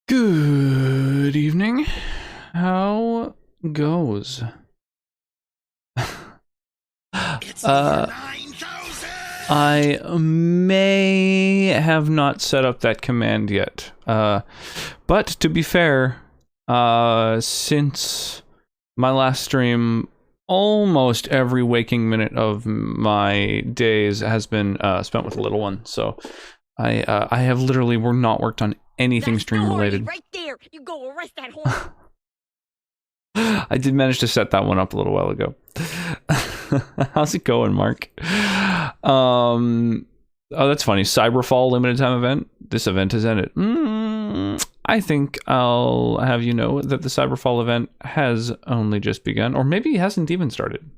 Good evening. How goes? It's over 9,000! I may have not set up that command yet. But to be fair, since my last stream, almost every waking minute of my days has been spent with a little one. So I have literally not worked on anything stream related. Right there. You go arrest that horse. I did manage to set that one up a little while ago. How's it going, Mark? Oh, that's funny. Cyberfall limited time event. This event has ended. I think I'll have you know that the Cyberfall event has only just begun, or maybe it hasn't even started.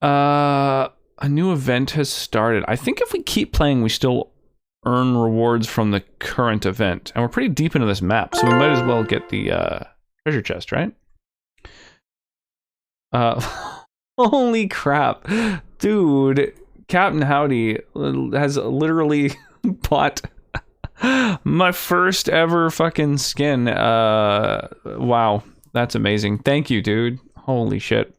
A new event has started. I think if we keep playing, we still earn rewards from the current event, and we're pretty deep into this map, so we might as well get the treasure chest, right? Holy crap, dude! Captain Howdy has literally bought my first ever fucking skin. Wow, that's amazing. Thank you, dude. Holy shit.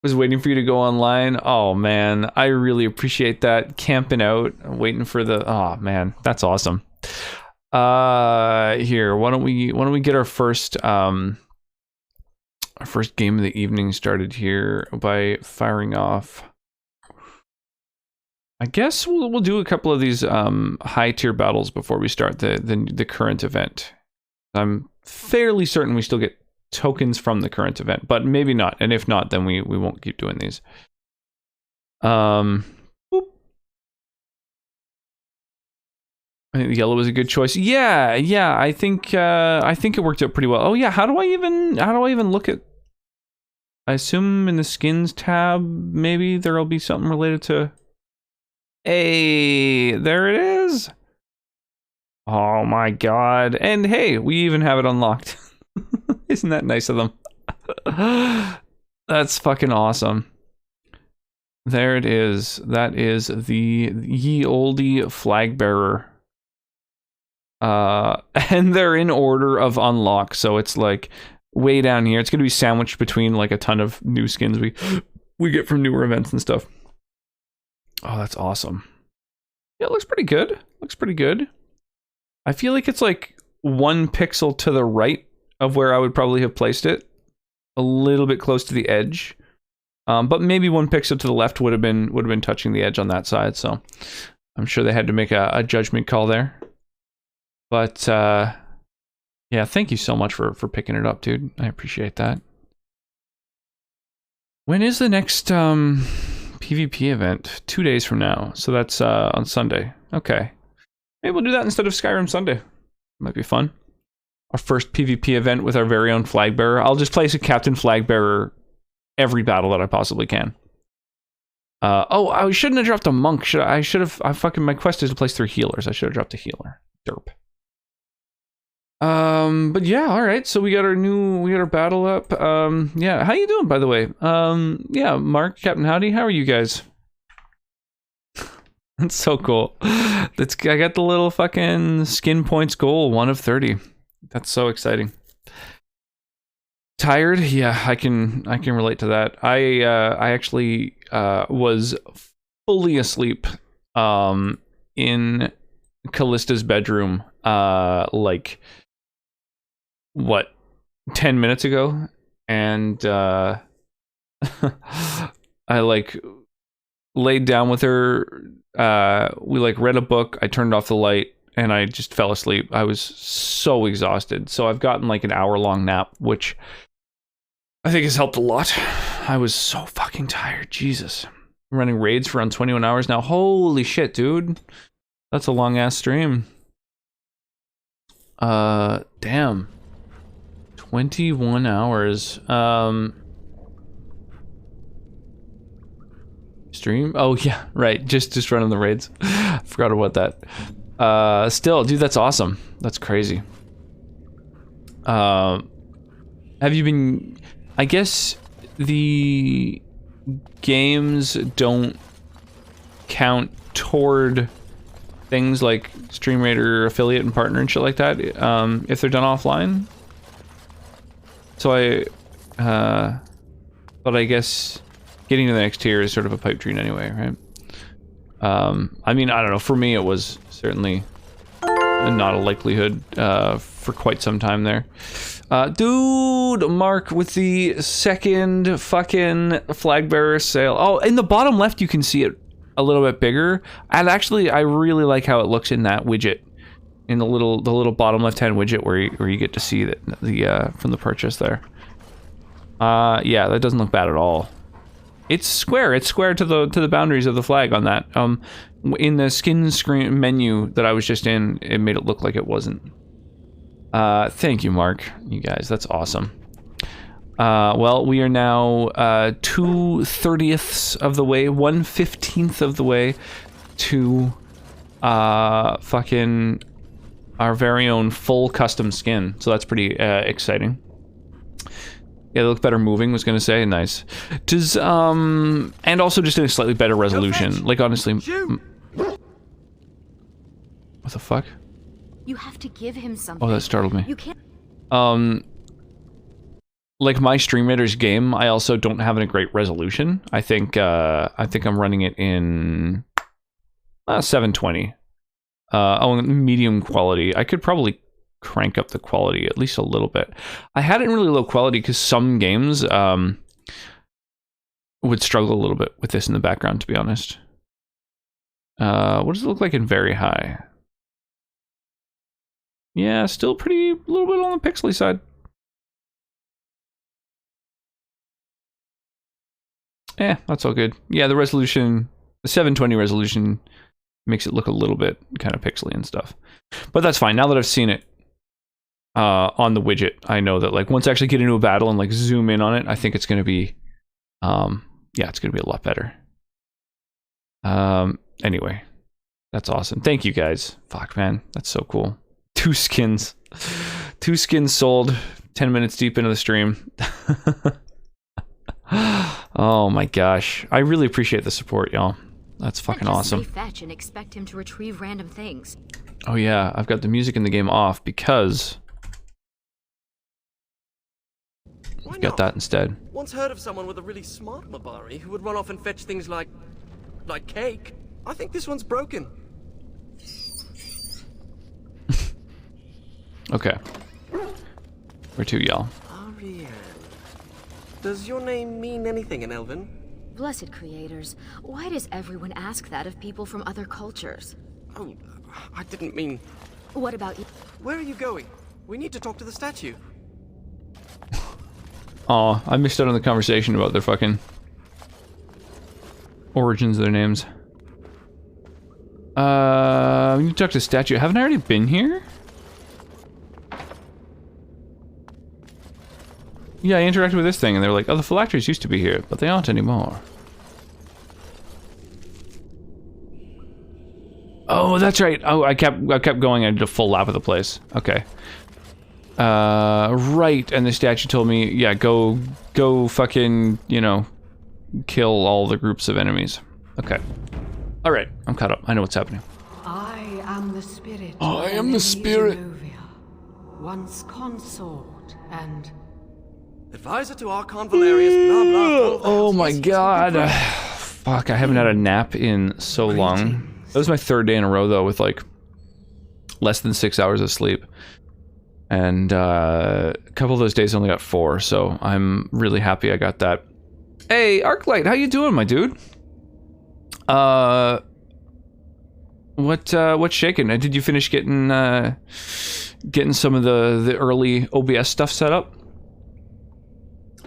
Was waiting for you to go online. Oh man, I really appreciate that. Camping out, waiting for the. Oh man, that's awesome. Here, why don't we get our first game of the evening started here by firing off. I guess we'll do a couple of these high tier battles before we start the current event. I'm fairly certain we still get tokens from the current event, but maybe not, and if not, then we won't keep doing these. Boop. I think the yellow was a good choice. Yeah, I think it worked out pretty well. Oh yeah, how do I even look at? I assume in the skins tab maybe there'll be something related to. Hey, there it is. Oh my god. And hey, we even have it unlocked. Isn't that nice of them? That's fucking awesome. There it is. That is the ye olde flag bearer. And they're in order of unlock, so it's like way down here. It's gonna be sandwiched between like a ton of new skins we get from newer events and stuff. Oh, that's awesome. Yeah, it looks pretty good. Looks pretty good. I feel like it's like 1 pixel to the right of where I would probably have placed it, a little bit close to the edge, but maybe 1 pixel to the left would have been touching the edge on that side. So I'm sure they had to make a judgment call there. But yeah, thank you so much for picking it up, dude. I appreciate that. When is the next PvP event? 2 days from now, so that's on Sunday. Okay, maybe we'll do that instead of Skyrim Sunday. Might be fun. Our first PvP event with our very own flag bearer. I'll just place a captain flag bearer every battle that I possibly can. Oh, I shouldn't have dropped a monk. I should have. My quest is to place 3 healers. I should have dropped a healer. Derp. But yeah, all right. So we got our battle up. Yeah, how you doing, by the way? Yeah, Mark, Captain Howdy, how are you guys? That's so cool. I got the little fucking skin points goal, 1 of 30. That's so exciting. Tired? Yeah, I can relate to that. I actually was fully asleep in Callista's bedroom like what, 10 minutes ago, and I like laid down with her. We like read a book. I turned off the light and I just fell asleep. I was so exhausted. So I've gotten like an hour-long nap, which I think has helped a lot. I was so fucking tired. Jesus. I'm running raids for around 21 hours now. Holy shit, dude. That's a long-ass stream. Damn. 21 hours. Stream? Oh, yeah, right. Just running the raids. Forgot about that. Still, dude, that's awesome. That's crazy. Have you been... I guess the games don't count toward things like Stream Raider affiliate and partner and shit like that, if they're done offline. So but I guess getting to the next tier is sort of a pipe dream anyway, right? I mean, I don't know, for me it was certainly not a likelihood for quite some time there. Dude, Mark with the second fucking flag bearer sail. Oh, in the bottom left you can see it a little bit bigger, and actually I really like how it looks in that widget, in the little bottom left hand widget where you get to see the from the purchase there. Yeah, that doesn't look bad at all. It's square to the boundaries of the flag on that. In the skin screen menu that I was just in, it made it look like it wasn't. Thank you, Mark. You guys, that's awesome. Well, we are now 2/30ths of the way, 1/15th of the way to fucking our very own full custom skin. So that's pretty exciting. Yeah, they look better moving, was gonna say. Nice. Does and also just in a slightly better resolution. Like honestly. What the fuck? You have to give him something. Oh, that startled me. You can't. Like my Stream Raider's game, I also don't have a great resolution. I think I'm running it in 720. Medium quality. I could probably crank up the quality at least a little bit. I had it in really low quality because some games would struggle a little bit with this in the background, to be honest. What does it look like in very high? Yeah, still pretty, a little bit on the pixely side. That's all good. Yeah, the resolution, the 720 resolution makes it look a little bit kind of pixely and stuff. But that's fine. Now that I've seen it on the widget, I know that like once I actually get into a battle and like zoom in on it, I think it's going to be, yeah, it's going to be a lot better. Anyway, that's awesome. Thank you guys. Fuck, man. That's so cool. 2 skins. 2 skins sold 10 minutes deep into the stream. Oh my gosh. I really appreciate the support, y'all. That's fucking awesome. Fetch and expect him to retrieve random things. Oh yeah, I've got the music in the game off because I've got that instead. Once heard of someone with a really smart Mabari who would run off and fetch things like cake. I think this one's broken. Okay. Where to, y'all? Ariane. Does your name mean anything in Elven? Blessed creators, why does everyone ask that of people from other cultures? Oh, I didn't mean... What about you? Where are you going? We need to talk to the statue. Aw, I missed out on the conversation about their fucking origins of their names. We need to talk to the statue. Haven't I already been here? Yeah, I interacted with this thing and they were like, oh, the phylacteries used to be here, but they aren't anymore. Oh, that's right. Oh, I kept going. I did a full lap of the place. Okay. Right. And the statue told me, yeah, go fucking, you know, kill all the groups of enemies. Okay. All right. I'm caught up. I know what's happening. I am the spirit. I am the spirit. Once consort and advisor to Archon Valerius, blah blah. Oh my god. Fuck, I haven't had a nap in so long. That was my 3rd day in a row though with like less than 6 hours of sleep. And a couple of those days I only got 4, so I'm really happy I got that. Hey, Arclight, how you doing, my dude? What's shaking? Did you finish getting some of the early OBS stuff set up?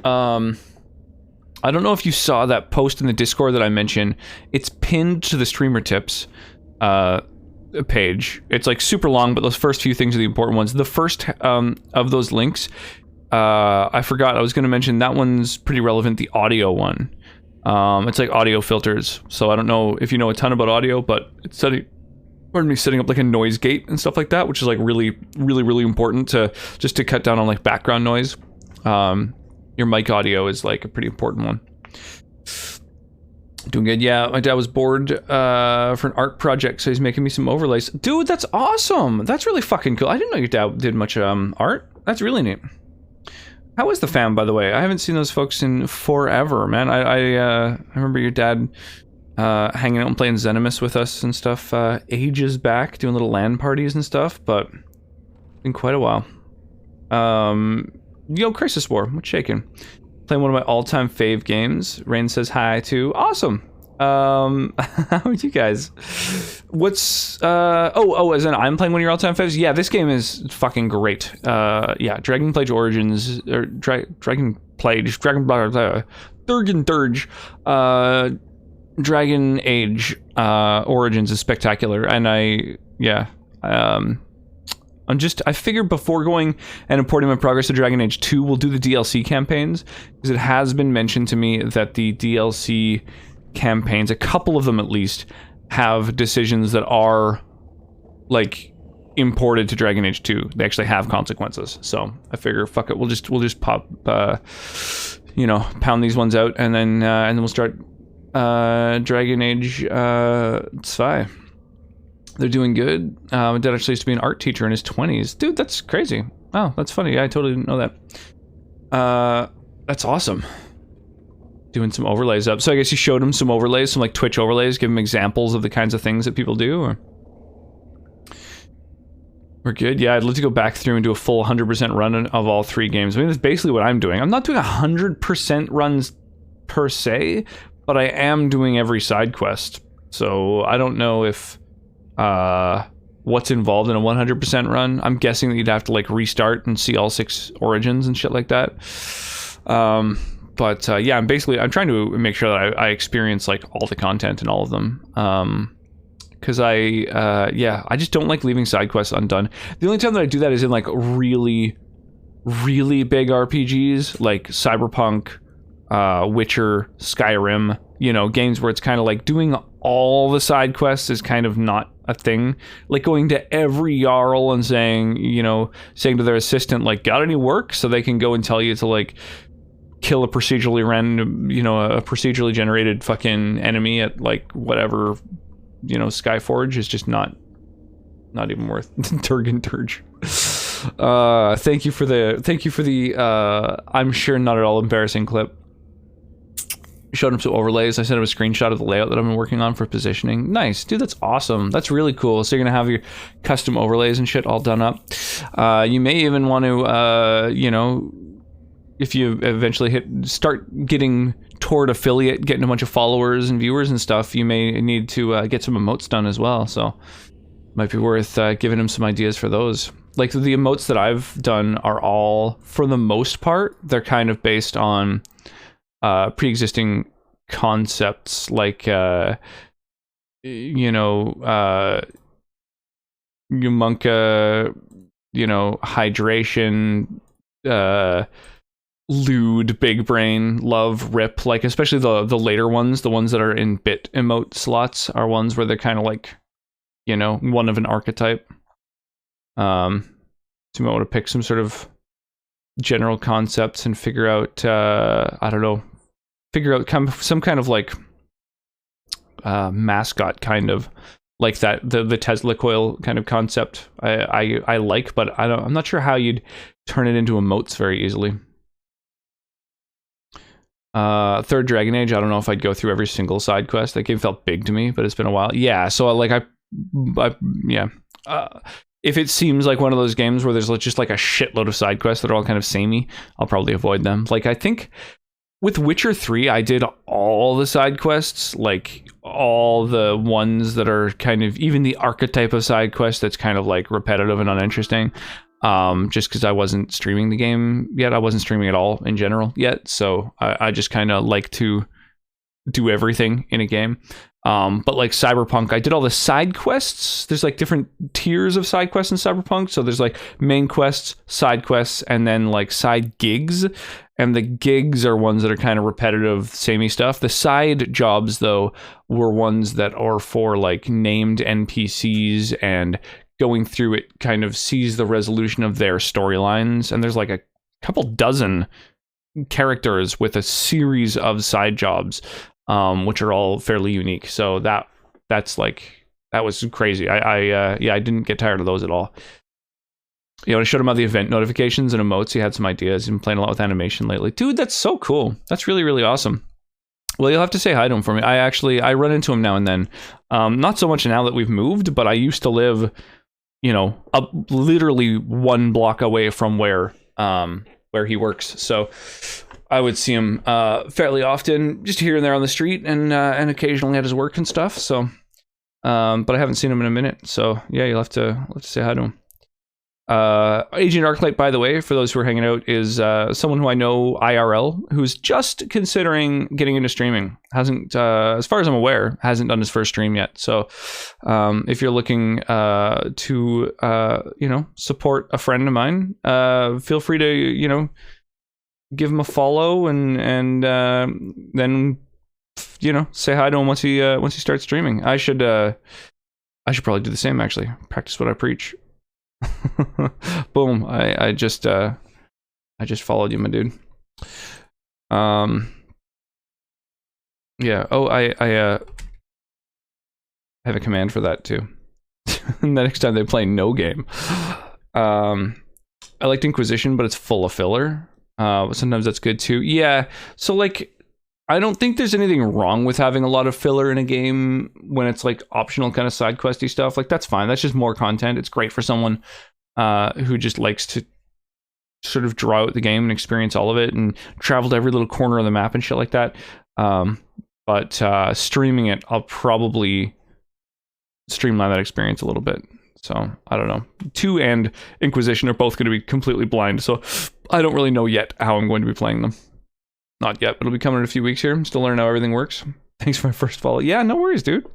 I don't know if you saw that post in the Discord that I mentioned. It's pinned to the streamer tips page. It's like super long, but those first few things are the important ones. The first of those links, I forgot I was going to mention that one's pretty relevant, the audio one. It's like audio filters. So I don't know if you know a ton about audio, but it's setting up like a noise gate and stuff like that, which is like really important to cut down on like background noise. Your mic audio is like a pretty important one. Doing good. Yeah, my dad was bored for an art project, so he's making me some overlays. Dude, that's awesome. That's really fucking cool. I didn't know your dad did much art. That's really neat. How is the fam, by the way? I haven't seen those folks in forever, man. I remember your dad hanging out and playing Zenimus with us and stuff ages back, doing little LAN parties and stuff, but in quite a while. Yo, Crisis War, what's shaking? Playing one of my all-time fave games. Rain says hi too. Awesome. How are you guys? What's as in I'm playing one of your all-time faves? Yeah, this game is fucking great. Yeah, Dragon Plage Origins or Dragon Plage, Dragon Dirge, Dragon Age Origins is spectacular, and I figured before going and importing my progress to Dragon Age 2, we'll do the DLC campaigns, because it has been mentioned to me that the DLC campaigns, a couple of them at least, have decisions that are, like, imported to Dragon Age 2. They actually have consequences. So I figure, fuck it, we'll just pop, pound these ones out, and then we'll start Dragon Age 2. They're doing good. My dad actually used to be an art teacher in his 20s. Dude, that's crazy. Oh, that's funny. Yeah, I totally didn't know that. That's awesome. Doing some overlays up. So I guess you showed him some overlays, some like Twitch overlays, give him examples of the kinds of things that people do. Or... We're good. Yeah, I'd love to go back through and do a full 100% run of all 3 games. I mean, that's basically what I'm doing. I'm not doing 100% runs per se, but I am doing every side quest. So I don't know if... what's involved in a 100% run. I'm guessing that you'd have to like restart and see all 6 origins and shit like that. Yeah, I'm trying to make sure that I experience like all the content in all of them. Because I just don't like leaving side quests undone. The only time that I do that is in like really, really big RPGs like Cyberpunk, Witcher, Skyrim, games where it's kind of like doing all the side quests is kind of not a thing. Like going to every Jarl and saying to their assistant, like, got any work? So they can go and tell you to like kill a procedurally a procedurally generated fucking enemy at like whatever, Skyforge is just not even worth Turgan Turge. Thank you for the I'm sure not at all embarrassing clip. Showed him some overlays. I sent him a screenshot of the layout that I've been working on for positioning. Nice, dude, that's awesome. That's really cool. So you're gonna have your custom overlays and shit all done up. You may even want to, if you eventually start getting toward affiliate, getting a bunch of followers and viewers and stuff, you may need to get some emotes done as well. So might be worth giving him some ideas for those. Like the emotes that I've done are all, for the most part, they're kind of based on pre-existing concepts like Umunka, hydration, lewd, big brain, love, rip, like especially the later ones, the ones that are in bit emote slots are ones where they're kind of like one of an archetype. So you might want to pick some sort of general concepts and figure out some kind of like mascot, kind of like that the Tesla coil kind of concept. I like, but I'm not sure how you'd turn it into emotes very easily. Third Dragon Age, I don't know if I'd go through every single side quest. That game felt big to me, but it's been a while. Yeah, so if it seems like one of those games where there's just like a shitload of side quests that are all kind of samey, I'll probably avoid them. Like I think with Witcher 3, I did all the side quests, like all the ones that are kind of even the archetype of side quest that's kind of like repetitive and uninteresting. Just because I wasn't streaming the game yet. I wasn't streaming at all in general yet. So I just kind of like to do everything in a game. But like Cyberpunk, I did all the side quests. There's like different tiers of side quests in Cyberpunk. So there's like main quests, side quests, and then like side gigs. And the gigs are ones that are kind of repetitive, samey stuff. The side jobs, though, were ones that are for like named NPCs, and going through it kind of sees the resolution of their storylines. And there's like a couple dozen characters with a series of side jobs. which are all fairly unique. So that's like, that was crazy. I didn't get tired of those at all. You know, I showed him all the event notifications and emotes. He had some ideas. He's been playing a lot with animation lately. Dude, that's so cool. That's really, really awesome. Well, you'll have to say hi to him for me. I run into him now and then. Not so much now that we've moved, but I used to live, you know, literally 1 block away from where he works. So I would see him fairly often, just here and there on the street, and occasionally at his work and stuff. So, but I haven't seen him in a minute. So yeah, you'll have to say hi to him. Agent Arclight, by the way, for those who are hanging out, is someone who I know IRL, who's just considering getting into streaming. Hasn't, as far as I'm aware, hasn't done his first stream yet. So if you're looking to you know, support a friend of mine, feel free to, you know, give him a follow and then, you know, say hi to him once he starts streaming. I should probably do the same, actually. Practice what I preach. Boom. I just followed you, my dude. Yeah. Oh, I have a command for that too. The next time they play no game. I liked Inquisition, but it's full of filler. Sometimes that's good too. Yeah. So like, I don't think there's anything wrong with having a lot of filler in a game when it's like optional kind of side questy stuff. Like, that's fine. That's just more content. It's great for someone who just likes to sort of draw out the game and experience all of it and travel to every little corner of the map and shit like that. But streaming it, I'll probably streamline that experience a little bit. So I don't know. 2 and Inquisition are both going to be completely blind. So I don't really know yet how I'm going to be playing them. Not yet, but it'll be coming in a few weeks here. I'm still learning how everything works. Thanks for my first follow. Yeah, no worries, dude.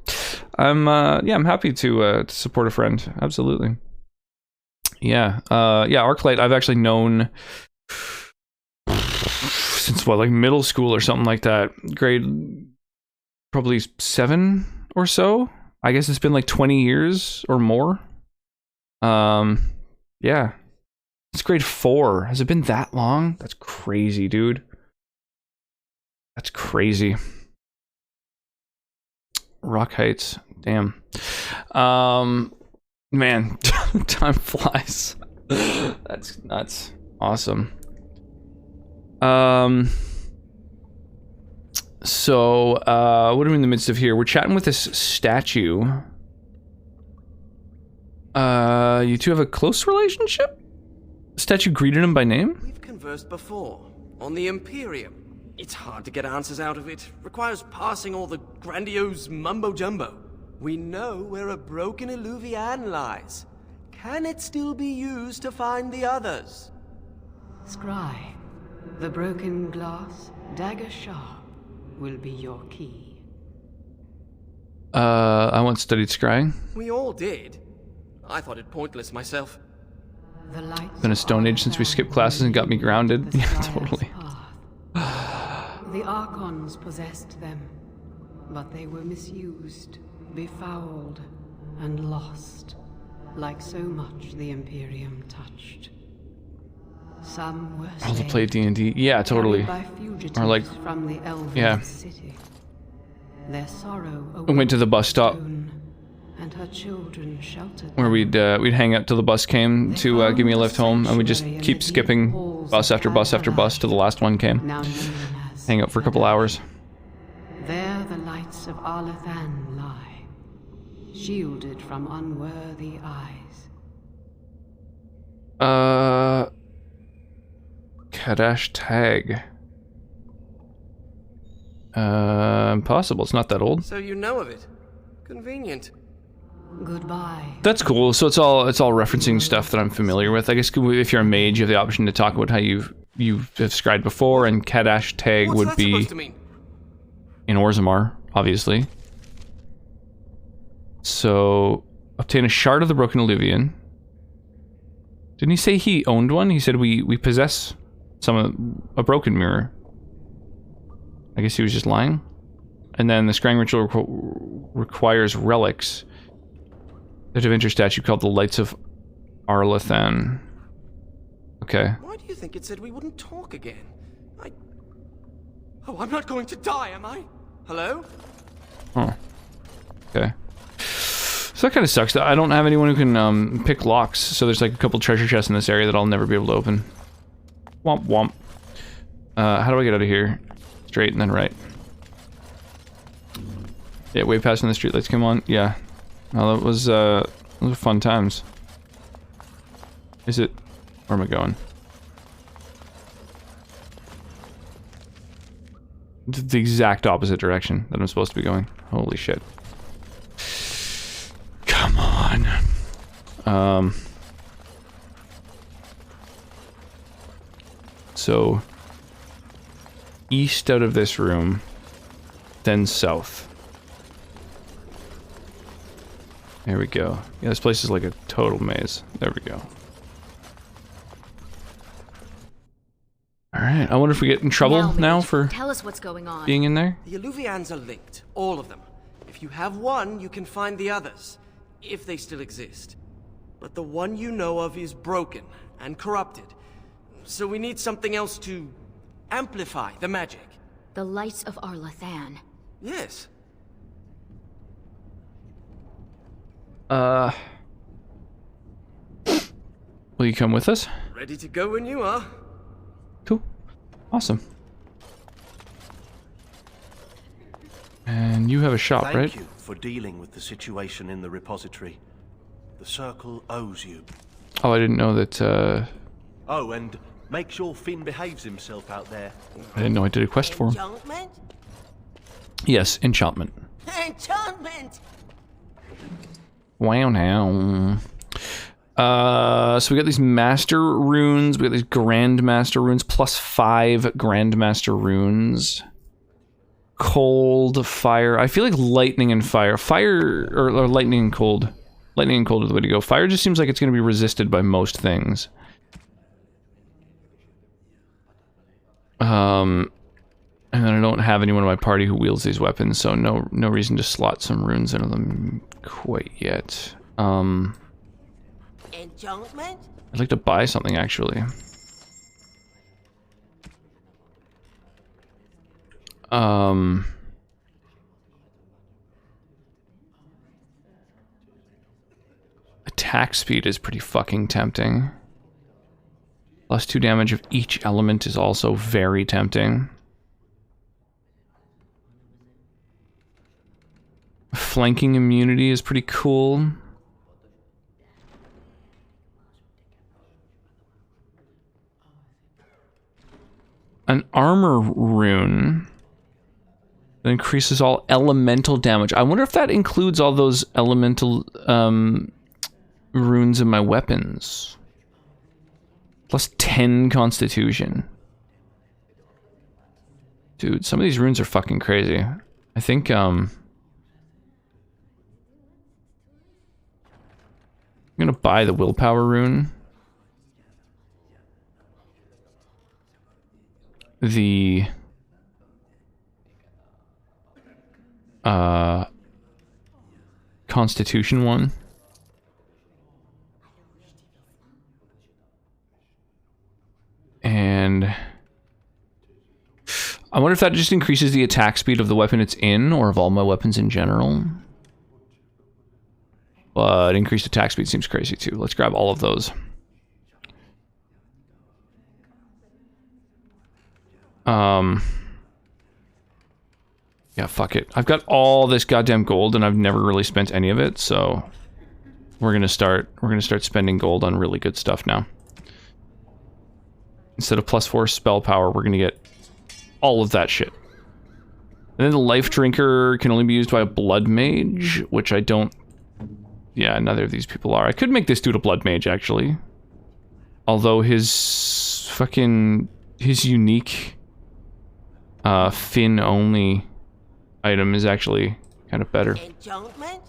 I'm happy to support a friend. Absolutely. Yeah. Arclight, I've actually known since like middle school or something like that. Grade probably 7 or so. I guess it's been like 20 years or more. Yeah. It's grade 4. Has it been that long? That's crazy, dude. That's crazy. Rock Heights. Damn. Man, time flies. That's nuts. Awesome. So, what are we in the midst of here? We're chatting with this statue. You two have a close relationship? The statue greeted him by name? We've conversed before, on the Imperium. It's hard to get answers out of it. Requires parsing all the grandiose mumbo-jumbo. We know where a broken Illuvian lies. Can it still be used to find the others? Scry, the broken glass, dagger sharp, will be your key. I once studied scrying. We all did. I thought it pointless myself. The lights Been a Stone Age since we skipped classes and got me grounded. Yeah, totally. The Archons possessed them, but they were misused, befouled, and lost, like so much the Imperium touched. Some were All to play D&D. Yeah, totally. by fugitives Or like, from the Elven yeah. city. Their sorrow We went to the bus stop and her children sheltered where we'd hang out till the bus came to give me a lift home, and we'd just keep skipping bus after bus after bus till the last one came. now known as Hang out for a couple hours. There the lights of Arlathan lie, shielded from unworthy eyes. Kadash Tag. Impossible. It's not that old. So you know of it. Convenient. Goodbye. That's cool. So it's all referencing stuff that I'm familiar with. I guess if you're a mage, you have the option to talk about how you've scryed before, and Kadash Tag What's would that be supposed to mean? in Orzammar, obviously. So obtain a shard of the broken Illuvian. Didn't he say he owned one? He said we possess a broken mirror. I guess he was just lying. And then the scrying ritual requires relics. The Da Vinci statue called the Lights of Arlathan. Okay. Why do you think it said we wouldn't talk again? Oh, I'm not going to die, am I? Hello? Oh. Okay. So that kind of sucks. I don't have anyone who can pick locks, so there's like a couple treasure chests in this area that I'll never be able to open. Womp womp. How do I get out of here? Straight and then right. Yeah, way past when the streetlights came on. Yeah. Well, those were fun times. Is it? Where am I going? The exact opposite direction that I'm supposed to be going. Holy shit. Come on. So east out of this room, then south. There we go. Yeah, this place is like a total maze. There we go. Alright, I wonder if we get in trouble now Mage, for tell us what's going on. being in there? The Eluvians are linked, all of them. If you have one, you can find the others, if they still exist. But the one you know of is broken and corrupted. So we need something else to amplify the magic. The lights of Arlathan. Yes. Will you come with us? Ready to go when you are. Cool. Awesome. And you have a shop, right? Thank you for dealing with the situation in the repository. The Circle owes you. Oh, I didn't know that, Oh, and make sure Finn behaves himself out there. I didn't know I did a quest for him. Enchantment? Yes, enchantment. Enchantment! Wow, now. So we got these master runes, we got these grandmaster runes, plus 5 grandmaster runes. Cold, fire. I feel like lightning and fire. Fire, or lightning and cold. Lightning and cold are the way to go. Fire just seems like it's going to be resisted by most things. And then I don't have anyone in my party who wields these weapons, so no reason to slot some runes into them quite yet. Enchantment? I'd like to buy something, actually. Attack speed is pretty fucking tempting. Plus 2 damage of each element is also very tempting. Flanking immunity is pretty cool. An armor rune that increases all elemental damage. I wonder if that includes all those elemental runes in my weapons. Plus 10 constitution. Dude, some of these runes are fucking crazy. I think, I'm gonna buy the willpower rune. The Constitution one. And I wonder if that just increases the attack speed of the weapon it's in, or of all my weapons in general. But increased attack speed seems crazy too. Let's grab all of those. Yeah, fuck it. I've got all this goddamn gold and I've never really spent any of it, so we're gonna start spending gold on really good stuff now. Instead of plus 4 spell power, we're gonna get all of that shit. And then the life drinker can only be used by a blood mage, which I don't... Yeah, neither of these people are. I could make this dude a blood mage, actually. Although his fucking... his unique Finn-only item is actually kind of better. Enchantment?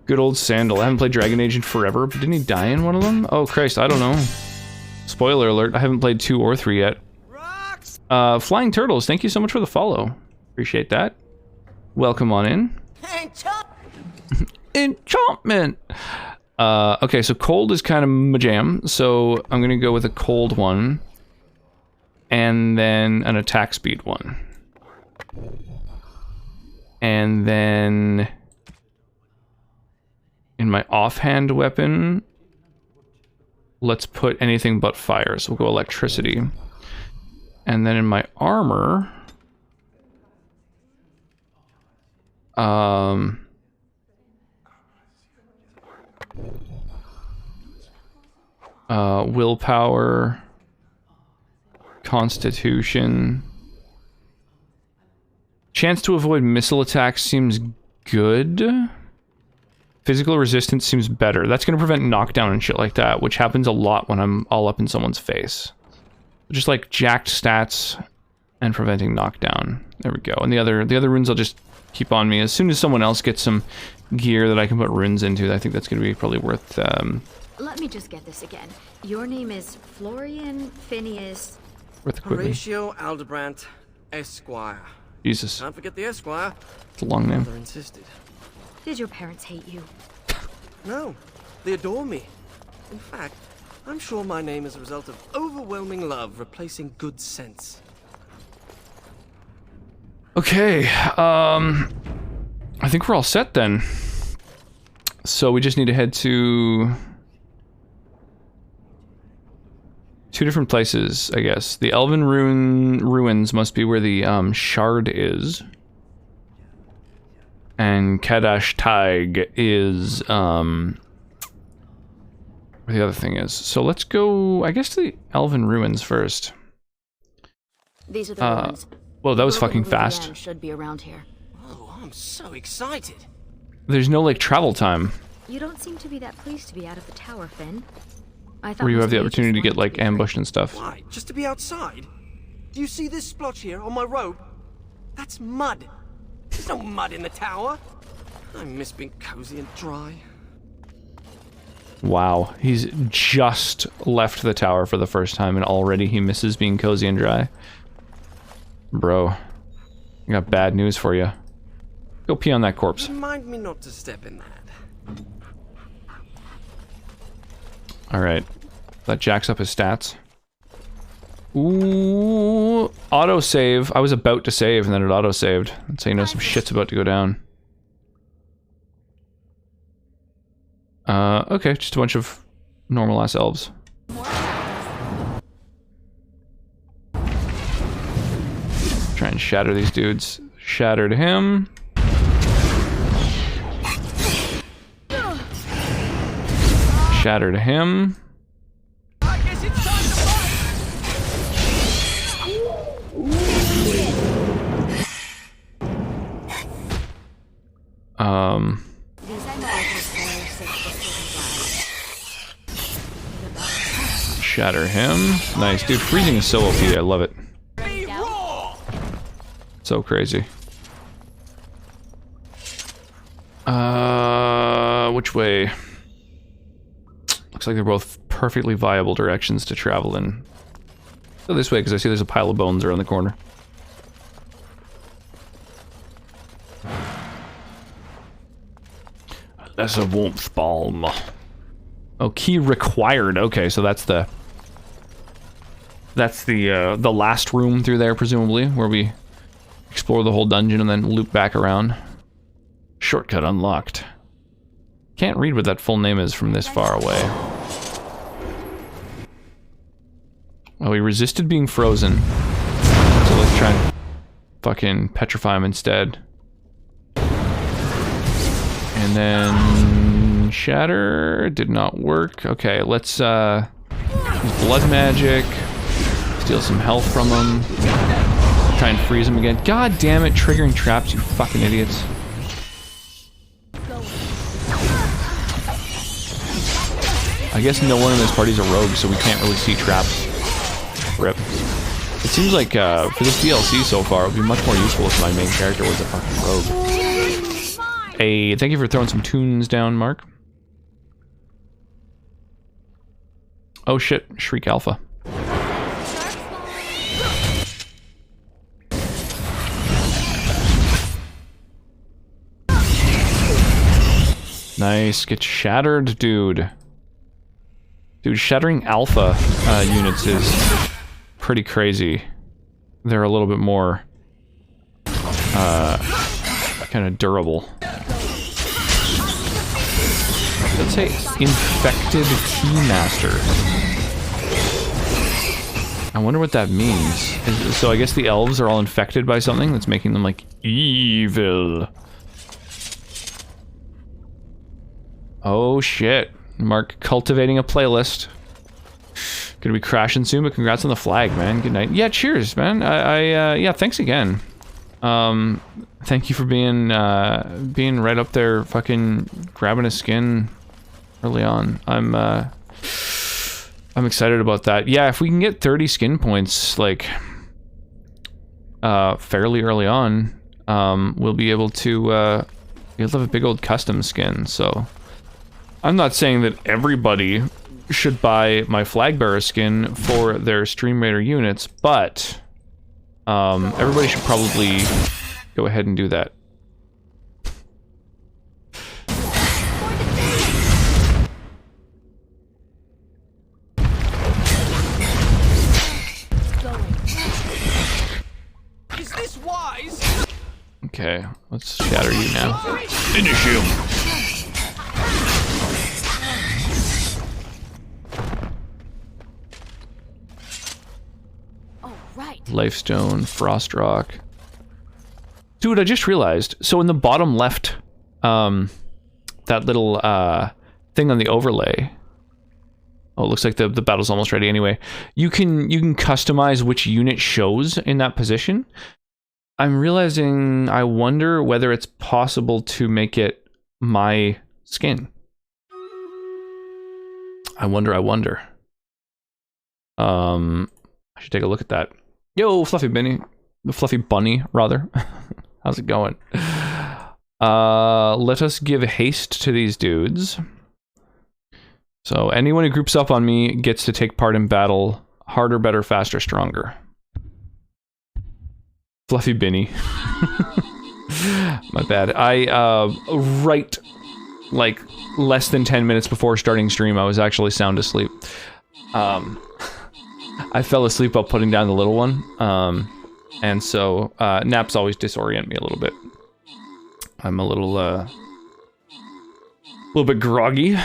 Good old Sandal. I haven't played Dragon Age in forever, but didn't he die in one of them? Oh, Christ, I don't know. Spoiler alert, I haven't played 2 or 3 yet. Rocks! Flying Turtles, thank you so much for the follow. Appreciate that. Welcome on in. Enchantment! Okay, so cold is kind of my jam, so I'm gonna go with a cold one. And then an attack speed one. And then in my offhand weapon, let's put anything but fire. So we'll go electricity. And then in my armor, willpower, constitution. Chance to avoid missile attacks seems good. Physical resistance seems better. That's going to prevent knockdown and shit like that, which happens a lot when I'm all up in someone's face. Just like jacked stats and preventing knockdown. There we go. And the other runes I'll just keep on me. As soon as someone else gets some gear that I can put runes into, I think that's going to be probably worth... Let me just get this again. Your name is Florian Phineas... worth equipping. Horatio Aldebrandt, Esquire. Jesus. Can't forget the Esquire. It's a long name. Mother insisted. Did your parents hate you? No, they adore me. In fact, I'm sure my name is a result of overwhelming love replacing good sense. Okay, I think we're all set then. So we just need to head to... two different places, I guess. The Elven Ruins must be where the shard is. And Kadash Taig is where the other thing is. So let's go, I guess, to the Elven Ruins first. These are the ruins. Well, that was Broken fucking fast. Louisiana should be around here. Oh, I'm so excited. There's no, like, travel time. You don't seem to be that pleased to be out of the tower, Finn. I thought Where you most have the mages opportunity to get, wanted like, be free. ambushed and stuff. Why? Just to be outside? Do you see this splotch here on my robe? That's mud. There's no mud in the tower. I miss being cozy and dry. Wow, he's just left the tower for the first time and already he misses being cozy and dry. Bro, I got bad news for you. Go pee on that corpse. Remind me not to step in that. Alright, that jacks up his stats. Ooh, auto-save. I was about to save and then it auto-saved. That's how you know some shit's about to go down. Okay, just a bunch of normal-ass elves. Try and shatter these dudes. Shattered him. Shattered him. I guess it's time to fight! These are markers for 6 flags. Shatter him. Nice, dude. Freezing is so OP. I love it. Be raw! So crazy. Which way? Looks like they're both perfectly viable directions to travel in. Go this way, because I see there's a pile of bones around the corner. Lesser warmth balm. Oh, key required. Okay, so that's the last room through there, presumably, where we explore the whole dungeon and then loop back around. Shortcut unlocked. Can't read what that full name is from this far away. Oh, he resisted being frozen. So let's try and fucking petrify him instead. And then shatter did not work. Okay, let's use blood magic. Steal some health from him. Try and freeze him again. God damn it, triggering traps, you fucking idiots. I guess no one in this party is a rogue, so we can't really see traps. Rip. It seems like for this DLC so far, it would be much more useful if my main character was a fucking rogue. Hey, thank you for throwing some tunes down, Mark. Oh shit, Shriek Alpha. Nice, get shattered, dude. Dude, shattering alpha units is pretty crazy. They're a little bit more kind of durable. Let's say infected keymaster. I wonder what that means. So I guess the elves are all infected by something that's making them like evil. Oh shit. Mark cultivating a playlist. Gonna be crashing soon, but congrats on the flag, man. Good night. Yeah, cheers, man. Yeah, thanks again. Thank you for being right up there, fucking grabbing a skin early on. I'm excited about that. Yeah, if we can get 30 skin points, like, fairly early on, we'll be able to have a big old custom skin, so. I'm not saying that everybody should buy my flag bearer skin for their Stream Raider units, but everybody should probably go ahead and do that. Is this wise? Okay, let's shatter you now. Finish him! Lifestone, Frostrock. Dude, I just realized. So in the bottom left, that little thing on the overlay. Oh, it looks like the battle's almost ready anyway. You can customize which unit shows in that position. I'm realizing I wonder whether it's possible to make it my skin. I wonder. I should take a look at that. Yo, Fluffy Bunny, rather. How's it going? Let us give haste to these dudes. So anyone who groups up on me gets to take part in battle. Harder, better, faster, stronger. Fluffy Binny. My bad. Right, like, less than 10 minutes before starting stream, I was actually sound asleep. I fell asleep while putting down the little one, and so naps always disorient me a little bit. I'm a little bit groggy.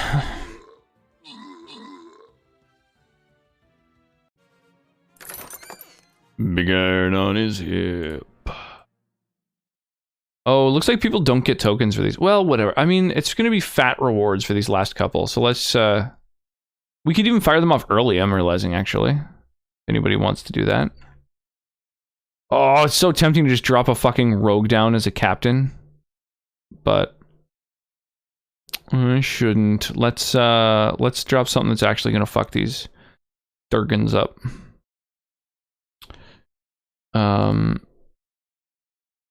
Big iron on his hip. Oh, looks like people don't get tokens for these. Well, whatever. I mean, it's going to be fat rewards for these last couple, so let's... we could even fire them off early, I'm realizing, actually. Anybody wants to do that? Oh, it's so tempting to just drop a fucking rogue down as a captain. But I shouldn't. Let's drop something that's actually gonna fuck these Durgans up.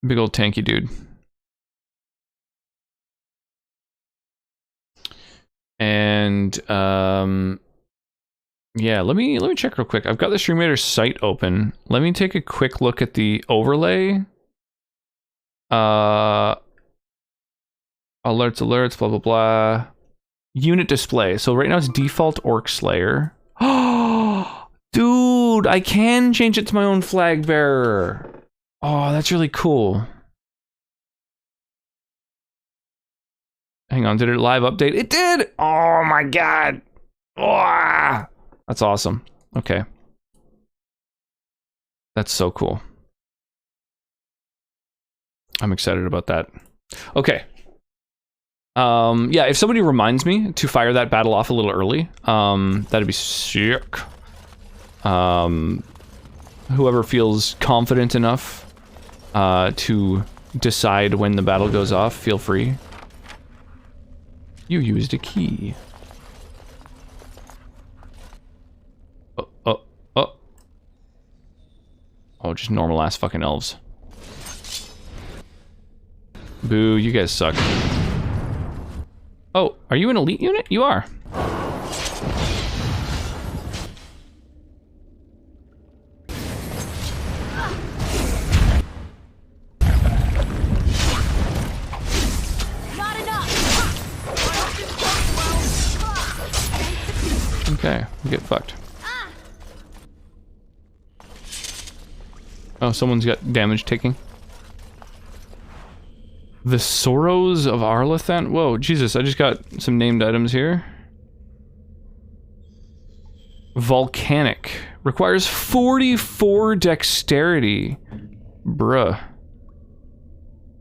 Big old tanky dude. And yeah, let me check real quick. I've got the Stream Raider site open. Let me take a quick look at the overlay. Alerts, blah blah blah. Unit display. So right now it's default Orc Slayer. Oh, dude, I can change it to my own flag bearer. Oh, that's really cool. Hang on, did it live update? It did! Oh my god! Oh, that's awesome. Okay. That's so cool. I'm excited about that. Okay. Yeah, if somebody reminds me to fire that battle off a little early, that'd be sick. Whoever feels confident enough to decide when the battle goes off, feel free. You used a key. Oh, just normal ass fucking elves. Boo, you guys suck. Oh, are you an elite unit? You are. Okay, we get fucked. Oh, someone's got damage taking. The Sorrows of Arlathan? Whoa, Jesus, I just got some named items here. Volcanic. Requires 44 dexterity. Bruh.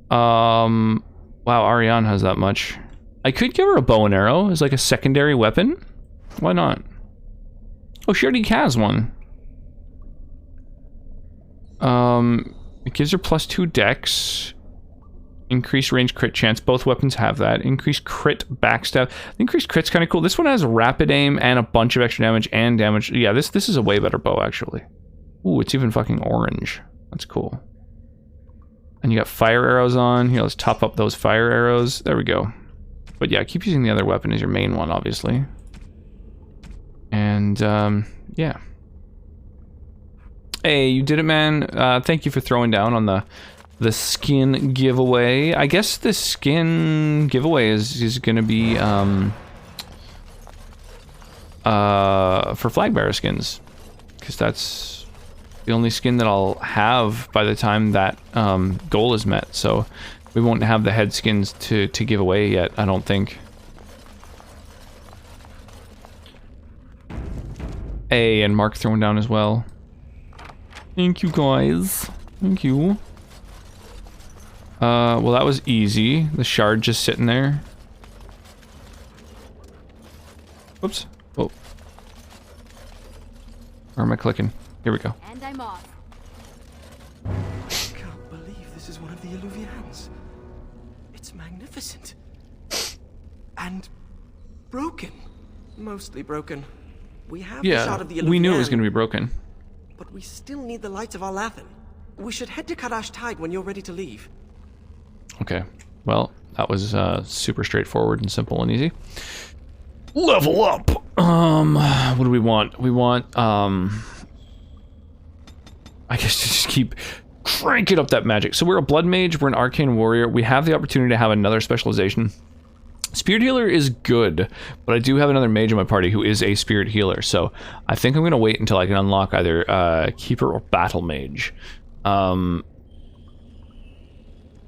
Wow, Ariane has that much. I could give her a bow and arrow as like a secondary weapon. Why not? Oh, she already has one. It gives her +2 dex. Increased range crit chance. Both weapons have that. Increased crit backstab. Increased crit's kind of cool. This one has rapid aim and a bunch of extra damage and damage. Yeah, this is a way better bow, actually. Ooh, it's even fucking orange. That's cool. And you got fire arrows on. Here, let's top up those fire arrows. There we go. But yeah, keep using the other weapon as your main one, obviously. And, yeah. Hey, you did it, man. Thank you for throwing down on the skin giveaway. I guess the skin giveaway is gonna be for flag bearer skins, because that's the only skin that I'll have by the time that goal is met. So we won't have the head skins to give away yet, I don't think. A and Mark throwing down as well. Thank you, guys. Thank you. Well, that was easy. The shard just sitting there. Whoops. Oh. Where am I clicking? Here we go. And I'm off. I can't believe this is one of the Illuvians. It's magnificent. And broken. Mostly broken. We have the shard of the Illuvian, we knew it was going to be broken. but we still need the light of Arlathan. We should head to Kadash Tide when you're ready to leave. Okay. Well, that was super straightforward and simple and easy. Level up! What do we want? We want, I guess to just keep cranking up that magic. So we're a blood mage, we're an arcane warrior. We have the opportunity to have another specialization. Spirit healer is good, but I do have another mage in my party who is a spirit healer, so I think I'm going to wait until I can unlock either keeper or battle mage.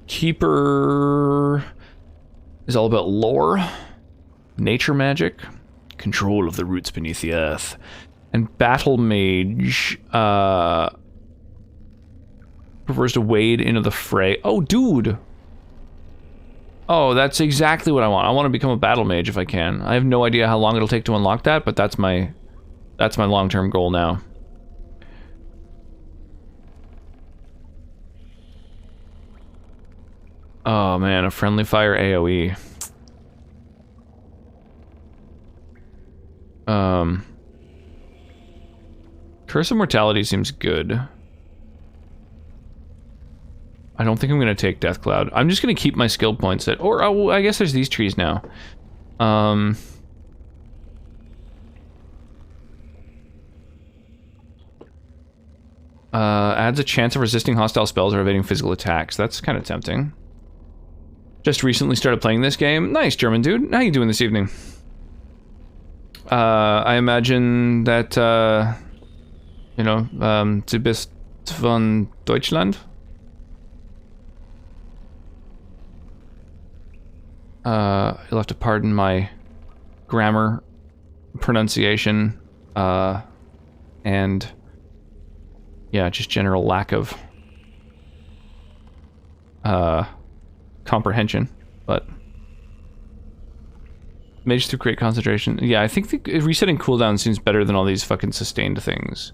Keeper is all about lore, nature magic, control of the roots beneath the earth, and battle mage prefers to wade into the fray. Oh, dude! Oh, that's exactly what I want. I want to become a battle mage if I can. I have no idea how long it'll take to unlock that, but that's my long-term goal now. Oh man, a friendly fire AoE. Curse of Mortality seems good. I don't think I'm gonna take Death Cloud. I'm just gonna keep my skill points at, or oh, I guess there's these trees now. Adds a chance of resisting hostile spells or evading physical attacks. That's kind of tempting. Just recently started playing this game. Nice, German dude. How you doing this evening? I imagine that, you know, du bist von Deutschland? You'll have to pardon my grammar, pronunciation, and yeah, just general lack of comprehension, but mage through great concentration. Yeah, I think the resetting cooldown seems better than all these fucking sustained things.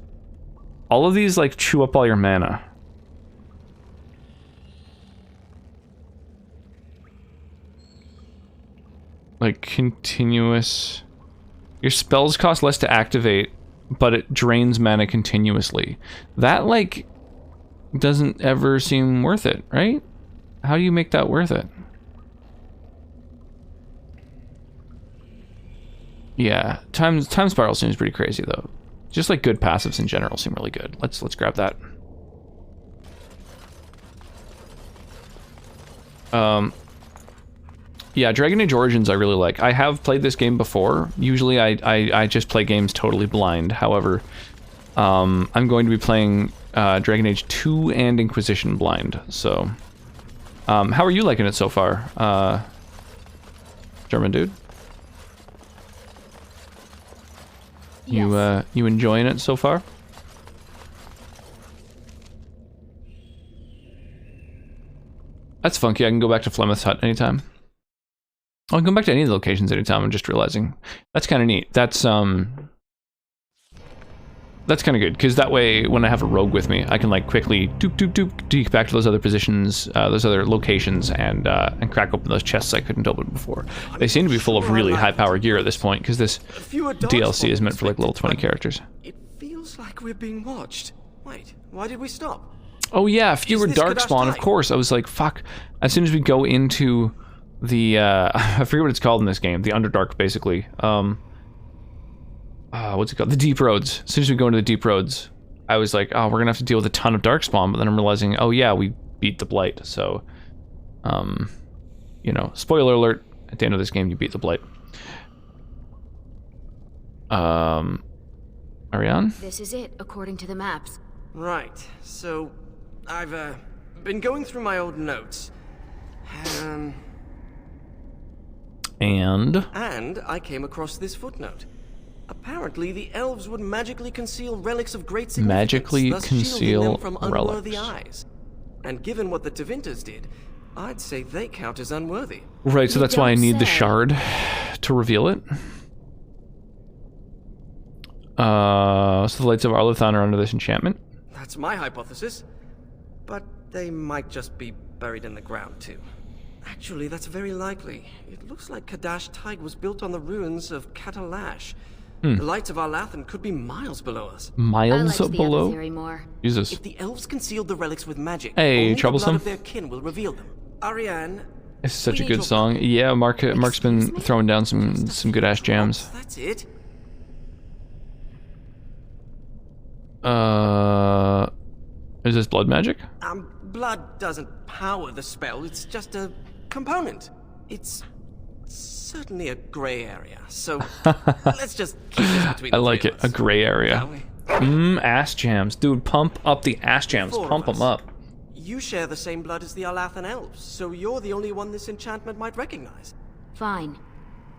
All of these like chew up all your mana. Like continuous. Your spells cost less to activate, but it drains mana continuously. That like doesn't ever seem worth it, right? How do you make that worth it? Yeah, time spiral seems pretty crazy though. Just like good passives in general seem really good. Let's grab that. Yeah, Dragon Age Origins I really like. I have played this game before. Usually I just play games totally blind. However, I'm going to be playing Dragon Age 2 and Inquisition blind, so How are you liking it so far, German dude? Yes. You enjoying it so far? That's funky. I can go back to Flemeth's hut anytime. I can go back to any of the locations anytime. I'm just realizing that's kind of neat. That's kind of good because that way, when I have a rogue with me, I can like quickly deke back to those other positions, those other locations, and crack open those chests I couldn't open before. They seem to be full of really high power gear at this point because this DLC is meant for like level 20 characters. It feels like we're being watched. Wait, why did we stop? Oh yeah, fewer this darkspawn. Of Kadash course, I was like, fuck. As soon as we go into the I forget what it's called in this game, the Underdark, basically. What's it called? The Deep Roads. As soon as we go into the Deep Roads, I was like, oh, we're gonna have to deal with a ton of darkspawn. But then I'm realizing, oh yeah, we beat the Blight. So, you know, spoiler alert: at the end of this game, you beat the Blight. Ariane? This is it, according to the maps. Right, so I've been going through my old notes. And I came across this footnote. Apparently, the elves would magically conceal relics of great significance, Magically thus shielding conceal them from unworthy relics. eyes. And given what the Tevinters did, I'd say they count as unworthy. right, so You that's why I don't need the say. shard to reveal it. So the lights of Arlathan are under this enchantment. That's my hypothesis. But they might just be buried in the ground, too. Actually, that's very likely. It looks like Kadash Tig was built on the ruins of Katalash. The lights of Arlathan could be miles below us. I Miles liked the other below? theory more. Jesus. If the elves concealed the relics with magic, Hey, only troublesome. the blood of their kin will reveal them. Ariane, It's such we a need good your song. help. Yeah, Mark's been Excuse me? throwing down some good ass jams. That's it. Is this blood magic? Blood doesn't power the spell. It's just a component. It's certainly a gray area. So let's just keep this between I the like three it. of A us, gray area. shall we? Ass jams. Dude, pump up the ass jams. Four of Pump us. them up. You share the same blood as the Arlathan elves, so you're the only one this enchantment might recognize. Fine.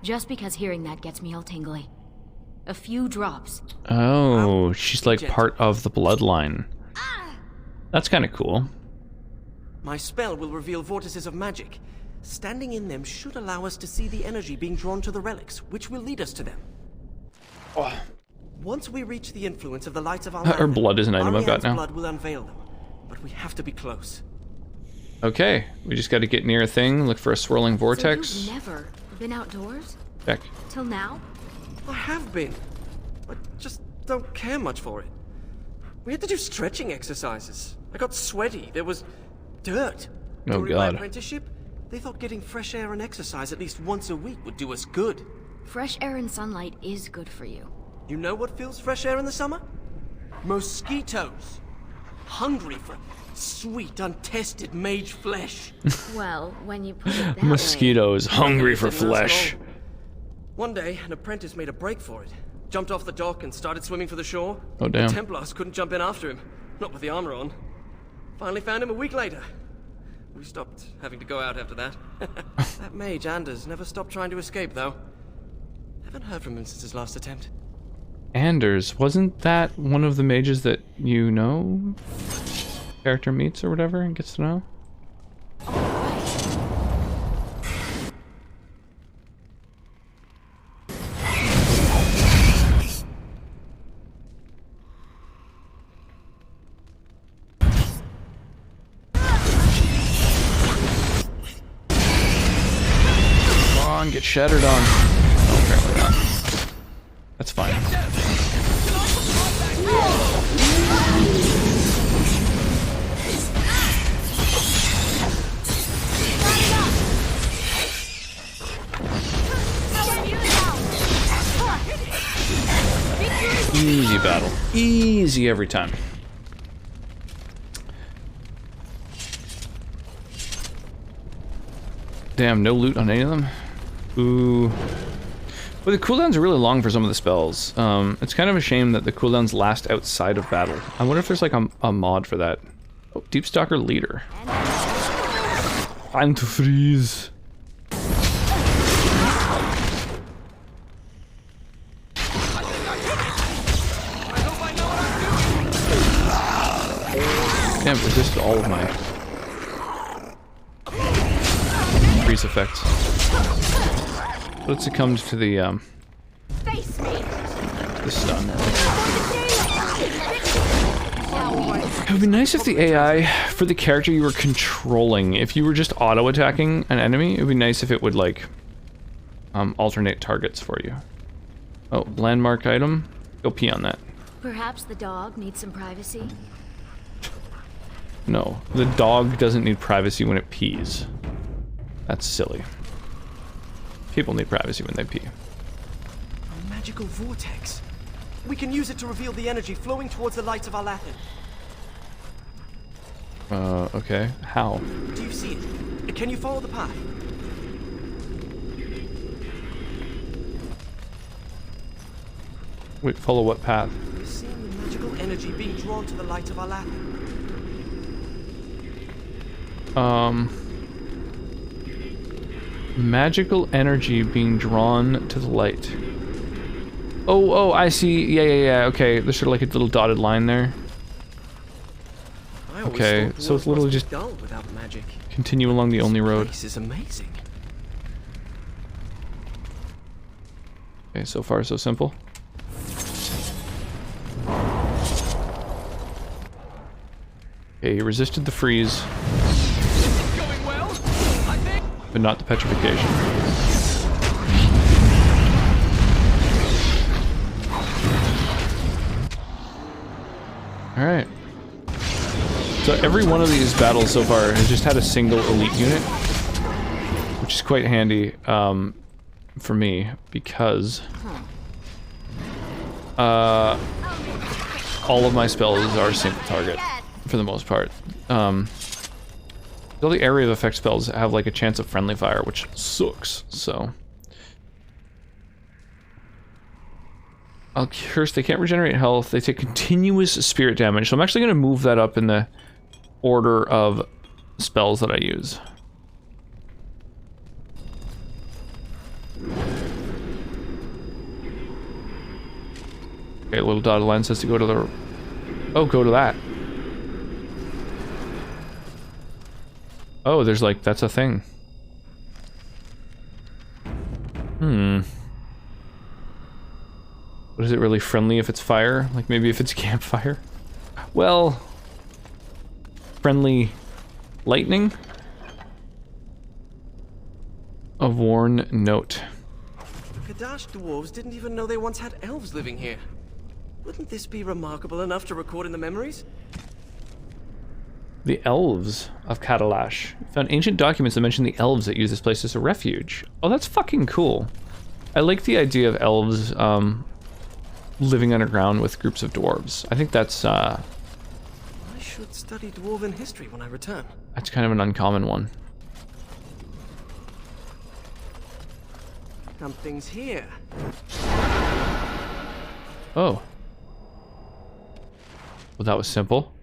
Just because hearing that gets me all tingly. A few drops. Oh, she's like part of the bloodline. That's kind of cool. My spell will reveal vortices of magic. Standing in them should allow us to see the energy being drawn to the relics, which will lead us to them. Once we reach the influence of the lights of our Her blood is an item I've got now. blood will unveil them, but we have to be close. Okay, we just got to get near a thing, look for a swirling So vortex. you've never been outdoors? Check. Till now? I have been. I just don't care much for it. We had to do stretching exercises. I got sweaty. There was dirt. Oh, During my God. apprenticeship, they thought getting fresh air and exercise at least once a week would do us good. Fresh air and sunlight is good for you. You know what fills fresh air in the summer? Mosquitoes. Hungry for sweet, untested mage flesh. Well, when you put it that way. Mosquitoes hungry for Didn't last flesh. long. One day, an apprentice made a break for it. Jumped off the dock and started swimming for the shore. Oh, damn. The Templars couldn't jump in after him. Not with the armor on. Finally found him a week later. We stopped having to go out after that. That mage, Anders, never stopped trying to escape, though. Haven't heard from him since his last attempt. Anders, wasn't that one of the mages that you know? Character meets or whatever and gets to know? Come on, get shattered on. Oh, apparently not. That's fine. Easy battle. Easy every time. Damn, no loot on any of them? Ooh. But the cooldowns are really long for some of the spells. It's kind of a shame that the cooldowns last outside of battle. I wonder if there's like a mod for that. Oh, Deep Stalker Leader. Time to freeze. Can't resist all of my freeze effects. Let's succumb to the stun. It would be nice if the AI for the character you were controlling, if you were just auto-attacking an enemy, it would be nice if it would like alternate targets for you. Oh, landmark item. Go pee on that. Perhaps the dog needs some privacy. No, the dog doesn't need privacy when it pees. That's silly. People need privacy when they pee. A magical vortex. We can use it to reveal the energy flowing towards the lights of Alathan. Okay. How? Do you see it? Can you follow the path? Wait, follow what path? We're seeing the magical energy being drawn to the light of Alathan. Magical energy being drawn to the light. Oh, I see. Yeah. Okay, there's sort of like a little dotted line there. Okay, so it's literally just dull without magic. Continue along the only road. This is amazing. Okay, so far so simple. Okay, he resisted the freeze. Going well, I think. But not the petrification. Alright. So every one of these battles so far has just had a single elite unit, which is quite handy for me, because all of my spells are single target, for the most part. All the area of effect spells have like a chance of friendly fire, which sucks, so... Curse, they can't regenerate health, they take continuous spirit damage, so I'm actually going to move that up in the order of spells that I use. Okay, little dotted line says to go to the... Oh, go to that. Oh, there's like, that's a thing. But is it really friendly if it's fire? Like maybe if it's campfire? Well... Friendly lightning? A worn note. The Kadash dwarves didn't even know they once had elves living here. Wouldn't this be remarkable enough to record in the memories? The elves of Katalash. Found ancient documents that mention the elves that use this place as a refuge. Oh, that's fucking cool. I like the idea of elves living underground with groups of dwarves. I think that's I should study dwarven history when I return. That's kind of an uncommon one. Something's here. Oh. Well, that was simple.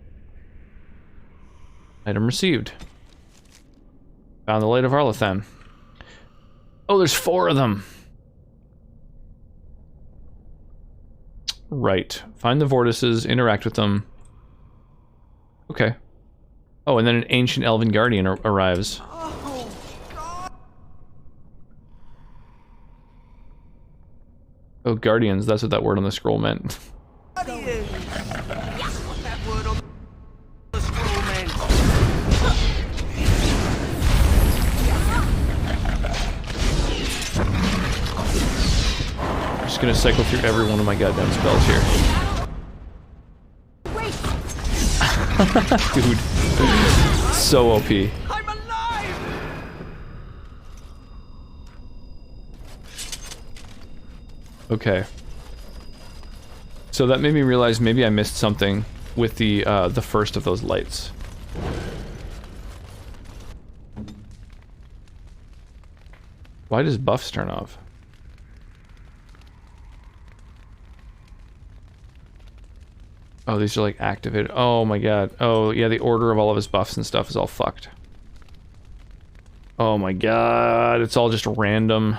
Item received. Found the Light of Arlathan. Oh, there's 4 of them. Right. Find the vortices, interact with them. Okay. Oh, and then an ancient elven guardian arrives. Oh, guardians, that's what that word on the scroll meant. Guardians! What that word on the scroll meant. I'm just gonna cycle through every one of my goddamn spells here. Dude. So OP. I'm alive! Okay. So that made me realize maybe I missed something with the first of those lights. Why does buffs turn off? Oh, these are like activated. Oh my god. Oh yeah, the order of all of his buffs and stuff is all fucked. Oh my god, it's all just random.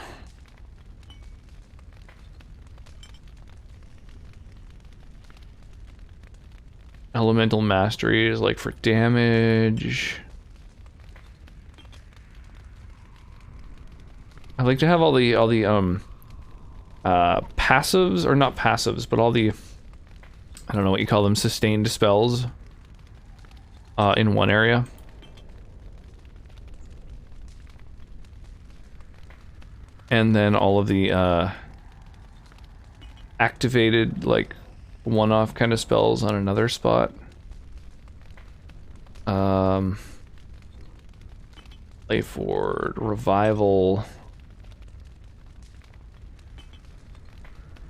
Elemental mastery is like for damage. I like to have all the passives, or not passives, but all the, I don't know what you call them, sustained spells in one area. And then all of the activated, like, one-off kind of spells on another spot. Play Forward, Revival.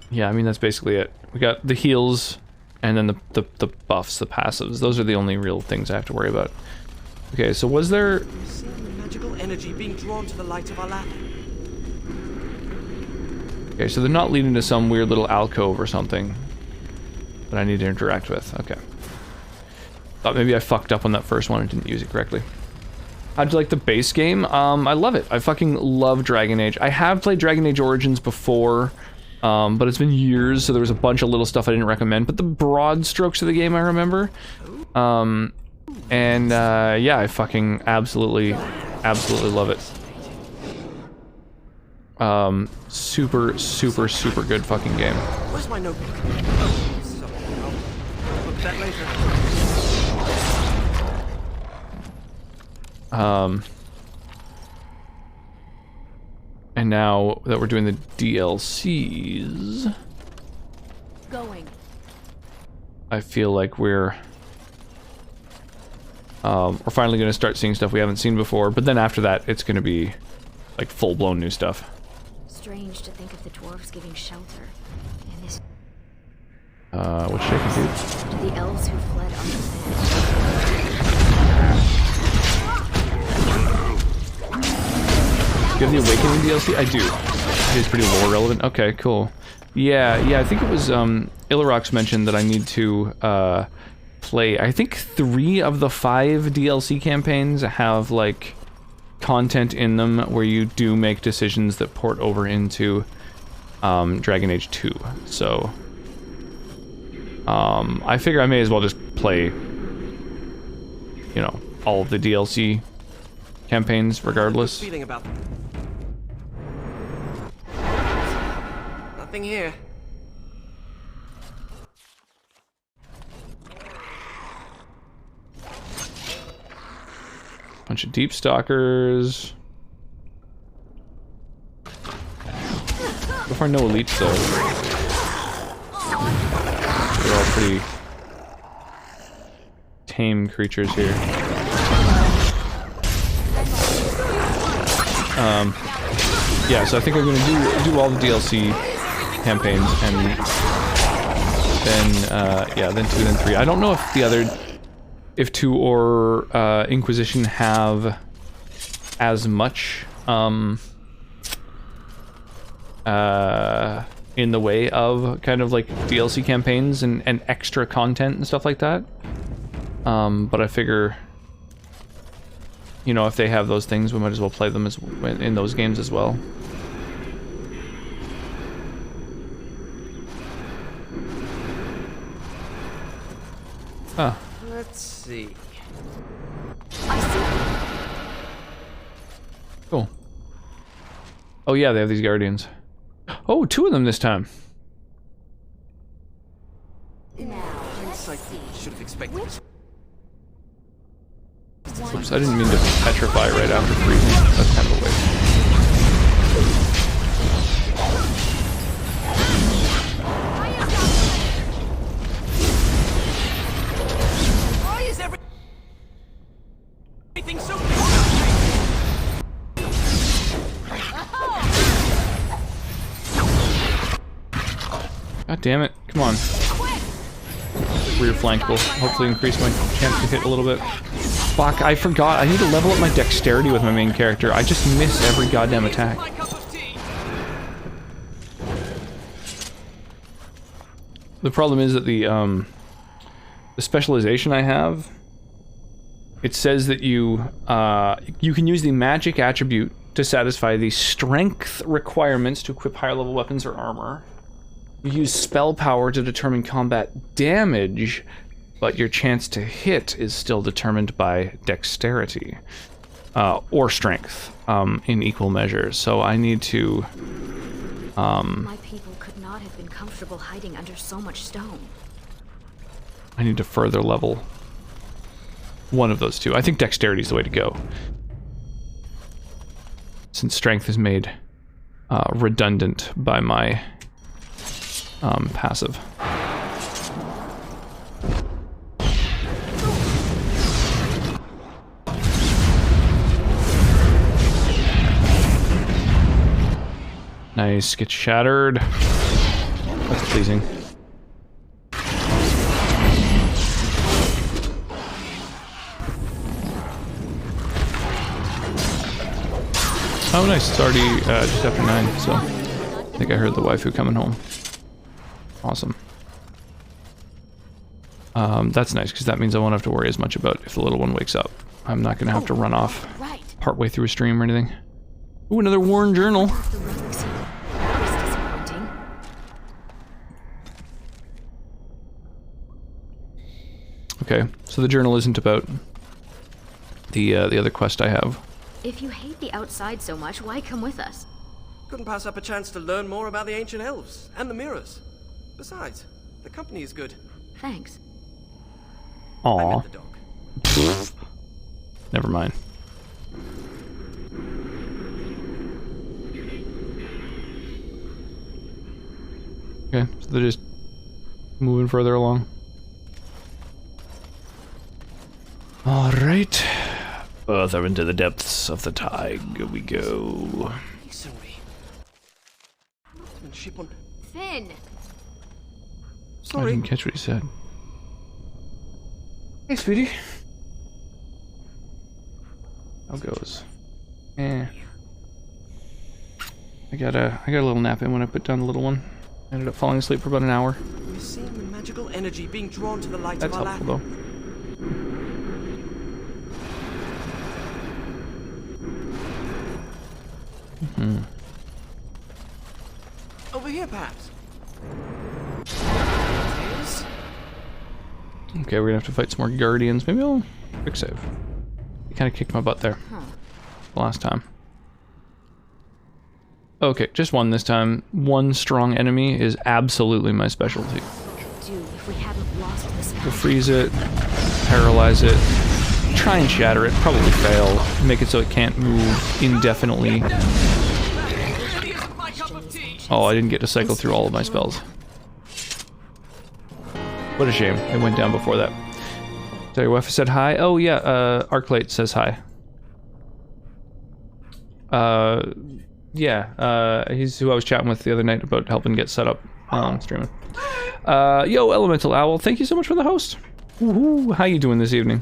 Yeah, I mean, that's basically it. We got the heals, and then the buffs, the passives. Those are the only real things I have to worry about. Okay, so was there... I'm seeing the magical energy being drawn to the light of our lab. Okay, so they're not leading to some weird little alcove or something that I need to interact with. Okay. Thought maybe I fucked up on that first one and didn't use it correctly. How'd you like the base game? I love it. I fucking love Dragon Age. I have played Dragon Age Origins before, but it's been years, so there was a bunch of little stuff I didn't recommend, but the broad strokes of the game I remember. Yeah, I fucking absolutely love it. Super, super, super good fucking game. Where's my notebook? Oh, sorry. I'll look at that later. And now that we're doing the DLCs, I feel like we're finally going to start seeing stuff we haven't seen before, but then after that, it's going to be like full-blown new stuff. Strange to think of the dwarves giving shelter in this. What's shaking, dude? To the elves who fled Untitled. Do you have the Awakening DLC? I do. It is pretty lore relevant. Okay, cool. Yeah, I think it was, Ilarox mentioned that I need to, play, I think 3 of the 5 DLC campaigns have, like, content in them where you do make decisions that port over into, Dragon Age 2. So, I figure I may as well just play, you know, all of the DLC campaigns regardless. Feeling about them. Nothing here. Bunch of deep stalkers. So far, no elites though. They're all pretty tame creatures here. Yeah, so I think I'm gonna do all the DLC campaigns, and then yeah, then 2, then 3. I don't know if the other, if 2 or Inquisition have as much in the way of kind of like DLC campaigns and extra content and stuff like that. But I figure, you know, if they have those things, we might as well play them as in those games as well. Huh. Let's see. Cool. Oh yeah, they have these guardians. Oh, 2 of them this time. Hindsight should have expected this. Oops, I didn't mean to petrify right after freezing. That's kind of a waste. Why is everything so God damn it. Come on. Rear flank will hopefully increase my chance to hit a little bit. Fuck, I forgot. I need to level up my dexterity with my main character. I just miss every goddamn attack. my cup of tea? The problem is that the specialization I have it says that you can use the magic attribute to satisfy the strength requirements to equip higher level weapons or armor. You use spell power to determine combat damage, but your chance to hit is still determined by dexterity or strength in equal measure. So I need to. My people could not have been comfortable hiding under so much stone. I need to further level one of those two. I think dexterity is the way to go, since strength is made redundant by my passive. Nice, get shattered. That's pleasing. Oh nice, it's already just after 9, so I think I heard the waifu coming home. Awesome. That's nice, because that means I won't have to worry as much about if the little one wakes up. I'm not going to have to run off partway through a stream or anything. Ooh, another worn journal. Okay, so the journal isn't about the other quest I have. If you hate the outside so much, why come with us? Couldn't pass up a chance to learn more about the ancient elves and the mirrors. Besides, the company is good. Thanks. I Aw. met the dog. Never mind. Okay, so they're just moving further along. Alright. Further into the depths of the tide we go. Masonry. Ship on. Finn! I Sorry. didn't catch what he said. Hey, sweetie. How goes? I got a little nap in when I put down the little one. I ended up falling asleep for about an hour. We're seeing the magical energy being drawn to the light That's of our helpful lab. though. Over here, perhaps. Okay, we're gonna have to fight some more guardians. Maybe I'll quick save. You kind of kicked my butt there last time. Okay, just one this time. One strong enemy is absolutely my specialty. Do if we hadn't lost this. We'll freeze it, paralyze it, try and shatter it, probably fail, make it so it can't move indefinitely. Oh, I didn't get to cycle through all of my spells. What a shame, it went down before that. So your wife said hi? Oh yeah, Arclight says hi. Yeah, he's who I was chatting with the other night about helping get set up streaming. Yo, Elemental Owl, thank you so much for the host. Woohoo, how you doing this evening?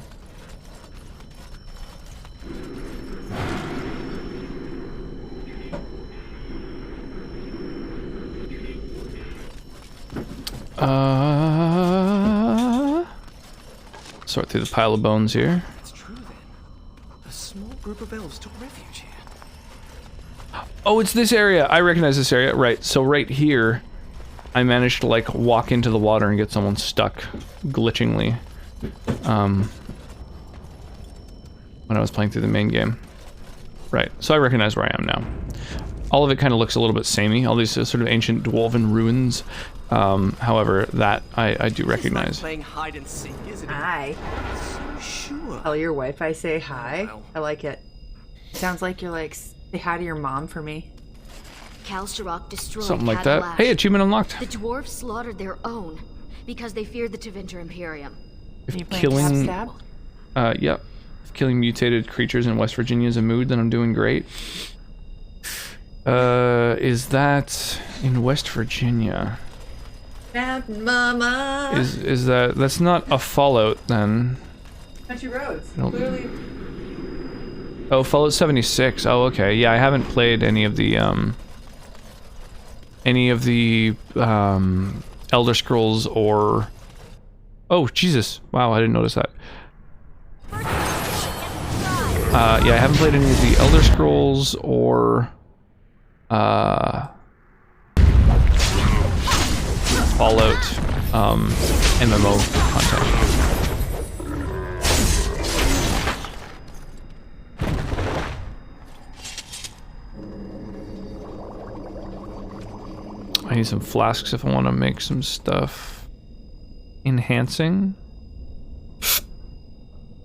Sort through the pile of bones here. It's true then. A small group of elves took refuge here. Oh, it's this area. I recognize this area. Right, so right here, I managed to like walk into the water and get someone stuck glitchingly. When I was playing through the main game. Right, so I recognize where I am now. All of it kind of looks a little bit samey, all these sort of ancient dwarven ruins. However, that I do recognize. Playing hide and seek, isn't it? Hi. So sure. Tell your wife I say hi. Wow. I like it. Sounds like you're like, say hi to your mom for me. Kalstarok destroyed Something like that. Kadalash. Hey, achievement unlocked. The dwarves slaughtered their own because they feared the Tevinter Imperium. If You playing killing, stab stab? yep. If killing mutated creatures in West Virginia is a mood, then I'm doing great. Is that in West Virginia? Stab mama. Is that's not a Fallout then? Country roads. Nope. Clearly. Oh, Fallout 76. Oh, okay. Yeah, I haven't played any of the Elder Scrolls or. Oh, Jesus! Wow, I didn't notice that. Yeah, I haven't played any of the Elder Scrolls or Fallout MMO content. I need some flasks if I want to make some stuff. Enhancing.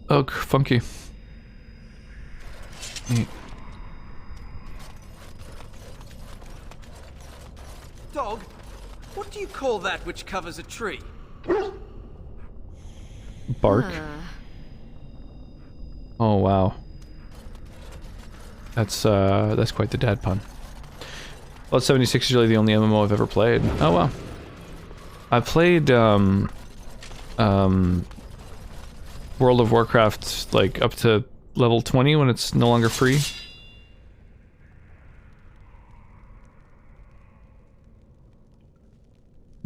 Oh, funky. Neat. Dog, what do you call that which covers a tree? Bark. Oh wow. That's quite the dad pun. Well, 76 is really the only MMO I've ever played. Oh wow. I played World of Warcraft like up to level 20 when it's no longer free.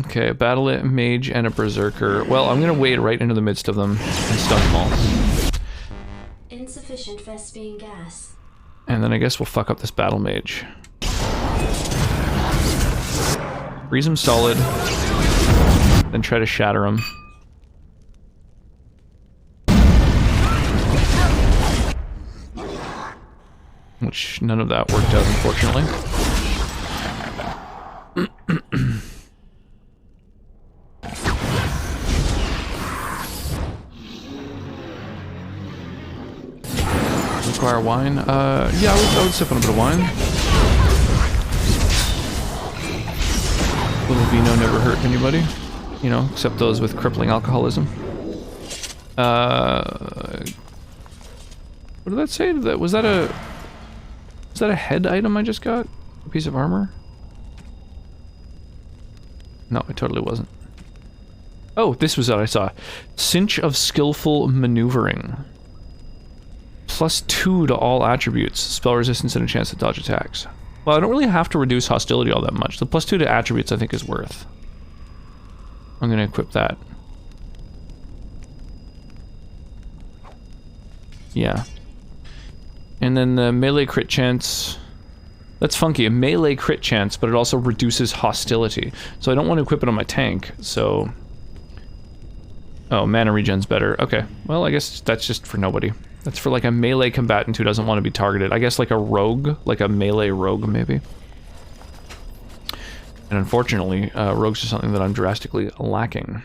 Okay, a battle mage and a berserker. Well, I'm gonna wade right into the midst of them and stun them all. Insufficient Vespine gas. And then I guess we'll fuck up this battle mage. Freeze him solid. Then try to shatter him. Which none of that worked out, unfortunately. Require wine? Yeah, I would sip on a bit of wine. A little vino never hurt anybody. You know, except those with crippling alcoholism. What did that say? Was that a head item I just got? A piece of armor? No, it totally wasn't. Oh, this was what I saw. Cinch of skillful maneuvering. +2 to all attributes. Spell resistance and a chance to dodge attacks. Well, I don't really have to reduce hostility all that much. The +2 to attributes I think is worth. I'm gonna equip that. Yeah. And then the melee crit chance. That's funky. A melee crit chance, but it also reduces hostility. So I don't want to equip it on my tank, so... Oh, mana regen's better. Okay. Well, I guess that's just for nobody. That's for like a melee combatant who doesn't want to be targeted. I guess like a rogue, like a melee rogue maybe. And unfortunately, rogues are something that I'm drastically lacking.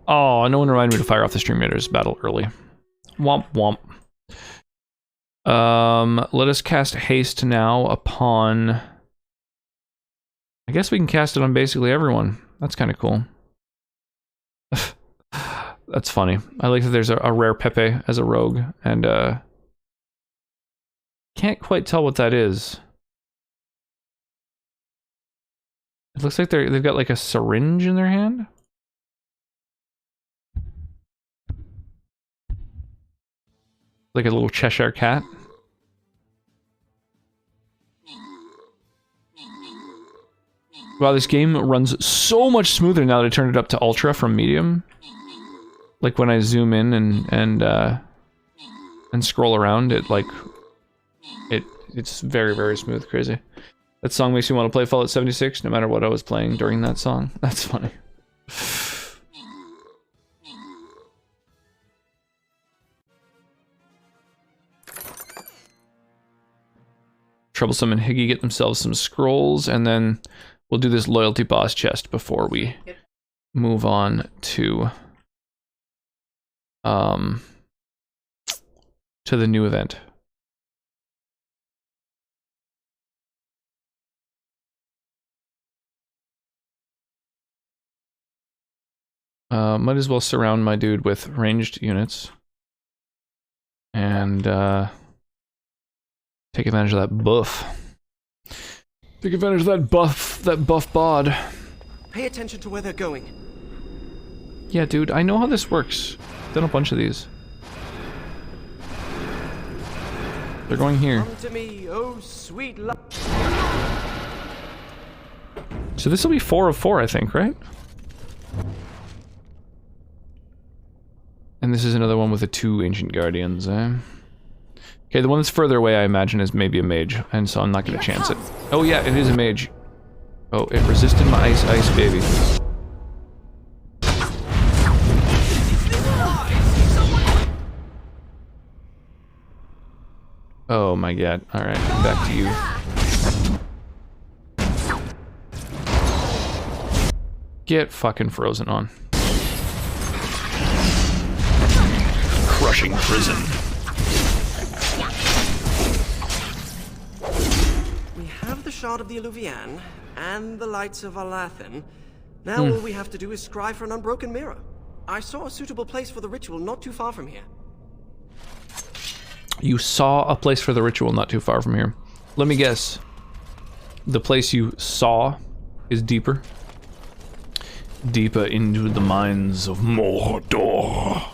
Oh, no one reminded me to fire off the Stream Raiders battle early. Womp womp. Let us cast haste now upon... I guess we can cast it on basically everyone. That's kind of cool. That's funny. I like that there's a rare Pepe as a rogue, and can't quite tell what that is. It looks like they've got like a syringe in their hand. Like a little Cheshire cat. Wow, this game runs so much smoother now that I turned it up to ultra from medium. Like when I zoom in and scroll around, it's very, very smooth, crazy. That song makes me want to play Fallout 76 no matter what I was playing during that song. That's funny. Troublesome and Higgy get themselves some scrolls, and then we'll do this loyalty boss chest before we move on to the new event. Might as well surround my dude with ranged units and take advantage of that buff. Take advantage of that buff bod. Pay attention to where they're going. Yeah, dude, I know how this works. I've done a bunch of these. They're going here. Come to me, oh sweet love. So this will be 4 of 4, I think, right? And this is another one with the 2 Ancient Guardians, eh? Okay, the one that's further away, I imagine, is maybe a mage, and so I'm not gonna chance it. Oh yeah, it is a mage. Oh, it resisted my ice, baby. Oh my god. Alright, back to you. Get fucking frozen on. Crushing prison. We have the shard of the Eluvian and the lights of Alathan. Now all we have to do is scry for an unbroken mirror. I saw a suitable place for the ritual not too far from here. You saw a place for the ritual not too far from here. Let me guess. The place you saw is deeper? Deeper into the mines of Mordor.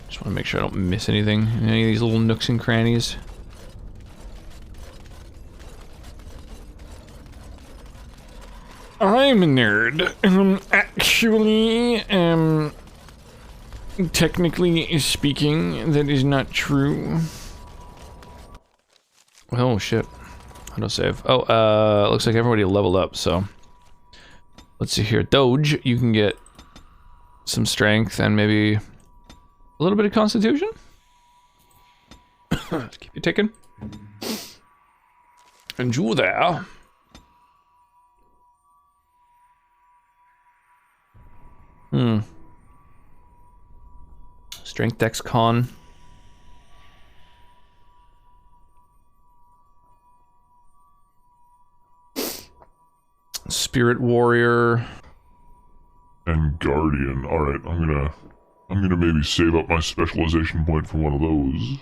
Just want to make sure I don't miss anything in any of these little nooks and crannies. I'm a nerd. Actually, technically speaking, that is not true. Oh shit. Autosave. Oh, looks like everybody leveled up, so. Let's see here. Doge, you can get some strength and maybe a little bit of constitution? Keep you ticking. And you there. Strength, dex, con. Spirit warrior. And guardian. Alright, I'm gonna maybe save up my specialization point for one of those.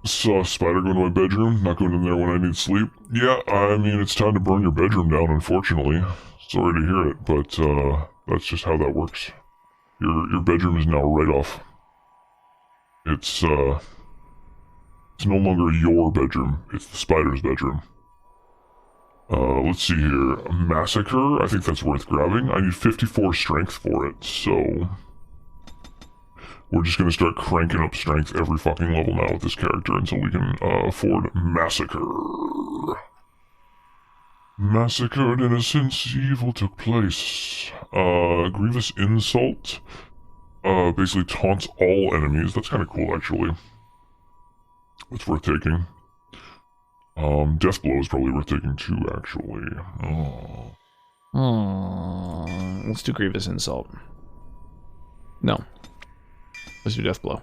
Saw a spider go into my bedroom, not going in there when I need sleep. Yeah, I mean, it's time to burn your bedroom down, unfortunately. Sorry to hear it, but, that's just how that works. Your bedroom is now right off. It's no longer your bedroom, it's the spider's bedroom. Let's see here. A massacre? I think that's worth grabbing. I need 54 strength for it, so... We're just gonna start cranking up strength every fucking level now with this character until we can, afford massacre. Massacred innocents, evil took place. Grievous insult. Basically taunts all enemies. That's kind of cool, actually. That's worth taking. Death blow is probably worth taking too, actually. Let's do grievous insult. No. Let's do death blow.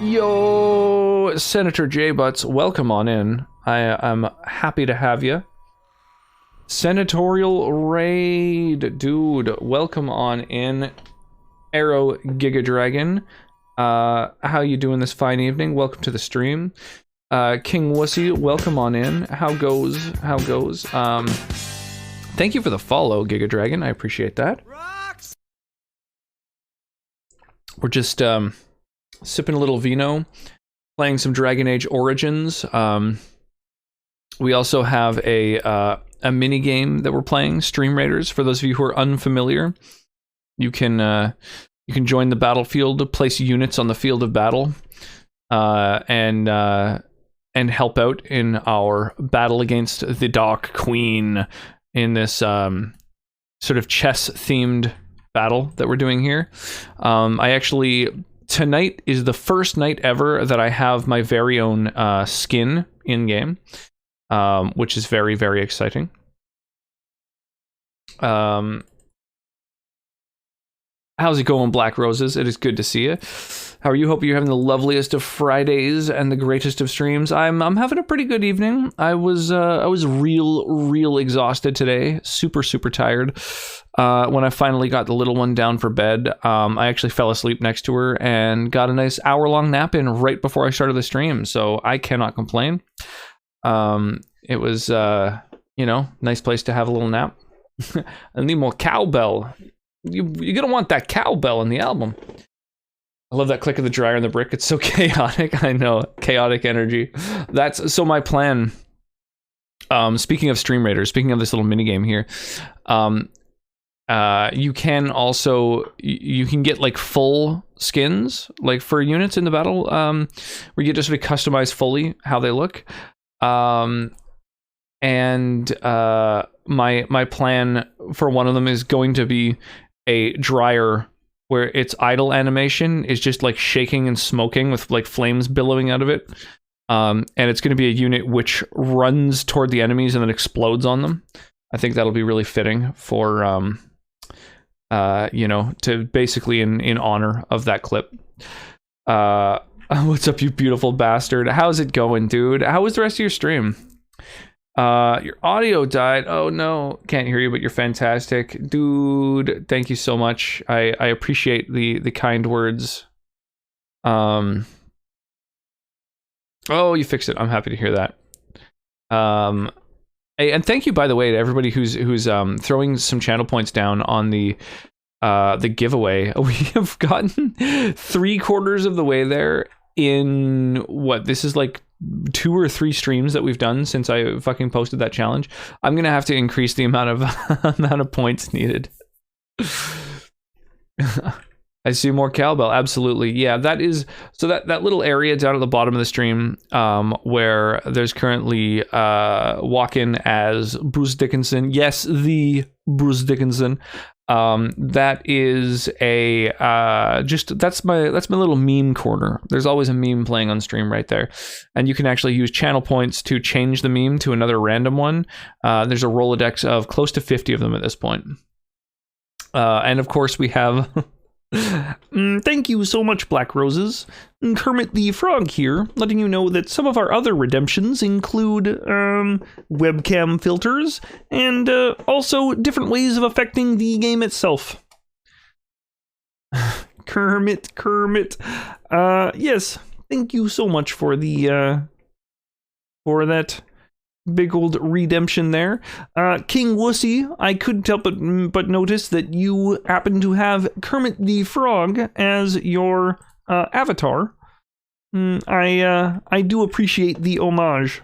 Yo, Senator J Butts, welcome on in. I'm happy to have you. Senatorial raid, dude, welcome on in. Arrow Giga Dragon, how you doing this fine evening? Welcome to the stream. King Wussy, welcome on in. How goes? How goes? Thank you for the follow, Giga Dragon. I appreciate that. We're just sipping a little vino, playing some Dragon Age Origins. We also have a mini game that we're playing, Stream Raiders. For those of you who are unfamiliar, you can join the battlefield, place units on the field of battle, and help out in our battle against the Dark Queen in this sort of chess-themed battle that we're doing here. Tonight is the first night ever that I have my very own skin in-game, which is very, very exciting. How's it going, Black Roses? It is good to see you. How are you? Hope you're having the loveliest of Fridays and the greatest of streams. I'm having a pretty good evening. I was real exhausted today. Super tired. When I finally got the little one down for bed, I actually fell asleep next to her and got a nice hour-long nap in right before I started the stream. So I cannot complain. It was, nice place to have a little nap. I need more cowbell. You're gonna want that cowbell in the album. I love that click of the dryer and the brick. It's so chaotic. I know, chaotic energy. So my plan speaking of Stream Raiders, speaking of this little mini game here, you can also you can get like full skins like for units in the battle, where you get to sort of customize fully how they look. My plan for one of them is going to be a dryer where its idle animation is just like shaking and smoking with like flames billowing out of it. And it's going to be a unit which runs toward the enemies and then explodes on them. I think that'll be really fitting for, you know, to basically in honor of that clip. What's up, you beautiful bastard? How's it going, dude? How was the rest of your stream? Your audio died. Oh no, can't hear you, but you're fantastic, dude. Thank you so much. I appreciate the kind words. Oh, you fixed it. I'm happy to hear that. Hey, and thank you, by the way, to everybody who's throwing some channel points down on the giveaway. We have gotten 3/4 of the way there in what, this is like 2 or 3 streams that we've done since I fucking posted that challenge. I'm gonna have to increase the amount of points needed. I see more cowbell. Absolutely. Yeah, that is, so that little area down at the bottom of the stream, where there's currently walk-in as Bruce Dickinson. Yes, the Bruce Dickinson. That is a that's my little meme corner. There's always a meme playing on stream right there, and you can actually use channel points to change the meme to another random one. There's a Rolodex of close to 50 of them at this point. And of course we have thank you so much, Black Roses. Kermit the Frog here, letting you know that some of our other redemptions include webcam filters and also different ways of affecting the game itself. Kermit. Yes, thank you so much for the for that big old redemption there. King Wussy, I couldn't help but notice that you happen to have Kermit the Frog as your avatar. I do appreciate the homage.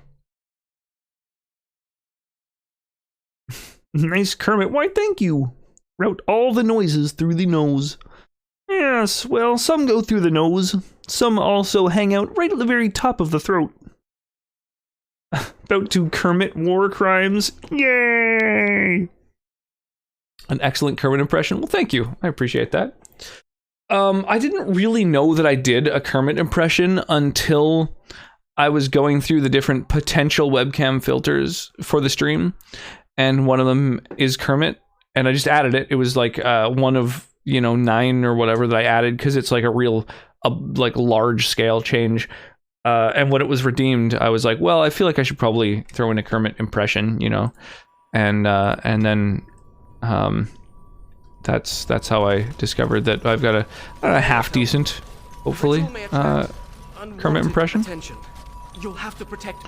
Nice, Kermit. Why, thank you. Route all the noises through the nose. Yes, well, some go through the nose. Some also hang out right at the very top of the throat. About to Kermit war crimes. Yay! An excellent Kermit impression. Well, thank you. I appreciate that. I didn't really know that I did a Kermit impression until I was going through the different potential webcam filters for the stream, and one of them is Kermit, and I just added it. It was like one of, 9 or whatever that I added, because it's like a real like large scale change. And when it was redeemed, I was like, well, I feel like I should probably throw in a Kermit impression, and then that's how I discovered that I've got a half decent, hopefully, Kermit impression. You'll have to protect.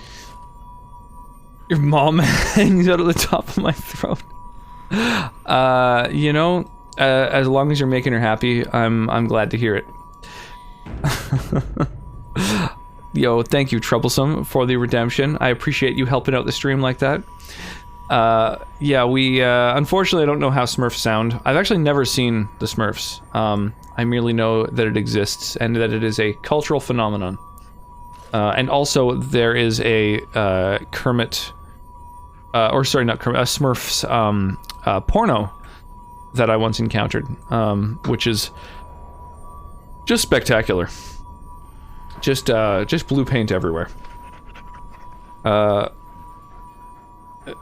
Your mom hangs out at the top of my throat. As long as you're making her happy, I'm glad to hear it. Yo, thank you, Troublesome, for the redemption. I appreciate you helping out the stream like that. Yeah, we, unfortunately, I don't know how Smurfs sound. I've actually never seen the Smurfs. I merely know that it exists and that it is a cultural phenomenon. And also, there is a Kermit, or sorry, not Kermit, a Smurfs porno that I once encountered, which is just spectacular. Just blue paint everywhere.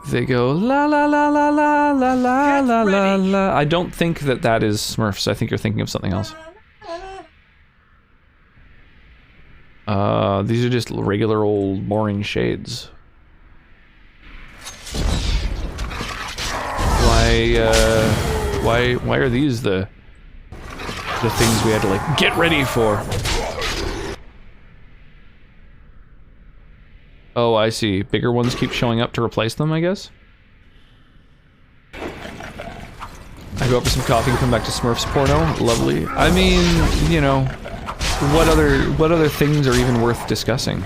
They go la la la la la la la la la la. I don't think that is Smurfs. I think you're thinking of something else. These are just regular old boring shades. Why are these the things we had to like get ready for? Oh, I see. Bigger ones keep showing up to replace them, I guess? I go up for some coffee and come back to Smurfs porno. Lovely. I mean, what other things are even worth discussing?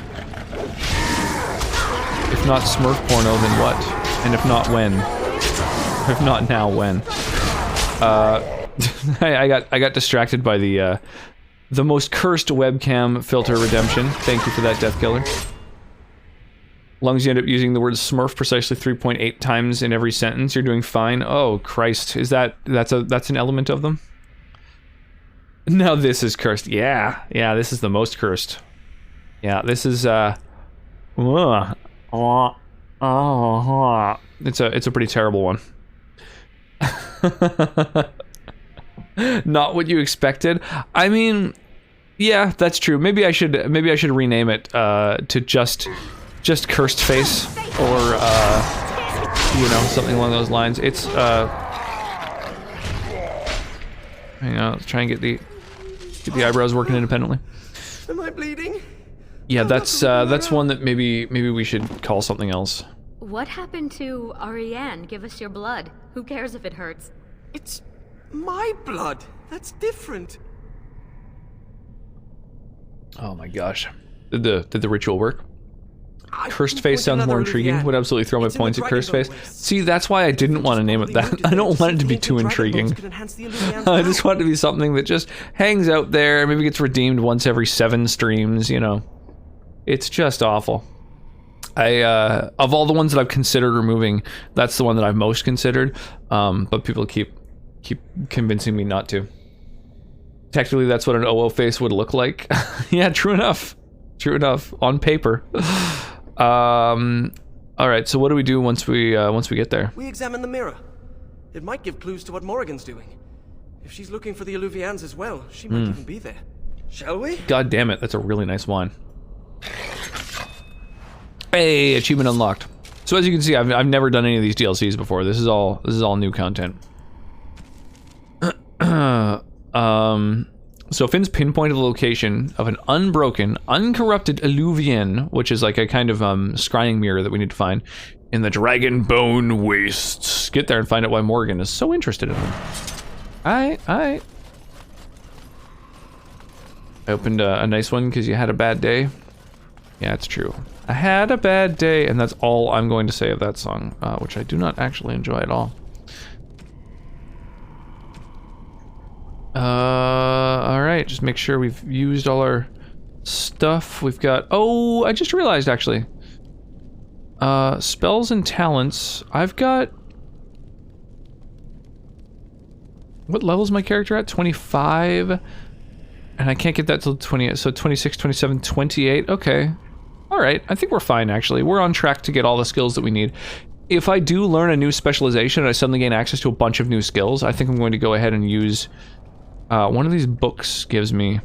If not Smurf porno, then what? And if not, when? If not now, when? I got distracted by the most cursed webcam filter redemption. Thank you for that, Death Killer. As long as you end up using the word Smurf precisely 3.8 times in every sentence, you're doing fine. Oh Christ, is that's an element of them? Now this is cursed. Yeah, this is the most cursed. Yeah, this is it's a pretty terrible one. Not what you expected. I mean, yeah, that's true. Maybe I should rename it to just Cursed Face, or you know, something along those lines. It's hang on, let's try and get the eyebrows working independently. Am I bleeding? Yeah, that's one that maybe we should call something else. What happened to Ariane? Give us your blood. Who cares if it hurts? It's my blood. That's different. Oh my gosh. Did the ritual work? I Cursed can Face point sounds another more intriguing. Olivia. Would absolutely throw my It's in the points at Cursed Face. Dragonbone list. See, that's why I didn't want to name it that. I don't want it to be too intriguing. I just want it to be something that just hangs out there, maybe gets redeemed once every 7 streams, you know. It's just awful. Of all the ones that I've considered removing, that's the one that I've most considered, but people keep convincing me not to. Technically, that's what an OO face would look like. Yeah, true enough. True enough. On paper. All right. So what do we do once we get there? We examine the mirror. It might give clues to what Morrigan's doing. If she's looking for the Illuvians as well, she might even be there. Shall we? God damn it! That's a really nice wine. Hey, achievement unlocked. So as you can see, I've never done any of these DLCs before. This is all new content. So Finn's pinpointed the location of an unbroken, uncorrupted Illuvian, which is like a kind of scrying mirror that we need to find in the Dragonbone Wastes. Get there and find out why Morrigan is so interested in them. I opened a nice one because you had a bad day. Yeah, it's true. I had a bad day, and that's all I'm going to say of that song, which I do not actually enjoy at all. Alright, just make sure we've used all our stuff. We've got... Oh, I just realized, actually. Spells and talents. I've got... What level's my character at? 25? And I can't get that till 28, so 26, 27, 28. Okay. Alright, I think we're fine, actually. We're on track to get all the skills that we need. If I do learn a new specialization and I suddenly gain access to a bunch of new skills, I think I'm going to go ahead and use... one of these books gives me...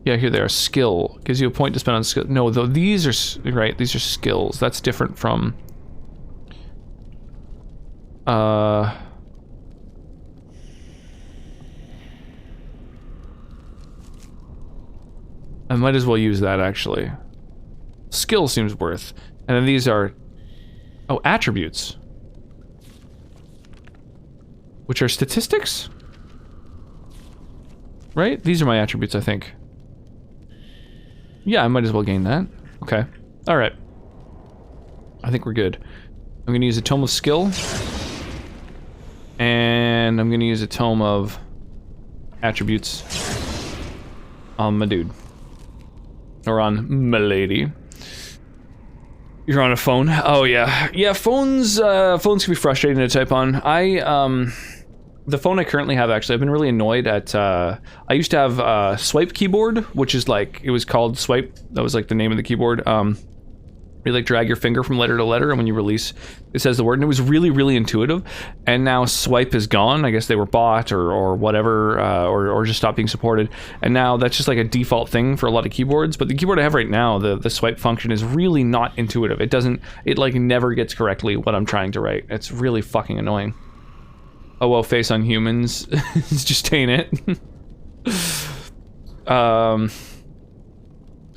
Yeah, here they are. Skill. Gives you a point to spend on skill. No, though, these are... Right, these are skills. That's different from... I might as well use that, actually. Skill seems worth. And then these are... Oh, attributes. Which are statistics? Right? These are my attributes, I think. Yeah, I might as well gain that. Okay. Alright. I think we're good. I'm gonna use a Tome of Skill. And I'm gonna use a Tome of Attributes on my dude. Or on my lady. You're on a phone? Oh yeah. Yeah, phones can be frustrating to type on. The phone I currently have, actually, I've been really annoyed at, I used to have Swipe keyboard, which is like, it was called Swipe, that was like the name of the keyboard. You like drag your finger from letter to letter, and when you release, it says the word, and it was really, really intuitive. And now Swipe is gone. I guess they were bought or whatever, or just stopped being supported. And now that's just like a default thing for a lot of keyboards. But the keyboard I have right now, the Swipe function is really not intuitive. It like never gets correctly what I'm trying to write. It's really fucking annoying. Oh well, face on humans. It's just ain't it.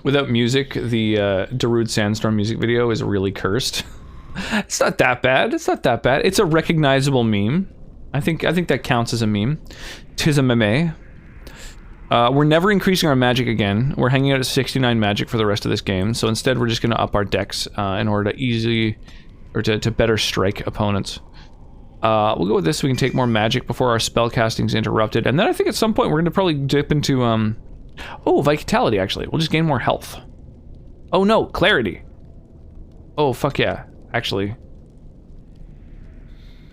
Without music, the Darude Sandstorm music video is really cursed. It's not that bad. It's not that bad. It's a recognizable meme. I think that counts as a meme. 'Tis a meme. We're never increasing our magic again. We're hanging out at 69 magic for the rest of this game, so instead we're just going to up our dex in order to better strike opponents. We'll go with this so we can take more magic before our spell casting's interrupted, and then I think at some point we're going to probably dip into, oh, Vitality, actually. We'll just gain more health. Oh no, Clarity. Oh, fuck yeah, actually.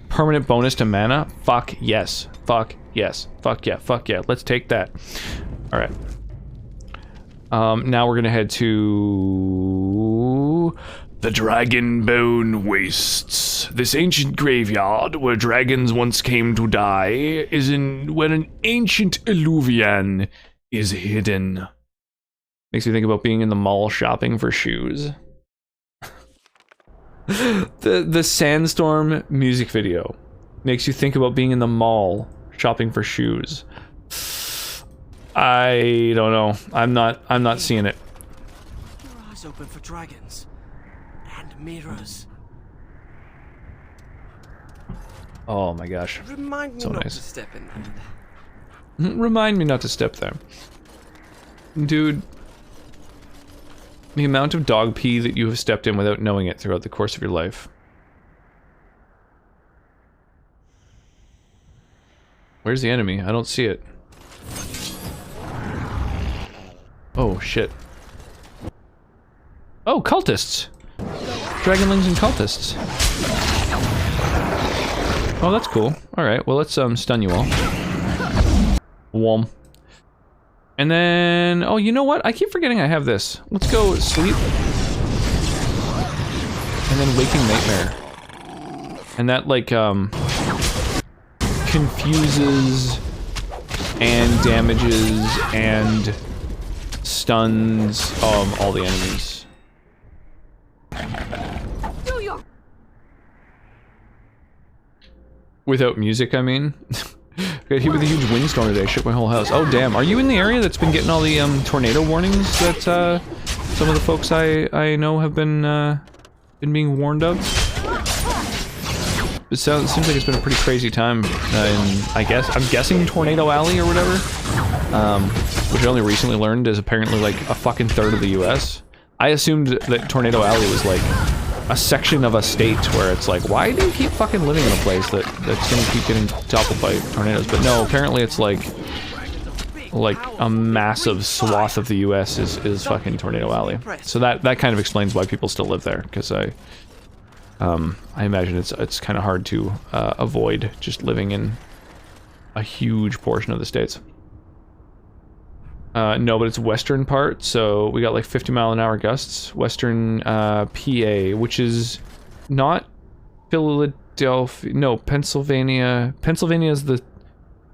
Permanent bonus to mana? Fuck yes. Fuck yes. Fuck yeah. Fuck yeah. Let's take that. Alright. Now we're gonna head to... the Dragonbone Wastes. This ancient graveyard where dragons once came to die is where an ancient Eluvian is hidden. Makes me think about being in the mall shopping for shoes. The Sandstorm music video makes you think about being in the mall shopping for shoes. I don't know. I'm not seeing it. Keep your eyes open for dragons and mirrors. Oh my gosh. Remind me So not nice. to step in there. Remind me not to step there. Dude, the amount of dog pee that you have stepped in without knowing it throughout the course of your life. Where's the enemy? I don't see it. Oh, shit. Oh, cultists! Dragonlings and cultists. Oh, that's cool. Alright, well, let's stun you all. Whom. And then, oh, you know what? I keep forgetting I have this. Let's go sleep. And then waking nightmare. And that, like, confuses and damages and stuns all the enemies. Without music, I mean. Got hit with a huge windstorm today, shook my whole house. Oh damn, are you in the area that's been getting all the tornado warnings that some of the folks I know have been being warned of? It seems like it's been a pretty crazy time in, I'm guessing Tornado Alley or whatever, which I only recently learned is apparently like a fucking third of the US. I assumed that Tornado Alley was like a section of a state where it's like, why do you keep fucking living in a place that's gonna keep getting toppled by tornadoes? But no, apparently it's like a massive swath of the US is fucking Tornado Alley. So that kind of explains why people still live there, because I imagine it's kind of hard to avoid just living in a huge portion of the states. No, but it's western part, so we got like 50-mile-an-hour gusts. Western PA, which is not Philadelphia. No, Pennsylvania. Pennsylvania is the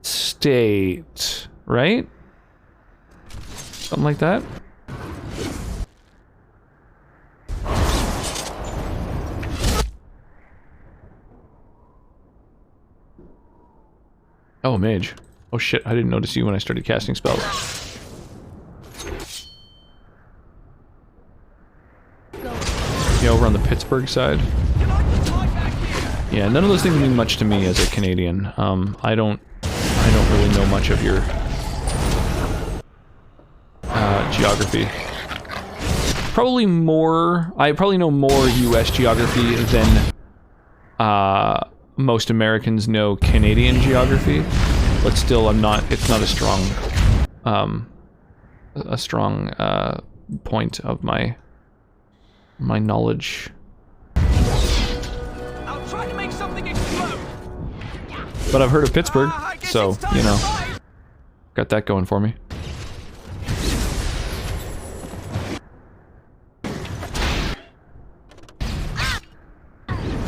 state, right? Something like that. Oh, mage. Oh shit, I didn't notice you when I started casting spells. Yeah, over on the Pittsburgh side. Yeah, none of those things mean much to me as a Canadian. I don't really know much of your geography. Probably more. I probably know more U.S. geography than most Americans know Canadian geography. But still, I'm not. It's not a strong point of my knowledge. I'll try to make something explode. But I've heard of Pittsburgh, so, you know, got that going for me.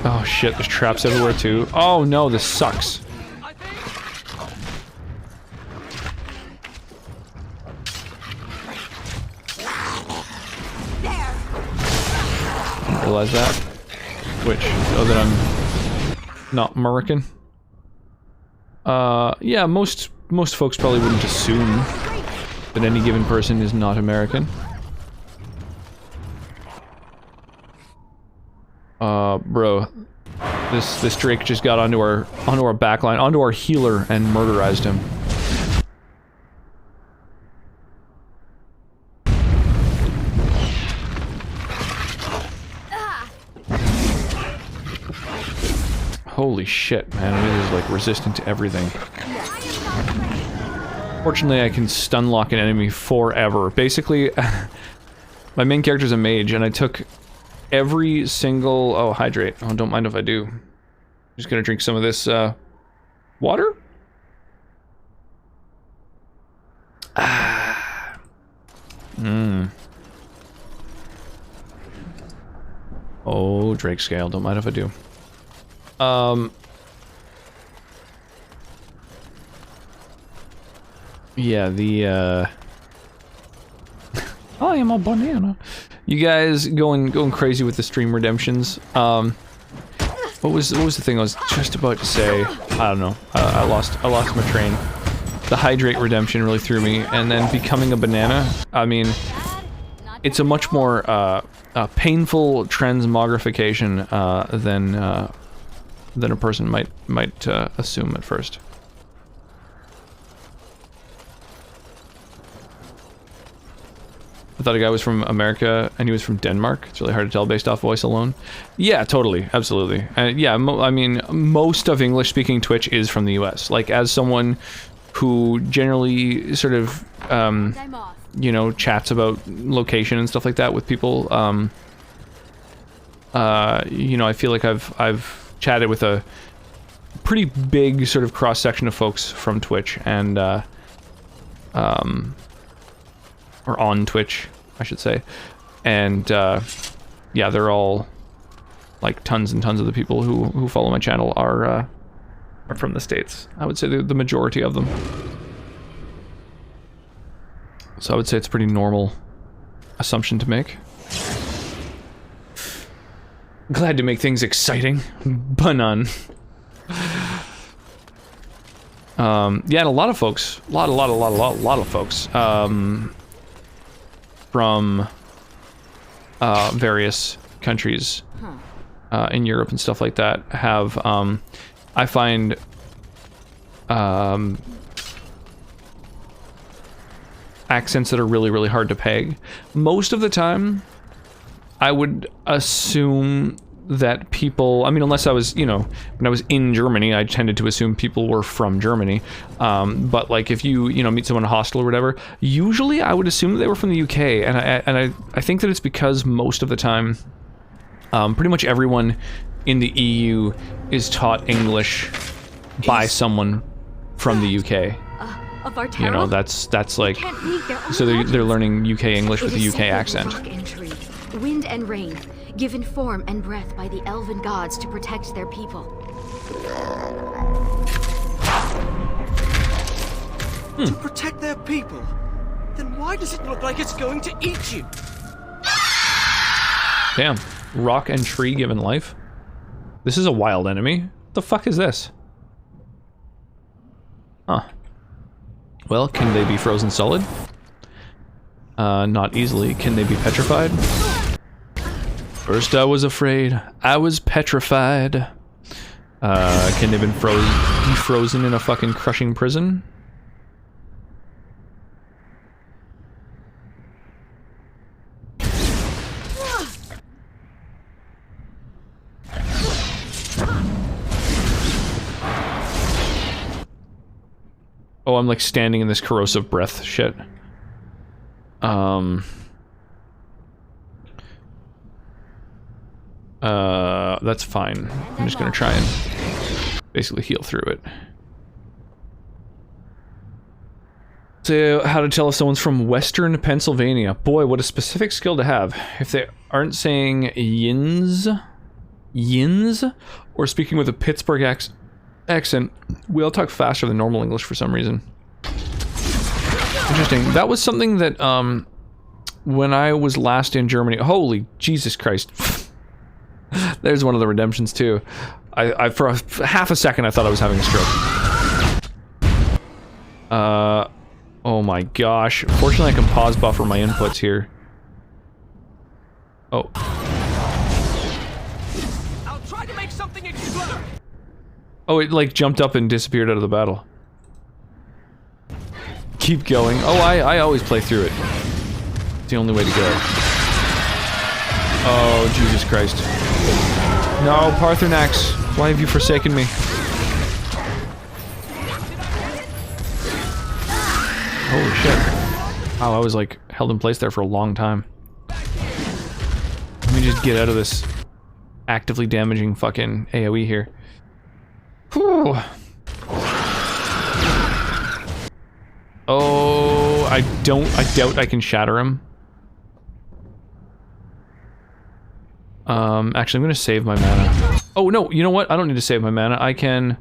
Oh shit, there's traps everywhere too. Oh no, this sucks. Realize that. Which? Oh, that I'm not American. Yeah, most folks probably wouldn't assume that any given person is not American. Bro, this Drake just got onto our backline, onto our healer, and murderized him. Holy shit, man. It is like resistant to everything. Fortunately, I can stun lock an enemy forever. Basically, my main character's a mage, and I took every single... Oh, hydrate. Oh, don't mind if I do. I'm just gonna drink some of this, water? Ah. Oh, Drake scale. Don't mind if I do. Yeah, the, I am a banana. You guys going crazy with the stream redemptions. What was the thing I was just about to say? I don't know. I lost my train. The hydrate redemption really threw me, and then becoming a banana. I mean, it's a much more painful transmogrification than a person might assume at first. I thought a guy was from America and he was from Denmark. It's really hard to tell based off voice alone. Yeah, totally, absolutely. Yeah, I mean, most of English-speaking Twitch is from the US. Like, as someone who generally sort of, you know, chats about location and stuff like that with people, you know, I feel like I've chatted with a pretty big sort of cross-section of folks from Twitch, and, or on Twitch, I should say. And, yeah, they're all, like, tons and tons of the people who follow my channel are from the States. I would say the majority of them. So I would say it's a pretty normal assumption to make. Glad to make things exciting, but none. Yeah, and a lot of folks, a lot of folks, from various countries in Europe and stuff like that have, I find, accents that are really hard to peg. Most of the time, I would assume that people, I mean, unless I was, you know, when I was in Germany, I tended to assume people were from Germany. But like, if you know, meet someone in a hostel or whatever, usually I would assume that they were from the UK. And I think that it's because most of the time, pretty much everyone in the EU is taught English by someone from the UK. You know, that's like, so they're learning UK English with a UK accent. Wind and rain, given form and breath by the Elven gods to protect their people. To protect their people? Then why does it look like it's going to eat you? Damn. Rock and tree given life? This is a wild enemy? What the fuck is this? Huh. Well, can they be frozen solid? Not easily. Can they be petrified? First I was afraid, I was petrified. Can they have been defrozen in a fucking crushing prison? Oh, I'm like standing in this corrosive breath shit. That's fine. I'm just gonna try and basically heal through it. So, how to tell if someone's from Western Pennsylvania. Boy, what a specific skill to have. If they aren't saying yins, or speaking with a Pittsburgh accent, we all talk faster than normal English for some reason. Interesting. That was something that, when I was last in Germany, holy Jesus Christ. There's one of the redemptions too. I for half a second I thought I was having a stroke. Oh my gosh. Fortunately I can pause buffer my inputs here. Oh. I'll try to make something explode. Oh, it like jumped up and disappeared out of the battle. Keep going. Oh, I always play through it. It's the only way to go. Oh, Jesus Christ. No, Parthenax. Why have you forsaken me? Holy shit. Wow, I was like held in place there for a long time. Let me just get out of this actively damaging fucking AoE here. Whew. Oh, I doubt I can shatter him. Actually, I'm gonna save my mana. Oh no, you know what? I don't need to save my mana. I can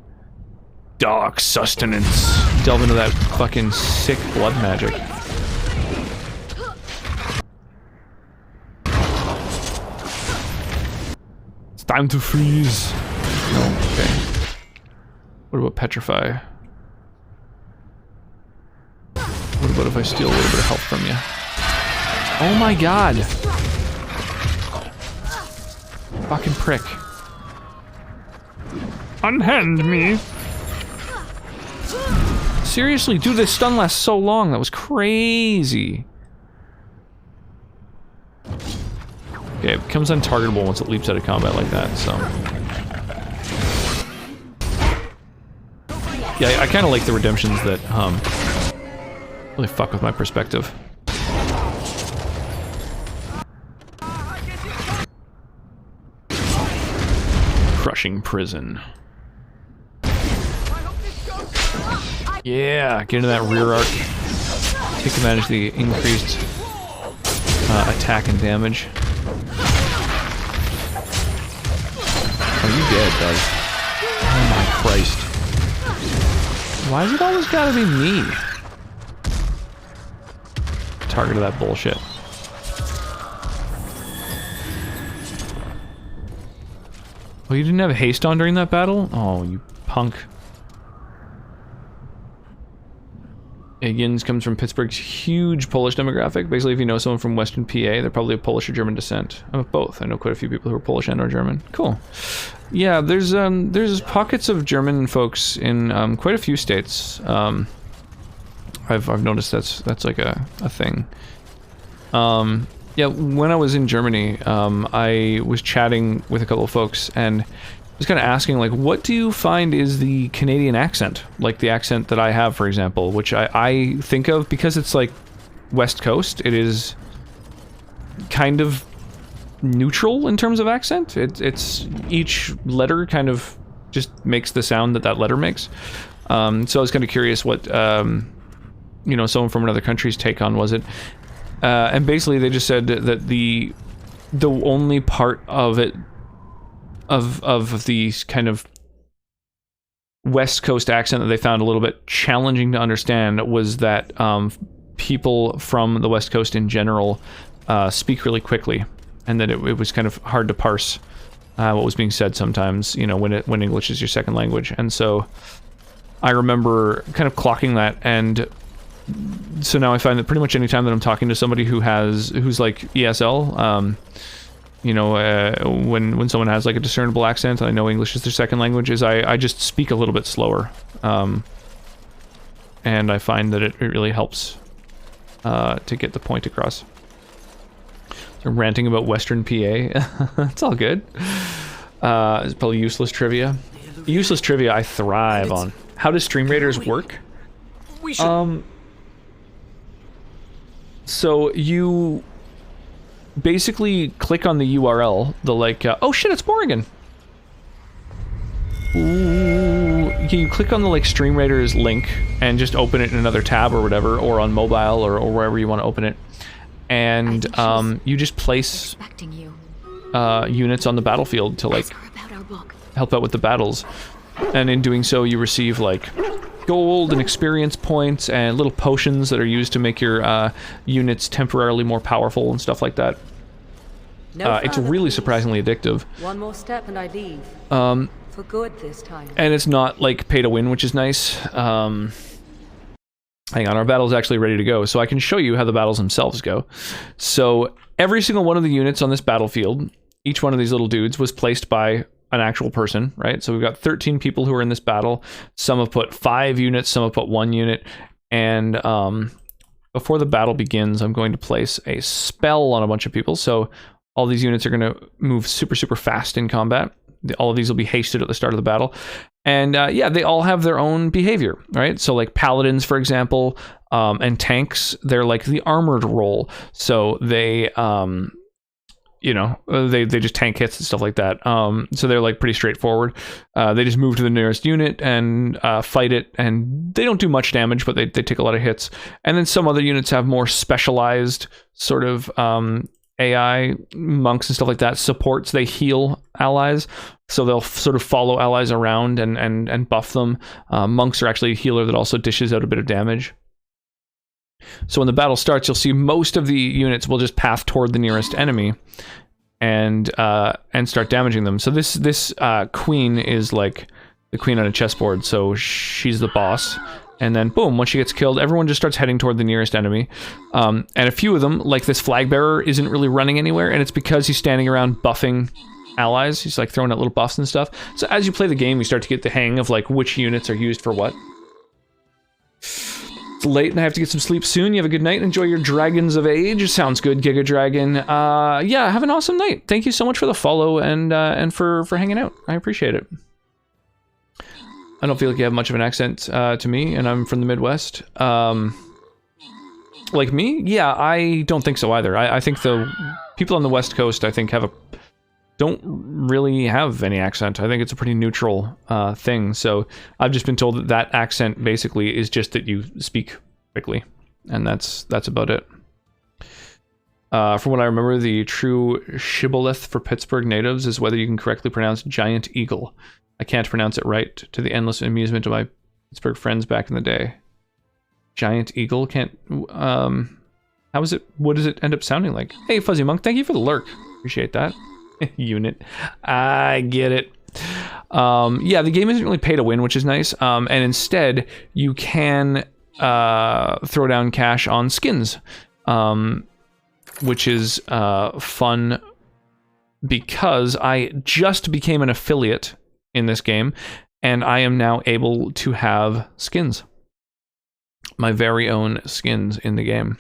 dark sustenance. Delve into that fucking sick blood magic. It's time to freeze. No, okay. What about petrify? What about if I steal a little bit of health from you? Oh my god! Fucking prick. Unhand me! Seriously, dude, this stun lasts so long. That was crazy. Okay, it becomes untargetable once it leaps out of combat like that, so... Yeah, I kind of like the redemptions that, really fuck with my perspective. Crushing prison. Yeah, get into that rear arc. Take advantage of the increased attack and damage. Oh, you dead, bud. Oh my Christ. Why is it always gotta be me? Target of that bullshit. Oh, you didn't have haste on during that battle? Oh, you punk. Higgins comes from Pittsburgh's huge Polish demographic. Basically, if you know someone from Western PA, they're probably of Polish or German descent. I'm of both. I know quite a few people who are Polish and or German. Cool. Yeah, there's pockets of German folks in quite a few states. I've noticed that's like a thing. Yeah, when I was in Germany, I was chatting with a couple of folks and was kind of asking, like, what do you find is the Canadian accent? Like the accent that I have, for example, which I think of, because it's like West Coast, it is kind of neutral in terms of accent. It's each letter kind of just makes the sound that letter makes. So I was kind of curious what, you know, someone from another country's take on was it. And basically they just said that the only part of it, of the kind of West Coast accent that they found a little bit challenging to understand was that people from the West Coast in general speak really quickly, and that it was kind of hard to parse what was being said sometimes, you know, when English is your second language. And so I remember kind of clocking that, and so now I find that pretty much any time that I'm talking to somebody who's like ESL, you know, when someone has like a discernible accent, and I know English is their second language, is I just speak a little bit slower, and I find that it really helps to get the point across. So I'm ranting about Western PA. It's all good. It's probably useless trivia. Useless trivia I thrive on. How does Stream Raiders work? We should... So you basically click on the URL, the like, oh shit, it's Morrigan. Ooh, you click on the like Stream Raiders link and just open it in another tab or whatever, or on mobile or wherever you want to open it. And you just place units on the battlefield to like help out with the battles. And in doing so, you receive like gold and experience points and little potions that are used to make your units temporarily more powerful and stuff like that. It's really surprisingly addictive. One more step and I leave. For good this time. And it's not like pay to win, which is nice. Hang on, our battle's actually ready to go, so I can show you how the battles themselves go. So every single one of the units on this battlefield, each one of these little dudes was placed by an actual person, right? So we've got 13 people who are in this battle. Some have put 5 units, some have put 1 unit. And before the battle begins, I'm going to place a spell on a bunch of people. So all these units are going to move super, super fast in combat. all of these will be hasted at the start of the battle. And yeah, they all have their own behavior, right? So like paladins, for example, and tanks, they're like the armored role. So they, you know, they just tank hits and stuff like that. So they're like pretty straightforward. They just move to the nearest unit and fight it, and they don't do much damage, but they take a lot of hits. And then some other units have more specialized sort of AI, monks and stuff like that. Supports, they heal allies, so they'll sort of follow allies around and buff them. Monks are actually a healer that also dishes out a bit of damage. So when the battle starts, you'll see most of the units will just path toward the nearest enemy and start damaging them. So this queen is like the queen on a chessboard, so she's the boss. And then boom, once she gets killed, everyone just starts heading toward the nearest enemy. And a few of them, like this flag bearer, isn't really running anywhere, and it's because he's standing around buffing allies. He's like throwing out little buffs and stuff. So as you play the game, you start to get the hang of like which units are used for what. It's late and I have to get some sleep soon. You have a good night and enjoy your Dragons of Age. Sounds good, Giga Dragon. Yeah, have an awesome night. Thank you so much for the follow and for hanging out. I appreciate it. I don't feel like you have much of an accent to me, and I'm from the Midwest. Like me? Yeah, I don't think so either. I think the people on the West Coast, I think, don't really have any accent. I think it's a pretty neutral thing. So I've just been told that accent basically is just that you speak quickly, and that's about it. From what I remember, the true shibboleth for Pittsburgh natives is whether you can correctly pronounce giant eagle. I can't pronounce it right, to the endless amusement of my Pittsburgh friends back in the day. Giant eagle can't... how is it? What does it end up sounding like? Hey, Fuzzy Monk, thank you for the lurk. Appreciate that. Unit. I get it. Yeah, the game isn't really pay to win, which is nice. And instead, you can throw down cash on skins, which is fun because I just became an affiliate in this game, and I am now able to have skins. My very own skins in the game.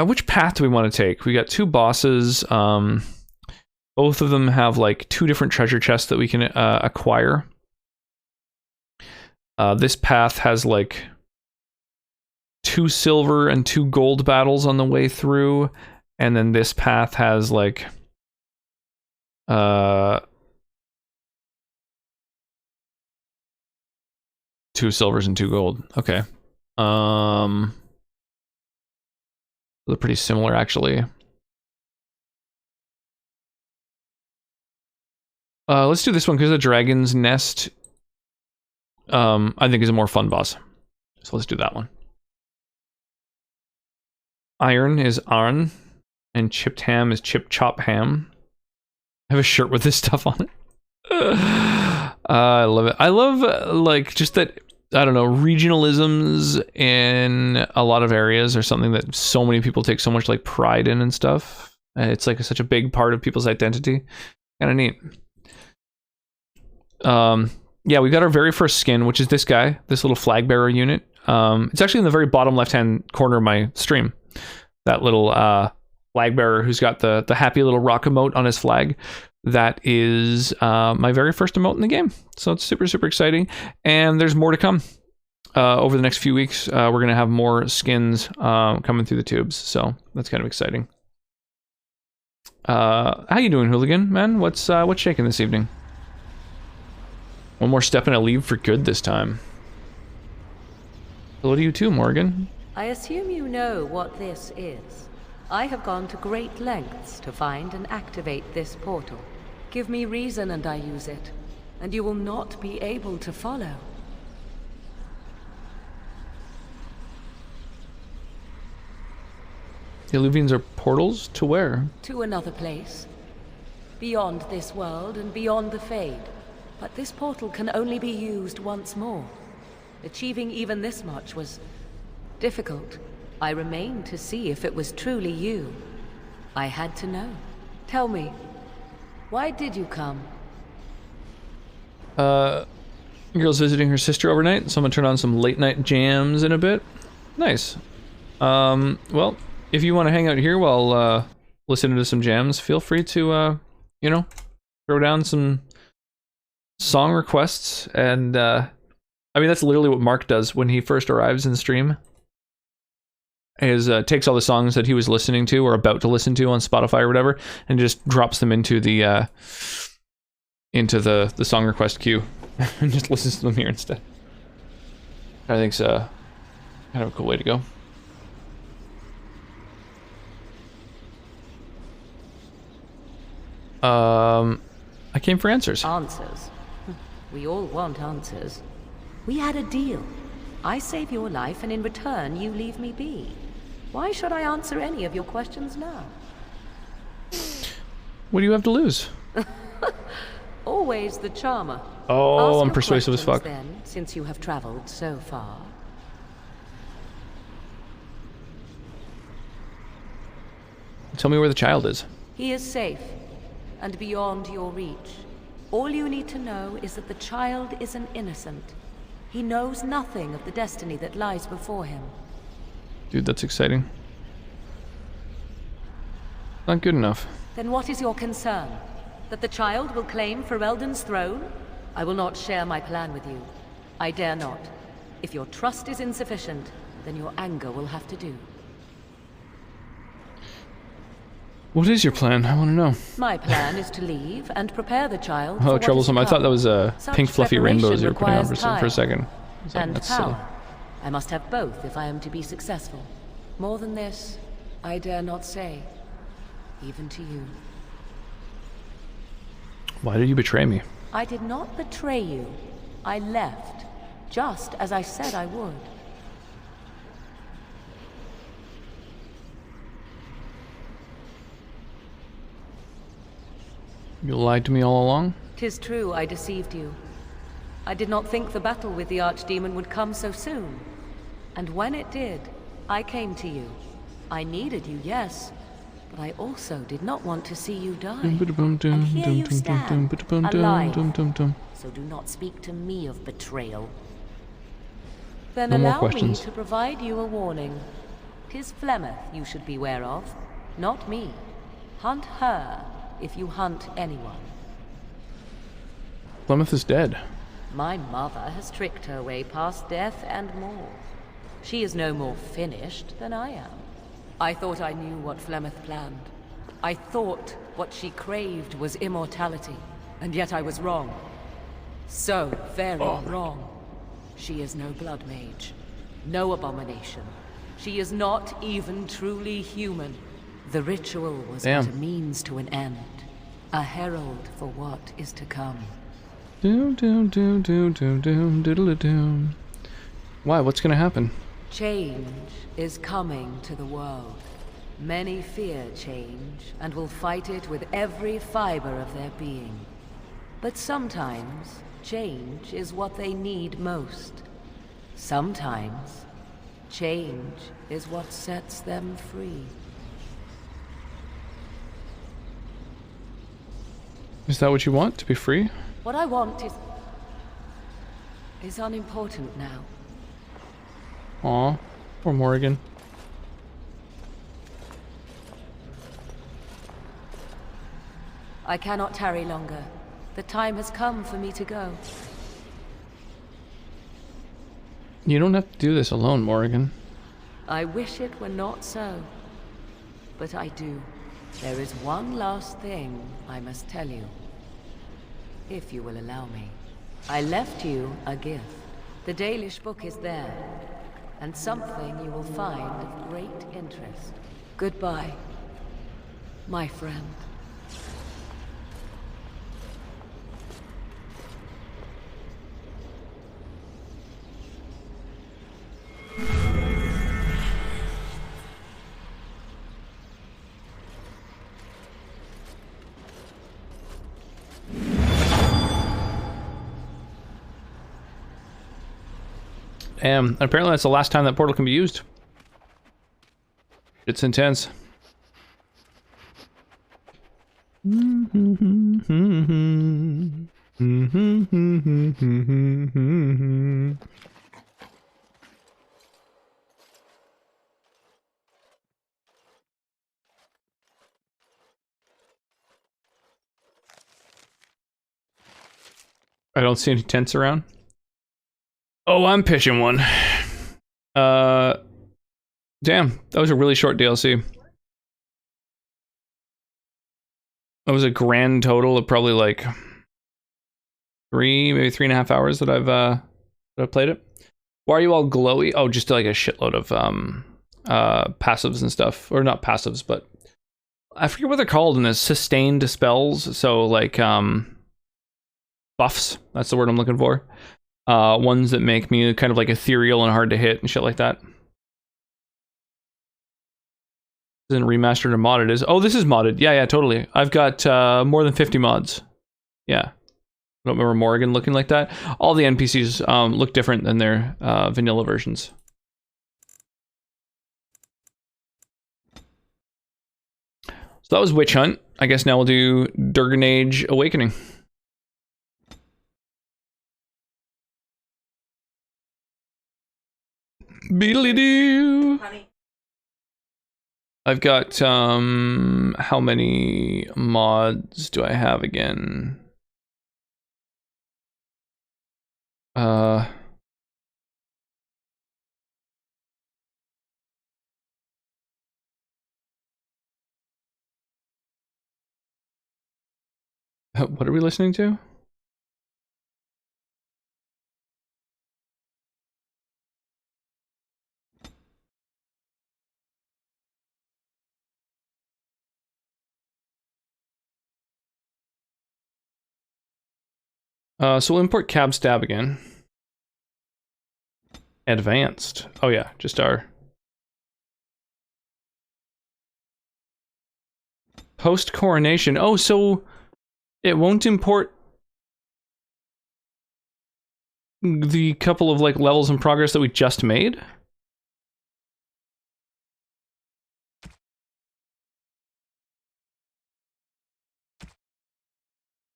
Which path do we want to take? We got two bosses. Both of them have like 2 different treasure chests that we can acquire. This path has like 2 silver and 2 gold battles on the way through, and then this path has like 2 silvers and 2 gold. Okay. They're pretty similar, actually. Let's do this one because the Dragon's Nest, I think, is a more fun boss. So let's do that one. Iron is Arn, and chipped ham is Chip Chop Ham. I have a shirt with this stuff on it. I love it. I love, like, just that, I don't know, regionalisms in a lot of areas are something that so many people take so much, like, pride in and stuff. It's, like, such a big part of people's identity. Kind of neat. Yeah, we got our very first skin, which is this guy, this little flag bearer unit. It's actually in the very bottom left-hand corner of my stream. That little flag bearer who's got the happy little rock emote on his flag. That is my very first emote in the game. So it's super, super exciting. And there's more to come. Over the next few weeks, we're going to have more skins coming through the tubes. So that's kind of exciting. How you doing, Hooligan, man? What's shaking this evening? One more step and I leave for good this time. Hello to you too, Morgan. I assume you know what this is. I have gone to great lengths to find and activate this portal. Give me reason and I use it, and you will not be able to follow. The Illuvians are portals to where? To another place. Beyond this world and beyond the Fade. But this portal can only be used once more. Achieving even this much was difficult. I remained to see if it was truly you. I had to know. Tell me, why did you come? Girl's visiting her sister overnight, so I'm gonna turn on some late night jams in a bit. Nice. Well, if you want to hang out here while listening to some jams, feel free to, you know, throw down some song requests, and I mean that's literally what Mark does when he first arrives in stream. Is takes all the songs that he was listening to or about to listen to on Spotify or whatever, and just drops them into the song request queue, and just listens to them here instead. I think it's kind of a cool way to go. I came for answers. Answers? We all want answers. We had a deal. I save your life, and in return, you leave me be. Why should I answer any of your questions now? What do you have to lose? Always the charmer. Oh, Ask I'm your persuasive as fuck. questions, then, since you have traveled so far. Tell me where the child is. He is safe, and beyond your reach. All you need to know is that the child is an innocent. He knows nothing of the destiny that lies before him. Dude, that's exciting. Not good enough. Then what is your concern? That the child will claim Ferelden's throne? I will not share my plan with you. I dare not. If your trust is insufficient, then your anger will have to do. What is your plan? I want to know. My plan is to leave and prepare the child for Oh, what is troublesome. to I thought that was Such pink fluffy preparation rainbows you were putting on for requires a second. I was like, and that's power. silly. I must have both if I am to be successful. More than this, I dare not say, even to you. Why did you betray me? I did not betray you. I left, just as I said I would. You lied to me all along? 'Tis true I deceived you. I did not think the battle with the Archdemon would come so soon. And when it did, I came to you. I needed you, yes, but I also did not want to see you die. And here you stand, alive. So do not speak to me of betrayal. Then No more allow me questions. to provide you a warning. 'Tis Flemeth you should beware of, not me. Hunt her if you hunt anyone. Plymouth is dead. My mother has tricked her way past death and more. She is no more finished than I am. I thought I knew what Flemeth planned. I thought what she craved was immortality, and yet I was wrong. So very wrong. She is no blood mage, no abomination. She is not even truly human. The ritual was but a means to an end, a herald for what is to come. Why? What's gonna happen? Change is coming to the world. Many fear change and will fight it with every fiber of their being. But sometimes, change is what they need most. Sometimes, change is what sets them free. Is that what you want? To be free? What I want is unimportant now. Aw. Poor Morrigan. I cannot tarry longer. The time has come for me to go. You don't have to do this alone, Morrigan. I wish it were not so. But I do. There is one last thing I must tell you. If you will allow me. I left you a gift. The Dalish book is there, and something you will find of great interest. Goodbye, my friend. And apparently that's the last time that portal can be used. It's intense. I don't see any tents around. Oh, I'm pitching one. Damn, that was a really short DLC. That was a grand total of probably like maybe 3.5 hours that I've played it. Why are you all glowy? Oh, just like a shitload of passives and stuff, or not passives, but I forget what they're called in this. Sustained spells, so like buffs. That's the word I'm looking for. Ones that make me kind of like ethereal and hard to hit and shit like that. Isn't remastered or modded? Is oh, this is modded. Yeah, totally. I've got more than 50 mods. Yeah. I don't remember Morrigan looking like that. All the NPCs look different than their vanilla versions. So that was Witch Hunt. I guess now we'll do Durgan Age Awakening. Beedly-doo! I've got, how many mods do I have again? What are we listening to? So we'll import Cab Stab again. Advanced. Oh yeah, just our post coronation. Oh, so it won't import the couple of like levels in progress that we just made?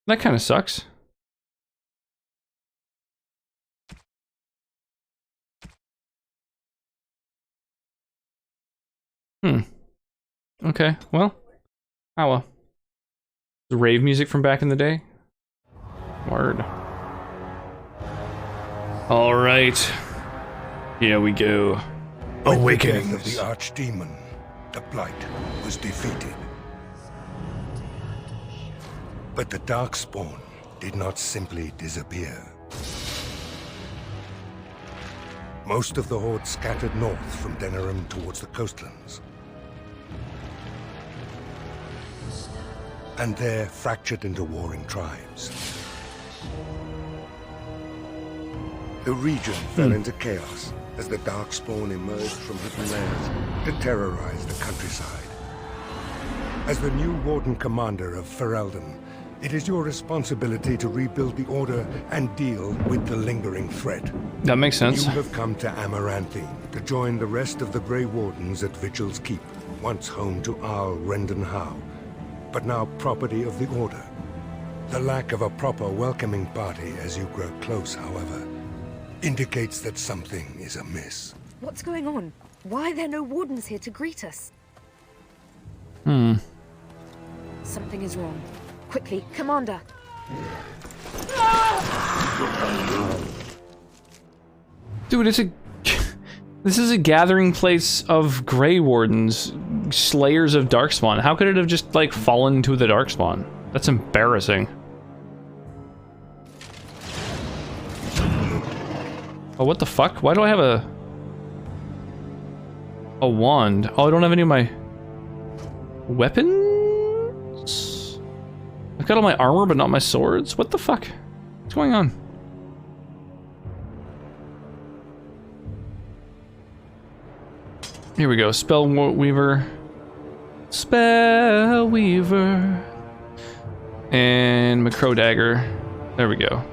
That kind of sucks. Okay, well. Oh well. The rave music from back in the day? Word. Alright. Here we go. Awakening of the Archdemon, the Blight was defeated. But the Darkspawn did not simply disappear. Most of the Horde scattered north from Denerim towards the coastlands. And there fractured into warring tribes. The region fell into chaos as the Darkspawn emerged from hidden lairs to terrorize the countryside. As the new Warden Commander of Ferelden, it is your responsibility to rebuild the Order and deal with the lingering threat. That makes sense. You have come to Amaranthine to join the rest of the Grey Wardens at Vigil's Keep, once home to Arl Rendenhau, but now property of the Order. The lack of a proper welcoming party as you grow close, however, indicates that something is amiss. What's going on? Why are there no wardens here to greet us? Something is wrong. Quickly, Commander! Dude, this is a gathering place of Grey Wardens, Slayers of Darkspawn. How could it have just, like, fallen to the Darkspawn? That's embarrassing. Oh, what the fuck? Why do I have a wand? Oh, I don't have any of my weapons? I've got all my armor, but not my swords? What the fuck? What's going on? Here we go. Spell Weaver. Spell Weaver. And Macro Dagger. There we go.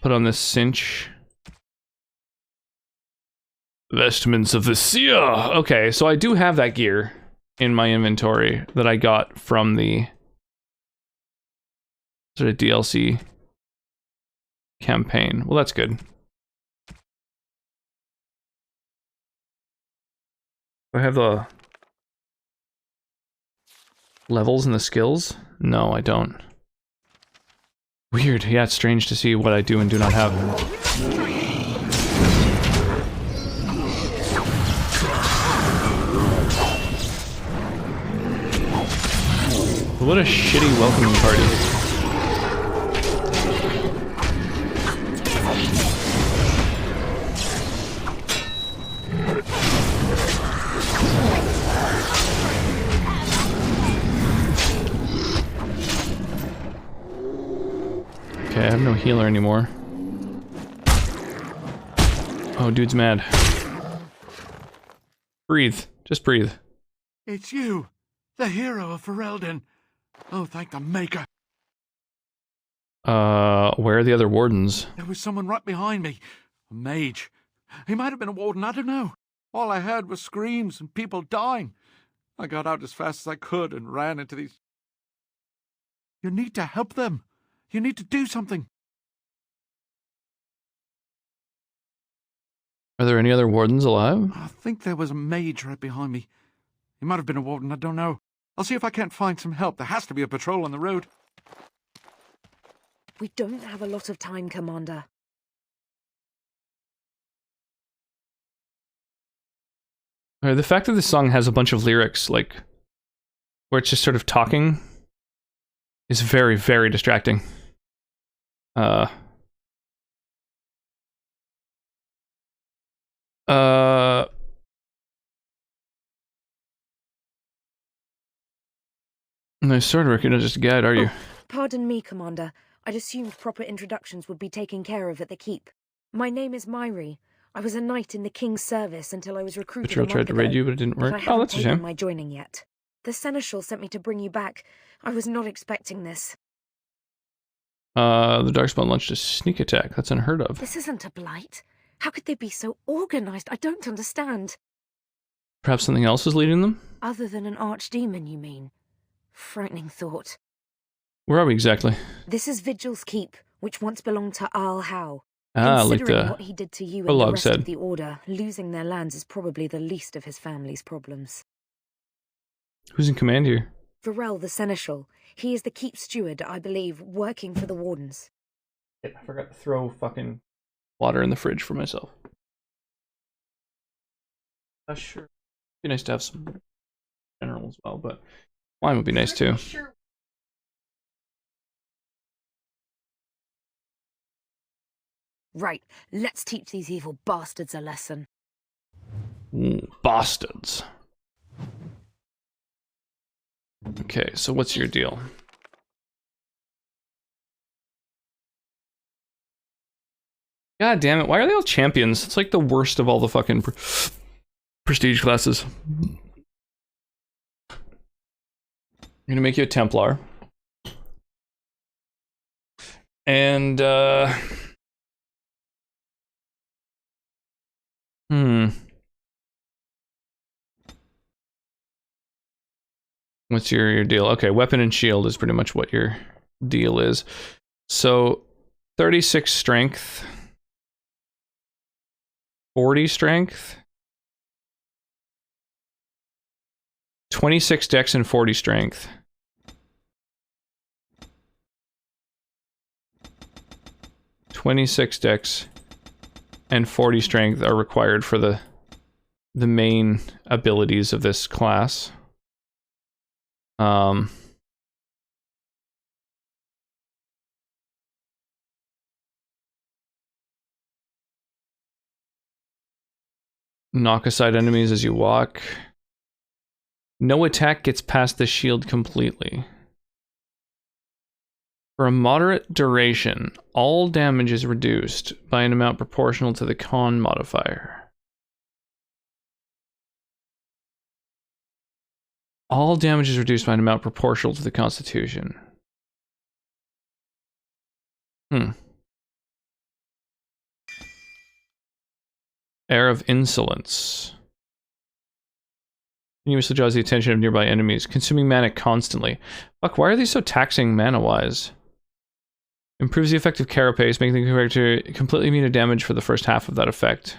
Put on this cinch. Vestments of the Seer. Okay, so I do have that gear in my inventory that I got from the sort of DLC campaign. Well, that's good. I have the levels in the skills? No, I don't. Weird. Yeah, it's strange to see what I do and do not have. What a shitty welcoming party. Okay, I have no healer anymore. Oh, dude's mad. Breathe. Just breathe. It's you, the hero of Ferelden. Oh, thank the Maker. Where are the other wardens? There was someone right behind me. A mage. He might have been a warden, I don't know. All I heard was screams and people dying. I got out as fast as I could and ran into these... You need to help them. You need to do something. Are there any other wardens alive? I think there was a mage right behind me. He might have been a warden, I don't know. I'll see if I can't find some help. There has to be a patrol on the road. We don't have a lot of time, Commander. The fact that this song has a bunch of lyrics, like, where it's just sort of talking, is very, very distracting. No, Swordwork, you're not just a guide, are you? Pardon me, Commander. I'd assumed proper introductions would be taken care of at the keep. My name is Myri. I was a knight in the king's service until I was recruited. Patrol tried to raid you, but it didn't work. Oh, that's a shame. My joining yet. The seneschal sent me to bring you back. I was not expecting this. The Darkspawn launched a sneak attack. That's unheard of. This isn't a blight. How could they be so organized? I don't understand. Perhaps something else is leading them? Other than an archdemon, you mean? Frightening thought. Where are we exactly? This is Vigil's keep, which once belonged to Arl Howe. Like the what he did to you and the rest of the Order, losing their lands is probably the least of his family's problems. Who's in command here? Varel the Seneschal. He is the keep steward, I believe, working for the Wardens. I forgot to throw fucking water in the fridge for myself. Sure. Be nice to have some general as well, but wine would be nice too. Right, let's teach these evil bastards a lesson. Bastards. Okay, so what's your deal? God damn it, why are they all champions? It's like the worst of all the fucking prestige classes. I'm gonna make you a Templar. And, what's your deal? Okay, weapon and shield is pretty much what your deal is. So, 36 strength. 40 strength. 26 dex and 40 strength. 26 dex and 40 strength are required for the main abilities of this class. Knock aside enemies as you walk. No attack gets past the shield completely. For a moderate duration, all damage is reduced by an amount proportional to the con modifier. All damage is reduced by an amount proportional to the constitution. Air of insolence. Continuously draws the attention of nearby enemies, consuming mana constantly. Fuck, why are these so taxing mana-wise? Improves the effective carapace, making the character completely immune to damage for the first half of that effect.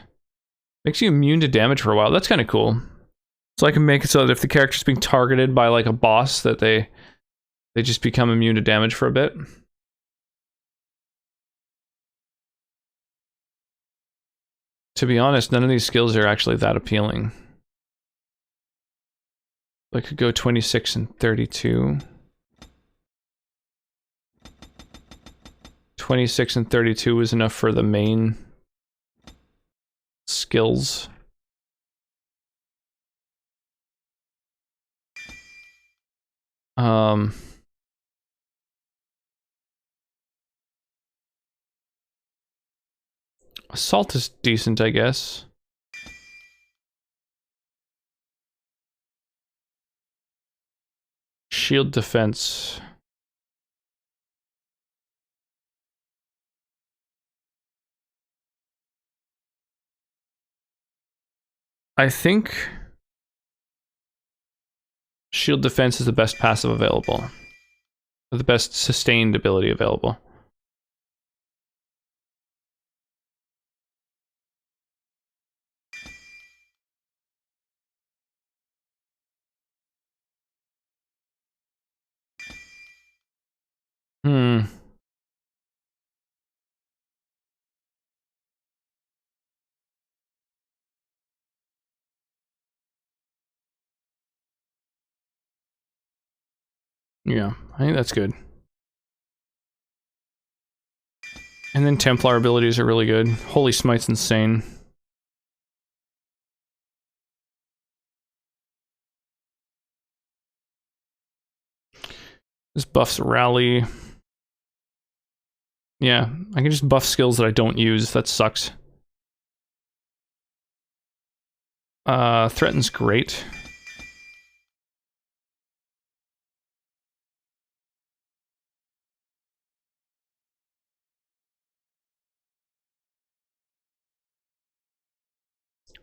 Makes you immune to damage for a while. That's kind of cool. So I can make it so that if the character's being targeted by like a boss, that they just become immune to damage for a bit. To be honest, none of these skills are actually that appealing. I could go 26 and 32. 26 and 32 is enough for the main skills. Assault is decent, I guess. Shield defense. I think shield defense is the best passive available. Or the best sustained ability available. Yeah, I think that's good. And then Templar abilities are really good. Holy Smite's insane. This buffs Rally. Yeah, I can just buff skills that I don't use. That sucks. Threaten's great.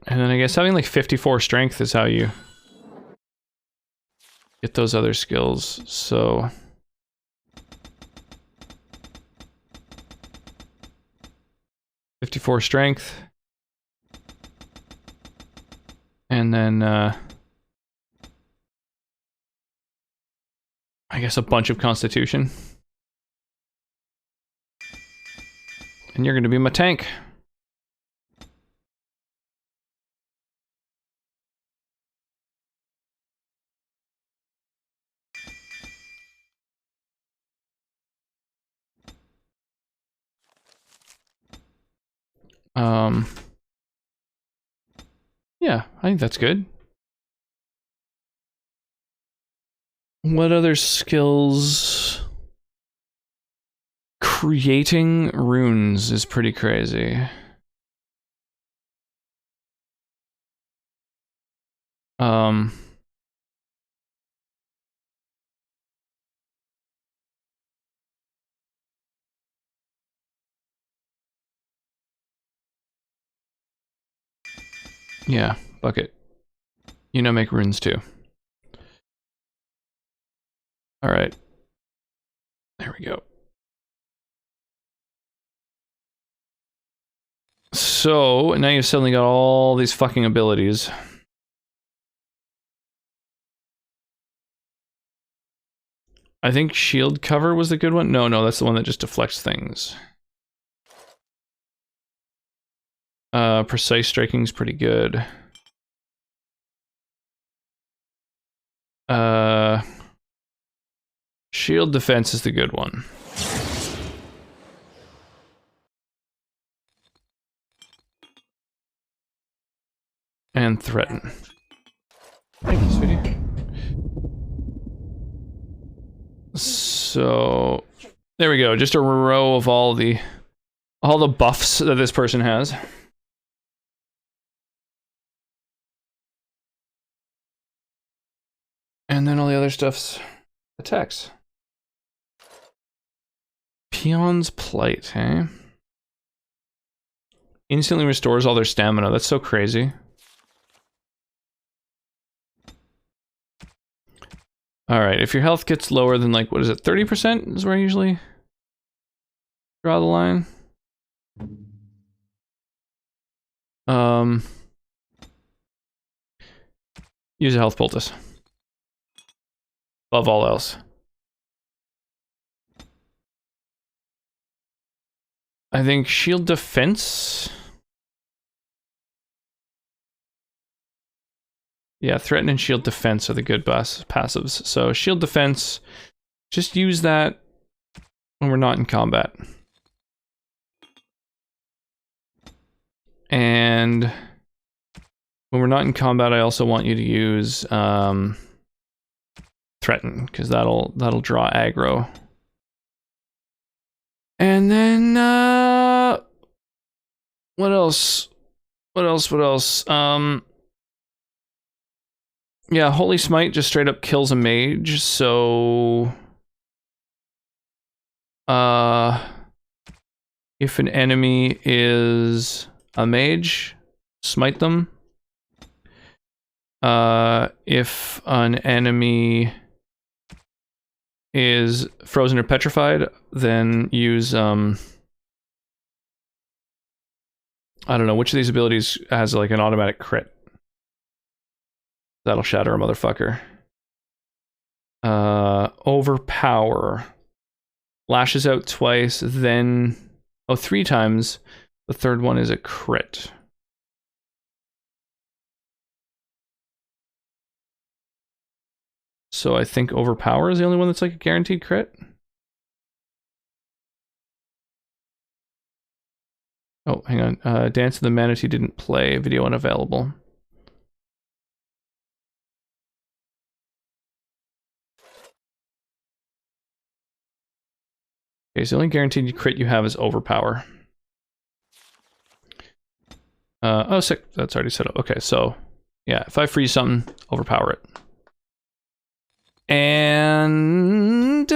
And then I guess having like 54 strength is how you get those other skills, so... ...54 strength. And then, I guess a bunch of constitution. And you're gonna be my tank. Yeah, I think that's good. What other skills? Creating runes is pretty crazy. Yeah, bucket. You know, make runes too. Alright. There we go. So, now you've suddenly got all these fucking abilities. I think shield cover was the good one. No, that's the one that just deflects things. Precise striking's pretty good. Shield defense is the good one. And threaten. Thank you, sweetie. So there we go. Just a row of all the buffs that this person has. And then all the other stuff's attacks. Peon's Plight, eh? Instantly restores all their stamina. That's so crazy. Alright, if your health gets lower than, like, what is it, 30% is where I usually draw the line. Use a health poultice. Above all else. I think shield defense. Yeah, threaten and shield defense are the good passives. So shield defense, just use that when we're not in combat. And when we're not in combat, I also want you to use threaten, because that'll draw aggro. And then what else? Yeah, Holy Smite just straight up kills a mage, so if an enemy is a mage, smite them. If an enemy is frozen or petrified, then use I don't know, which of these abilities has like an automatic crit? That'll shatter a motherfucker. Overpower. Lashes out twice, then... Oh, 3 times. The third one is a crit. So I think Overpower is the only one that's like a guaranteed crit. Oh, hang on. Dance of the Manatee didn't play. Video unavailable. Okay, so the only guaranteed crit you have is Overpower. Oh, sick. That's already set up. Okay, so yeah, if I freeze something, Overpower it. And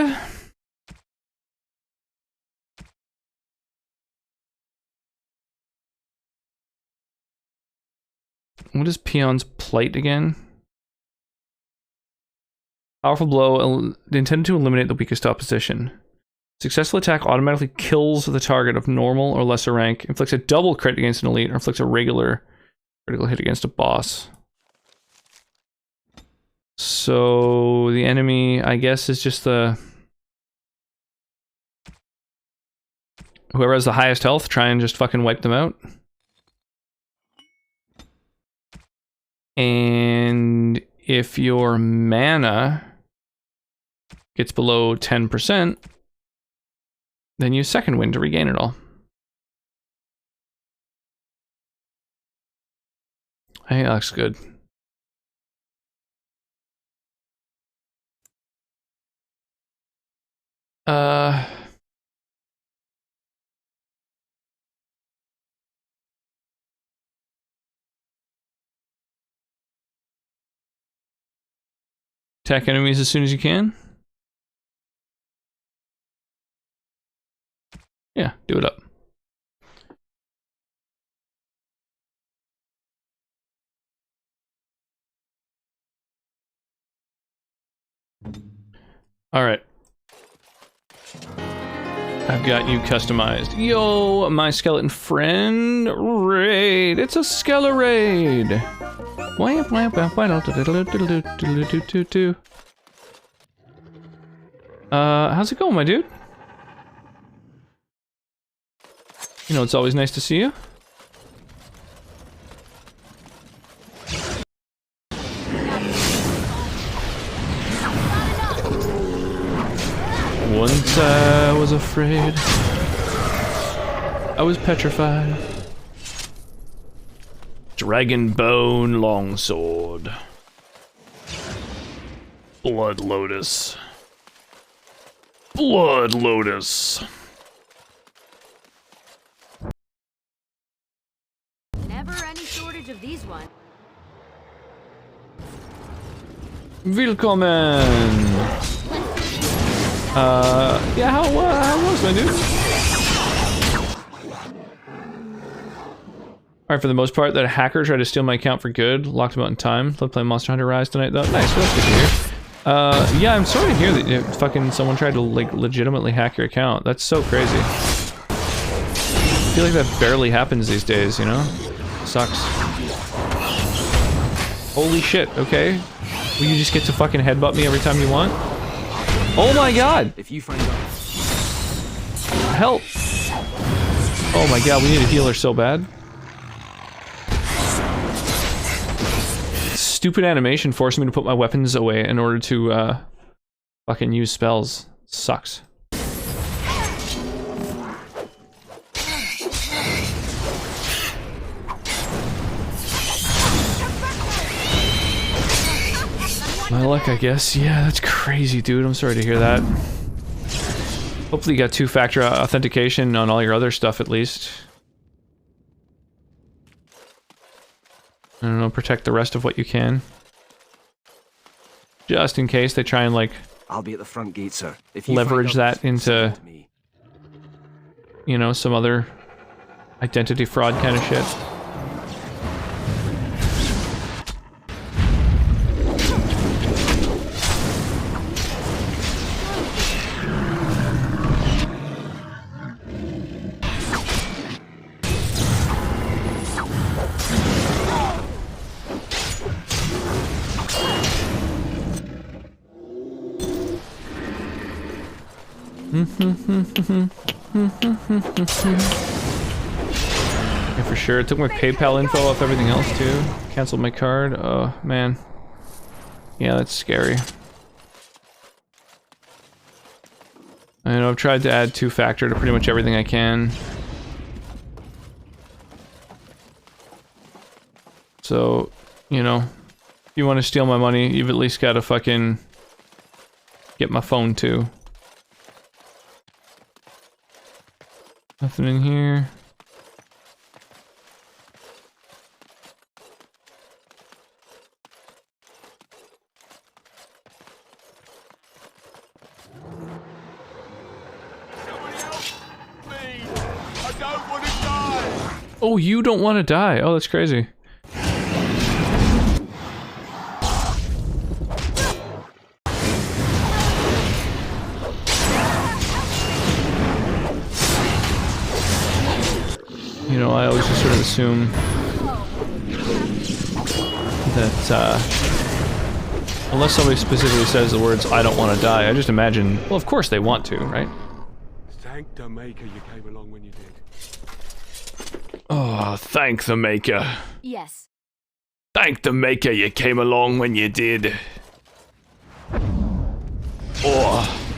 what is Peon's Plight again? Powerful blow intended to eliminate the weakest opposition. Successful attack automatically kills the target of normal or lesser rank, inflicts a double crit against an elite, or inflicts a regular critical hit against a boss. So the enemy, I guess, is just the... Whoever has the highest health, try and just fucking wipe them out. And if your mana gets below 10%, then use Second Wind to regain it all. I think that looks good. Attack enemies as soon as you can. Yeah, do it up. All right. I've got you customized. Yo, my skeleton friend raid. It's a skele raid. How's it going, my dude? You know, it's always nice to see you. Once I was afraid. I was petrified. Dragon Bone Longsword. Blood Lotus. Blood Lotus. Never any shortage of these ones. Willkommen. Yeah, how was my dude? Alright, for the most part, that hacker tried to steal my account for good. Locked him out in time. Love playing Monster Hunter Rise tonight, though. Nice, well, that's good to hear. Yeah, I'm sorry to hear that fucking someone tried to, like, legitimately hack your account. That's so crazy. I feel like that barely happens these days, you know? Sucks. Holy shit, okay. Will you just get to fucking headbutt me every time you want? Oh my god! If you find out. Help! Oh my god, we need a healer so bad. Stupid animation forced me to put my weapons away in order to, fucking use spells. Sucks. My luck, I guess. Yeah, that's crazy, dude. I'm sorry to hear that. Hopefully you got two-factor authentication on all your other stuff, at least. I don't know, protect the rest of what you can. Just in case they try and, like... I'll be at the front gate, sir. If you leverage that into... you know, some other... identity fraud kind of shit. Yeah, for sure. It took my PayPal info off everything else too. Canceled my card. Oh man. Yeah, that's scary. I know I've tried to add two-factor to pretty much everything I can. So, you know, if you want to steal my money, you've at least got to fucking get my phone too. Nothing in here. Oh, you don't want to die. Oh, that's crazy. You know, I always just sort of assume that, unless somebody specifically says the words, I don't want to die, I just imagine, well, of course they want to, right? Thank the Maker you came along when you did. Oh, thank the Maker. Yes. Thank the Maker you came along when you did. Oh,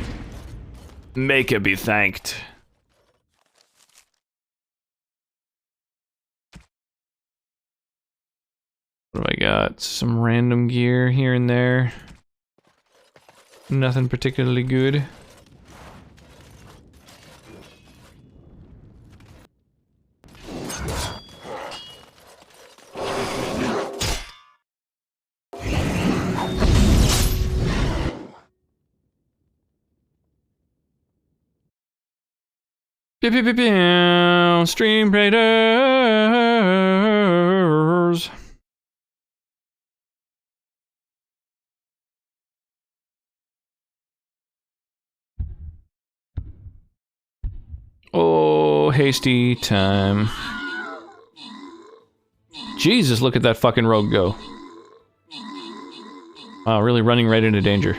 Maker be thanked. What have I got? Some random gear here and there. Nothing particularly good. Pew, pew, pew, pew. Stream Raiders. Oh, hasty time. Jesus, look at that fucking rogue go. Wow, really running right into danger.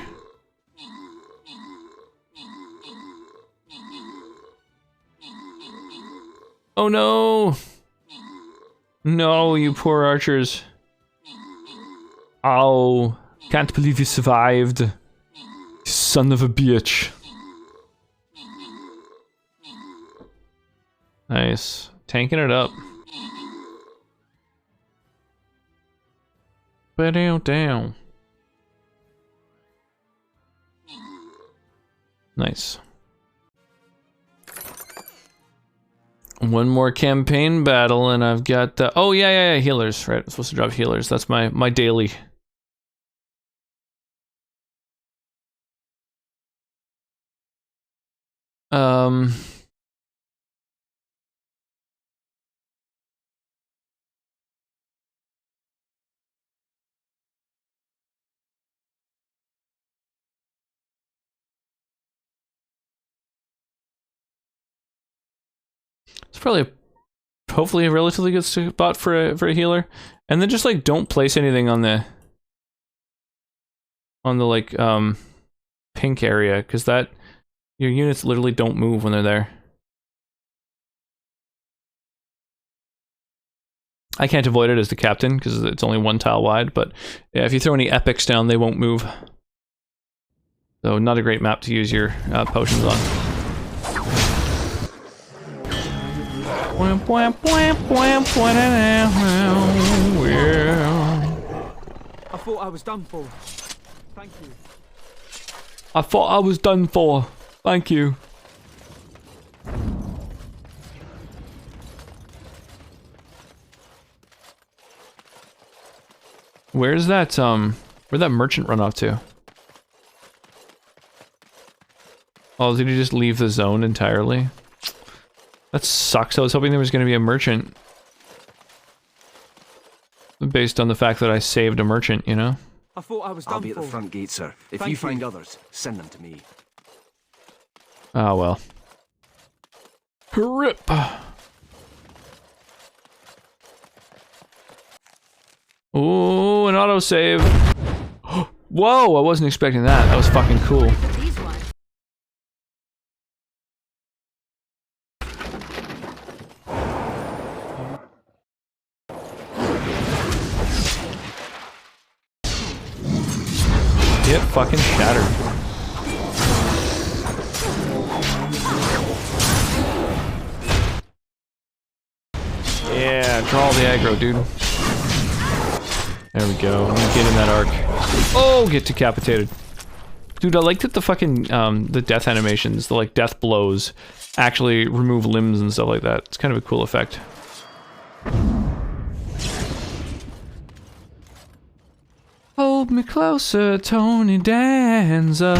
Oh no! No, you poor archers. Ow. Can't believe you survived. You son of a bitch. Nice. Tanking it up. Down. Nice. One more campaign battle and I've got oh yeah, healers, right? I'm supposed to drop healers. That's my daily. It's probably a hopefully a relatively good spot for a healer. And then just like don't place anything on the like pink area, because that your units literally don't move when they're there. I can't avoid it as the captain because it's only 1 tile wide, but yeah, if you throw any epics down, they won't move. So not a great map to use your potions on. I thought I was done for. Thank you. I thought I was done for. Thank you. Where's that, where'd that merchant run off to? Oh, did he just leave the zone entirely? That sucks. I was hoping there was going to be a merchant. Based on the fact that I saved a merchant, you know? I thought I was done for. I'll be at the front gate, sir. If you find others, send them to me. Oh, well. Rip! Ooh, an autosave. Whoa, I wasn't expecting that. That was fucking cool. Get fucking shattered. Yeah, draw the aggro, dude. There we go. I'm gonna get in that arc. Oh, get decapitated. Dude, I like that the fucking, the death animations, the like death blows, actually remove limbs and stuff like that. It's kind of a cool effect. Hold me closer, Tony Danza.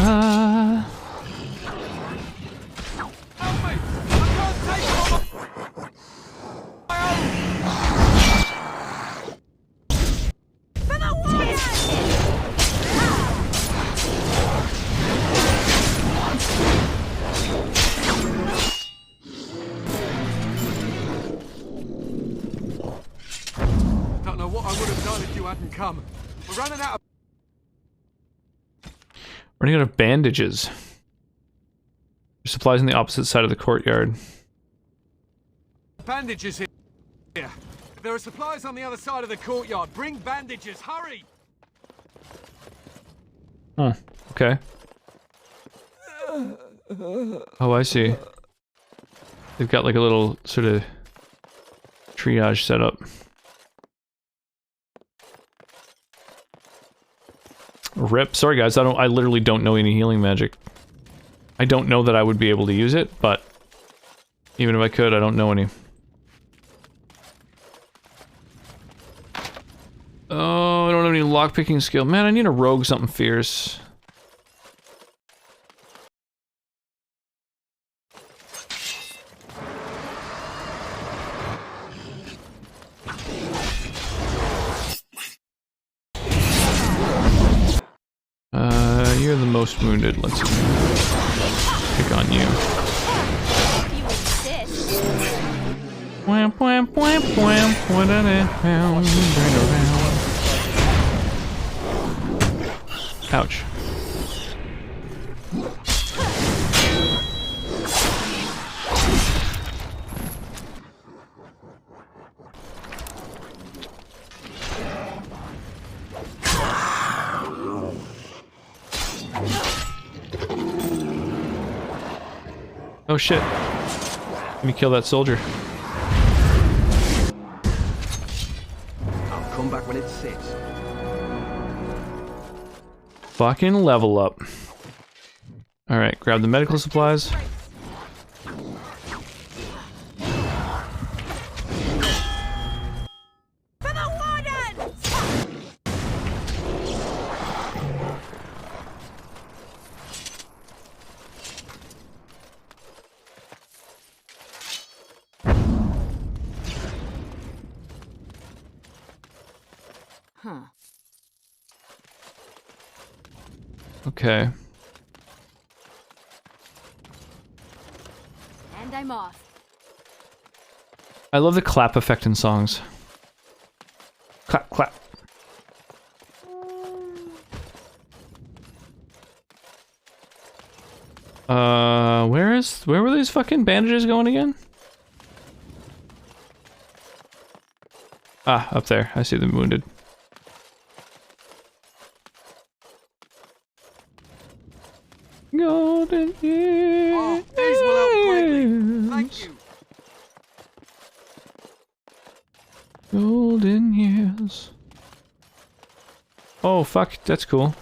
Don't know what I would have done if you hadn't come. We're running out of bandages. There's supplies on the opposite side of the courtyard. bandages here. There are supplies on the other side of the courtyard. Bring bandages, hurry! Huh, okay. Oh, I see. They've got like a little sort of triage set up. Rip. Sorry guys, I literally don't know any healing magic. I don't know that I would be able to use it, but even if I could, I don't know any. Oh, I don't have any lockpicking skill. Man, I need a rogue something fierce. You're the most wounded. Let's pick on you. Wham, wham, wham, wham, ouch. Oh shit. Let me kill that soldier. I'll come back when it sits. Fucking level up. Alright, grab the medical supplies. Huh. Okay. And I'm off. I love the clap effect in songs. Clap, clap. Where were these fucking bandages going again? Ah, up there. I see them wounded. Golden years. Oh, these will help greatly. Thank you. Golden years. Oh, fuck. That's cool.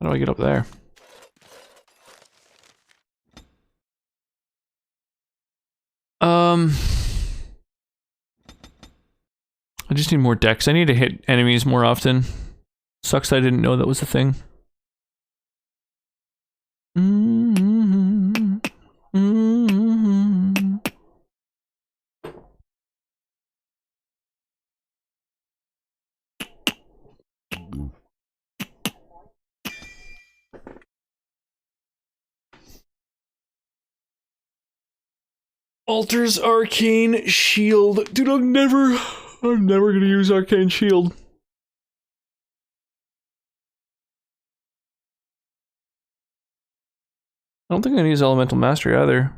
How do I get up there? I just need more decks. I need to hit enemies more often. Sucks I didn't know that was a thing. Altars Arcane Shield. Dude, I'm never gonna use Arcane Shield. I don't think I'm gonna use Elemental Mastery either.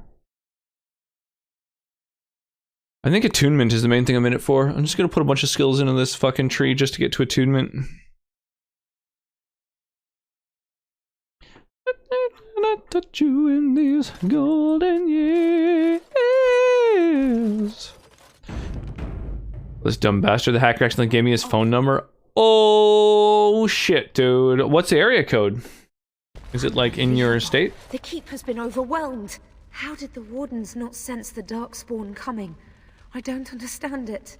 I think attunement is the main thing I'm in it for. I'm just gonna put a bunch of skills into this fucking tree just to get to attunement. I touch you in these golden years. This dumb bastard, the hacker accidentally gave me his phone number. Oh shit, dude. What's the area code? Is it like in your estate? The keep has been overwhelmed. How did the wardens not sense the darkspawn coming? I don't understand it.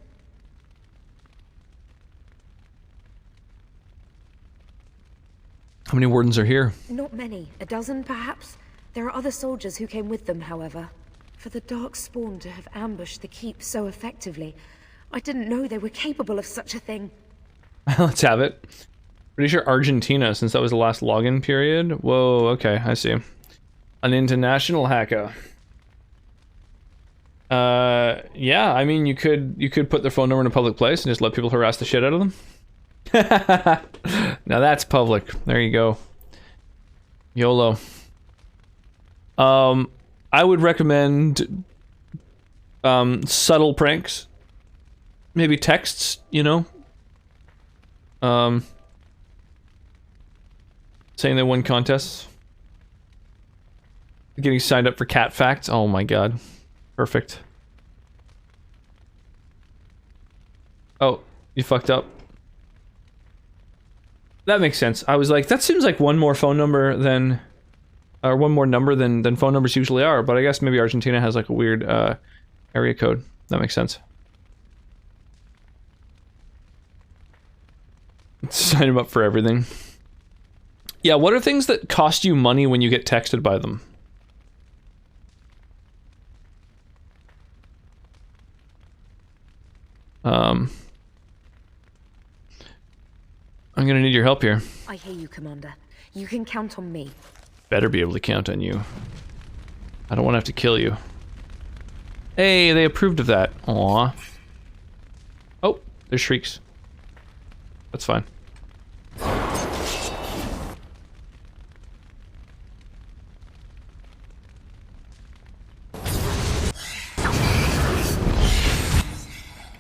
How many wardens are here? Not many. A dozen, perhaps? There are other soldiers who came with them, however. For the darkspawn to have ambushed the keep so effectively, I didn't know they were capable of such a thing. Let's have it. Pretty sure Argentina, since that was the last login period. Whoa, okay, I see. An international hacker. Yeah, I mean, you could put their phone number in a public place and just let people harass the shit out of them. Now that's public. There you go. YOLO. I would recommend subtle pranks. Maybe texts, you know? Saying they won contests. Getting signed up for cat facts. Oh my god. Perfect. Oh, you fucked up. That makes sense. I was like, that seems like one more phone number than... or one more number than phone numbers usually are, but I guess maybe Argentina has like a weird area code. That makes sense. Sign him up for everything. Yeah, what are things that cost you money when you get texted by them? I'm gonna need your help here. I hear you, Commander. You can count on me. Better be able to count on you. I don't want to have to kill you. Hey, they approved of that. Aww. Oh, there's shrieks. That's fine.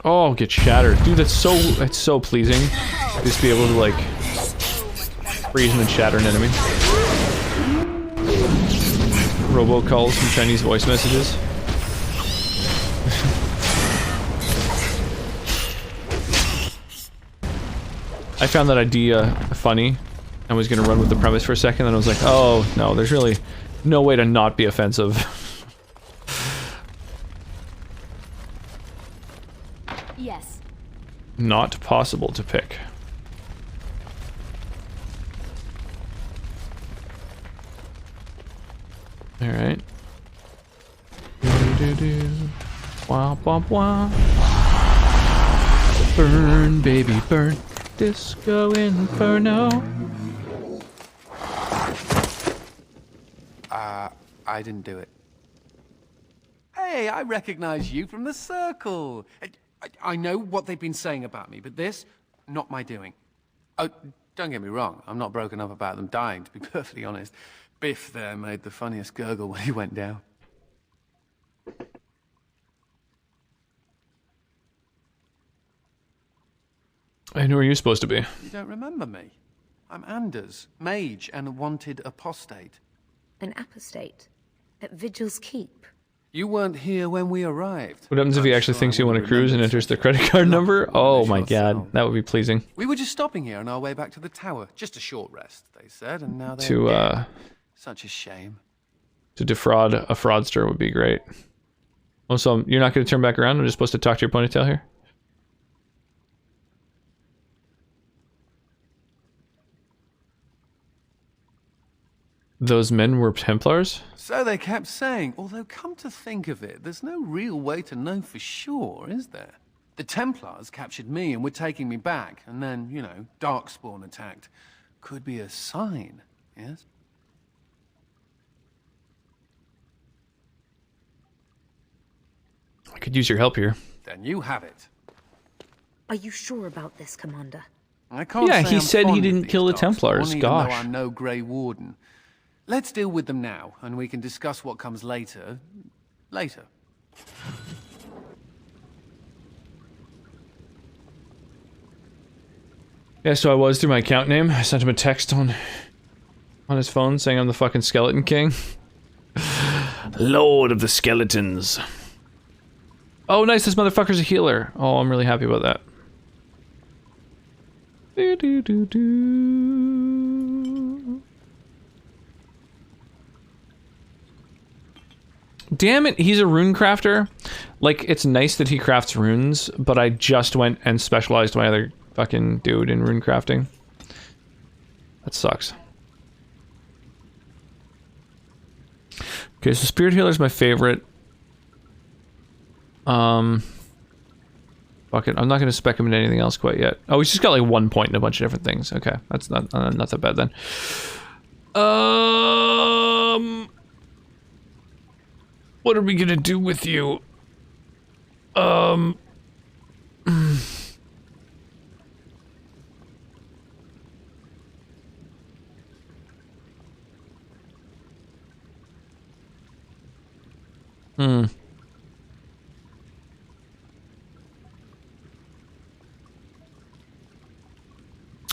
Oh, get shattered. Dude, it's so pleasing. Just be able to, like, freeze and then shatter an enemy. Robocalls from Chinese voice messages. I found that idea funny. I was gonna run with the premise for a second, and I was like, oh, no, there's really no way to not be offensive. Yes. Not possible to pick. Alright. Wah, wah, wah. Burn, baby, burn. Disco Inferno. I didn't do it. Hey, I recognize you from the circle. I know what they've been saying about me, but this, not my doing. Oh, don't get me wrong, I'm not broken up about them dying, to be perfectly honest. Biff there made the funniest gurgle when he went down. And who are you supposed to be? You don't remember me? I'm Anders, mage and a wanted apostate. An apostate? At Vigil's Keep? You weren't here when we arrived. What happens if he actually thinks you want to cruise and enters their credit card number? Oh my god, that would be pleasing. We were just stopping here on our way back to the tower. Just a short rest, they said, and now they're To, dead. Such a shame. To defraud a fraudster would be great. Also, you're not going to turn back around? I'm just supposed to talk to your ponytail here? Those men were Templars? So they kept saying, although come to think of it, there's no real way to know for sure, is there? The Templars captured me and were taking me back, and then, you know, Darkspawn attacked. Could be a sign, yes? I could use your help here. Then you have it. Are you sure about this, Commander? I can't Yeah, say he I'm said he fond of didn't these kill the Darkspawn, Templars, even gosh. though I'm no Grey Warden. Let's deal with them now, and we can discuss what comes later. Later. Yeah, so I was through my account name. I sent him a text on his phone saying I'm the fucking Skeleton King. Lord of the Skeletons. Oh, nice, this motherfucker's a healer. Oh, I'm really happy about that. Damn it, he's a rune crafter. Like, it's nice that he crafts runes, but I just went and specialized my other fucking dude in rune crafting. That sucks. Okay, so Spirit Healer's my favorite. Fuck it, I'm not gonna spec him into anything else quite yet. Oh, he's just got like 1 point in a bunch of different things. Okay, that's not that bad then. What are we gonna do with you?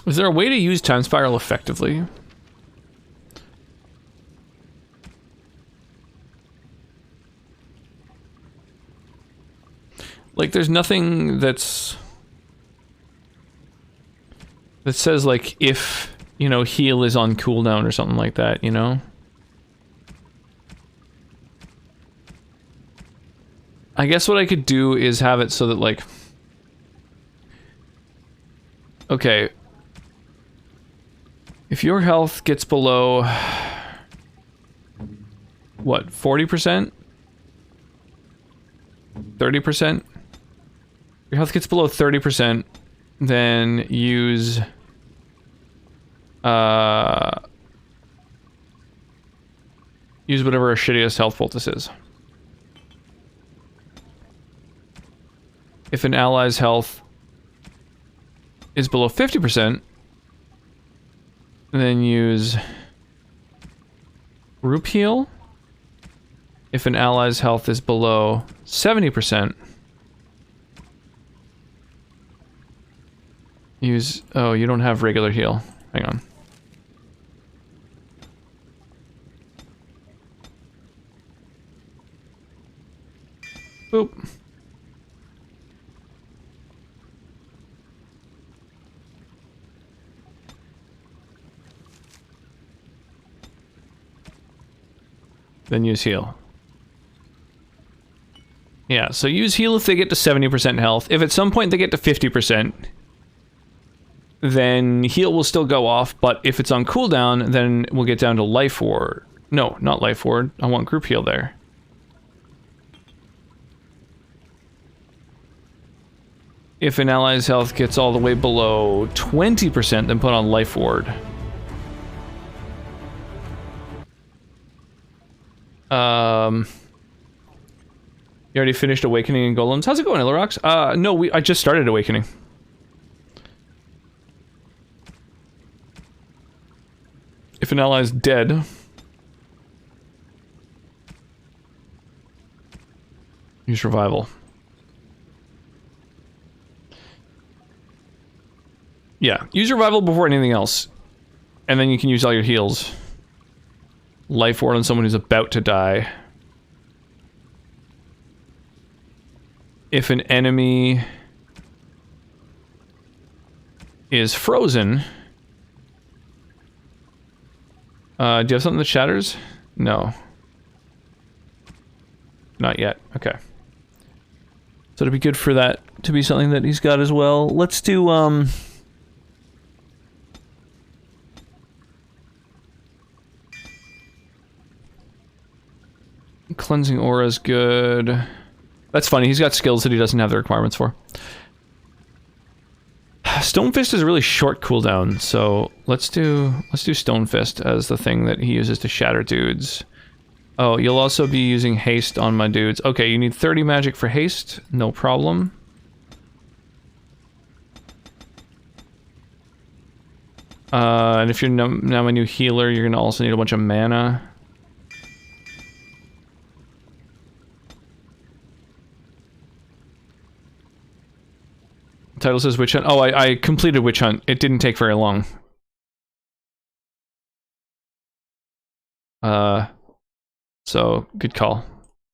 Is there a way to use Time Spiral effectively? Like, there's nothing that says, like, if, you know, heal is on cooldown or something like that, you know? I guess what I could do is have it so that, like... Okay. If your health gets below... What, 40%? 30%? Your health gets below 30%, then use... use whatever our shittiest health poultice is. If an ally's health is below 50%, then use Group Heal. If an ally's health is below 70%, use... Oh, you don't have regular heal. Hang on. Boop. Then use heal. Yeah, so use heal if they get to 70% health. If at some point they get to 50%, then heal will still go off, but if it's on cooldown, then we'll get down to life ward. No, not life ward. I want group heal there. If an ally's health gets all the way below 20%, then put on life ward. You already finished Awakening and Golems. How's it going, Illirox? No, I just started Awakening. If an ally's dead... use Revival. Yeah, use Revival before anything else. And then you can use all your heals. Life Ward on someone who's about to die. If an enemy is frozen... do you have something that shatters? No. Not yet. Okay. So it'd be good for that to be something that he's got as well. Let's do, Cleansing Aura is good. That's funny, he's got skills that he doesn't have the requirements for. Stone Fist is a really short cooldown, so let's do Stone Fist as the thing that he uses to shatter dudes. Oh, you'll also be using haste on my dudes. Okay, you need 30 magic for haste, no problem. And if you're now my new healer, you're gonna also need a bunch of mana. Title says Witch Hunt. Oh, I completed Witch Hunt. It didn't take very long. So, good call.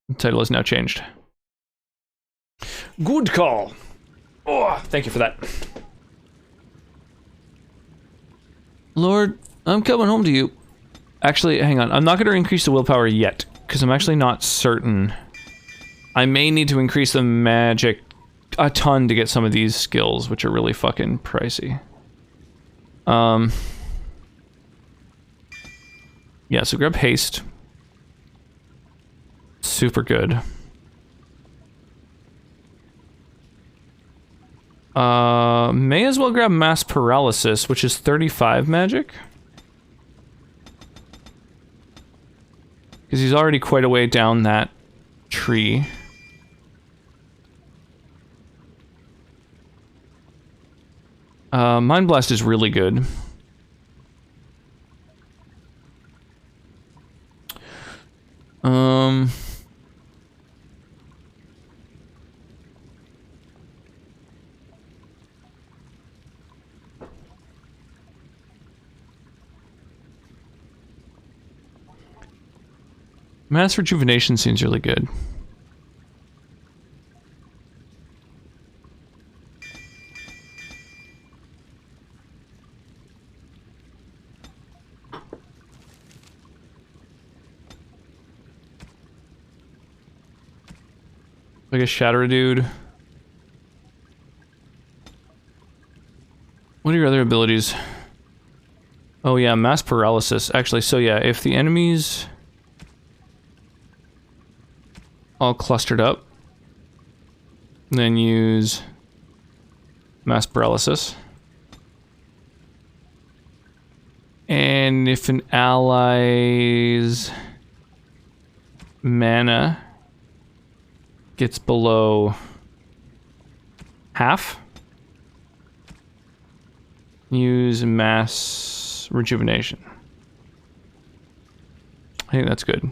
The title is now changed. Good call! Oh, thank you for that. Lord, I'm coming home to you. Actually, hang on. I'm not going to increase the willpower yet, because I'm actually not certain. I may need to increase the magic a ton to get some of these skills, which are really fucking pricey. Yeah, so grab haste. Super good. May as well grab mass paralysis, which is 35 magic. Because he's already quite a way down that tree. Mind Blast is really good. Mass Rejuvenation seems really good. Like a Shatter Dude. What are your other abilities? Oh yeah, Mass Paralysis. Actually, so yeah, if the enemies all clustered up, then use Mass Paralysis. And if an ally's mana gets below half, use Mass Rejuvenation. I think that's good.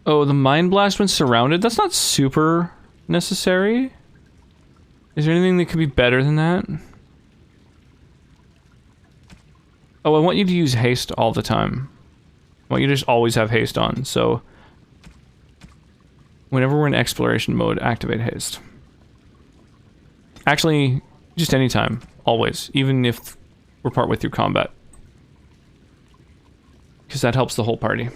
Oh, the Mind Blast when surrounded? That's not super necessary. Is there anything that could be better than that? Oh, I want you to use haste all the time. I want you to just always have haste on, so whenever we're in exploration mode, activate haste. Actually, just anytime, always, even if we're partway through combat. Because that helps the whole party.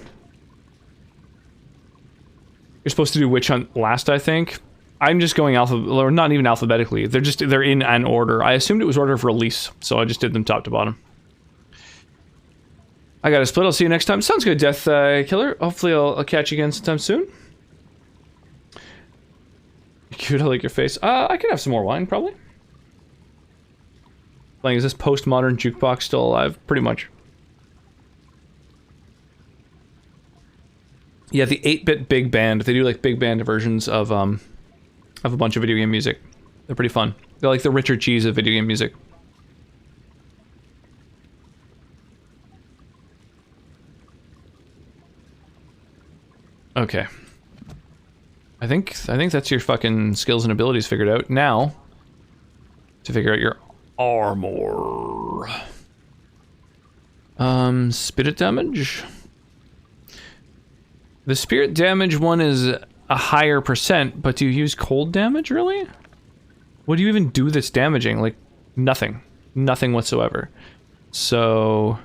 You're supposed to do Witch Hunt last, I think. I'm just going or not even alphabetically. They're in an order. I assumed it was order of release, so I just did them top to bottom. I got a split. I'll see you next time. Sounds good, Death Killer. Hopefully I'll catch you again sometime soon. Cute, I like your face. I could have some more wine, probably. Is this postmodern jukebox still alive? Pretty much. Yeah, the 8-bit big band. They do like big band versions of a bunch of video game music. They're pretty fun. They're like the Richard Cheese of video game music. Okay. I think that's your fucking skills and abilities figured out. Now, to figure out your armor. Spirit damage. The spirit damage one is a higher percent, but do you use cold damage, really? What do you even do that's damaging? Like, nothing. Nothing whatsoever. So...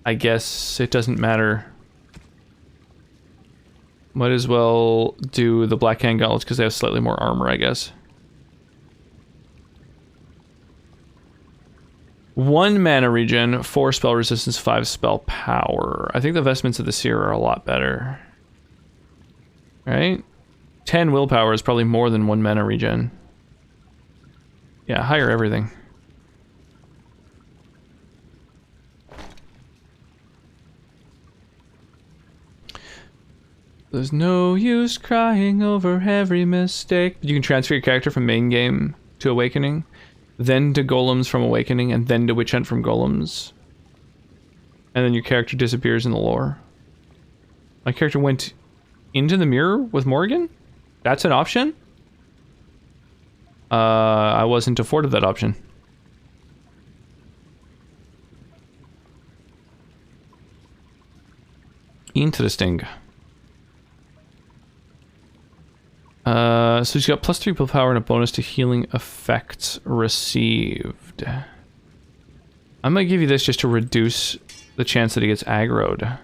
I guess it doesn't matter. Might as well do the Black Hand Gauntlets because they have slightly more armor, I guess. 1 mana regen, 4 spell resistance, 5 spell power. I think the Vestments of the Seer are a lot better. Right? 10 willpower is probably more than 1 mana regen. Yeah, higher everything. There's no use crying over every mistake. You can transfer your character from main game to Awakening, then to Golems from Awakening, and then to Witch Hunt from Golems. And then your character disappears in the lore. My character went into the mirror with Morrigan? That's an option? I wasn't afforded that option. Interesting. So he's got +3 willpower and a bonus to healing effects received. I might give you this just to reduce the chance that he gets aggroed.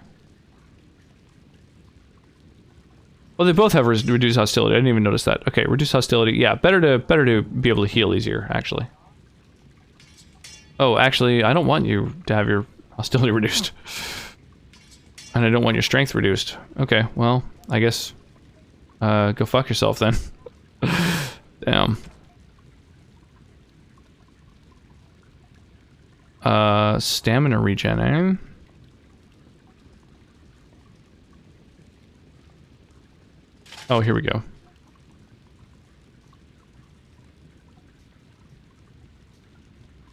Well, they both have reduced hostility. I didn't even notice that. Okay, reduce hostility. Yeah, better to be able to heal easier, actually. Oh, actually, I don't want you to have your hostility reduced. And I don't want your strength reduced. Okay, well, I guess... go fuck yourself then. Damn. Stamina regen, eh? Oh, here we go.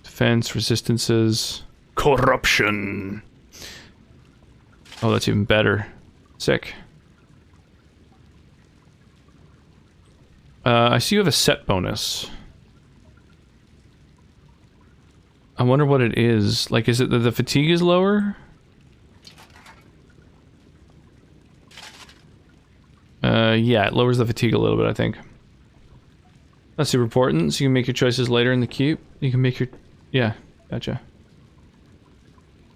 Defense, resistances, corruption. Oh, that's even better. Sick. I see you have a set bonus. I wonder what it is. Like, is it that the fatigue is lower? Yeah, it lowers the fatigue a little bit, I think. That's super important, so you can make your choices later in the queue. You can make your... Yeah, gotcha.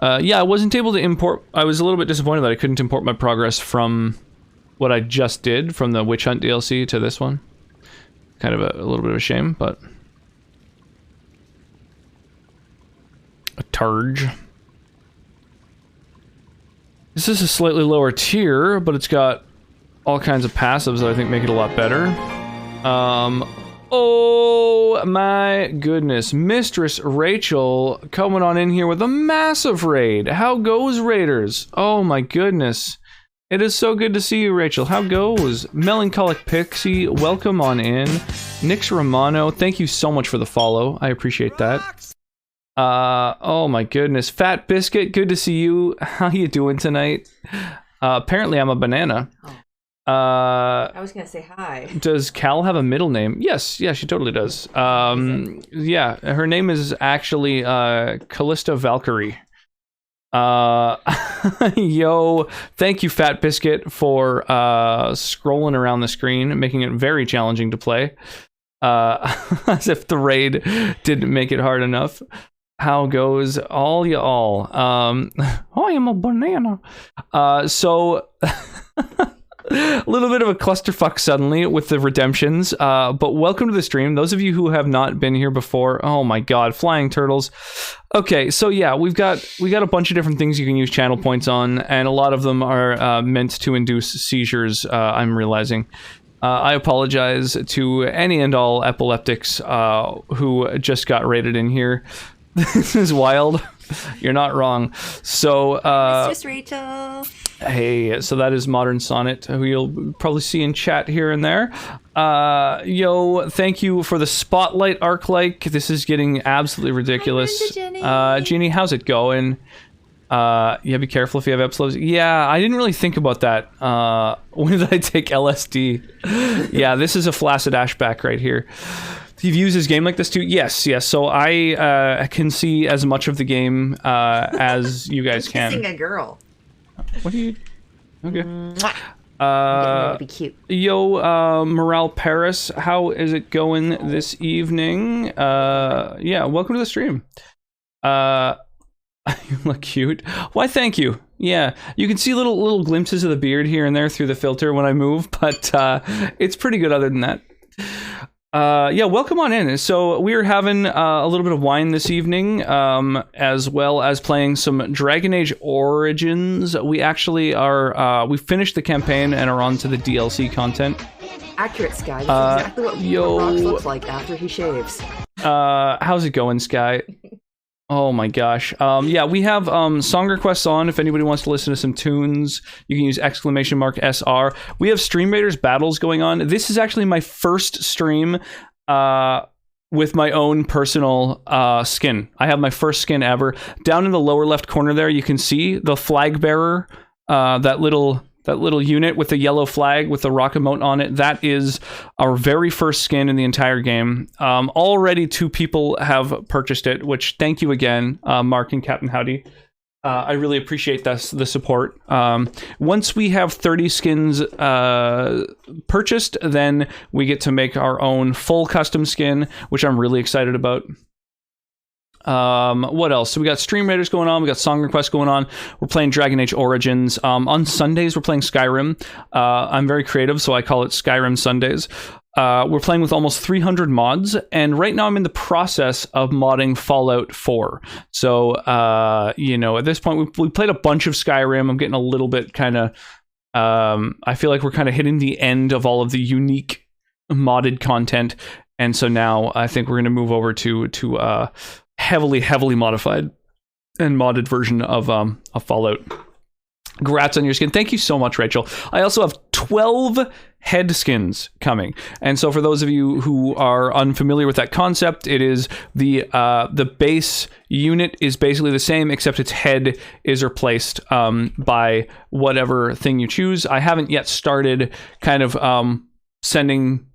Yeah, I wasn't able to import... I was a little bit disappointed that I couldn't import my progress from what I just did, from the Witch Hunt DLC to this one. Kind of a little bit of a shame, but... A Targe. This is a slightly lower tier, but it's got all kinds of passives that I think make it a lot better. Oh my goodness. Mistress Rachel coming on in here with a massive raid. How goes, Raiders? Oh my goodness. It is so good to see you, Rachel. How goes? Melancholic Pixie, welcome on in. Nix Romano, thank you so much for the follow. I appreciate that. Oh my goodness. Fat Biscuit, good to see you. How you doing tonight? Apparently I'm a banana. I was gonna say hi. Does Cal have a middle name? Yes, yeah, she totally does. Yeah, her name is actually Callista Valkyrie. Yo, thank you, Fat Biscuit, for scrolling around the screen, making it very challenging to play. As if the raid didn't make it hard enough. How goes all y'all? I am a banana. So a little bit of a clusterfuck suddenly with the redemptions, but welcome to the stream. Those of you who have not been here before, oh my god, flying turtles. Okay, so yeah, we got a bunch of different things you can use channel points on, and a lot of them are meant to induce seizures, I'm realizing. I apologize to any and all epileptics who just got raided in here. This is wild. You're not wrong. So, Mistress Rachel. hey, so that is Modern Sonnet, who you'll probably see in chat here and there. Yo, thank you for the spotlight arc like. This is getting absolutely ridiculous. Jeannie, how's it going? Yeah, be careful if you have episodes. Yeah, I didn't really think about that. When did I take LSD? Yeah, this is a flaccid ashback right here. You've used this game like this too? Yes. So I can see as much of the game as you guys can. Kissing a girl. What do you... Okay. To be cute. Yo, Morale Paris, how is it going this evening? Yeah, welcome to the stream. You look cute. Why, thank you. Yeah, you can see little glimpses of the beard here and there through the filter when I move, but it's pretty good other than that. Yeah, welcome on in. So we're having a little bit of wine this evening, as well as playing some Dragon Age Origins. We actually are, we finished the campaign and are on to the DLC content. Accurate, Sky. That's exactly what Rox looks like after he shaves. How's it going, Sky? Oh my gosh. Yeah, we have song requests on. If anybody wants to listen to some tunes, you can use !SR. We have Stream Raiders battles going on. This is actually my first stream with my own personal skin. I have my first skin ever. Down in the lower left corner there, you can see the flag bearer, that little unit with the yellow flag with the rock emote on it. That is our very first skin in the entire game. Already 2 people have purchased it, which thank you again, Mark and Captain Howdy. I really appreciate the support. Once we have 30 skins purchased, then we get to make our own full custom skin, which I'm really excited about. What else? So we got Stream Raiders going on. We got song requests going on. We're playing Dragon Age Origins. On Sundays, we're playing Skyrim. I'm very creative, so I call it Skyrim Sundays. We're playing with almost 300 mods, and right now I'm in the process of modding Fallout 4. So, you know, at this point, we played a bunch of Skyrim. I'm getting a little bit kind of... I feel like we're kind of hitting the end of all of the unique modded content, and so now I think we're going to move over to heavily modified and modded version of Fallout. Congrats on your skin. Thank you so much, Rachel. I also have 12 head skins coming. And so for those of you who are unfamiliar with that concept, it is the base unit is basically the same, except its head is replaced by whatever thing you choose. I haven't yet started kind of sending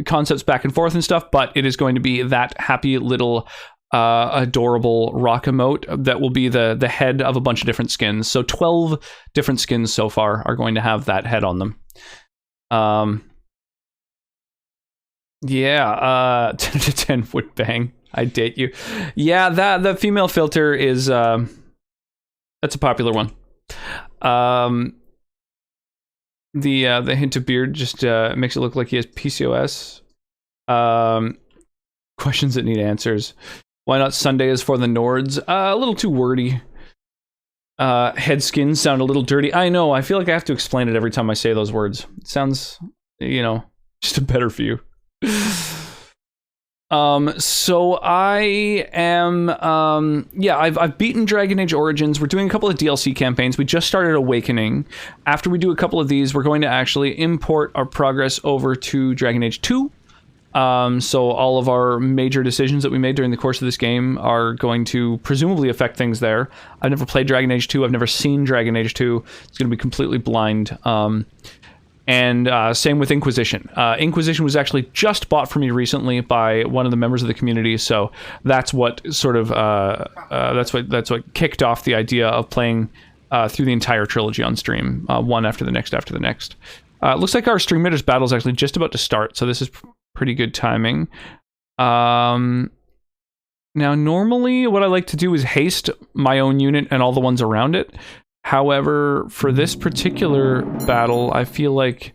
concepts back and forth and stuff, but it is going to be that happy little adorable rock emote that will be the head of a bunch of different skins. So 12 different skins so far are going to have that head on them. Yeah, 10 to 10 would bang. I date you. Yeah, the female filter is that's a popular one. The hint of beard just makes it look like he has PCOS. Questions that need answers. Why not Sunday is for the Nords? A little too wordy. Head skins sound a little dirty. I know. I feel like I have to explain it every time I say those words. It sounds, just a better for you. So I am, I've beaten Dragon Age Origins. We're doing a couple of DLC campaigns. We just started Awakening. After we do a couple of these, we're going to actually import our progress over to Dragon Age 2. So all of our major decisions that we made during the course of this game are going to presumably affect things there. I've never played Dragon Age 2. I've never seen Dragon Age 2. It's going to be completely blind. And same with Inquisition. Inquisition was actually just bought for me recently by one of the members of the community, so that's what sort of that's what kicked off the idea of playing through the entire trilogy on stream, one after the next after the next. It looks like our Stream Raiders battle is actually just about to start, so this is pretty good timing. Now, normally what I like to do is haste my own unit and all the ones around it. However, for this particular battle, I feel like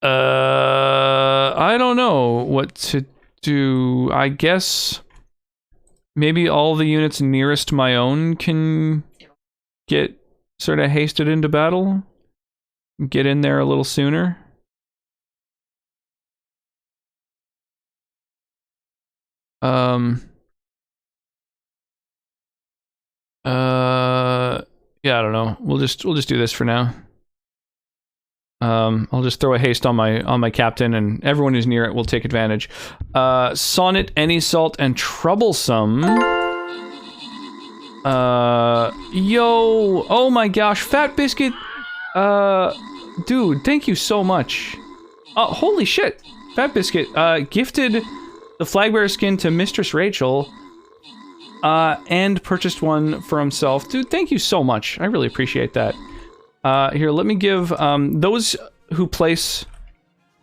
I don't know what to do. I guess maybe all the units nearest my own can get sort of hasted into battle. Get in there a little sooner. Yeah, I don't know. We'll just do this for now. I'll just throw a haste on my captain, and everyone who's near it will take advantage. Sonnet, Any Salt, and Troublesome. Yo, oh my gosh, Fat Biscuit. Dude, thank you so much. Oh, holy shit. Fat Biscuit, gifted the Flagbearer skin to Mistress Rachel, and purchased one for himself. Dude, thank you so much. I really appreciate that. Here, let me give those who place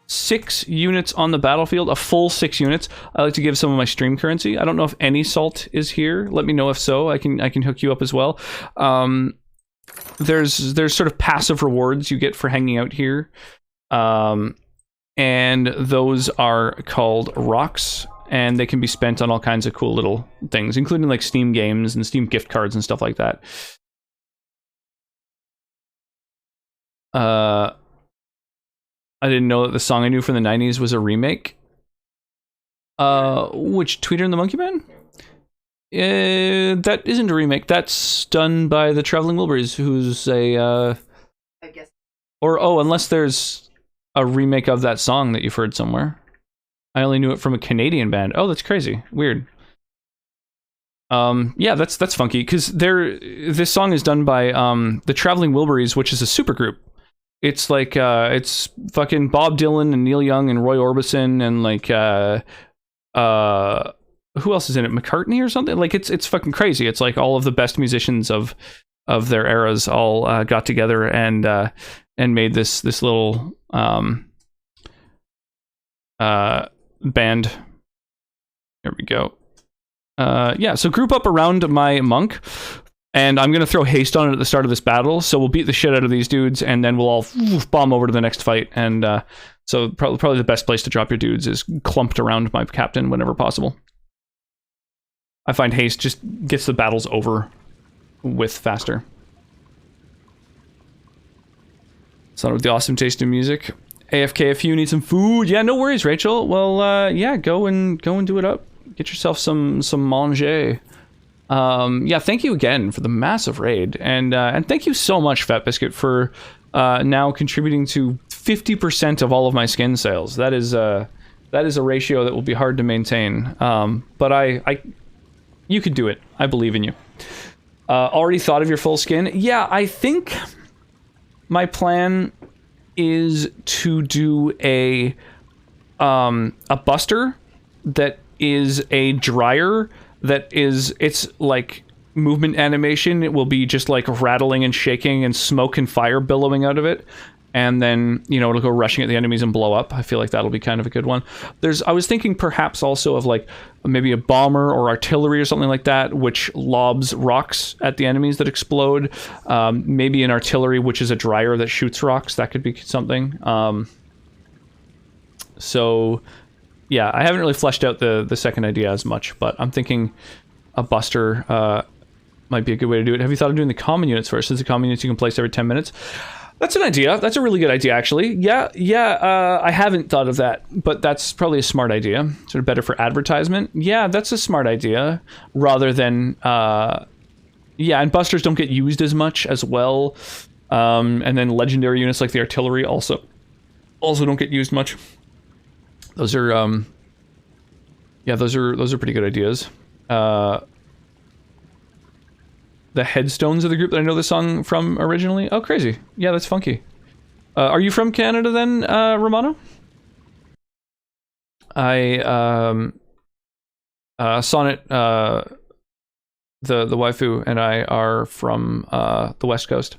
6 units on the battlefield, a full 6 units. I like to give some of my stream currency. I don't know if Any Salt is here. Let me know if so. I can hook you up as well. There's sort of passive rewards you get for hanging out here, and those are called rocks, and they can be spent on all kinds of cool little things, including like Steam games and Steam gift cards and stuff like that. I didn't know that the song I knew from the 90s was a remake. Which, Tweeter and the Monkey Man? That isn't a remake. That's done by the Traveling Wilburys, who's a, I guess. Or, oh, unless there's a remake of that song that you've heard somewhere. I only knew it from a Canadian band. Oh, that's crazy. Weird. Yeah, that's funky, because this song is done by, the Traveling Wilburys, which is a supergroup. It's like, it's fucking Bob Dylan and Neil Young and Roy Orbison and like, who else is in it? McCartney or something? Like, it's fucking crazy. It's like all of the best musicians of their eras all got together and made this little band. Here we go. Yeah, so group up around my monk. And I'm going to throw haste on it at the start of this battle, so we'll beat the shit out of these dudes, and then we'll all bomb over to the next fight. And so probably the best place to drop your dudes is clumped around my captain whenever possible. I find haste just gets the battles over with faster. Son with the awesome taste in music. AFK if you need some food. Yeah, no worries, Rachel. Well, yeah, go and do it up. Get yourself some manger. Yeah, thank you again for the massive raid, and thank you so much, Fat Biscuit, for now contributing to 50% of all of my skin sales. That is a ratio that will be hard to maintain. But you could do it. I believe in you. Already thought of your full skin? Yeah, I think my plan is to do a buster that is a dryer. It's like movement animation. It will be just like rattling and shaking and smoke and fire billowing out of it. And then, you know, it'll go rushing at the enemies and blow up. I feel like that'll be kind of a good one. I was thinking perhaps also of like maybe a bomber or artillery or something like that, which lobs rocks at the enemies that explode. Maybe an artillery, which is a dryer that shoots rocks. That could be something. So... yeah, I haven't really fleshed out the second idea as much, but I'm thinking a buster might be a good way to do it. Have you thought of doing the common units first? Since the common units you can place every 10 minutes. That's an idea. That's a really good idea, actually. Yeah, I haven't thought of that, but that's probably a smart idea. Sort of better for advertisement. Yeah, that's a smart idea. Rather than... yeah, and busters don't get used as much as well. And then legendary units like the artillery also don't get used much. Those are, yeah, those are pretty good ideas. The Headstones of the group that I know the song from originally. Oh, crazy. Yeah, that's funky. Are you from Canada then, Romano? Sonnet, the waifu, and I are from the West Coast.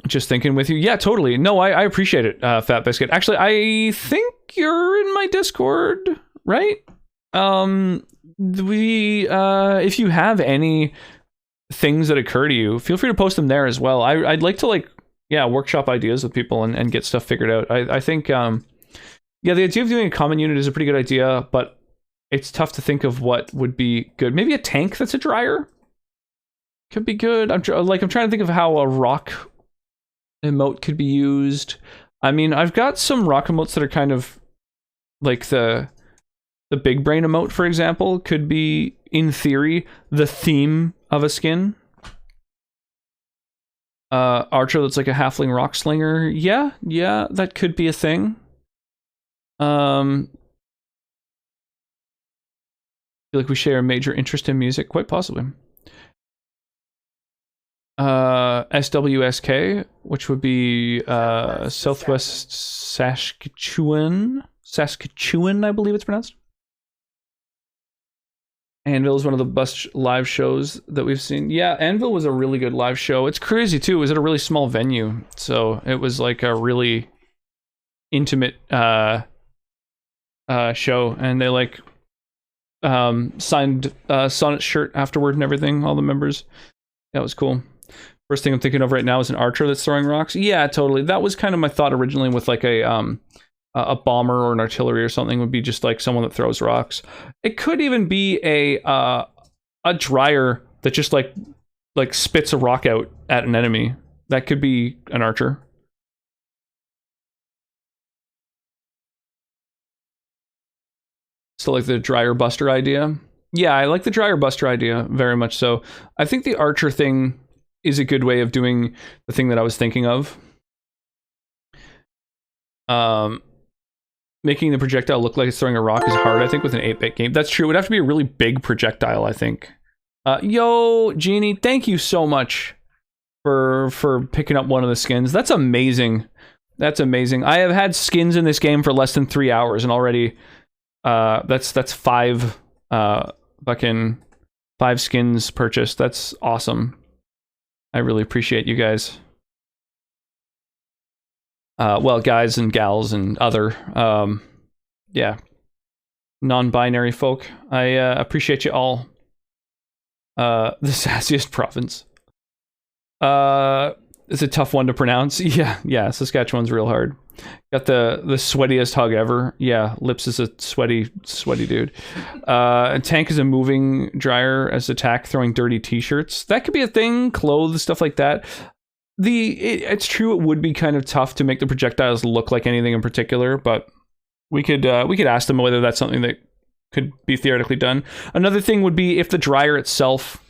Just thinking with you. Yeah, totally. No, I appreciate it, Fat Biscuit. Actually, I think you're in my Discord, right? If you have any things that occur to you, feel free to post them there as well. I'd like to, like, yeah, workshop ideas with people and get stuff figured out. I think, yeah, the idea of doing a common unit is a pretty good idea, but it's tough to think of what would be good. Maybe a tank that's a dryer could be good. I'm trying to think of how a rock emote could be used. I mean, I've got some rock emotes that are kind of like the the big brain emote, for example, could be, in theory, the theme of a skin. Archer that's like a halfling rock slinger. Yeah, that could be a thing. I feel like we share a major interest in music, quite possibly. SWSK, which would be Southwest Saskatchewan, I believe it's pronounced. Anvil is one of the best live shows that we've seen. Yeah, Anvil was a really good live show. It's crazy too. It was at a really small venue, so it was like a really intimate show, and they like signed Sonnet's shirt afterward and everything. All the members. That was cool. First thing I'm thinking of right now is an archer that's throwing rocks. Yeah, totally. That was kind of my thought originally with like a bomber or an artillery or something, would be just like someone that throws rocks. It could even be a dryer that just like spits a rock out at an enemy. That could be an archer. So like the dryer buster idea. Yeah, I like the dryer buster idea very much so. I think the archer thing is a good way of doing the thing that I was thinking of. Making the projectile look like it's throwing a rock is hard, I think, with an 8-bit game. That's true. It would have to be a really big projectile, I think. Yo, Jeannie, thank you so much for picking up one of the skins. That's amazing. That's amazing. I have had skins in this game for less than 3 hours, and already that's 5 fucking 5 skins purchased. That's awesome. I really appreciate you guys. Well, guys and gals and other, yeah, non-binary folk. I appreciate you all. The sassiest province. It's a tough one to pronounce. Yeah, Saskatchewan's real hard. Got the sweatiest hug ever. Yeah, Lips is a sweaty dude. Tank is a moving dryer as attack, throwing dirty t-shirts. That could be a thing. Clothes, stuff like that. It's true. It would be kind of tough to make the projectiles look like anything in particular, but we could ask them whether that's something that could be theoretically done. Another thing would be if the dryer itself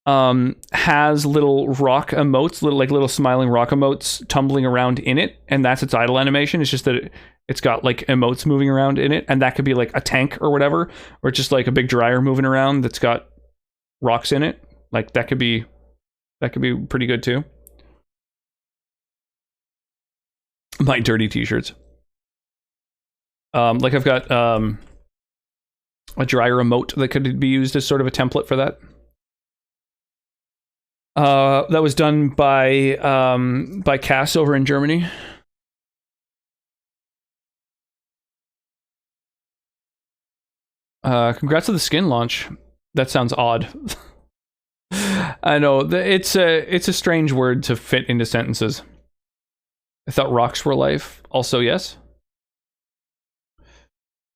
has little rock emotes, little smiling rock emotes tumbling around in it, and that's its idle animation. It's just that it's got like emotes moving around in it, and that could be like a tank or whatever, or just like a big dryer moving around that's got rocks in it. Like that could be pretty good too. My dirty t-shirts. Like I've got a dryer emote that could be used as sort of a template for that. That was done by Cass over in Germany. Congrats on the skin launch. That sounds odd. I know it's a strange word to fit into sentences. I thought rocks were life. Also, yes.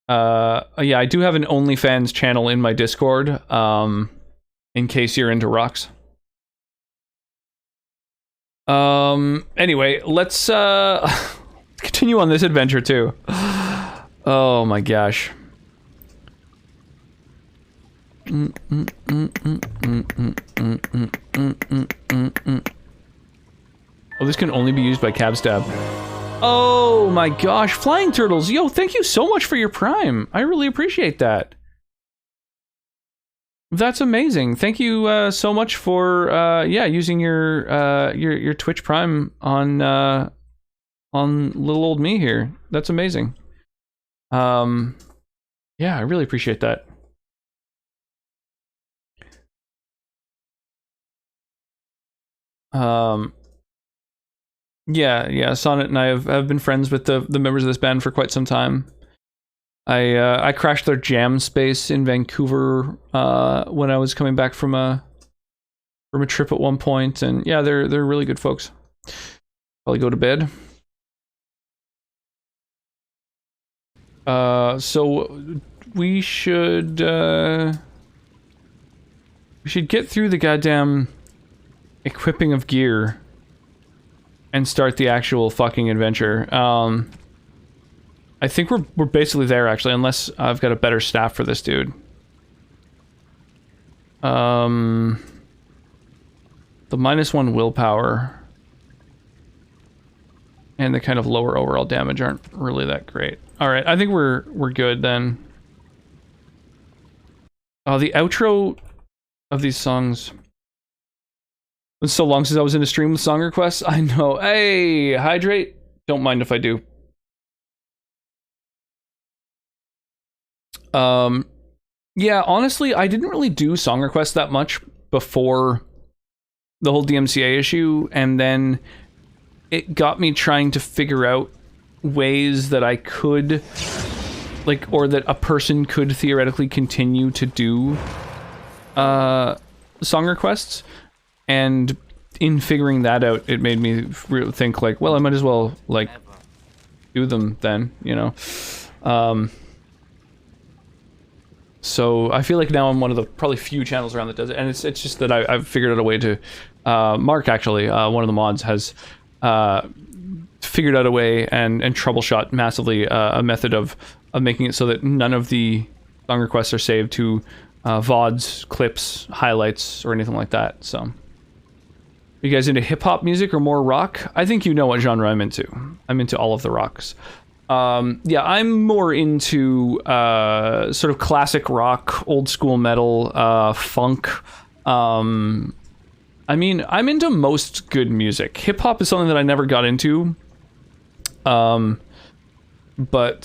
Yeah, I do have an OnlyFans channel in my Discord. In case you're into rocks. Anyway, let's continue on this adventure too. Oh my gosh. Oh, this can only be used by Cabstab. Oh my gosh, Flying Turtles. Yo, thank you so much for your Prime. I really appreciate that. That's amazing. Thank you so much for yeah, using your Twitch Prime on little old me here. That's amazing. Yeah, I really appreciate that. Yeah, Sonnet and I have been friends with the members of this band for quite some time. I crashed their jam space in Vancouver when I was coming back from a trip at one point, and yeah, they're really good folks. Probably go to bed. So we should get through the goddamn equipping of gear and start the actual fucking adventure. I think we're basically there, actually, unless I've got a better staff for this dude. The -1 willpower and the kind of lower overall damage aren't really that great. All right, I think we're good then. Oh, the outro of these songs. It's so long since I was in a stream with song requests. I know. Hey, hydrate. Don't mind if I do. Yeah, honestly, I didn't really do song requests that much before the whole DMCA issue, and then it got me trying to figure out ways that I could, like, or that a person could theoretically continue to do song requests. And in figuring that out, it made me think, like, well, I might as well, like, do them then, you know? So I feel like now I'm one of the probably few channels around that does it, and it's just that I've figured out a way to. Mark, actually, one of the mods, has figured out a way and troubleshot massively a method of making it so that none of the song requests are saved to VODs, clips, highlights, or anything like that. So, you guys into hip hop music or more rock? I think you know what genre I'm into. I'm into all of the rocks. Yeah, I'm more into sort of classic rock, old school metal, funk. I mean, I'm into most good music. Hip hop is something that I never got into. But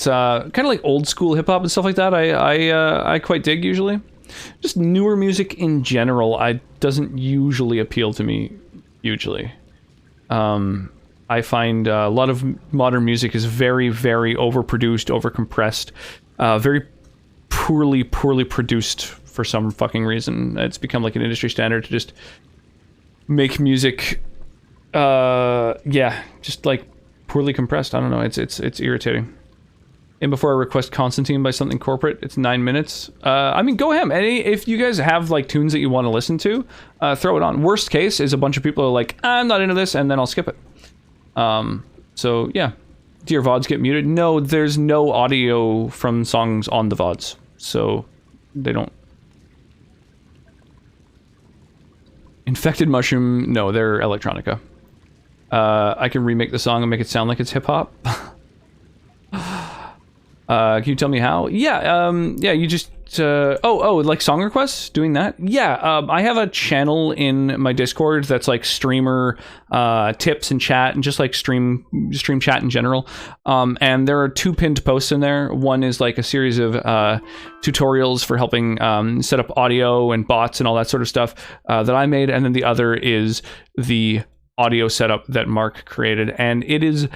kind of like old school hip hop and stuff like that, I quite dig usually. Just newer music in general, doesn't usually appeal to me hugely. I find a lot of modern music is very, very overproduced, overcompressed, very poorly produced for some fucking reason. It's become like an industry standard to just make music, yeah, just like poorly compressed. I don't know. It's irritating. And before I request Constantine by something corporate, it's 9 minutes. I mean, go ahead. If you guys have like tunes that you want to listen to, throw it on. Worst case is a bunch of people are like, I'm not into this, and then I'll skip it. So yeah. Do your VODs get muted? No, there's no audio from songs on the VODs, so they don't. Infected Mushroom, no, they're electronica. I can remake the song and make it sound like it's hip hop. Can you tell me how? Yeah, yeah, you just, like song requests, doing that? Yeah, I have a channel in my Discord that's like streamer tips and chat and just like stream chat in general. And there are 2 pinned posts in there. One is like a series of tutorials for helping set up audio and bots and all that sort of stuff that I made. And then the other is the audio setup that Mark created. And it is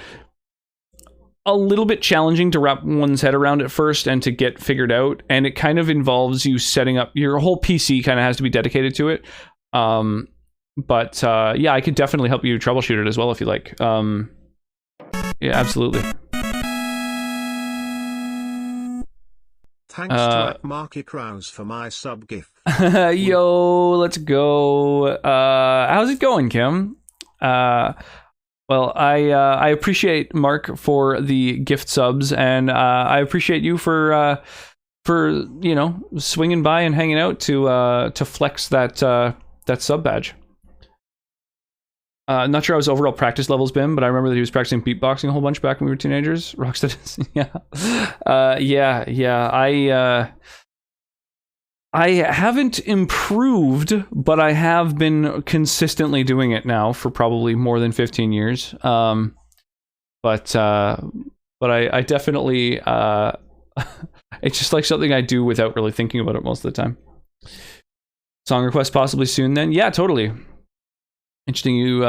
a little bit challenging to wrap one's head around at first and to get figured out, and it kind of involves you setting up your whole PC. Kind of has to be dedicated to it. But yeah, I could definitely help you troubleshoot it as well if you like. Yeah, absolutely. Thanks to Marky Krause for my sub gift. Yo, let's go. How's it going, Kim? Well, I appreciate Mark for the gift subs, and I appreciate you for you know, swinging by and hanging out to flex that sub badge. Not sure how his overall practice level's been, but I remember that he was practicing beatboxing a whole bunch back when we were teenagers. Rockstead, yeah. I haven't improved, but I have been consistently doing it now for probably more than 15 years. But I definitely, it's just like something I do without really thinking about it most of the time. Song request possibly soon then? Yeah, totally. Interesting you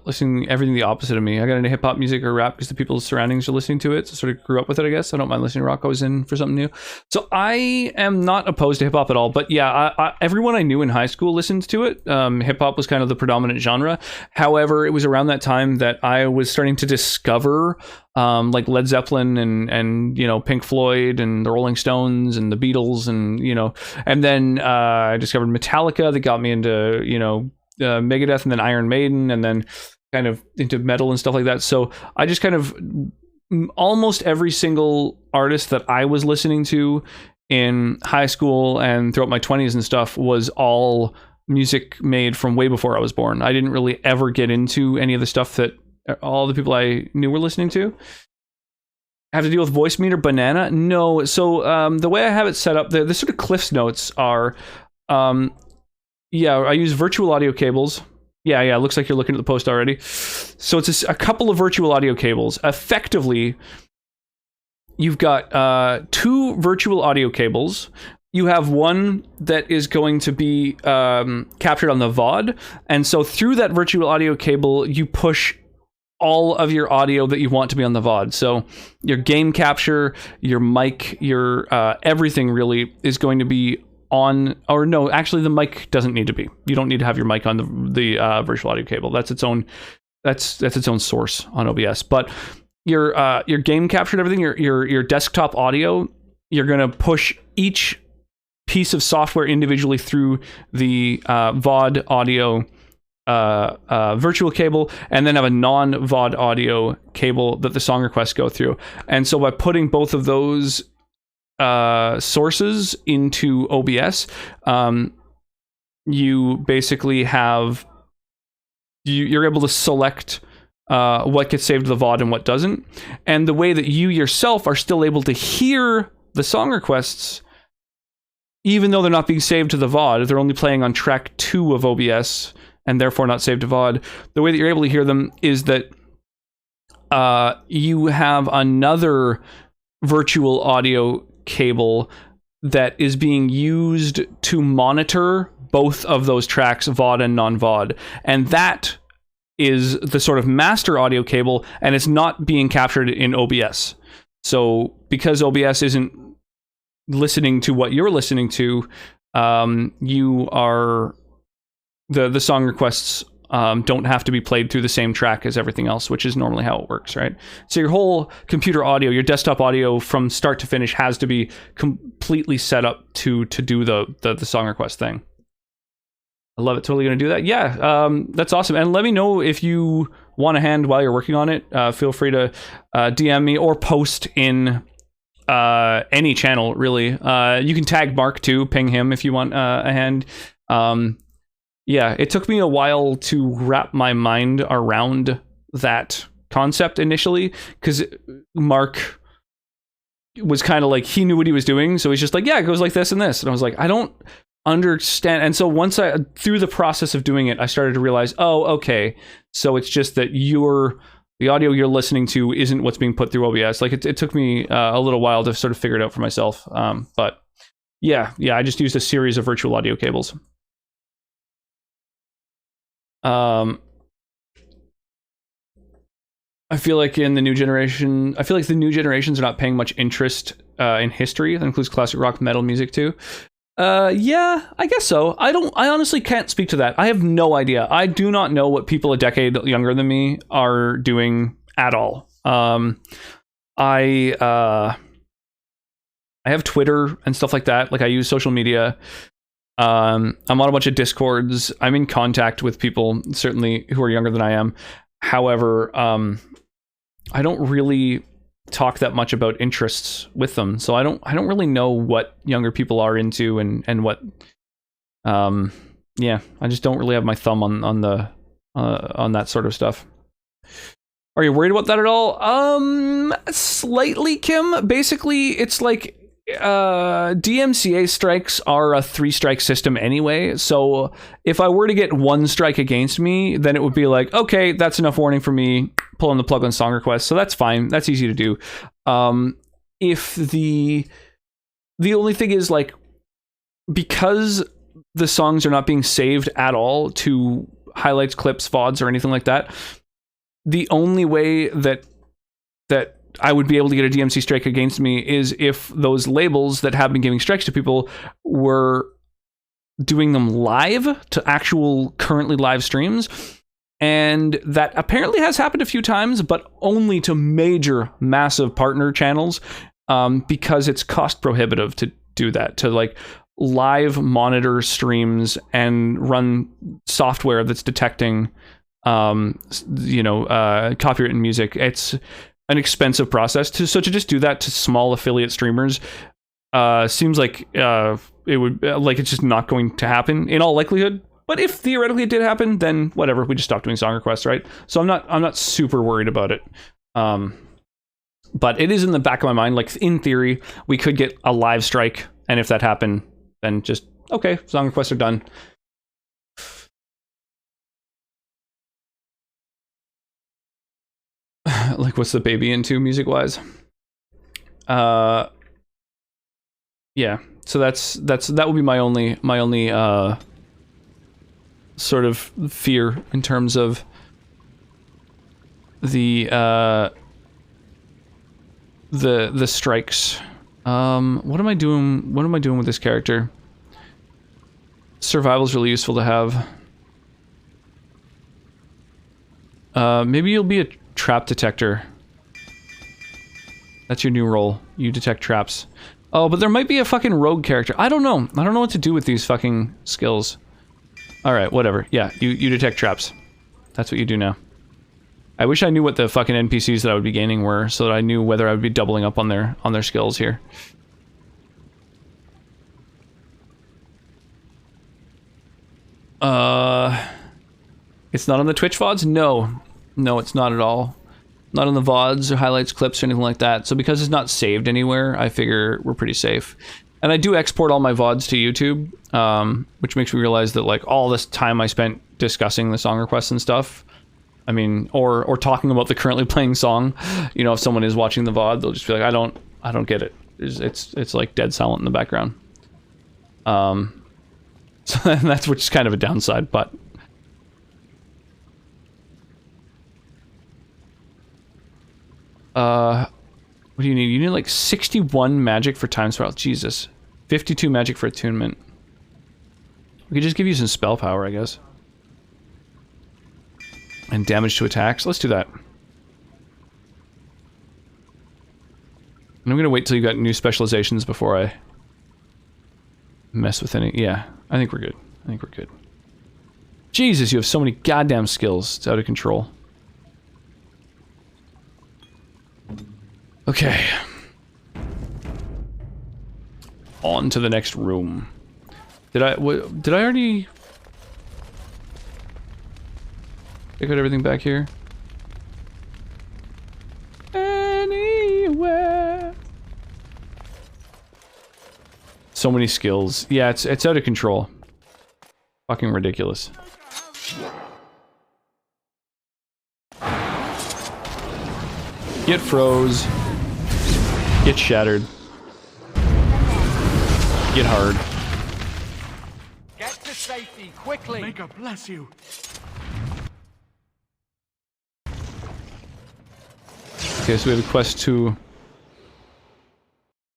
listening to everything the opposite of me. I got into hip-hop music or rap because the people's surroundings are listening to it, so sort of grew up with it, I guess. I don't mind listening to rock. I was in for something new. So I am not opposed to hip-hop at all, but yeah, everyone I knew in high school listened to it. Hip-hop was kind of the predominant genre. However, it was around that time that I was starting to discover like Led Zeppelin and you know, Pink Floyd and the Rolling Stones and the Beatles and, you know, and then I discovered Metallica that got me into, you know, Megadeth and then Iron Maiden and then kind of into metal and stuff like that. So I just kind of almost every single artist that I was listening to in high school and throughout my 20s and stuff was all music made from way before I was born. I didn't really ever get into any of the stuff that all the people I knew were listening to. Have to deal with voice meter banana? No. So the way I have it set up, the sort of Cliff's notes are, I use virtual audio cables. Yeah, looks like you're looking at the post already. So it's a couple of virtual audio cables. Effectively, you've got 2 virtual audio cables. You have one that is going to be captured on the VOD. And so through that virtual audio cable, you push all of your audio that you want to be on the VOD. So your game capture, your mic, your everything really is going to be on, or no, actually the mic doesn't need to be. You don't need to have your mic on the virtual audio cable. That's its own source on OBS. But your game capture and everything, your desktop audio, you're gonna push each piece of software individually through the VOD audio virtual cable, and then have a non-VOD audio cable that the song requests go through. And so by putting both of those sources into OBS, you basically have you're able to select what gets saved to the VOD and what doesn't, and the way that you yourself are still able to hear the song requests even though they're not being saved to the VOD. They're only playing on track 2 of OBS and therefore not saved to VOD. The way that you're able to hear them is that you have another virtual audio cable that is being used to monitor both of those tracks, VOD and non-VOD. And that is the sort of master audio cable, and it's not being captured in OBS. So because OBS isn't listening to what you're listening to, you are... The song requests don't have to be played through the same track as everything else, which is normally how it works, right? So your whole computer audio, your desktop audio from start to finish has to be completely set up to do the song request thing. I love it. Totally going to do that. Yeah, that's awesome. And let me know if you want a hand while you're working on it. Feel free to DM me or post in any channel, really. You can tag Mark too, ping him if you want a hand. Yeah, it took me a while to wrap my mind around that concept initially, because Mark was kind of like, he knew what he was doing, so he's just like, yeah, it goes like this and this. And I was like, I don't understand. And so through the process of doing it, I started to realize, oh, okay, so it's just that the audio you're listening to isn't what's being put through OBS. Like, it took me a little while to sort of figure it out for myself. But yeah, I just used a series of virtual audio cables. I feel like the new generations are not paying much interest in history. That includes classic rock, metal music too. Yeah, I guess so. I honestly can't speak to that. I have no idea. I do not know what people a decade younger than me are doing at all. I have Twitter and stuff like that. Like, I use social media. I'm on a bunch of Discords. I'm in contact with people, certainly, who are younger than I am. However, I don't really talk that much about interests with them, so I don't really know what younger people are into and what. Yeah, I just don't really have my thumb on that sort of stuff. Are you worried about that at all? Slightly, Kim. Basically, it's like, DMCA strikes are a 3-strike system anyway, so if I were to get 1 strike against me, then it would be like, okay, that's enough warning for me, pulling the plug on song requests, so that's fine, that's easy to do. If the only thing is, like, because the songs are not being saved at all to highlights, clips, VODs, or anything like that, the only way that I would be able to get a DMC strike against me is if those labels that have been giving strikes to people were doing them live to actual currently live streams. And that apparently has happened a few times, but only to major, massive partner channels, because it's cost prohibitive to do that, to like live monitor streams and run software that's detecting, copyright in music. an expensive process. So to just do that to small affiliate streamers seems like it would like it's just not going to happen in all likelihood. But if theoretically it did happen, then whatever, we just stop doing song requests, right? So I'm not super worried about it. But it is in the back of my mind, like in theory, we could get a live strike, and if that happened, then just okay, song requests are done. Like, what's the baby into music wise? Yeah, so that would be my only sort of fear in terms of the strikes. What am I doing with this character? Survival's really useful to have. Maybe you'll be a trap detector. That's your new role. You detect traps. Oh, but there might be a fucking rogue character. I don't know. I don't know what to do with these fucking skills. Alright, whatever. Yeah, you detect traps. That's what you do now. I wish I knew what the fucking NPCs that I would be gaining were, so that I knew whether I would be doubling up on their skills here. It's not on the Twitch VODs? No. No, it's not at all. Not on the VODs or highlights, clips, or anything like that. So because it's not saved anywhere, I figure we're pretty safe. And I do export all my VODs to YouTube, which makes me realize that like all this time I spent discussing the song requests and stuff, I mean, or talking about the currently playing song, you know, if someone is watching the VOD, they'll just be like, I don't get it. It's like dead silent in the background. So that's which is kind of a downside, but what do you need? You need like 61 magic for time spell. Jesus. 52 magic for attunement. We could just give you some spell power, I guess. And damage to attacks. Let's do that. And I'm gonna wait till you got new specializations before I mess with any. Yeah, I think we're good. I think we're good. Jesus, you have so many goddamn skills. It's out of control. Okay. On to the next room. Did I already pick out everything back here? Anywhere. So many skills. Yeah, it's out of control. Fucking ridiculous. Get froze. Get shattered. Get hard. Get to safety quickly. May God bless you. Okay, so we have a quest to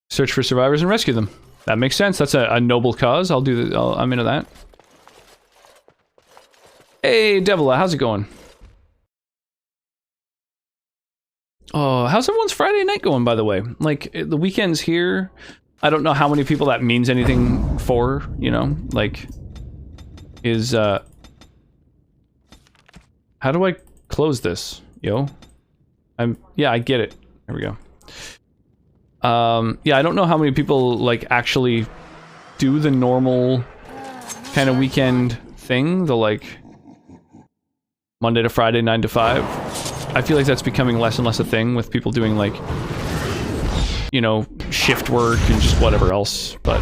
search for survivors and rescue them. That makes sense. That's a noble cause. I'll do that. I'm into that. Hey, Devila, how's it going? Oh, how's everyone's Friday night going, by the way? Like, the weekend's here. I don't know how many people that means anything for, you know? Like, is, how do I close this? Yo? Yeah, I get it. There we go. Yeah, I don't know how many people, like, actually do the normal kind of weekend thing. The, like, Monday to Friday, 9 to 5. I feel like that's becoming less and less a thing with people doing, like, you know, shift work and just whatever else, but...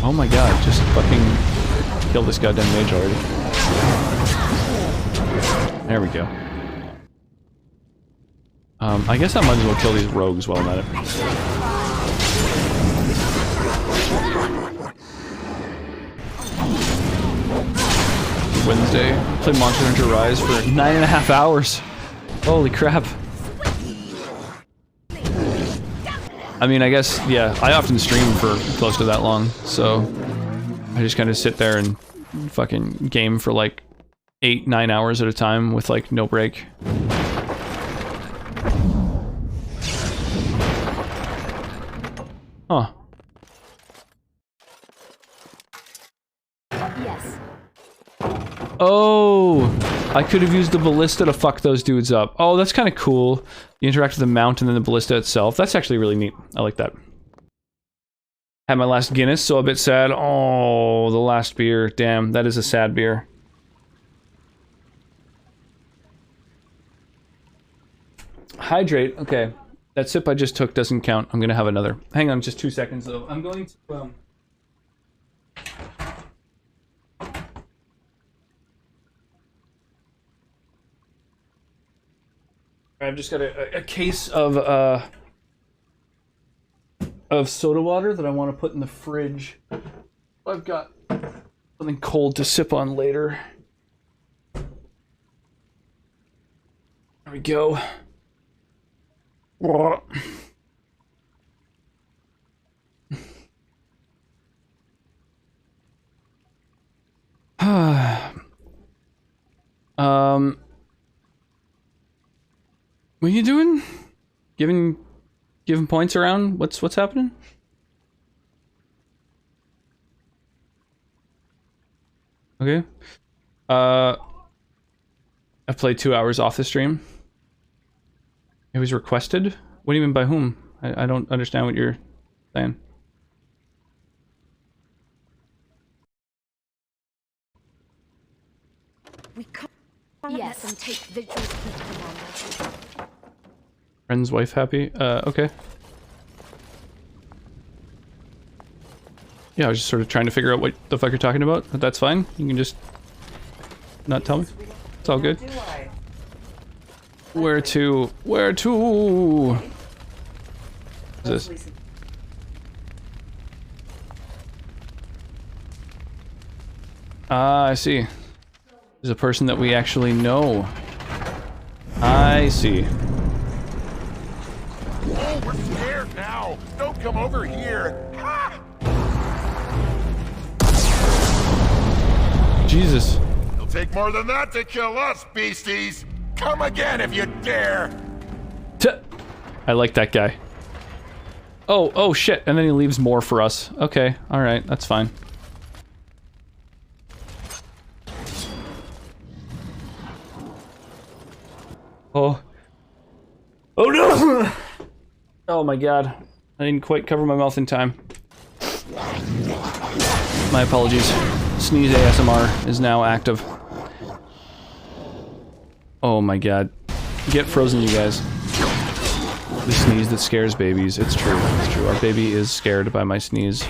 Oh my god, just fucking kill this goddamn mage already. There we go. I guess I might as well kill these rogues while I'm at it. Wednesday. Played Monster Hunter Rise for 9.5 hours. Holy crap. I mean, I guess, yeah, I often stream for close to that long, so I just kind of sit there and fucking game for like 8-9 hours at a time with like no break. Huh. Yes. Oh, I could have used the ballista to fuck those dudes up. Oh, that's kind of cool. You interact with the mount and then the ballista itself. That's actually really neat. I like that. Had my last Guinness, so a bit sad. Oh, the last beer. Damn, that is a sad beer. Hydrate. Okay. That sip I just took doesn't count. I'm gonna have another. Hang on just 2 seconds, though. I'm going to, I've just got a case of soda water that I want to put in the fridge. I've got something cold to sip on later. There we go. What are you doing? Giving points around? What's happening? Okay. I've played 2 hours off the stream. It was requested? What do you mean by whom? I don't understand what you're saying. We can't let them take Vigil's key, Commander. Friend's wife happy? Okay. Yeah, I was just sort of trying to figure out what the fuck you're talking about, but that's fine. You can just not tell me. It's all good. Where to? Where to? What is this? Ah, I see. There's a person that we actually know. I see. Oh, we're scared now. Don't come over here. Ha! Jesus. It'll take more than that to kill us, beasties. Come again if you dare. I like that guy. Oh shit, and then he leaves more for us. Okay, alright, that's fine. Oh. Oh no! Oh my god. I didn't quite cover my mouth in time. My apologies. Sneeze ASMR is now active. Oh my god. Get frozen, you guys. The sneeze that scares babies. It's true. It's true. Our baby is scared by my sneeze.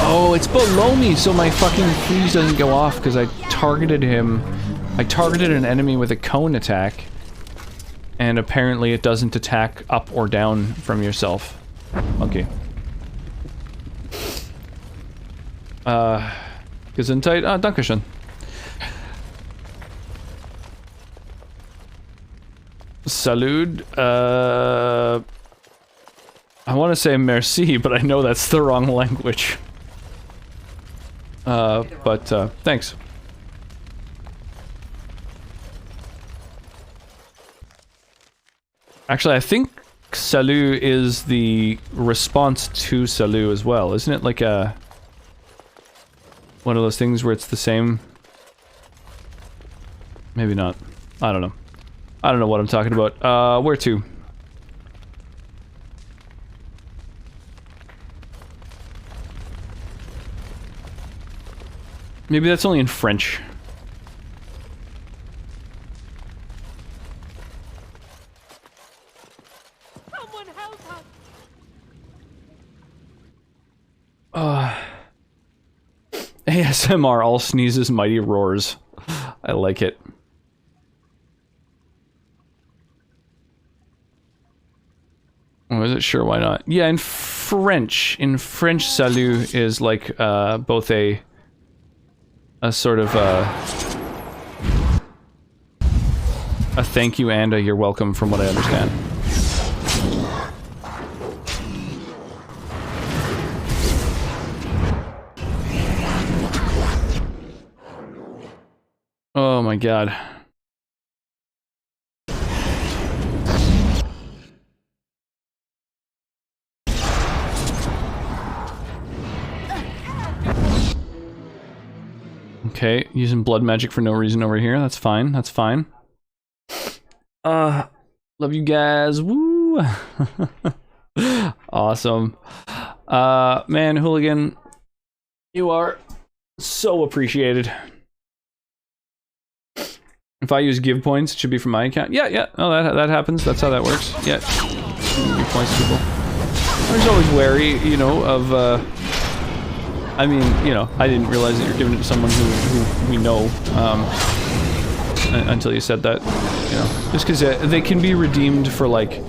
Oh, it's below me, so my fucking freeze doesn't go off because I targeted him. I targeted an enemy with a cone attack, and apparently it doesn't attack up or down from yourself. Okay. Gesundheit? Ah, dankeschön. Salud. I want to say merci, but I know that's the wrong language. But thanks. Actually, I think salut is the response to salut as well. Isn't it like a... one of those things where it's the same? Maybe not. I don't know. I don't know what I'm talking about. Where to? Maybe that's only in French. Someone help us! ASMR, all sneezes, mighty roars. I like it. Oh, is it? Sure, why not? Yeah, in French. In French, salut is like, both a sort of, a thank you and a you're welcome, from what I understand. Oh my god. Okay, using blood magic for no reason over here. That's fine. That's fine. Love you guys. Woo! Awesome. Man, Hooligan, you are so appreciated. If I use give points, it should be from my account. Yeah. Oh, that happens. That's how that works. Yeah. Give points to people. I'm just always wary, you know, of, I mean, you know, I didn't realize that you're giving it to someone who we know, until you said that, you know. Just because they can be redeemed for, like,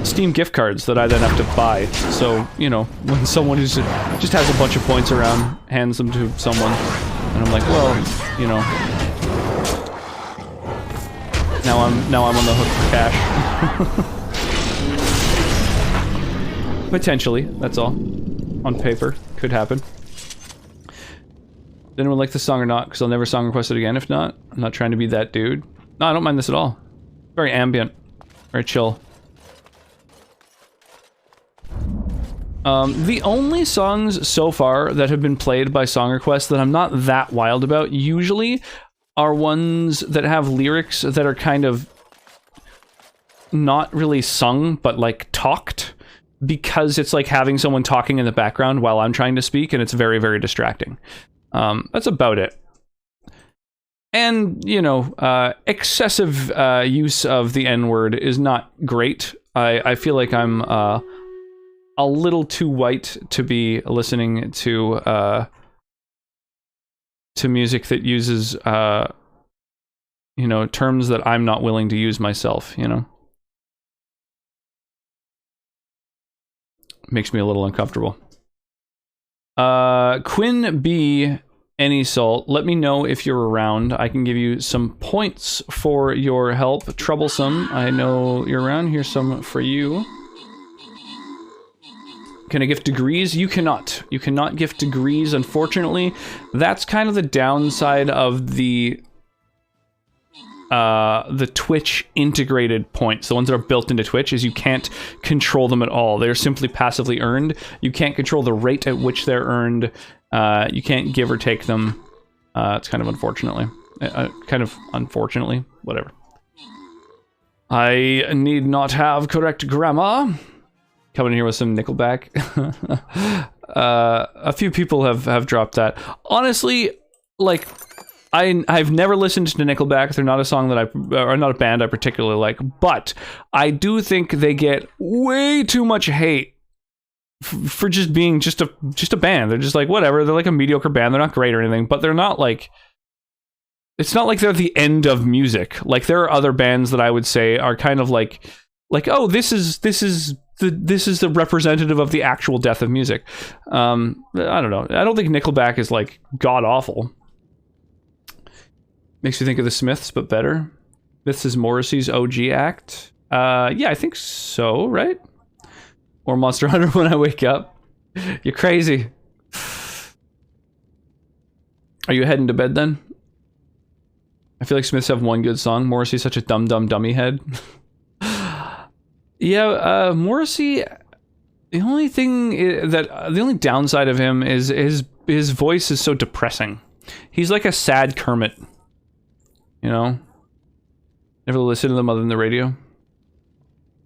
Steam gift cards that I then have to buy. So, you know, when someone who's just has a bunch of points around hands them to someone, and I'm like, well, you know, now I'm on the hook for cash. Potentially, that's all. On paper, could happen. Did anyone like the song or not? Because I'll never song request it again if not. I'm not trying to be that dude. No, I don't mind this at all. Very ambient. Very chill. The only songs so far that have been played by song requests that I'm not that wild about usually are ones that have lyrics that are kind of not really sung, but like talked, because it's like having someone talking in the background while I'm trying to speak, and it's very, very distracting. That's about it. And, you know, excessive use of the N-word is not great. I feel like I'm a little too white to be listening to music that uses, you know, terms that I'm not willing to use myself, you know? Makes me a little uncomfortable. Quinn B. Any Salt, let me know if you're around. I can give you some points for your help. Troublesome, I know you're around. Here's some for you. Can I gift degrees? You cannot. You cannot gift degrees, unfortunately. That's kind of the downside of the Twitch integrated points. The ones that are built into Twitch is you can't control them at all. They're simply passively earned. You can't control the rate at which they're earned. You can't give or take them. It's kind of unfortunately. Whatever. I need not have correct grammar. Coming in here with some Nickelback. A few people have dropped that. Honestly, like, I've never listened to Nickelback. They're not a song that or not a band I particularly like, but I do think they get way too much hate for just being just a band. They're just like, whatever. They're like a mediocre band. They're not great or anything, but they're not like, it's not like they're the end of music. Like, there are other bands that I would say are kind of like, oh, this is the representative of the actual death of music. I don't know. I don't think Nickelback is like god awful. Makes you think of the Smiths, but better. Smiths is Morrissey's OG act. Yeah, I think so, right? Or Monster Hunter When I Wake Up. You're crazy. Are you heading to bed then? I feel like Smiths have one good song. Morrissey's such a dummy head. Yeah, Morrissey, the only downside of him is his voice is so depressing. He's like a sad Kermit. You know? Never listen to them other than the radio.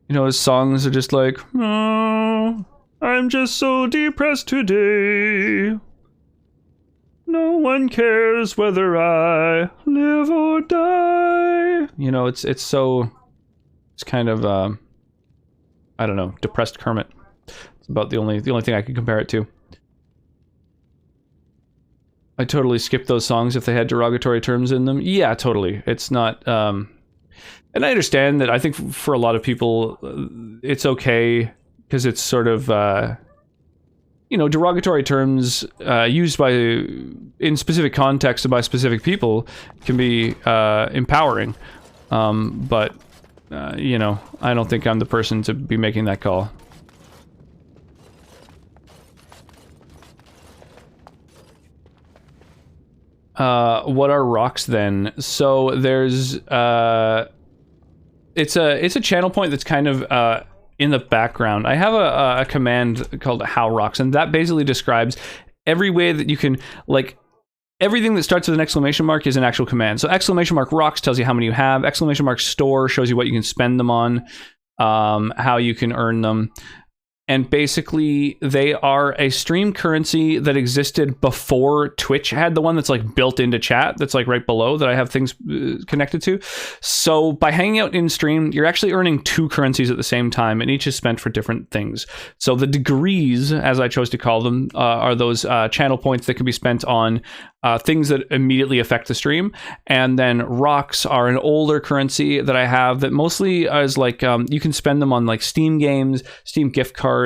You know, his songs are just like, oh, I'm just so depressed today. No one cares whether I live or die. You know, it's kind of, I don't know, depressed Kermit. It's about the only thing I can compare it to. I totally skip those songs if they had derogatory terms in them. Yeah, totally. It's not, and I understand that. I think for a lot of people, it's okay because it's sort of, you know, derogatory terms used in specific contexts and by specific people can be empowering. But, you know, I don't think I'm the person to be making that call. What are rocks then? So there's it's a channel point that's kind of in the background. I have a command called how rocks, and that basically describes every way that you can, like, everything that starts with an exclamation mark is an actual command. So exclamation mark rocks tells you how many you have. Exclamation mark store shows you what you can spend them on, how you can earn them. And basically, they are a stream currency that existed before Twitch had the one that's like built into chat, that's like right below that I have things connected to. So by hanging out in stream, you're actually earning 2 currencies at the same time, and each is spent for different things. So the degrees, as I chose to call them, are those channel points that can be spent on things that immediately affect the stream. And then rocks are an older currency that I have that mostly is like, you can spend them on like Steam games, Steam gift cards,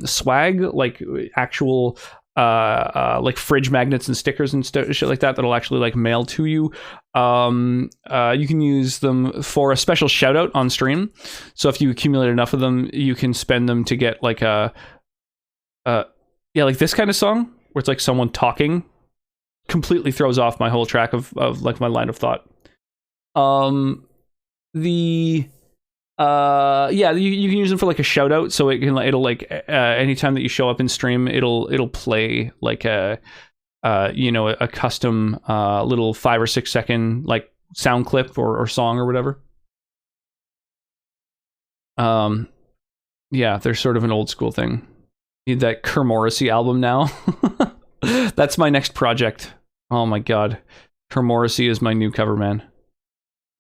swag, like actual like fridge magnets and stickers and shit like that that'll actually like mail to you. You can use them for a special shout out on stream. So if you accumulate enough of them, you can spend them to get like a like this kind of song where it's like someone talking. Completely throws off my whole track of like my line of thought. You can use them for like a shout out, so it'll like anytime that you show up in stream, it'll play like a custom little 5 or 6 second like sound clip or song or whatever. There's sort of an old school thing. Need that Kermorrissey album now. That's my next project. Oh my god. Kermorrissey is my new cover man.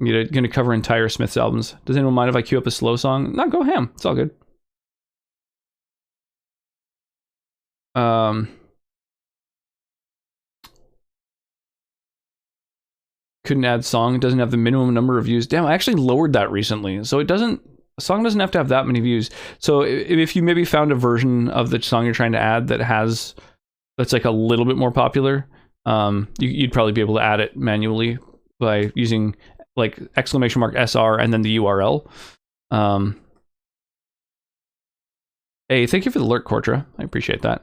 I'm gonna cover entire Smith's albums. Does anyone mind if I queue up a slow song? No, go ham. It's all good. Couldn't add song. It doesn't have the minimum number of views. Damn, I actually lowered that recently. So a song doesn't have to have that many views. So if you maybe found a version of the song you're trying to add that's like a little bit more popular, you'd probably be able to add it manually by using like exclamation mark SR and then the URL. Hey, thank you for the alert, Kortra. I appreciate that.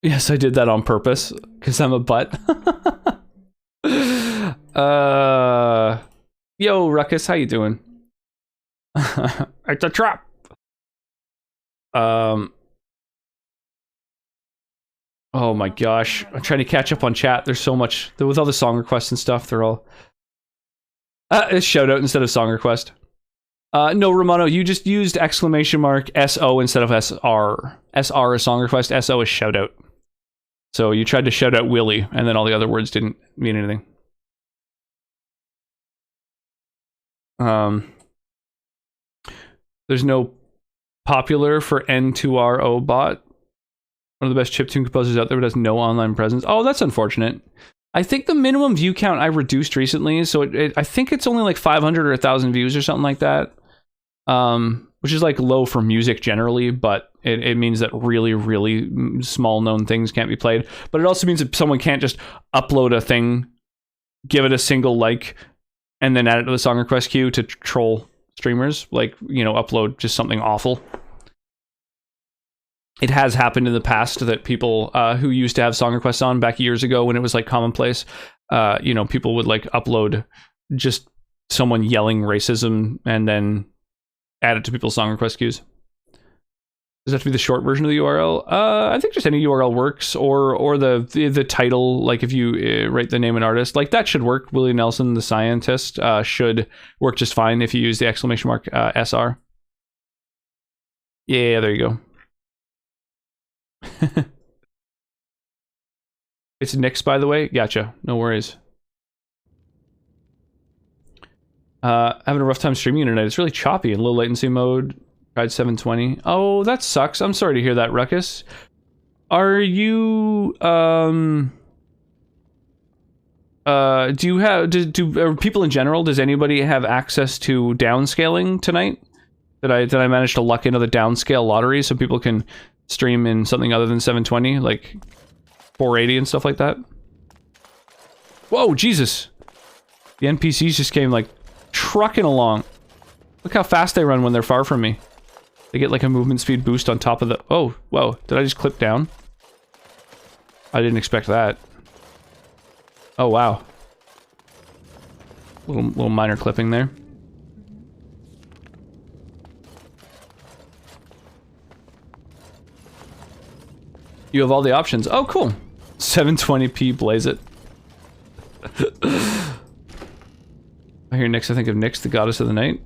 Yes, I did that on purpose because I'm a butt. Yo, Ruckus, how you doing? It's a trap. Oh my gosh, I'm trying to catch up on chat. There's so much with all the song requests and stuff. They're all it's shout out instead of song request. No, Romano, you just used exclamation mark SO instead of SR. SR is song request, SO is shout out. So you tried to shout out Willie, and then all the other words didn't mean anything. There's no popular for N2RO bot. One of the best chiptune composers out there, but has no online presence. Oh, that's unfortunate. I think the minimum view count I reduced recently, so I think it's only like 500 or 1,000 views or something like that. Which is like low for music generally, but it means that really, really small known things can't be played. But it also means that someone can't just upload a thing, give it a single like, and then add it to the song request queue to troll streamers. Like, upload just something awful. It has happened in the past that people who used to have song requests on back years ago when it was like commonplace, people would like upload just someone yelling racism and then add it to people's song request queues. Does that have to be the short version of the URL? I think just any URL works, or the title. Like if you write the name and artist, like that should work. Willie Nelson, the scientist, should work just fine if you use the exclamation mark SR. Yeah, there you go. It's Nick's, by the way. Gotcha. No worries. Having a rough time streaming tonight. It's really choppy in low latency mode. Tried 720. Oh, that sucks. I'm sorry to hear that, Ruckus. Are you do you have do people in general, does anybody have access to downscaling tonight? Did I manage to luck into the downscale lottery so people can stream in something other than 720, like 480 and stuff like that? Whoa, Jesus. The NPCs just came like trucking along. Look how fast they run when they're far from me. They get like a movement speed boost on top of the... Oh, whoa. Did I just clip down? I didn't expect that. Oh, wow. Little minor clipping there. You have all the options. Oh, cool. 720p, blaze it. I hear Nyx. I think of Nyx, the goddess of the night.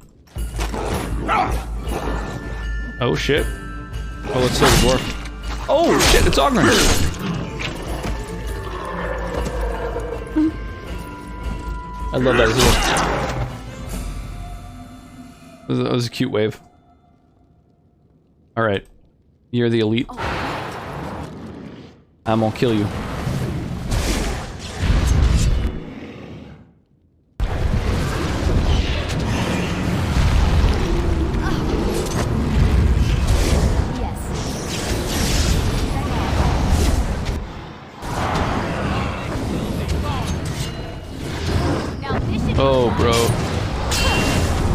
Oh shit. Oh, let's save the dwarf. Oh shit, it's Ogren. I love that as well. That was a cute wave. Alright. You're the elite. I'm gonna kill you. Oh, bro.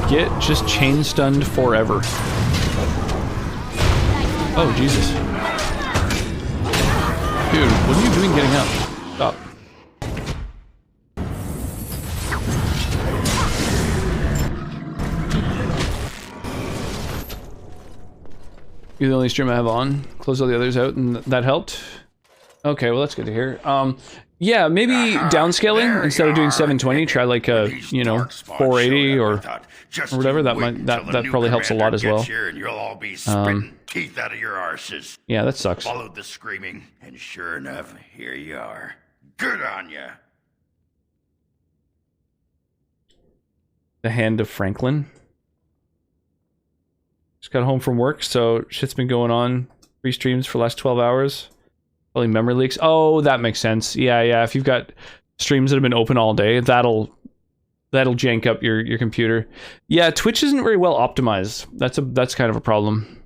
Get just chain stunned forever. Oh, Jesus. Dude, what are you doing getting up? Stop. You're the only stream I have on. Close all the others out, and that helped? Okay, well, that's good to hear. Yeah, maybe downscaling instead of doing 720. Try like a, you know, 480 or whatever. That might that probably helps a lot as well. And you'll all be spitting teeth out of your arses. Yeah, that sucks. Followed the screaming, and sure enough, here you are. Good on ya. The Hand of Franklin. Just got home from work, so shit's been going on. 3 streams for the last 12 hours. Probably memory leaks. Oh, that makes sense. Yeah. If you've got streams that have been open all day, that'll jank up your computer. Yeah, Twitch isn't very well optimized. That's kind of a problem.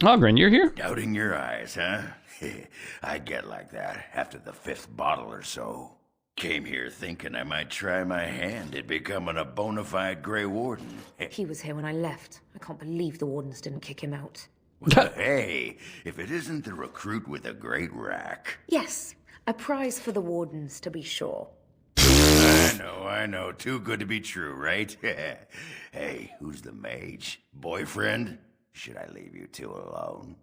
Ogren, you're here? Doubting your eyes, huh? I get like that after the 5th bottle or so. Came here thinking I might try my hand at becoming a bona fide Grey Warden. He was here when I left. I can't believe the Wardens didn't kick him out. Well, hey, if it isn't the recruit with a great rack. Yes, a prize for the Wardens, to be sure. I know. Too good to be true, right? Hey, who's the mage? Boyfriend? Should I leave you two alone?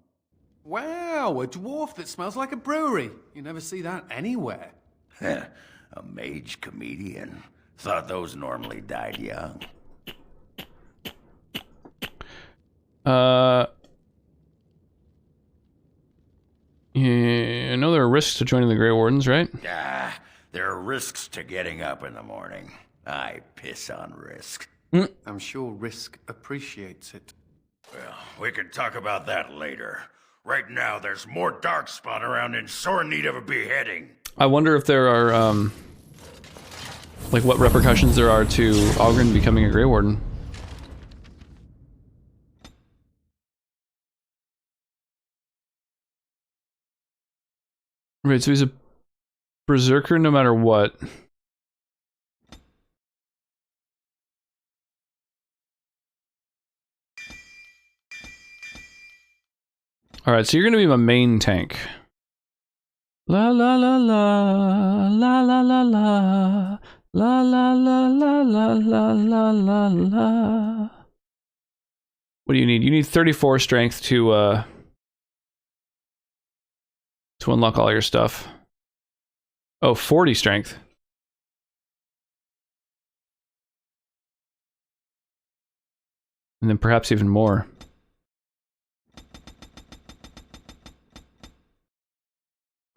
Wow, a dwarf that smells like a brewery. You never see that anywhere. A mage comedian. Thought those normally died young. Yeah, I know there are risks to joining the Grey Wardens, right? There are risks to getting up in the morning. I piss on risk. I'm sure Risk appreciates it. Well, we can talk about that later. Right now, there's more darkspawn around in sore need of a beheading. I wonder if there are, like what repercussions there are to Ogren becoming a Grey Warden. Right, so he's a berserker no matter what. Alright, so you're gonna be my main tank. La la la la la la la la la la la la la la la la la. What do you need? You need 34 strength to unlock all your stuff. Oh, 40 strength. And then perhaps even more.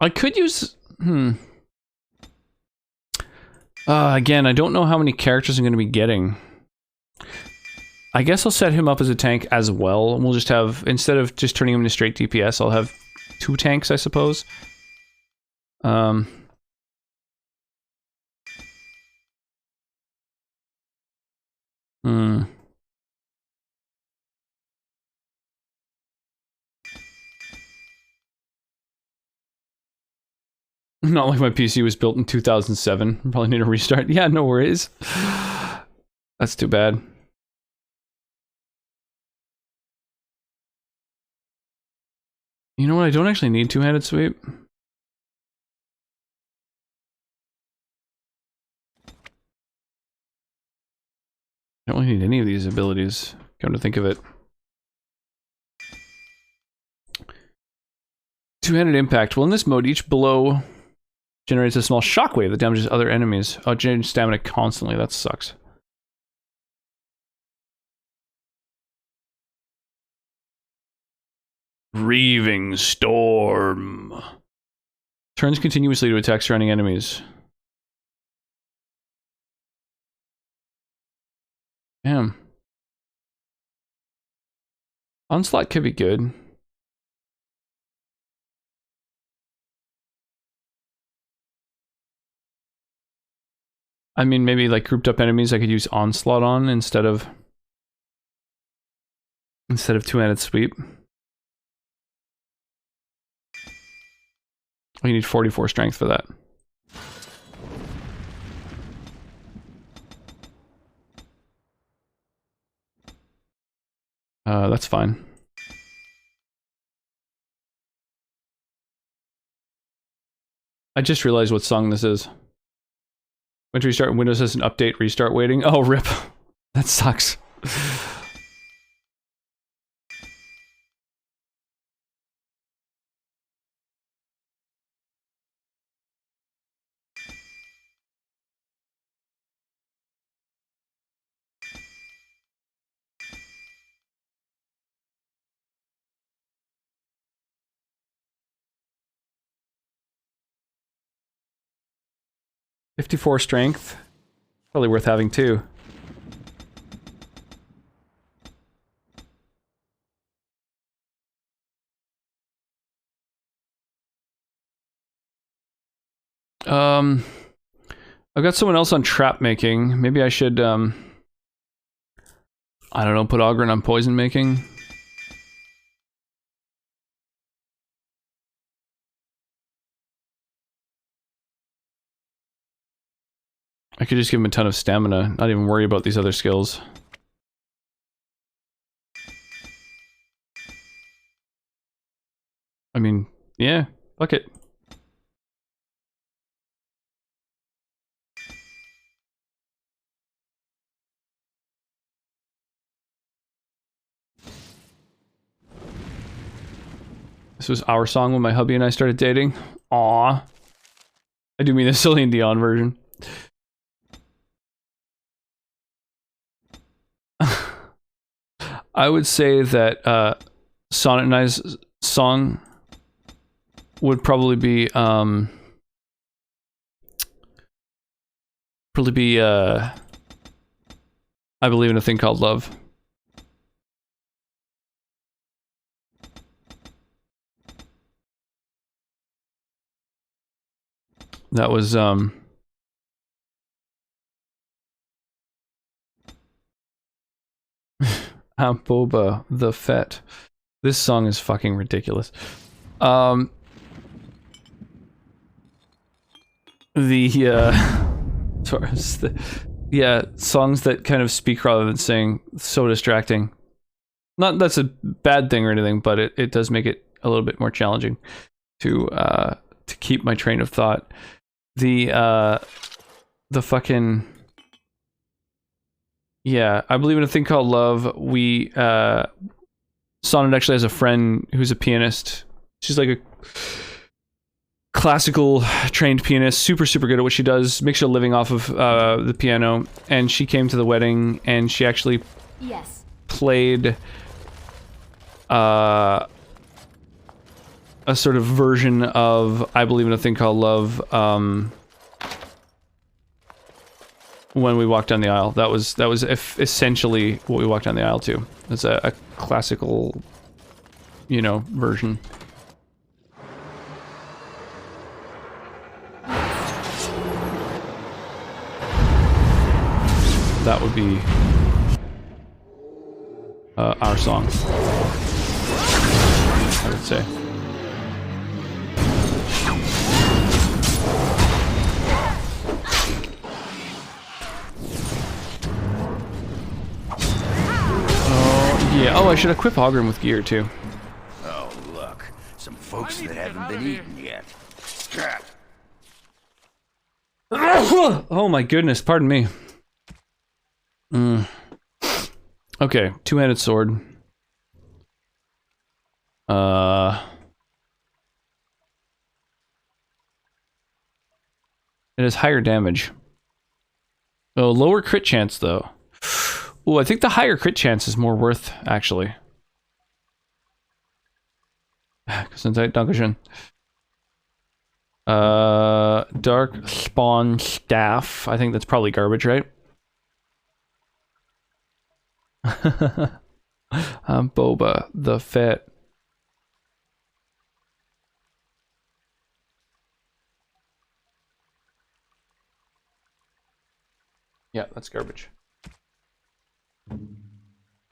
I could use... again, I don't know how many characters I'm going to be getting. I guess I'll set him up as a tank as well. And we'll just have... Instead of just turning him into straight DPS, I'll have 2 tanks, I suppose. Not like my PC was built in 2007. Probably need a restart. Yeah, no worries. That's too bad. You know what? I don't actually need two-handed sweep. I don't really need any of these abilities, come to think of it. Two-handed impact. Well, in this mode, each blow generates a small shockwave that damages other enemies. Oh, generates stamina constantly. That sucks. Reaving Storm. Turns continuously to attack surrounding enemies. Damn. Onslaught could be good. I mean, maybe like grouped up enemies I could use Onslaught on instead of two-handed sweep. Oh, you need 44 strength for that. That's fine. I just realized what song this is. When to restart, Windows has an update, restart waiting. Oh, rip. That sucks. .54 strength. Probably worth having too. I've got someone else on trap making. Maybe I should, I don't know, put Ogren on poison making. I could just give him a ton of stamina, not even worry about these other skills. I mean, yeah, fuck it. This was our song when my hubby and I started dating. Aww. I do mean the Celine Dion version. I would say that Sonnet and I's song would probably be I Believe in a Thing Called Love. That was Boba the Fett. This song is fucking ridiculous. Yeah, songs that kind of speak rather than sing, so distracting. Not that's a bad thing or anything, but it does make it a little bit more challenging to keep my train of thought. The fucking yeah, I Believe in a Thing Called Love. We Sonnet actually has a friend who's a pianist. She's like a classical trained pianist, super good at what she does, makes her living off of the piano, and she came to the wedding and she actually played a sort of version of I Believe in a Thing Called Love when we walked down the aisle. That was essentially what we walked down the aisle to. It's a classical, you know, version. That would be our song, I would say. Yeah, oh, I should equip Ogren with gear, too. Oh, look. Some folks that haven't been eaten yet. Scrap. Oh my goodness, pardon me. Okay, two-handed sword. It has higher damage. Oh, lower crit chance, though. Oh, I think the higher crit chance is more worth, actually. Gesundheit, Dankeschön. Dark Spawn Staff. I think that's probably garbage, right? Boba the Fett. Yeah, that's garbage.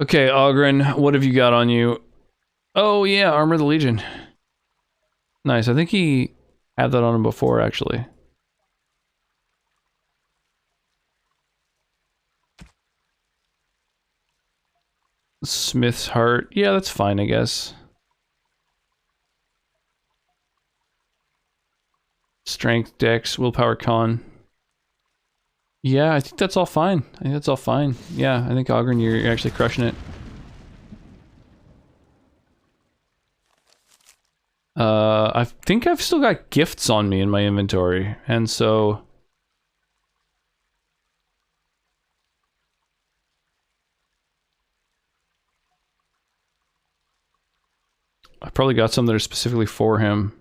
Okay, Ogren, what have you got on you? Oh yeah, Armor of the Legion. Nice, I think he had that on him before, actually. Smith's Heart. Yeah, that's fine, I guess. Strength, Dex, Willpower, Con. Yeah, I think that's all fine. I think that's all fine. Yeah, I think Ogren, you're actually crushing it. I think I've still got gifts on me in my inventory, and so... I probably got some that are specifically for him.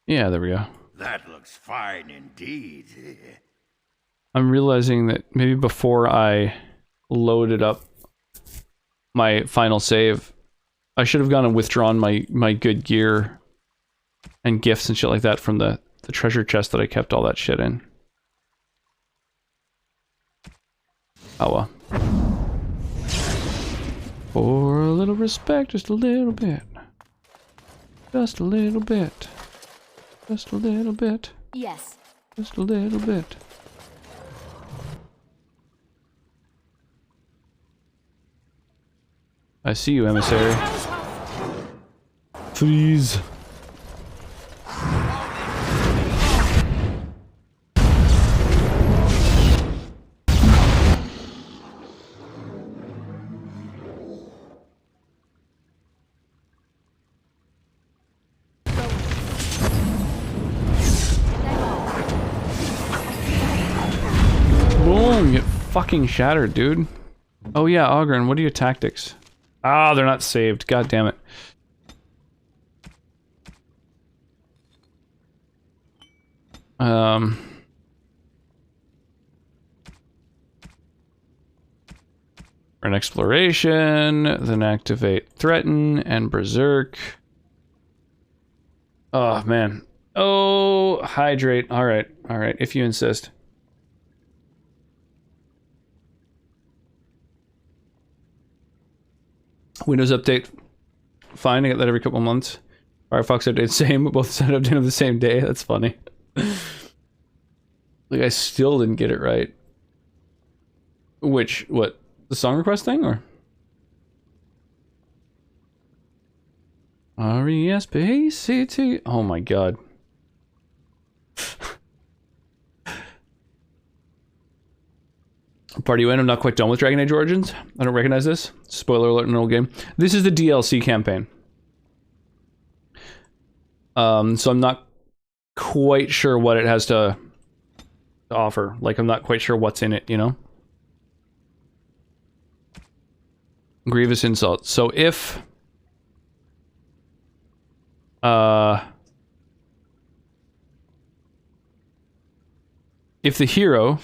Yeah, there we go. That looks fine indeed. I'm realizing that maybe before I loaded up my final save, I should have gone and withdrawn my good gear and gifts and shit like that from the treasure chest that I kept all that shit in. Oh well. For a little respect, just a little bit. Just a little bit. Just a little bit. Yes. Just a little bit. I see you, emissary. Please. Boom! Get fucking shattered, dude. Oh yeah, Ogren, what are your tactics? Ah, they're not saved. God damn it. An exploration, then activate threaten and berserk. Oh man. Oh, hydrate. All right, if you insist. Windows update. Fine, I get that every couple months. Firefox update, same. Both set update on the same day. That's funny. Like, I still didn't get it right. Which, what? The song request thing, or? R-E-S-P-C-T. Oh my god. Party win, I'm not quite done with Dragon Age Origins. I don't recognize this. Spoiler alert in an old game. This is the DLC campaign. So I'm not quite sure what it has to offer. Like, I'm not quite sure what's in it, you know? Grievous insult. So if... if the hero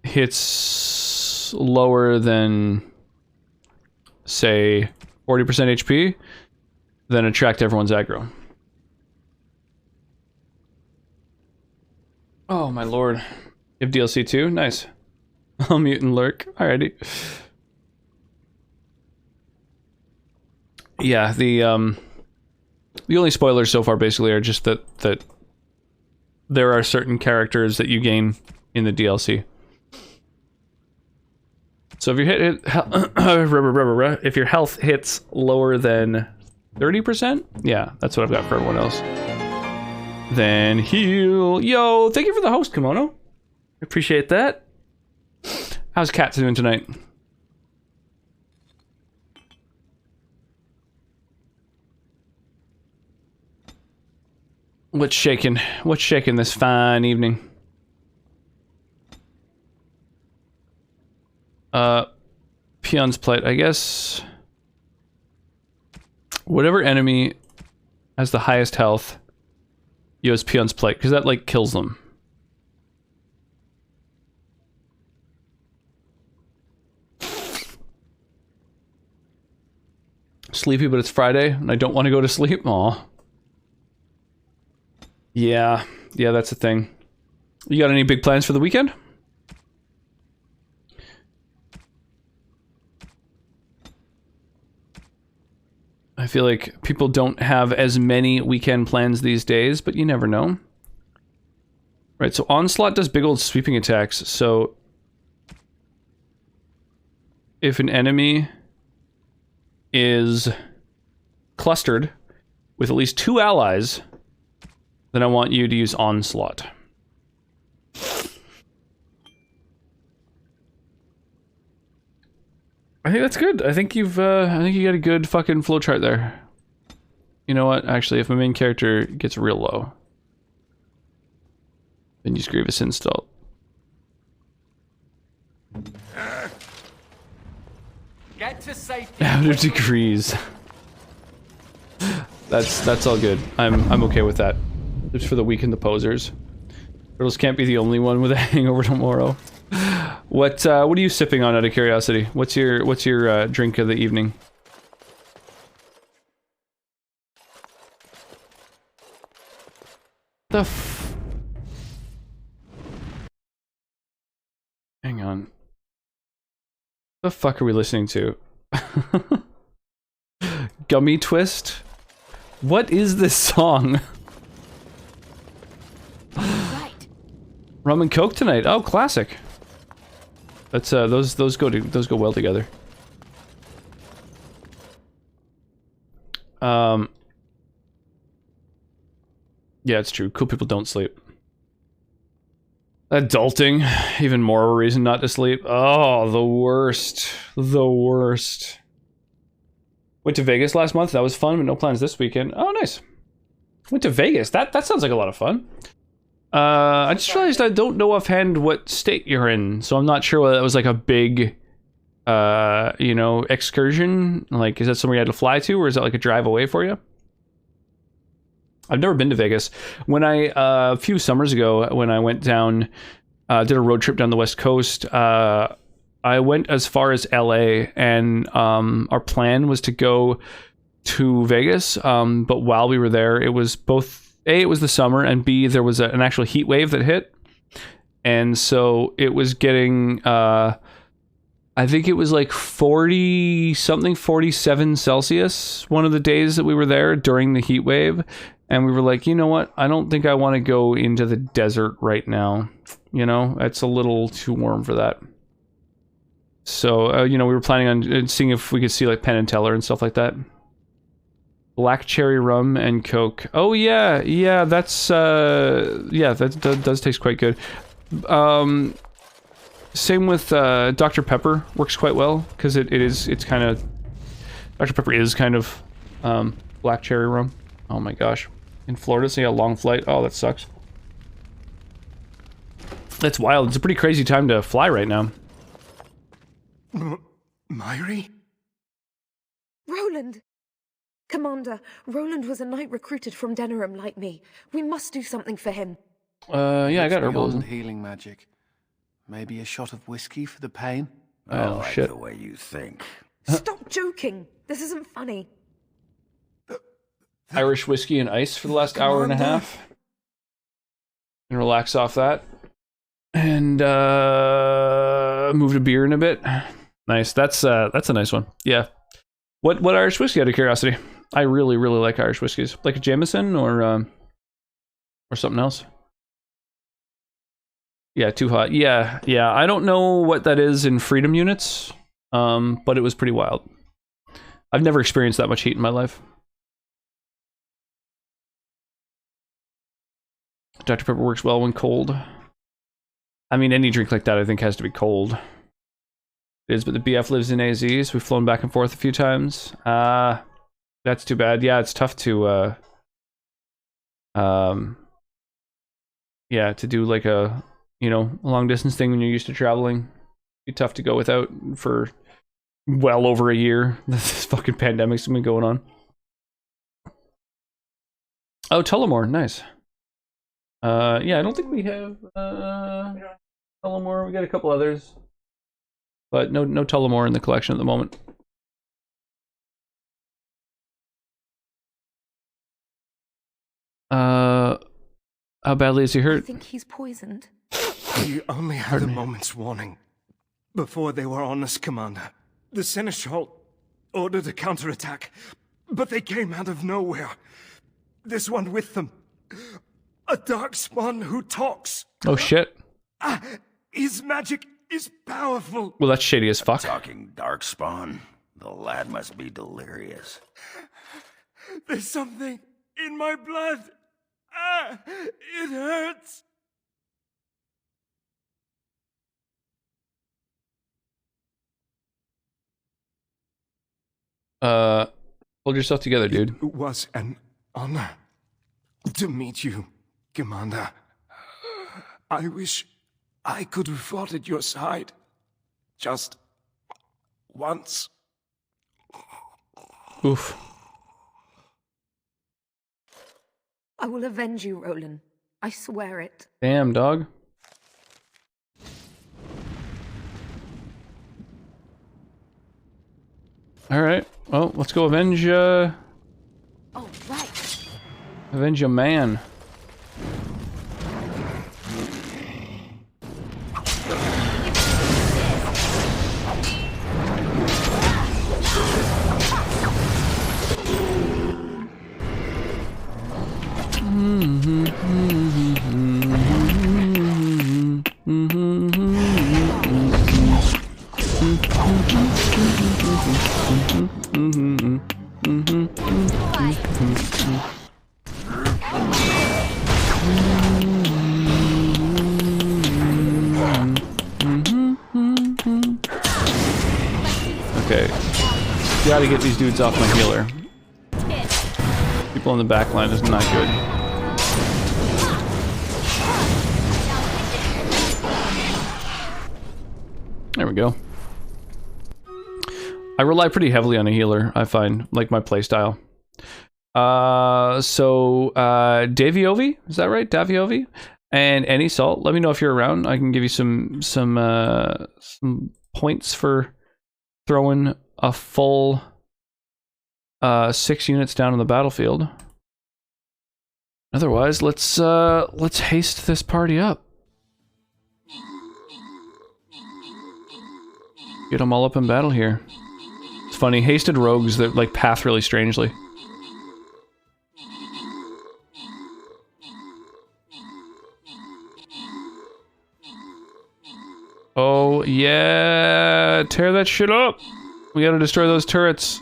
hits lower than, say, 40% HP, then attract everyone's aggro. Oh my lord. You have DLC too? Nice. I'll mute and lurk. Alrighty. Yeah, the only spoilers so far basically are just that there are certain characters that you gain in the DLC. So if you if your health hits lower than 30%, yeah, that's what I've got for everyone else. Then heal. Yo, thank you for the host, Kimono. Appreciate that. How's Kat doing tonight? What's shaking? What's shaking this fine evening? Peon's Plate, I guess. Whatever enemy has the highest health, use Peon's Plate, because that, like, kills them. Sleepy, but it's Friday, and I don't want to go to sleep? Aw. Yeah, that's the thing. You got any big plans for the weekend? I feel like people don't have as many weekend plans these days, but you never know. Right, so Onslaught does big old sweeping attacks, so if an enemy is clustered with at least 2 allies, then I want you to use Onslaught. I think that's good. I think you got a good fucking flowchart there. You know what? Actually, if my main character gets real low, then use Grievous Install. Get to safety. Out of degrees. That's all good. I'm okay with that. Just for the weekend, the posers. Turtles can't be the only one with a hangover tomorrow. What are you sipping on, out of curiosity? What's your drink of the evening? Hang on. The fuck are we listening to? Gummy Twist? What is this song? Rum and Coke tonight. Oh, classic. That's those go well together. Yeah, it's true. Cool people don't sleep. Adulting, even more of a reason not to sleep. Oh, the worst. The worst. Went to Vegas last month. That was fun, but no plans this weekend. Oh, nice. Went to Vegas. That sounds like a lot of fun. I just realized I don't know offhand what state you're in, so I'm not sure whether that was like a big, you know, excursion. Like, is that somewhere you had to fly to, or is that like a drive away for you? I've never been to Vegas. When a few summers ago, when I went down, did a road trip down the West Coast, I went as far as LA, and our plan was to go to Vegas, but while we were there, it was both A, it was the summer, and B, there was an actual heat wave that hit. And so it was getting, I think it was like 40-something, 47 Celsius one of the days that we were there during the heat wave. And we were like, you know what? I don't think I want to go into the desert right now. You know, it's a little too warm for that. So, you know, we were planning on seeing if we could see like Penn and Teller and stuff like that. Black cherry rum and Coke. Oh yeah, that's yeah, that does taste quite good. Same with Dr. Pepper, works quite well because it's kind of, Dr. Pepper is kind of black cherry rum. Oh my gosh, in Florida, so yeah, long flight. Oh, that sucks. That's wild. It's a pretty crazy time to fly right now. Myri? Roland! Commander, Roland was a knight recruited from Denerim like me. We must do something for him. Yeah, I got beyond herbalism. healing magic. Maybe a shot of whiskey for the pain? I Oh, like shit. the way you think. Stop joking. This isn't funny. Irish whiskey and ice for the last hour and a half. And relax off that. And move to beer in a bit. Nice. That's a nice one. Yeah. What Irish whiskey, out of curiosity? I really like Irish whiskeys. Like a Jameson or something else. Yeah, too hot. Yeah. I don't know what that is in freedom units, but it was pretty wild. I've never experienced that much heat in my life. Dr. Pepper works well when cold. I mean, any drink like that I think has to be cold. It is, but the BF lives in AZ, so we've flown back and forth a few times. That's too bad. Yeah, it's tough to Yeah, to do like a, you know, a long distance thing when you're used to traveling. Be tough to go without for well over a year. This fucking pandemic's been going on. Oh, Tullamore, nice. Yeah, I don't think we have Tullamore. We got a couple others, but no Tullamore in the collection at the moment. How badly is he hurt? I think he's poisoned. He only had a moment's warning before they were on us, Commander. The Seneschal ordered a counterattack, but they came out of nowhere. This one with them. A darkspawn who talks. Oh shit. His magic is powerful. Well, that's shady as fuck. Talking darkspawn. The lad must be delirious. There's something in my blood. It hurts. Hold yourself together, dude. It was an honor to meet you, Commander. I wish I could have fought at your side. Just once. Oof. I will avenge you, Roland. I swear it. Damn, dog. Alright, well, let's go avenge, Oh, right. avenge a man. Okay, gotta get these dudes off my healer. People on the back line is not good. There we go. I rely pretty heavily on a healer, I find, like my playstyle. Daviovi, is that right? Daviovi? And any salt, let me know if you're around. I can give you some points for throwing a full 6 units down on the battlefield. Otherwise, let's haste this party up. Get them all up in battle here. It's funny, hasted rogues that like path really strangely. Oh yeah, tear that shit up. We gotta destroy those turrets.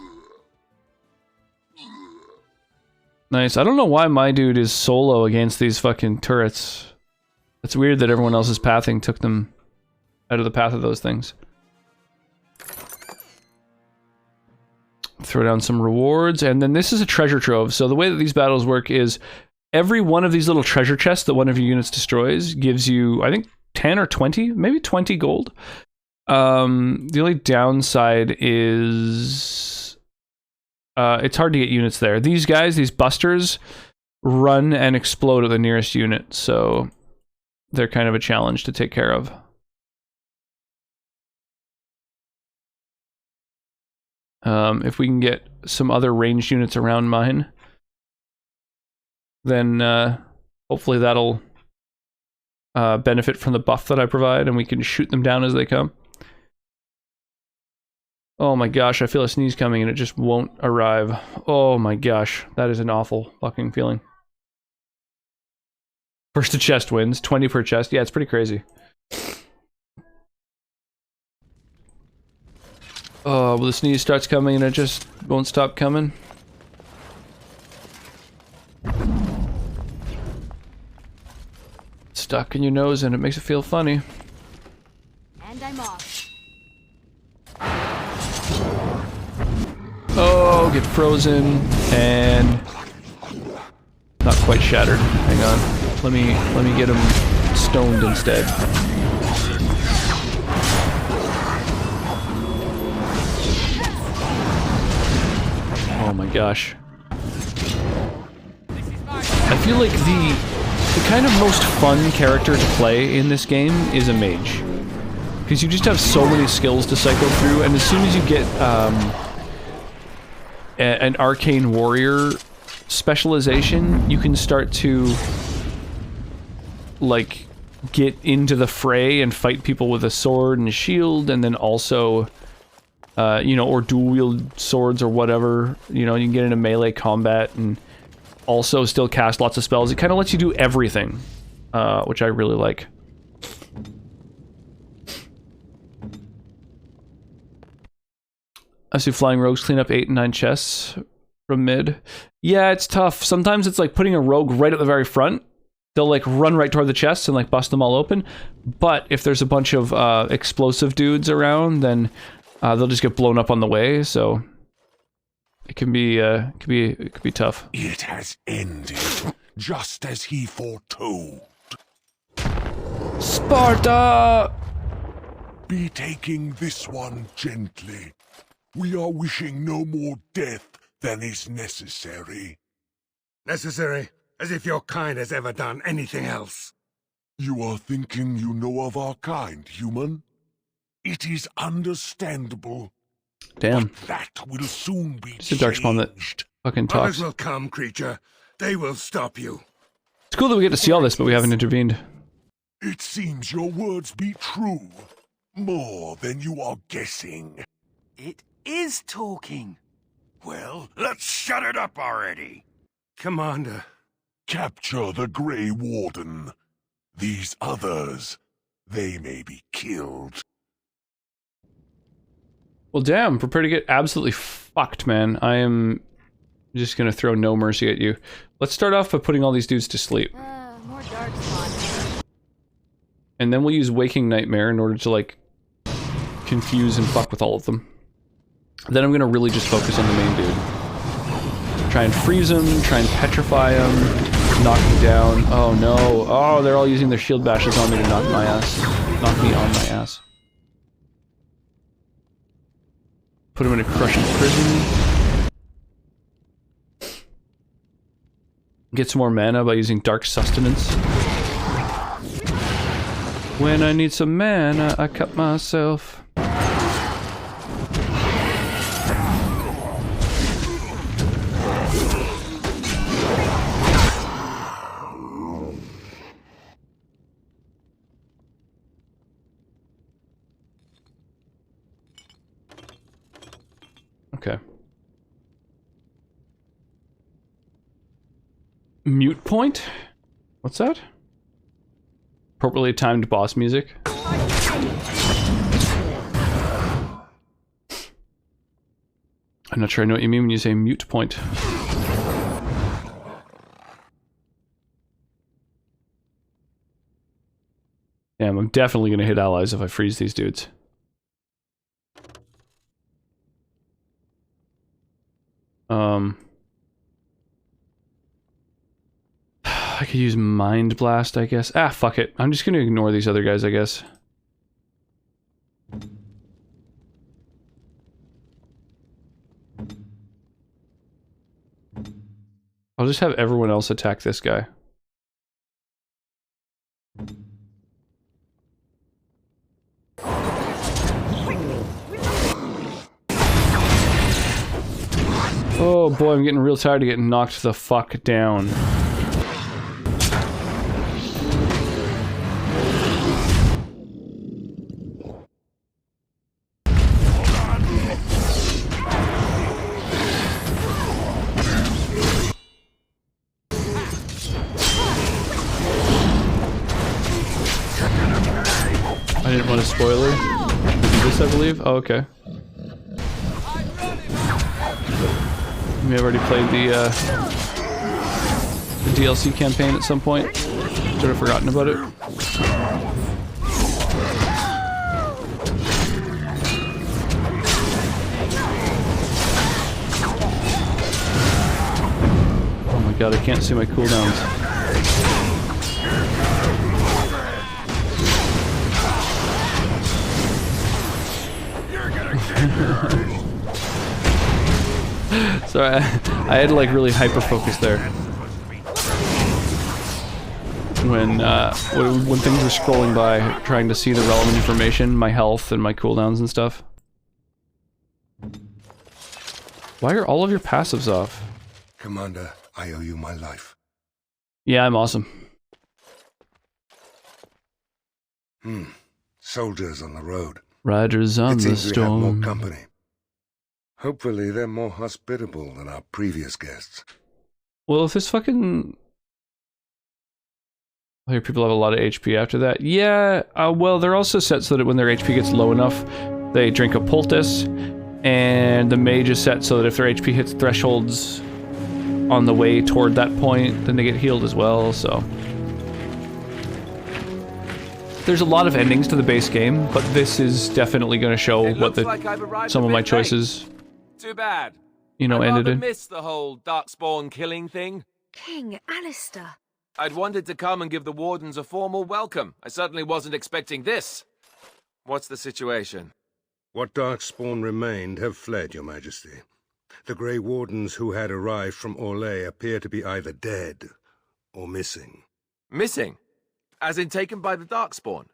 Nice. I don't know why my dude is solo against these fucking turrets. It's weird that everyone else's pathing took them out of the path of those things. Throw down some rewards, and then this is a treasure trove. So the way that these battles work is every one of these little treasure chests that one of your units destroys gives you, I think, 10 or 20, maybe 20 gold. The only downside is it's hard to get units there. These guys, these busters, run and explode at the nearest unit, so they're kind of a challenge to take care of. If we can get some other ranged units around mine, then hopefully that'll benefit from the buff that I provide, and we can shoot them down as they come. Oh my gosh, I feel a sneeze coming and it just won't arrive. Oh my gosh, that is an awful fucking feeling. First to chest wins, 20 per chest. Yeah, it's pretty crazy. Oh, well, the sneeze starts coming and it just won't stop coming. It's stuck in your nose and it makes it feel funny. And I'm off. Oh, get frozen and not quite shattered. Hang on. Let me get him stoned instead. Oh my gosh. I feel like the kind of most fun character to play in this game is a mage. Because you just have so many skills to cycle through, and as soon as you get an arcane warrior specialization, you can start to like get into the fray and fight people with a sword and a shield, and then also you know, or dual wield swords or whatever. You know, you can get into melee combat and also still cast lots of spells. It kind of lets you do everything, which I really like. I see flying rogues clean up 8 and 9 chests from mid. Yeah, it's tough. Sometimes it's like putting a rogue right at the very front. They'll like run right toward the chests and like bust them all open. But if there's a bunch of explosive dudes around, then they'll just get blown up on the way. So it can be tough. It has ended, just as he foretold. Sparta! Be taking this one gently. We are wishing no more death than is necessary. Necessary? As if your kind has ever done anything else. You are thinking you know of our kind, human? It is understandable. Damn. But that will soon be It's a darkspawn that fucking talks. Others will come, creature. They will stop you. It's cool that we get to see all this, but we haven't intervened. It seems your words be true. More than you are guessing. It is talking. Well, let's shut it up already. Commander. Capture the Grey Warden. These others, they may be killed. Well, damn, prepare to get absolutely fucked, man. I am just gonna throw no mercy at you. Let's start off by putting all these dudes to sleep. More darkspawn. And then we'll use Waking Nightmare in order to, like, confuse and fuck with all of them. Then I'm gonna really just focus on the main dude. Try and freeze him, try and petrify him, knock him down. Oh no. Oh, they're all using their shield bashes on me to knock my ass. Knock me on my ass. Put him in a crushing prison. Get some more mana by using Dark Sustenance. When I need some mana, I cut myself. Okay. Mute point? What's that? Appropriately timed boss music. I'm not sure I know what you mean when you say mute point. Damn, I'm definitely gonna hit allies if I freeze these dudes. I could use Mind Blast, I guess. Ah, fuck it. I'm just gonna ignore these other guys, I guess. I'll just have everyone else attack this guy. Oh boy, I'm getting real tired of getting knocked the fuck down. I didn't want a spoiler. This, I believe? Oh, okay. You may have already played the DLC campaign at some point. Sort of forgotten about it. Oh my God, I can't see my cooldowns. Sorry, I had to like really hyper focus there when things were scrolling by, trying to see the relevant information, my health and my cooldowns and stuff. Why are all of your passives off? Commander, I owe you my life. Yeah, I'm awesome. Soldiers on the road. Riders on the seems we have more storm. company. Hopefully they're more hospitable than our previous guests. Well, if this fucking... I hear people have a lot of HP after that. Yeah, well, they're also set so that when their HP gets low enough, they drink a poultice, and the mage is set so that if their HP hits thresholds on the way toward that point, then they get healed as well, so... There's a lot of endings to the base game, but this is definitely going to show what some of my choices... Too bad. You know, ended in. I missed the whole Darkspawn killing thing. King Alistair. I'd wanted to come and give the Wardens a formal welcome. I certainly wasn't expecting this. What's the situation? What Darkspawn remained have fled, Your Majesty. The Grey Wardens who had arrived from Orlais appear to be either dead or missing. Missing? As in taken by the Darkspawn?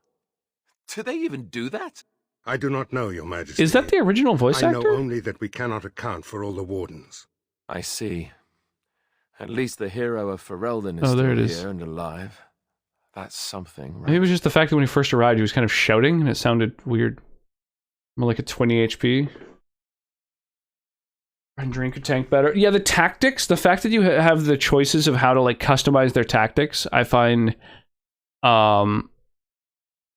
Do they even do that? I do not know, Your Majesty. Is that the original voice actor? I know only that we cannot account for all the Wardens. I see. At least the hero of Ferelden is Oh, there still it is. here and alive. That's something, right? Maybe it was just the fact that when he first arrived, he was kind of shouting, and it sounded weird. More like a 20 HP. Rendering your tank better. Yeah, the tactics, the fact that you have the choices of how to, like, customize their tactics, I find, can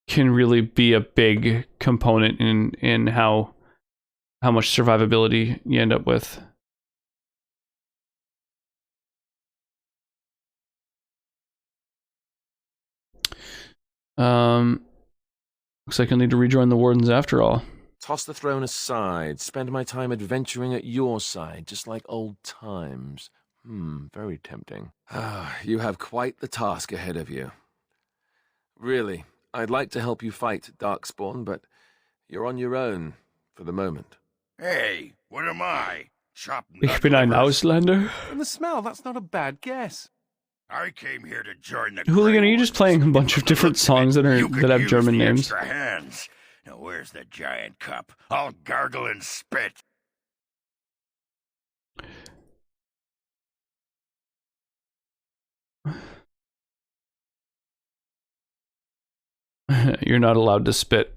really be a big component in how much survivability you end up with. Looks like I'll need to rejoin the Wardens after all. Toss the throne aside, spend my time adventuring at your side, just like old times. Very tempting. You have quite the task ahead of you. Really, I'd like to help you fight Darkspawn, but you're on your own for the moment. Hey, what am I? Chopping Ich bin ein Ausländer. From the smell, that's not a bad guess. I came here to join the Hooligan, are you just playing a bunch of different songs that have German names? extra hands. Now where's the giant cup? I'll gargle and spit. You're not allowed to spit.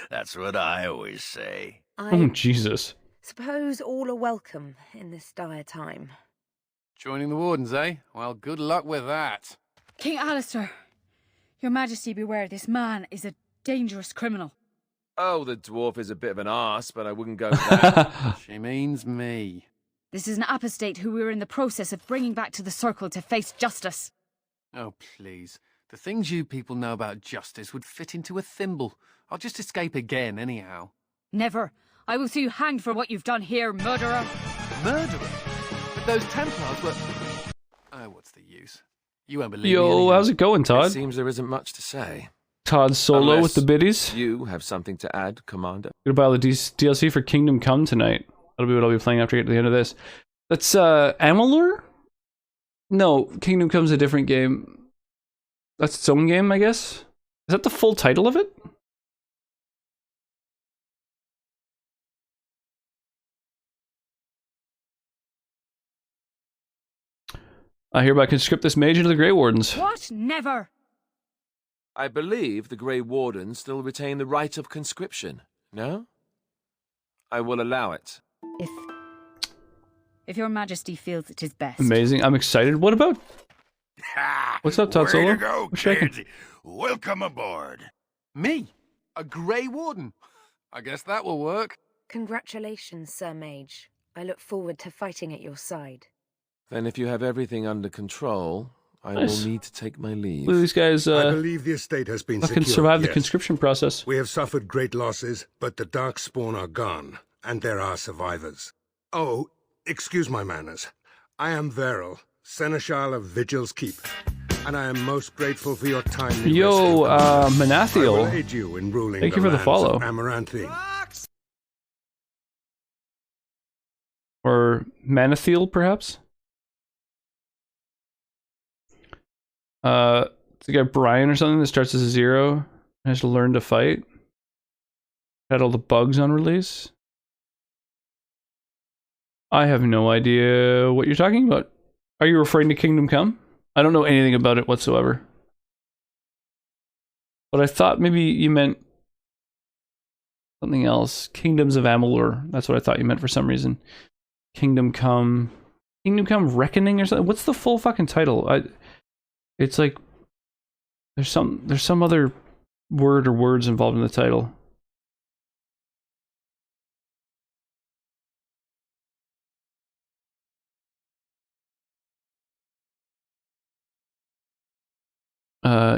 That's what I always say. Oh, Jesus. Suppose all are welcome in this dire time. Joining the Wardens, eh? Well, good luck with that. King Alistair, Your Majesty, beware. This man is a dangerous criminal. Oh, the dwarf is a bit of an arse, but I wouldn't go there. She means me. This is an apostate who we are in the process of bringing back to the Circle to face justice. Oh, please. The things you people know about justice would fit into a thimble. I'll just escape again, anyhow. Never. I will see you hanged for what you've done here, murderer. Murderer? But those Templars were... Oh, what's the use? You won't believe me. Yo, how's it going, Todd? It seems there isn't much to say. Todd solo with the biddies. You have something to add, Commander. Gonna buy all the DLC for Kingdom Come tonight. That'll be what I'll be playing after I get to the end of this. That's Amalur? No, Kingdom Come's a different game. That's its own game, I guess? Is that the full title of it? I hereby conscript this mage into the Grey Wardens. What? Never! I believe the Grey Wardens still retain the right of conscription, no? I will allow it. If Your Majesty feels it is best. Amazing. I'm excited. What about... What's up, Todd Way Solo? to go, What's shaking? kids. Welcome aboard. Me? A Grey Warden? I guess that will work. Congratulations, Sir Mage. I look forward to fighting at your side. Then if you have everything under control, I Nice. will need to take my leave. Look at these guys I believe the estate has been fucking secured, survive the yes. conscription process. We have suffered great losses, but the Darkspawn are gone, and there are survivors. Oh, excuse my manners. I am Veril, Seneschal of Vigil's Keep, and I am most grateful for your timely Yo, rescue. Manathiel. I will aid you in ruling Thank you for the lands follow. of Amaranthine. Or Manathiel, perhaps? It's a guy Brian or something that starts as a 0 and has to learn to fight. Had all the bugs on release. I have no idea what you're talking about. Are you referring to Kingdom Come? I don't know anything about it whatsoever. But I thought maybe you meant something else. Kingdoms of Amalur. That's what I thought you meant for some reason. Kingdom Come Reckoning or something. What's the full fucking title? It's like there's some other word or words involved in the title.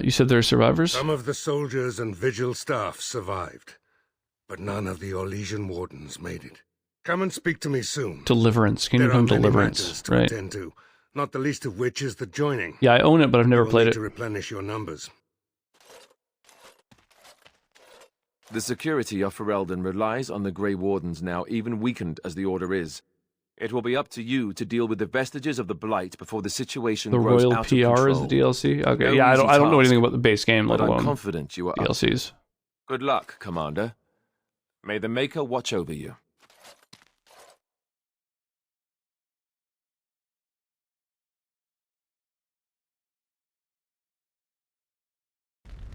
You said there are survivors? Some of the soldiers and Vigil staff survived, but none of the Orlesian wardens made it. Come and speak to me soon. Deliverance. Kingdom Come Deliverance. To right. attend to, not the least of which is the joining. Yeah, I own it, but I've never played it. To replenish your numbers. The security of Ferelden relies on the Grey Wardens now, even weakened as the Order is. It will be up to you to deal with the vestiges of the Blight before the situation grows Royal out of PR control. is the DLC? Okay, No yeah, I easy don't know task, anything about the base game, let but I'm alone confident you are up. DLCs. Good luck, Commander. May the Maker watch over you.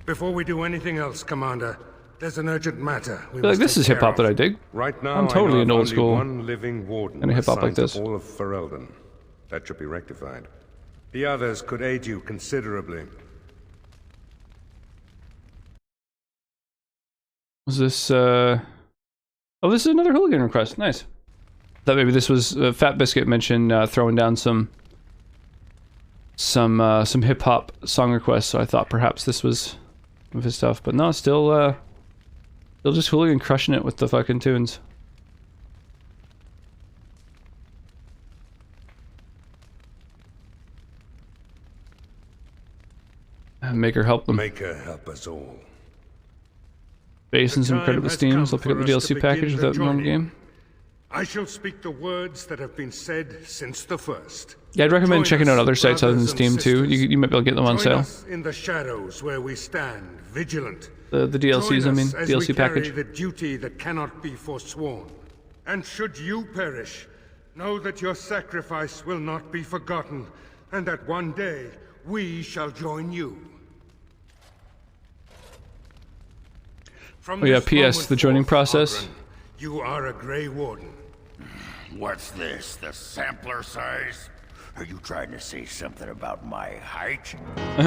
Before we do anything else, Commander, there's an urgent matter. I feel like this is hip hop that I dig. Right now, I'm totally into old only school one living warden and hip hop like assigned to this. all of Ferelden. That should be rectified. The others could aid you considerably. Was this, Oh, this is another hooligan request. Nice. Thought maybe this was Fat Biscuit mentioned throwing down some hip hop song requests, so I thought perhaps this was of his stuff, but no, still just hooligan crushing it with the fucking tunes. Maker help them. Maker help us all. Base and some credit with Steam, so I'll pick up the DLC package without the normal game. I shall speak the words that have been said since the first. Yeah, I'd recommend Join checking us, out other sites other than brothers Steam and too. sisters. You might be able to get them on Join sale. us in the shadows where we stand, vigilant. The DLCs, I mean, Join us as DLC we carry package. the duty that cannot be forsworn. And should you perish, know that your sacrifice will not be forgotten, and that one day we shall join you. From Oh yeah, this PS, moment the joining forth, process. Ogren, you are a Grey Warden. What's this, the sampler size? Are you trying to say something about my height? This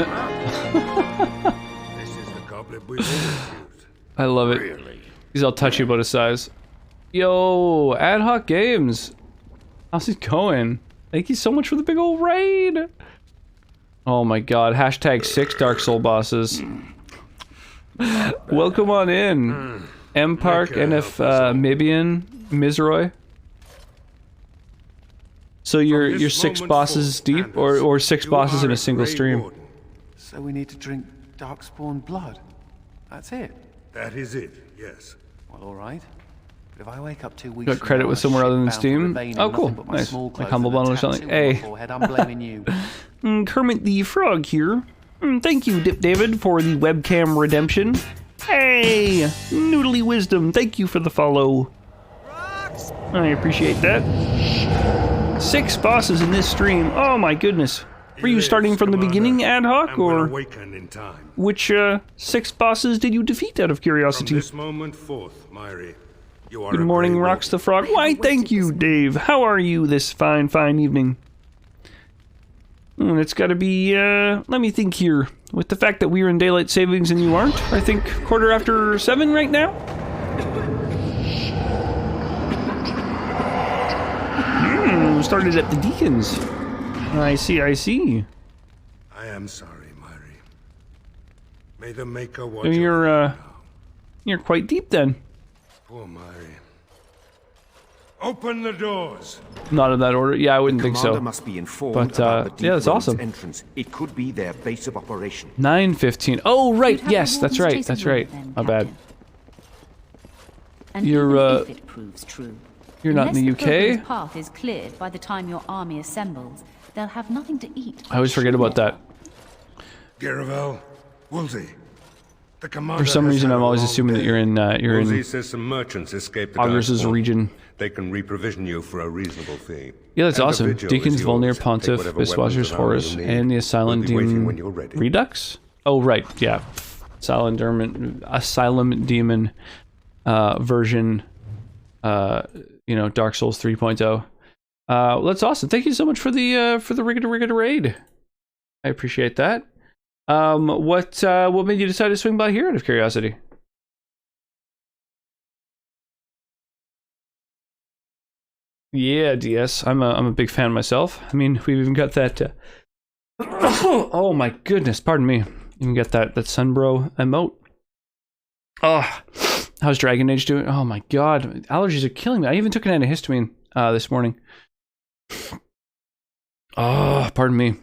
is the goblet we've always used. I love it. Really? He's all touchy about his size. Yo, Ad Hoc Games. How's it going? Thank you so much for the big old raid. Oh my god, hashtag 6 Dark Soul bosses. Welcome on in. M Park, NF Mibian, Mizroy. So you're 6 bosses deep, or 6 bosses in a single stream? So we need to drink Darkspawn blood. That's it. That is it, yes. Well, all right. But if I wake up 2 weeks Got credit with somewhere other than Steam? Oh, cool. Nice. Like Humble Bundle or something. Hey. I'm blaming you. Kermit the Frog here. Thank you, Dip David, for the webcam redemption. Hey! Noodly Wisdom, thank you for the follow. I appreciate that. 6 bosses in this stream. Oh my goodness. Were you starting from the beginning, Ad Hoc, or which 6 bosses did you defeat out of curiosity? From this moment forth, Myri, you are Good morning, Rocks the Frog. Why, thank you, Dave. How are you this fine evening? It's gotta be, let me think here. With the fact that we're in daylight savings and you aren't, I think 7:15 right now? Started at the Deacons. I see. I am sorry, Myri. May the Maker watch So you're quite deep then. Poor Myri. Open the doors. Not in that order. Yeah, I wouldn't think so. Commander must be informed But about the yeah, that's Deep Road's awesome. entrance. It could be their base of operation. 9:15. Oh, right. You'd have Yes, the that's Wardens right. chase That's a right. woman, My bad. And You're even if it proves true, you're not in the unless UK. pilgrim's path is cleared by the time your army assembles, they'll have nothing to eat. I always forget about that. Garavel, Woolsey. The commander For some has reason, had I'm a always long assuming that day. you're in Woolsey says some merchants escaped the Augus's Darkspawn. region. They can reprovision you for a reasonable fee. Yeah, that's And the awesome. Vigil Deacons, is yours. Volnir, Take Pontiff, whatever weapons Viswasher's and armor Horus, you need. and the Asylum We'll be waiting Demon when you're ready. Redux? Oh, right. Yeah. Asylum Demon version, Dark Souls 3.0. That's awesome. Thank you so much for the Rigga raid. I appreciate that. What made you decide to swing by here out of curiosity? Yeah, DS. I'm a big fan myself. I mean, we've even got that. Oh my goodness, pardon me. Even got that Sunbro emote. Oh, how's Dragon Age doing? Oh my god, allergies are killing me. I even took an antihistamine this morning. Oh, pardon me.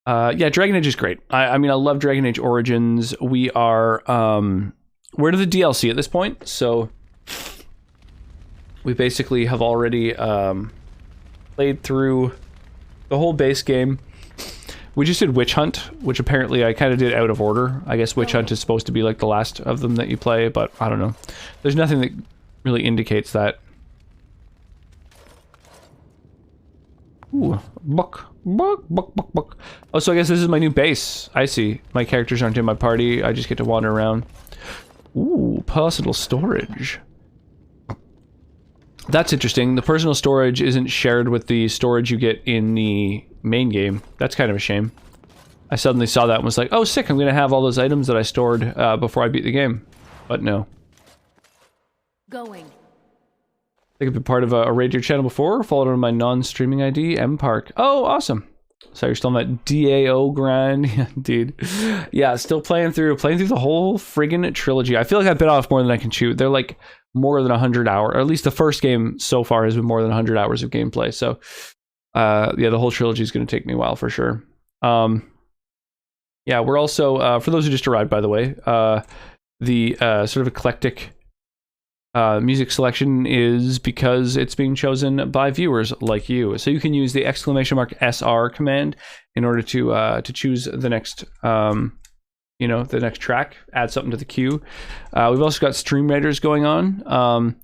Yeah, Dragon Age is great. I mean, I love Dragon Age Origins. We are we're to the DLC at this point, so we basically have already played through the whole base game. We just did Witch Hunt, which apparently I kind of did out of order. I guess Witch Hunt is supposed to be like the last of them that you play, but I don't know. There's nothing that really indicates that. Ooh, buck. Oh, so I guess this is my new base. I see. My characters aren't in my party. I just get to wander around. Ooh, personal storage. That's interesting. The personal storage isn't shared with the storage you get in the main game. That's kind of a shame. I suddenly saw that and was like, oh, sick, I'm going to have all those items that I stored before I beat the game. But no. Going. I think I've been part of a radio channel before, followed on my non-streaming ID, MPark. Oh, awesome. So you're still on that DAO grind? Yeah, dude. Yeah, still playing through the whole friggin' trilogy. I feel like I've bit off more than I can chew. They're like more than 100 hours, or at least the first game so far has been more than 100 hours of gameplay. So, yeah, the whole trilogy is going to take me a while for sure. Yeah, we're also, for those who just arrived, by the way, the sort of eclectic music selection is because it's being chosen by viewers like you. So you can use the !SR command in order to choose the next, the next track, add something to the queue. We've also got Stream Raiders going on.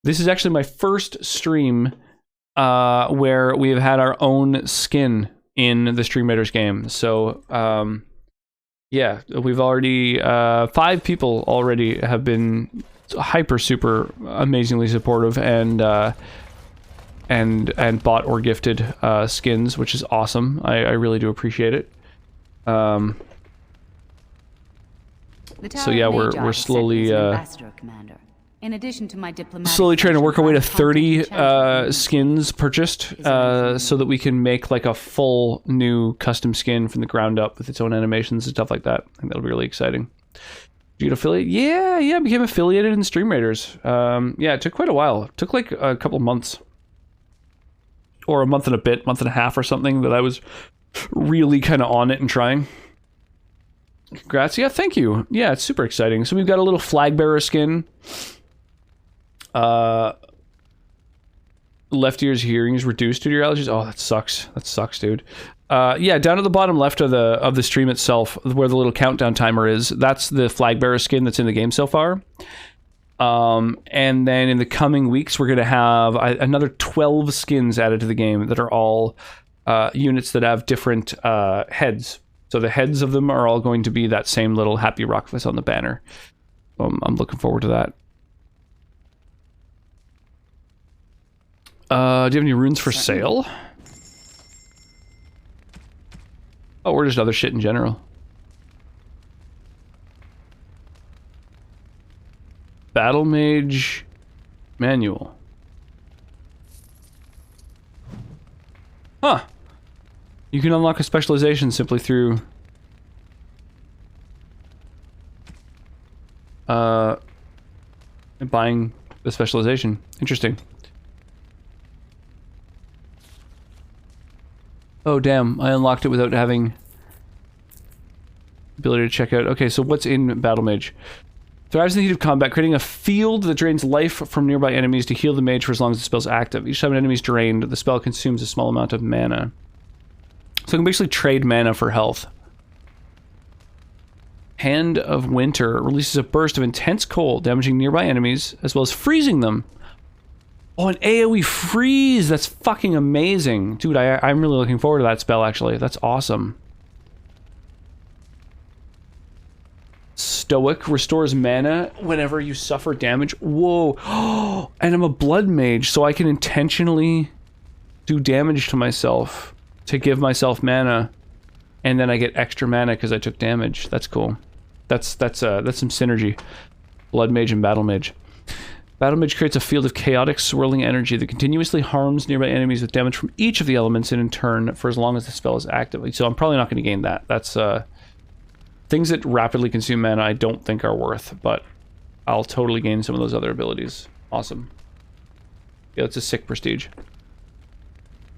This is actually my first stream where we have had our own skin in the Stream Raiders game. So, yeah, we've already, 5 people already have been hyper super amazingly supportive and bought or gifted skins, which is awesome. I really do appreciate it. So yeah, we're slowly in addition to my diplomatic slowly trying to work our way to 30 skins purchased so that we can make like a full new custom skin from the ground up with its own animations and stuff like that. I think that'll be really exciting. Did you get affiliate? Yeah, I became affiliated in Stream Raiders. Yeah, it took quite a while. It took like a couple of months. Or a month and a bit, month and a half or something that I was really kind of on it and trying. Congrats. Yeah, thank you. Yeah, it's super exciting. So we've got a little flag bearer skin. Left ear's hearing is reduced due to your allergies. Oh, that sucks. That sucks, dude. Yeah, down at the bottom left of the stream itself, where the little countdown timer is, that's the flag bearer skin that's in the game so far. And then in the coming weeks, we're going to have another 12 skins added to the game that are all units that have different heads. So the heads of them are all going to be that same little happy rock face on the banner. I'm looking forward to that. Do you have any runes for sale? Oh, or just other shit in general. Battle Mage Manual. Huh. You can unlock a specialization simply through buying the specialization. Interesting. Oh, damn. I unlocked it without having ability to check out. Okay, so what's in Battle Mage? Thrives in the heat of combat, creating a field that drains life from nearby enemies to heal the mage for as long as the spell's active. Each time an enemy is drained, the spell consumes a small amount of mana. So I can basically trade mana for health. Hand of Winter releases a burst of intense cold, damaging nearby enemies, as well as freezing them. Oh, an AoE freeze! That's fucking amazing. Dude, I'm really looking forward to that spell, actually. That's awesome. Stoic restores mana whenever you suffer damage. Whoa. And I'm a blood mage, so I can intentionally do damage to myself to give myself mana, and then I get extra mana because I took damage. That's cool. That's some synergy. Blood mage and battle mage. Battle mage creates a field of chaotic swirling energy that continuously harms nearby enemies with damage from each of the elements and in turn for as long as the spell is active. So I'm probably not going to gain that. That's things that rapidly consume mana I don't think are worth, but I'll totally gain some of those other abilities. Awesome. Yeah, it's a sick prestige.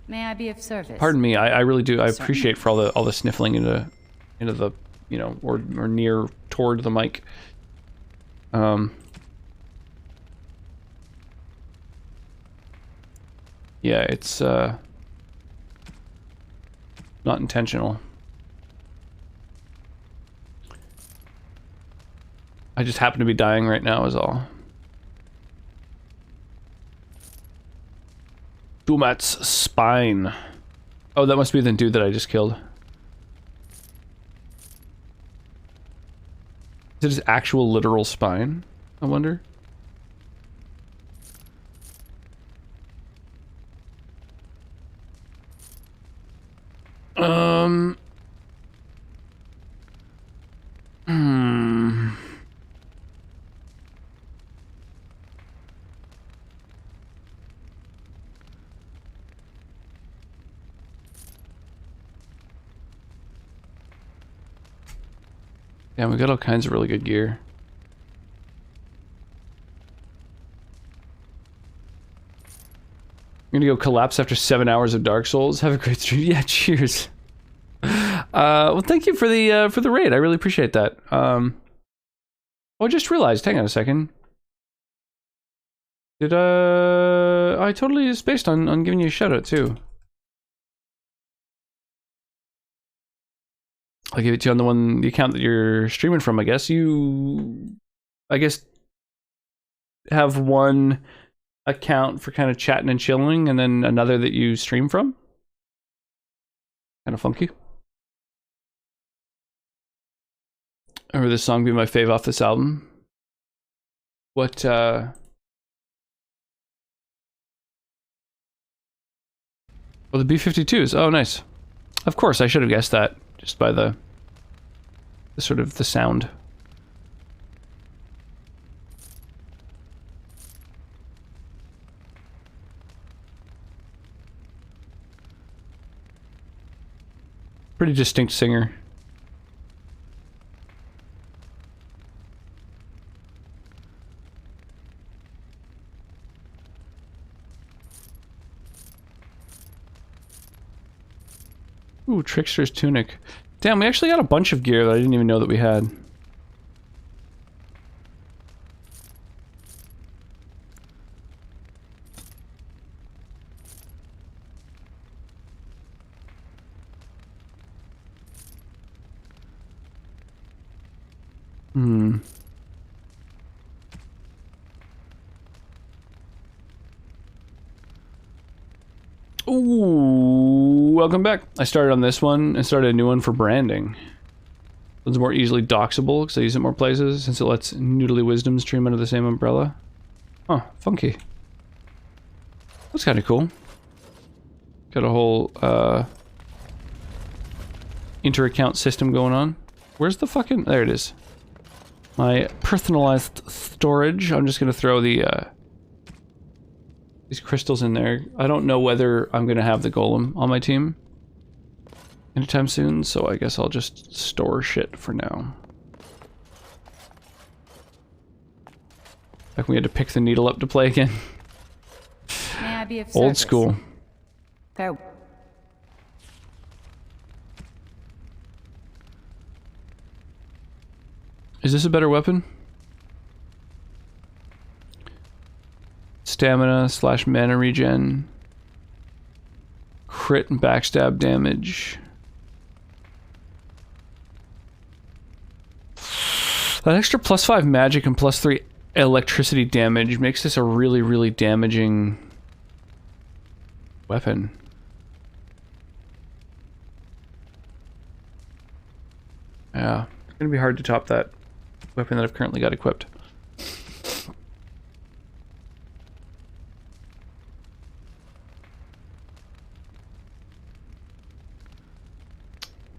May I be of service? Pardon me, I really do. I appreciate for all the sniffling into the, you know, or near toward the mic. Yeah, it's not intentional. I just happen to be dying right now is all. Dumat's spine. Oh, that must be the dude that I just killed. Is it his actual literal spine? I wonder. Yeah, we got all kinds of really good gear. I'm gonna go collapse after 7 hours of Dark Souls. Have a great stream. Yeah, cheers. Well, thank you for the raid. I really appreciate that. Oh, I just realized. Hang on a second. Did I totally spaced on giving you a shout out too. I'll give it to you on the account that you're streaming from, I guess. You, I guess, have one account for kind of chatting and chilling, and then another that you stream from? Kind of funky. Or this song be my fave off this album. What, Oh, the B-52s. Oh, nice. Of course, I should have guessed that. Just by the sort of the sound. Pretty distinct singer. Ooh, Trickster's Tunic. Damn, we actually got a bunch of gear that I didn't even know that we had. Ooh, welcome back. I started on this one and started a new one for branding. It's more easily doxable because I use it more places since it lets Noodly Wisdom stream under the same umbrella. Huh, funky. That's kind of cool. Got a whole inter-account system going on. Where's the fucking... There it is. My personalized storage. I'm just going to throw the... these crystals in there. I don't know whether I'm gonna have the golem on my team anytime soon, so I guess I'll just store shit for now. Like we had to pick the needle up to play again. May I be of Old service? school. Go. Is this a better weapon? Stamina / mana regen. Crit and backstab damage. That extra +5 magic and +3 electricity damage makes this a really, really damaging weapon. Yeah, it's gonna be hard to top that weapon that I've currently got equipped.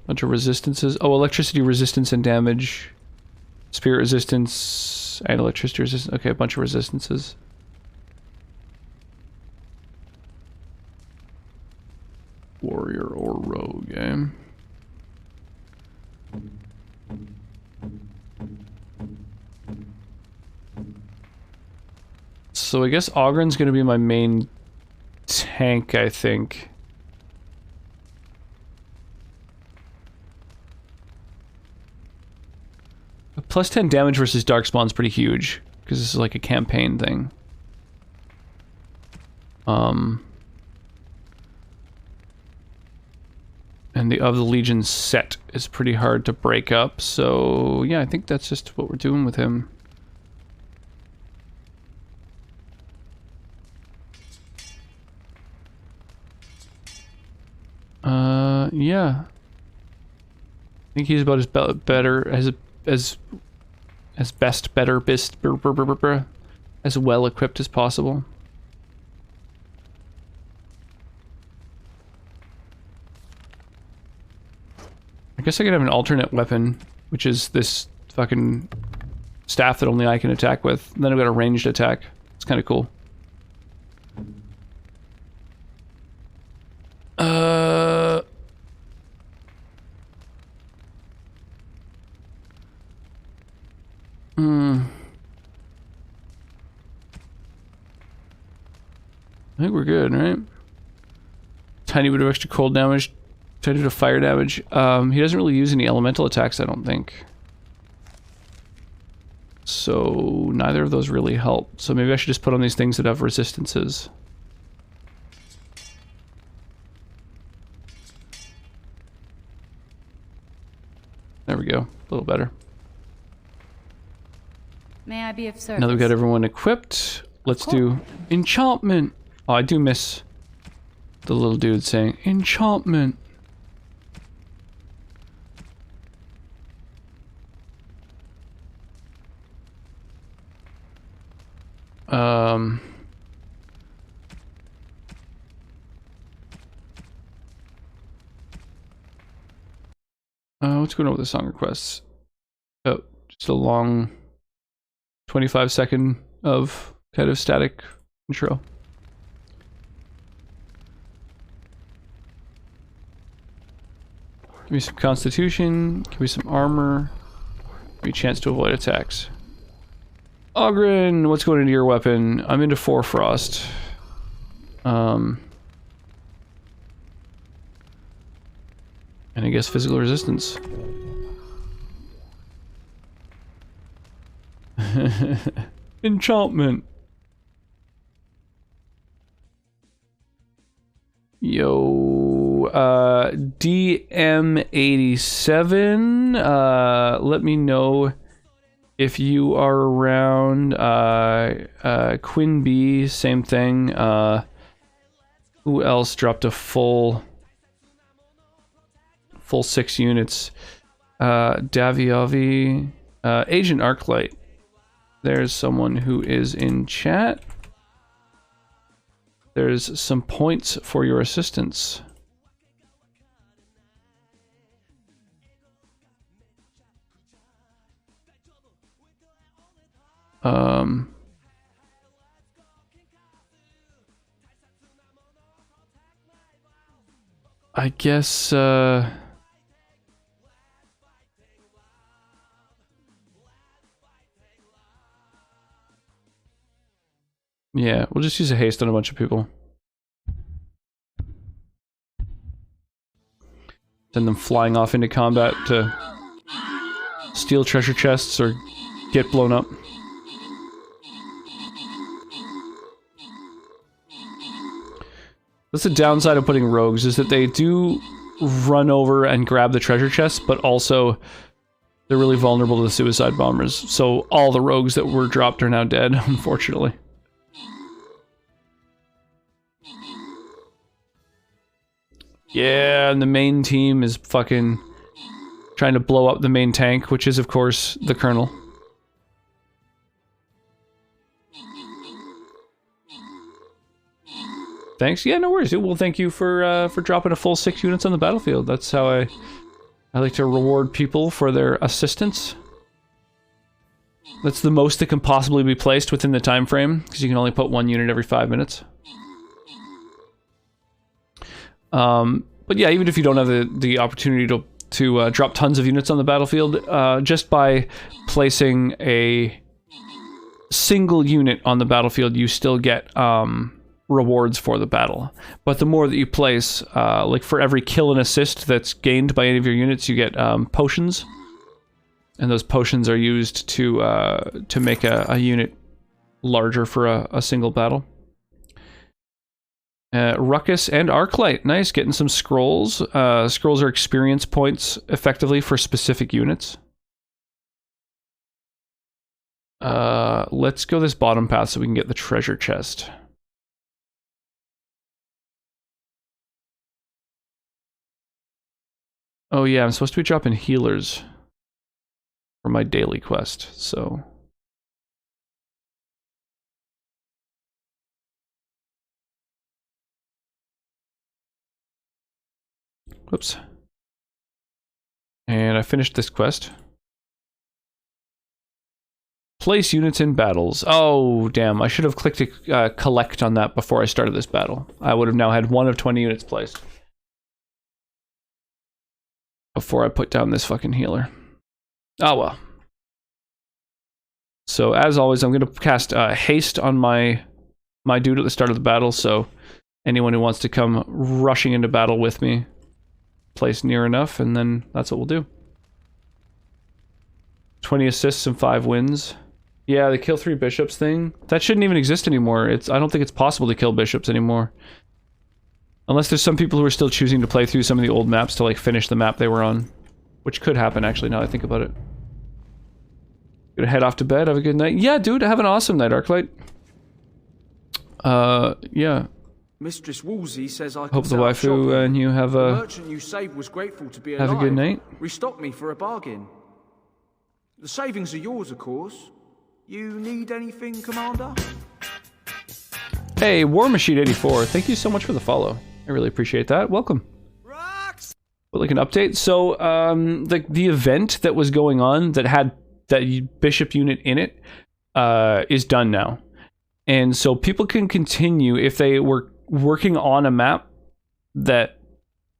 Bunch of resistances. Oh, electricity resistance and damage. Spirit resistance and electricity resistance. Okay, a bunch of resistances. Warrior or rogue, eh? So I guess Ogren's gonna be my main tank, I think. A +10 damage versus Darkspawn's pretty huge, because this is like a campaign thing. And the of the Legion set is pretty hard to break up, so yeah, I think that's just what we're doing with him. Yeah. I think he's about as better as best, better, best, as well equipped as possible. I guess I could have an alternate weapon, which is this fucking staff that only I can attack with. And then I've got a ranged attack. It's kind of cool. I think we're good, right? Tiny bit of extra cold damage, tiny bit of fire damage. He doesn't really use any elemental attacks, I don't think. So neither of those really help. So maybe I should just put on these things that have resistances. There we go. A little better. May I be of service? Now that we've got everyone equipped, let's do enchantment. Oh, I do miss the little dude saying enchantment. What's going on with the song requests? Oh, just a long 25-second of kind of static intro. Give me some constitution, give me some armor, give me a chance to avoid attacks. Ogren, what's going into your weapon? I'm into 4 frost. And I guess physical resistance. Enchantment. Yo, DM87, let me know if you are around. Quinn B, same thing. Who else dropped a full 6 units? Daviovi, Agent Arclight. There's someone who is in chat. There's some points for your assistance. I guess, yeah, we'll just use a haste on a bunch of people. Send them flying off into combat to steal treasure chests or get blown up. That's the downside of putting rogues, is that they do run over and grab the treasure chests, but also they're really vulnerable to the suicide bombers. So all the rogues that were dropped are now dead, unfortunately. Yeah, and the main team is fucking trying to blow up the main tank, which is, of course, the Colonel. Thanks. Yeah, no worries. Well, thank you for dropping a full 6 units on the battlefield. That's how I like to reward people for their assistance. That's the most that can possibly be placed within the time frame, because you can only put 1 unit every 5 minutes. But yeah, even if you don't have the opportunity to drop tons of units on the battlefield, just by placing a single unit on the battlefield, you still get rewards for the battle. But the more that you place, like for every kill and assist that's gained by any of your units, you get potions, and those potions are used to make a unit larger for a single battle. Ruckus and Arclight. Nice, getting some scrolls. Scrolls are experience points, effectively, for specific units. Let's go this bottom path so we can get the treasure chest. Oh yeah, I'm supposed to be dropping healers for my daily quest, so... Whoops. And I finished this quest. Place units in battles. Oh, damn. I should have clicked collect on that before I started this battle. I would have now had 1 of 20 units placed. Before I put down this fucking healer. Oh, well. So, as always, I'm going to cast haste on my dude at the start of the battle, so anyone who wants to come rushing into battle with me, place near enough, and then that's what we'll do. 20 assists and 5 wins. Yeah, the kill 3 bishops thing. That shouldn't even exist anymore. I don't think it's possible to kill bishops anymore. Unless there's some people who are still choosing to play through some of the old maps to, like, finish the map they were on. Which could happen, actually, now that I think about it. Gonna head off to bed, have a good night. Yeah, dude, have an awesome night, Arclight. Yeah. Mistress Woolsey says I can Hope the waifu and you have a... The merchant you saved was grateful to be alive. Have a good night. Restocked me for a bargain. The savings are yours, of course. You need anything, Commander? Hey, War Machine 84, thank you so much for the follow. I really appreciate that. Welcome. But like an update, so the event that was going on that had that bishop unit in it is done now, and so people can continue if they were working on a map that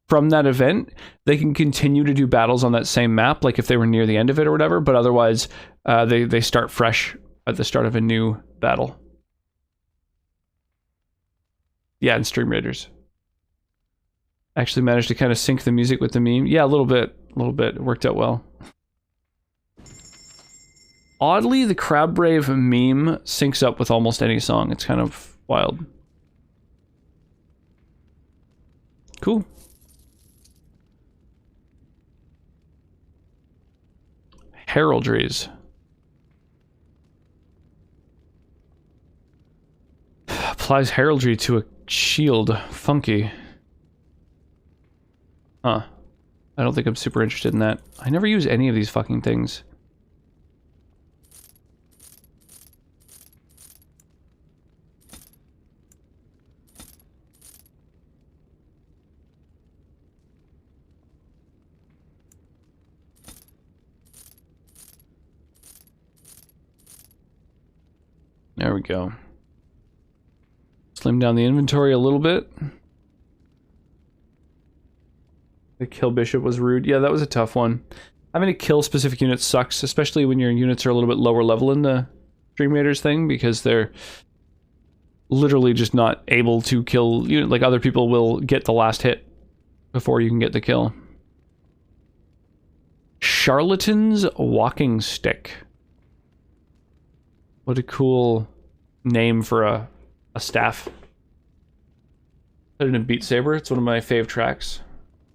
from that event, they can continue to do battles on that same map, like if they were near the end of it or whatever. But otherwise, they start fresh at the start of a new battle. Yeah, and Stream Raiders. Actually managed to kind of sync the music with the meme. Yeah, a little bit. It worked out well. Oddly, the Crab Brave meme syncs up with almost any song. It's kind of wild. Cool. Heraldries. Applies heraldry to a shield. Funky. Huh. I don't think I'm super interested in that. I never use any of these fucking things. There we go. Slim down the inventory a little bit. The kill bishop was rude. Yeah, that was a tough one. Having to kill specific units sucks, especially when your units are a little bit lower level in the Dream Raiders thing, because they're literally just not able to kill unit. Like, other people will get the last hit before you can get the kill. Charlatan's Walking Stick. What a cool name for a staff. Put it in Beat Saber. It's one of my fave tracks.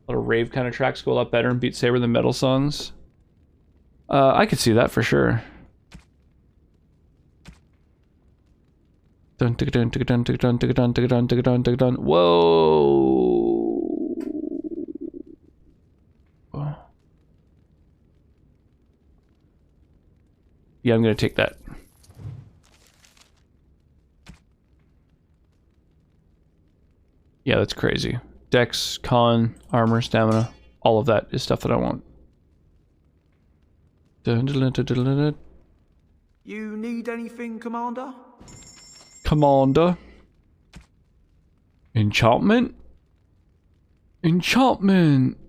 A lot of rave kind of tracks go a lot better in Beat Saber than metal songs. I could see that for sure. Dun, tigga, dun, tigga, dun, tigga, dun, tigga, dun, tigga, dun, tigga, dun, tigga, dun. Whoa. Yeah, I'm gonna take that. Yeah, that's crazy. Dex, con, armor, stamina, all of that is stuff that I want. Dun, dun, dun, dun, dun, dun, dun. You need anything, Commander? Commander. Enchantment? Enchantment!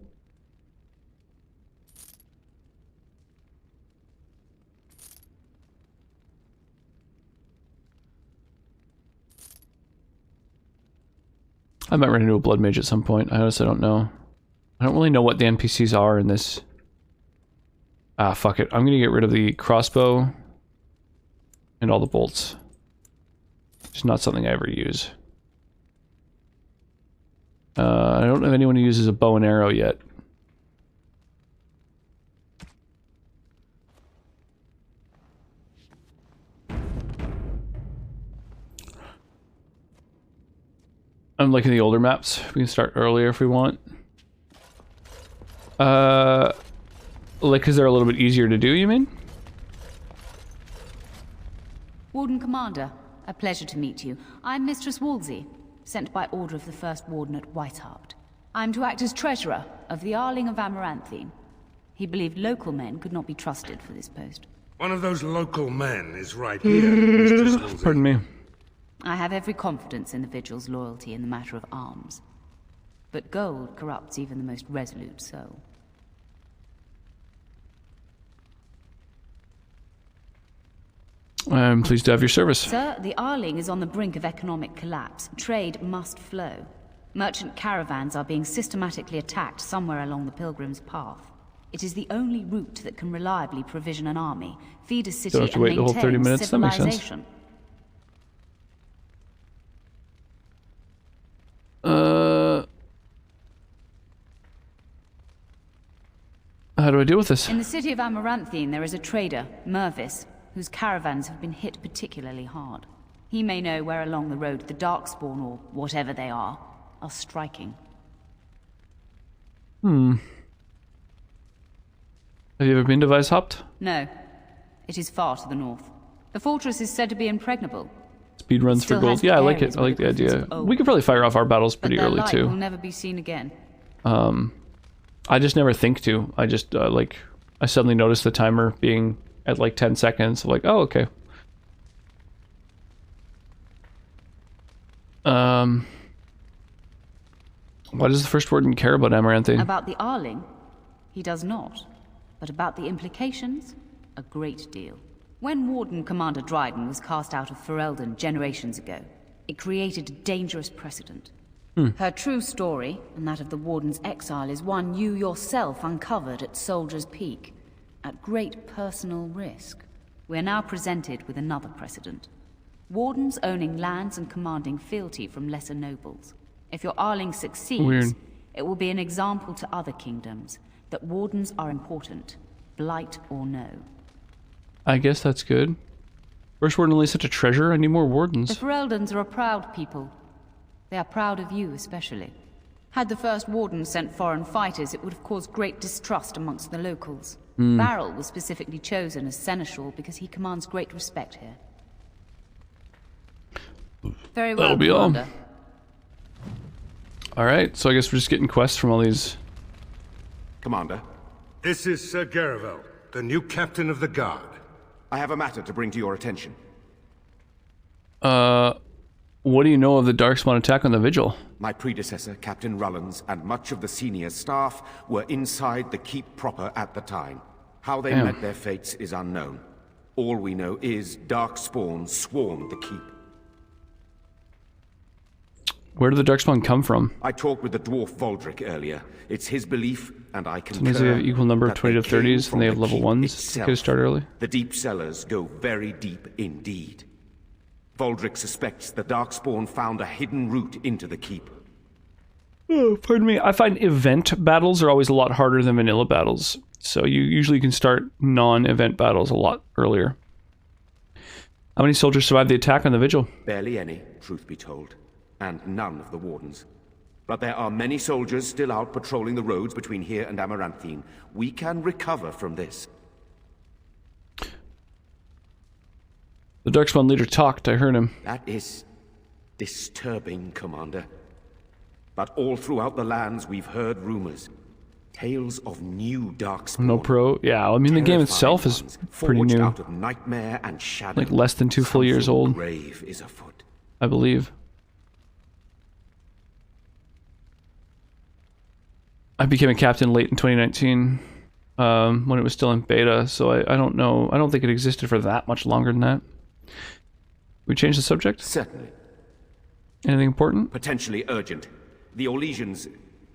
I might run into a blood mage at some point. I honestly don't know. I don't really know what the NPCs are in this. Ah, fuck it. I'm gonna get rid of the crossbow and all the bolts. It's not something I ever use. I don't have anyone who uses a bow and arrow yet. I'm liking the older maps. We can start earlier if we want. Like, because they're a little bit easier to do, you mean? Warden Commander, a pleasure to meet you. I'm Mistress Wolsey, sent by order of the First Warden at Whiteheart. I'm to act as treasurer of the Arling of Amaranthine. He believed local men could not be trusted for this post. One of those local men is right here, Mistress Wolsey. Pardon me. I have every confidence in the Vigil's loyalty in the matter of arms. But gold corrupts even the most resolute soul. I'm pleased to have your service. Sir, the Arling is on the brink of economic collapse. Trade must flow. Merchant caravans are being systematically attacked somewhere along the Pilgrim's Path. It is the only route that can reliably provision an army, feed a city, Don't have to and wait the whole 30 maintain minutes. That makes sense. civilization. How do I deal with this? In the city of Amaranthine, there is a trader, Mervis, whose caravans have been hit particularly hard. He may know where along the road the Darkspawn, or whatever they are striking. Have you ever been to Weishaupt? No. It is far to the north. The fortress is said to be impregnable. Speed runs for gold. Yeah, I like it. I like the idea. We could probably fire off our battles pretty early But too. will never be seen again. I just never think to. I just like I suddenly notice the timer being at like 10 seconds. I'm like, oh, okay. Why does the First Warden care about Amaranthine? About the Arling? He does not. But about the implications? A great deal. When Warden Commander Dryden was cast out of Ferelden generations ago, it created a dangerous precedent. Her true story, and that of the Warden's exile, is one you yourself uncovered at Soldier's Peak, at great personal risk. We are now presented with another precedent. Wardens owning lands and commanding fealty from lesser nobles. If your Arling succeeds, it will be an example to other kingdoms that Wardens are important, blight or no. I guess that's good. First Warden only such a treasure. I need more Wardens. The Fereldans are a proud people. They are proud of you especially. Had the First Warden sent foreign fighters, it would have caused great distrust amongst the locals. Barrel was specifically chosen as Seneschal because he commands great respect here. Very well, That'll be all. Commander. Alright, so I guess we're just getting quests from all these. Commander. This is Sir Garavel, the new captain of the guard. I have a matter to bring to your attention. What do you know of the Darkspawn attack on the Vigil? My predecessor, Captain Rullins, and much of the senior staff were inside the keep proper at the time. How they met their fates is unknown. All we know is Darkspawn swarmed the keep. Where did the Darkspawn come from? I talked with the dwarf Voldrick earlier. It's his belief, and I concur, Sometimes they have equal number of 20 to 30s, and they have level 1s. Itself. Could have started early. The deep cellars go very deep indeed. Voldrick suspects the Darkspawn found a hidden route into the keep. Oh, pardon me. I find event battles are always a lot harder than vanilla battles. So you usually can start non-event battles a lot earlier. How many soldiers survived the attack on the Vigil? Barely any, truth be told. And none of the wardens. But there are many soldiers still out patrolling the roads between here and Amaranthine. We can recover from this. The Darkspawn leader talked. I heard him. That is disturbing, Commander. But all throughout the lands we've heard rumors. Tales of new Darkspawn. No pro. Yeah, I mean the game itself is pretty new. Out of nightmare and shadow. Like less than 2 full years old. Grave is afoot. I believe. I became a captain late in 2019, when it was still in beta, so I don't know. I don't think it existed for that much longer than that. We change the subject? Certainly. Anything important? Potentially urgent. The Orlesians,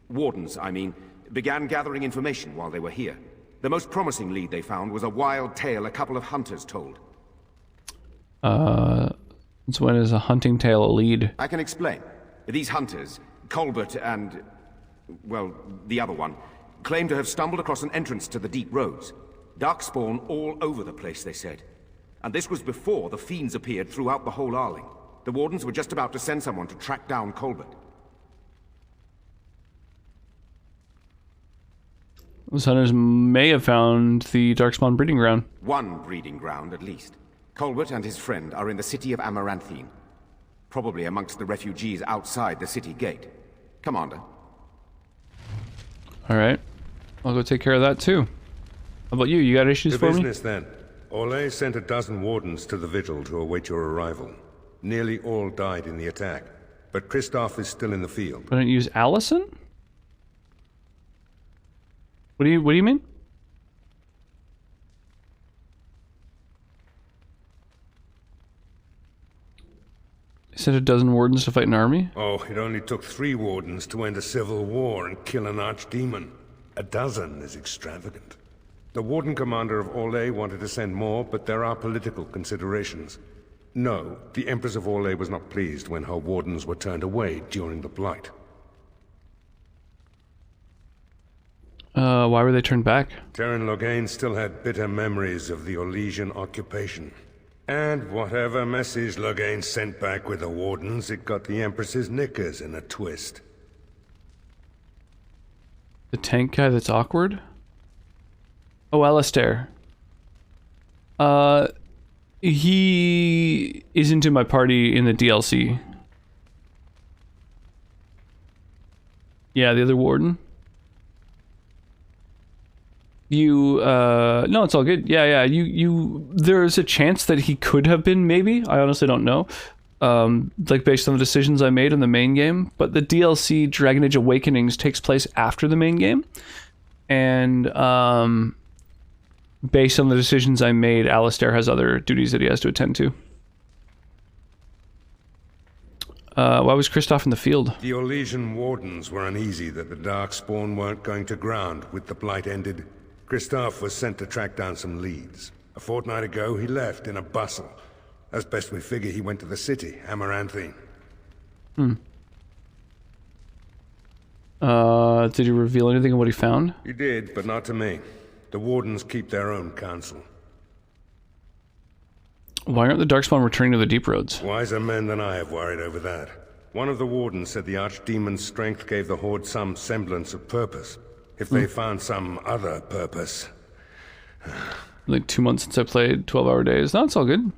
wardens, I mean, began gathering information while they were here. The most promising lead they found was a wild tale a couple of hunters told. So when is a hunting tale a lead? I can explain. These hunters, Colbert and, well, the other one, claim to have stumbled across an entrance to the deep roads. Darkspawn all over the place, they said. And this was before the fiends appeared throughout the whole Arling. The wardens were just about to send someone to track down Colbert. Those hunters may have found the Darkspawn breeding ground. One breeding ground, at least. Colbert and his friend are in the city of Amaranthine. Probably amongst the refugees outside the city gate. Commander. Alright. I'll go take care of that too. How about you? You got issues for me? business then. Orlais sent a dozen wardens to the Vigil to await your arrival. Nearly all died in the attack, but Kristoff is still in the field. Why don't you use Allison? What do you mean? He sent a dozen wardens to fight an army? Oh, it only took 3 wardens to end a civil war and kill an archdemon. A dozen is extravagant. The warden commander of Orlais wanted to send more, but there are political considerations. No, the Empress of Orlais was not pleased when her wardens were turned away during the Blight. Why were they turned back? Terran Loghain still had bitter memories of the Orlesian occupation. And whatever message Loghain sent back with the wardens, it got the Empress's knickers in a twist. The tank guy that's awkward? Oh, Alistair. He isn't in my party in the DLC. Yeah, the other warden. No, it's all good. Yeah, there's a chance that he could have been, maybe. I honestly don't know. Like, based on the decisions I made in the main game. But the DLC, Dragon Age Awakenings, takes place after the main game. And, based on the decisions I made, Alistair has other duties that he has to attend to. Why was Kristoff in the field? The Orlesian wardens were uneasy that the Darkspawn weren't going to ground with the Blight ended. Kristoff was sent to track down some leads. A fortnight ago, he left in a bustle. As best we figure, he went to the city, Amaranthine. Did he reveal anything of what he found? He did, but not to me. The wardens keep their own counsel. Why aren't the Darkspawn returning to the deep roads? Wiser men than I have worried over that. One of the wardens said the Archdemon's strength gave the Horde some semblance of purpose. If they found some other purpose... Like 2 months since I played 12-hour days. No, it's all good.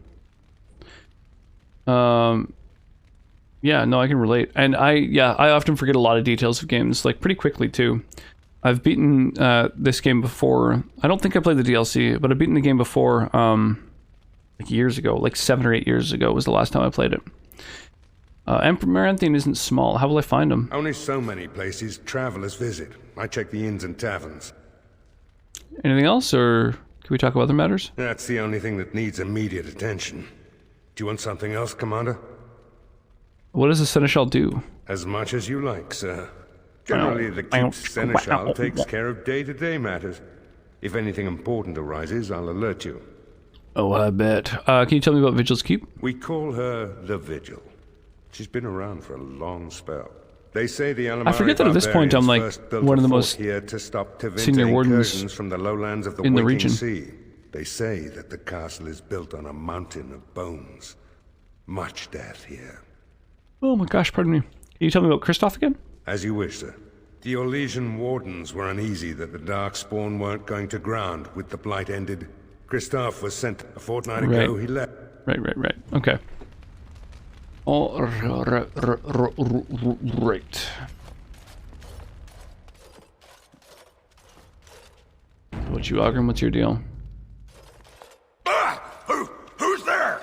Yeah, no, I can relate. And I often forget a lot of details of games, like pretty quickly too. I've beaten this game before. I don't think I played the DLC, but I've beaten the game before, like years ago, like 7 or 8 years ago was the last time I played it. Amaranthine isn't small. How will I find him? Only so many places travelers visit. I check the inns and taverns. Anything else, or can we talk about other matters? That's the only thing that needs immediate attention. Do you want something else, Commander? What does the Seneschal do? As much as you like, sir. Generally, the keep's Seneschal takes care of day-to-day matters. If anything important arises, I'll alert you. Oh, I bet. Can you tell me about Vigil's keep? We call her the Vigil. She's been around for a long spell. They say the I forget that at this point I'm like one of the most here to stop senior wardens from the lowlands of the in the Waking region. Sea. They say that the castle is built on a mountain of bones. Much death here. Oh my gosh, pardon me. Can you tell me about Kristoff again? As you wish, sir. The Orlesian wardens were uneasy that the Darkspawn weren't going to ground with the Blight ended. Kristoff was sent a fortnight ago. He left. Right. Okay. All right. What you, Ogren? What's your deal? Who's there?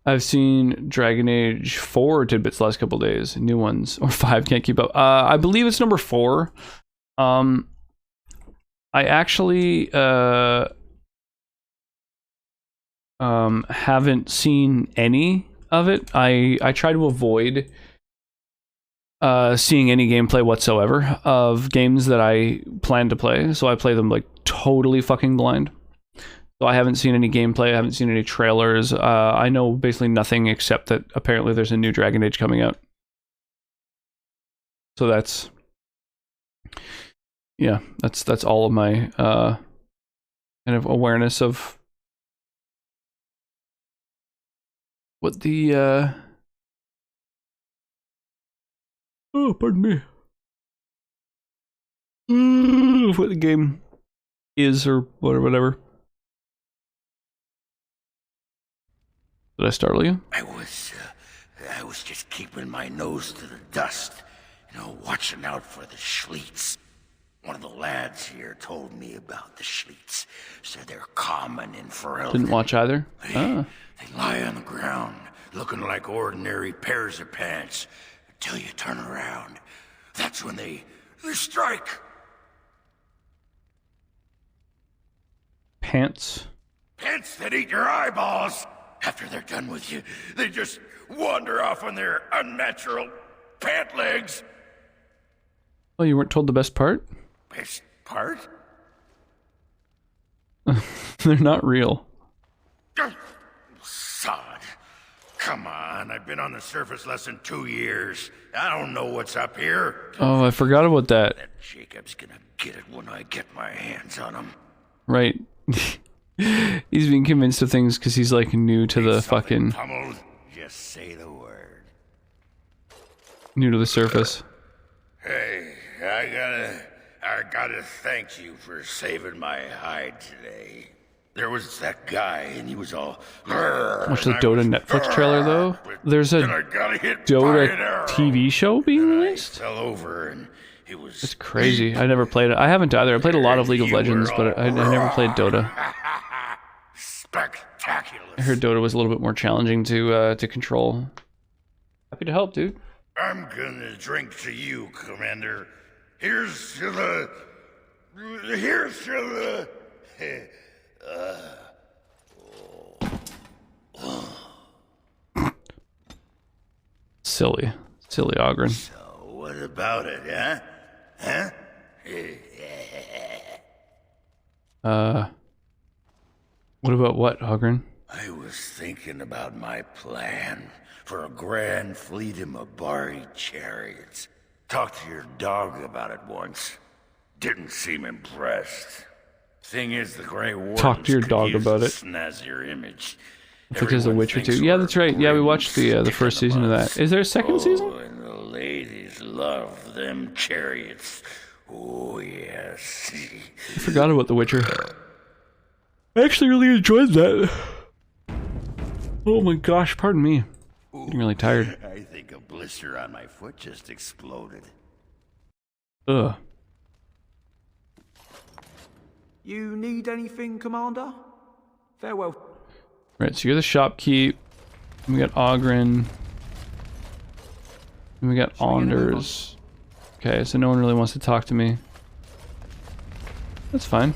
I've seen Dragon Age 4 tidbits the last couple days. New ones. Or 5, can't keep up. I believe it's number 4. I actually haven't seen any of it. I try to avoid seeing any gameplay whatsoever of games that I plan to play, so I play them like totally fucking blind. So I haven't seen any gameplay, I haven't seen any trailers. I know basically nothing except that apparently there's a new Dragon Age coming out. So that's all of my kind of awareness of what the oh, pardon me. What the game is or whatever. Did I startle you? I was just keeping my nose to the dust, watching out for the Schliets. One of the lads here told me about the Schliets. Said they're common in Ferelden. Didn't watch either. They lie on the ground, looking like ordinary pairs of pants, until you turn around. That's when they strike. Pants? Pants that eat your eyeballs. After they're done with you, they just wander off on their unnatural pant legs. Oh, you weren't told the best part? Best part? They're not real. Sod. Come on, I've been on the surface less than 2 years. I don't know what's up here. Oh, I forgot about that. That Jacob's gonna get it when I get my hands on him. Right. He's being convinced of things because he's like new to the fucking... Pummeled, just say the word. New to the surface. Hey, I gotta thank you for saving my hide today. There was that guy, and he was all... Watch the Dota Netflix trailer, though. There's a Dota TV show being released? Fell over, and it was... It's crazy. I never played it. I haven't either. I played a lot of League of Legends, but I never played Dota. Spectacular. I heard Dota was a little bit more challenging to control. Happy to help, dude. I'm gonna drink to you, Commander. Here's to the... Silly Ogren. So, what about it, huh? What about what, Ogren? I was thinking about my plan for a grand fleet of Mabari chariots. Talked to your dog about it once. Didn't seem impressed. Thing is, the Grey Wardens Talk to your dog about it. Snazzier image. I think it's The Witcher 2. Yeah, that's right. Yeah, we watched the first season of that. Is there a second season? And the ladies love them chariots. Oh, yes. I forgot about The Witcher. I actually really enjoyed that. Oh my gosh, pardon me. I'm getting really tired. I think a blister on my foot just exploded. Ugh. You need anything, Commander? Farewell. Right, so you're the shopkeep. We got Ogren. And we got Anders. Okay, so no one really wants to talk to me. That's fine.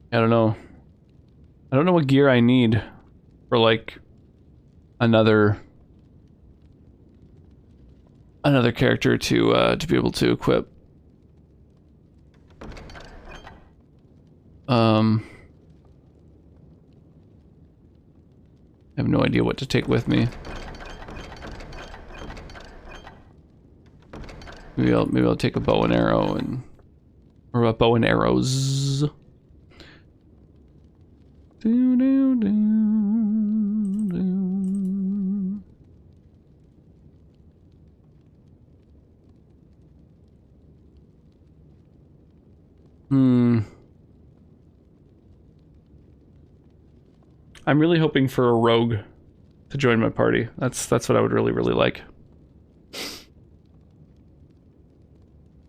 I don't know. I don't know what gear I need for like another character to be able to equip. I have no idea what to take with me. Maybe I'll take a bow and arrow or a bow and arrows. I'm really hoping for a rogue to join my party. That's what I would really like.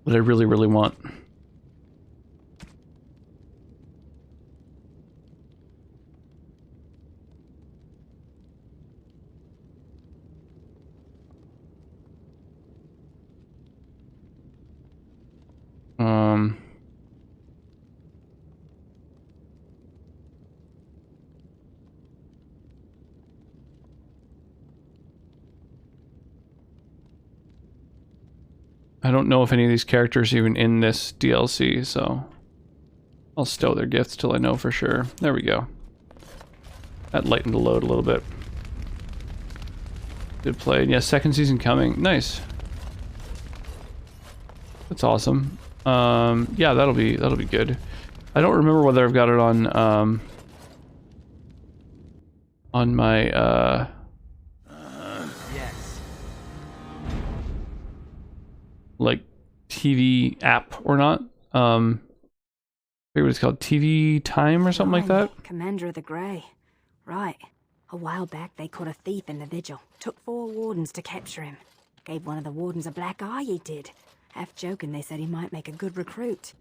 What I really want. I don't know if any of these characters are even in this DLC, so I'll stow their gifts till I know for sure. There we go. That lightened the load a little bit. Good play. Yeah, second season coming. Nice. That's awesome. Yeah, that'll be good. I don't remember whether I've got it on my like TV app or not. I forget what it's called, TV Time or something like that. Commander of the Grey. Right. A while back they caught a thief in the Vigil. Took 4 wardens to capture him. Gave one of the wardens a black eye, he did. Half joking, they said he might make a good recruit.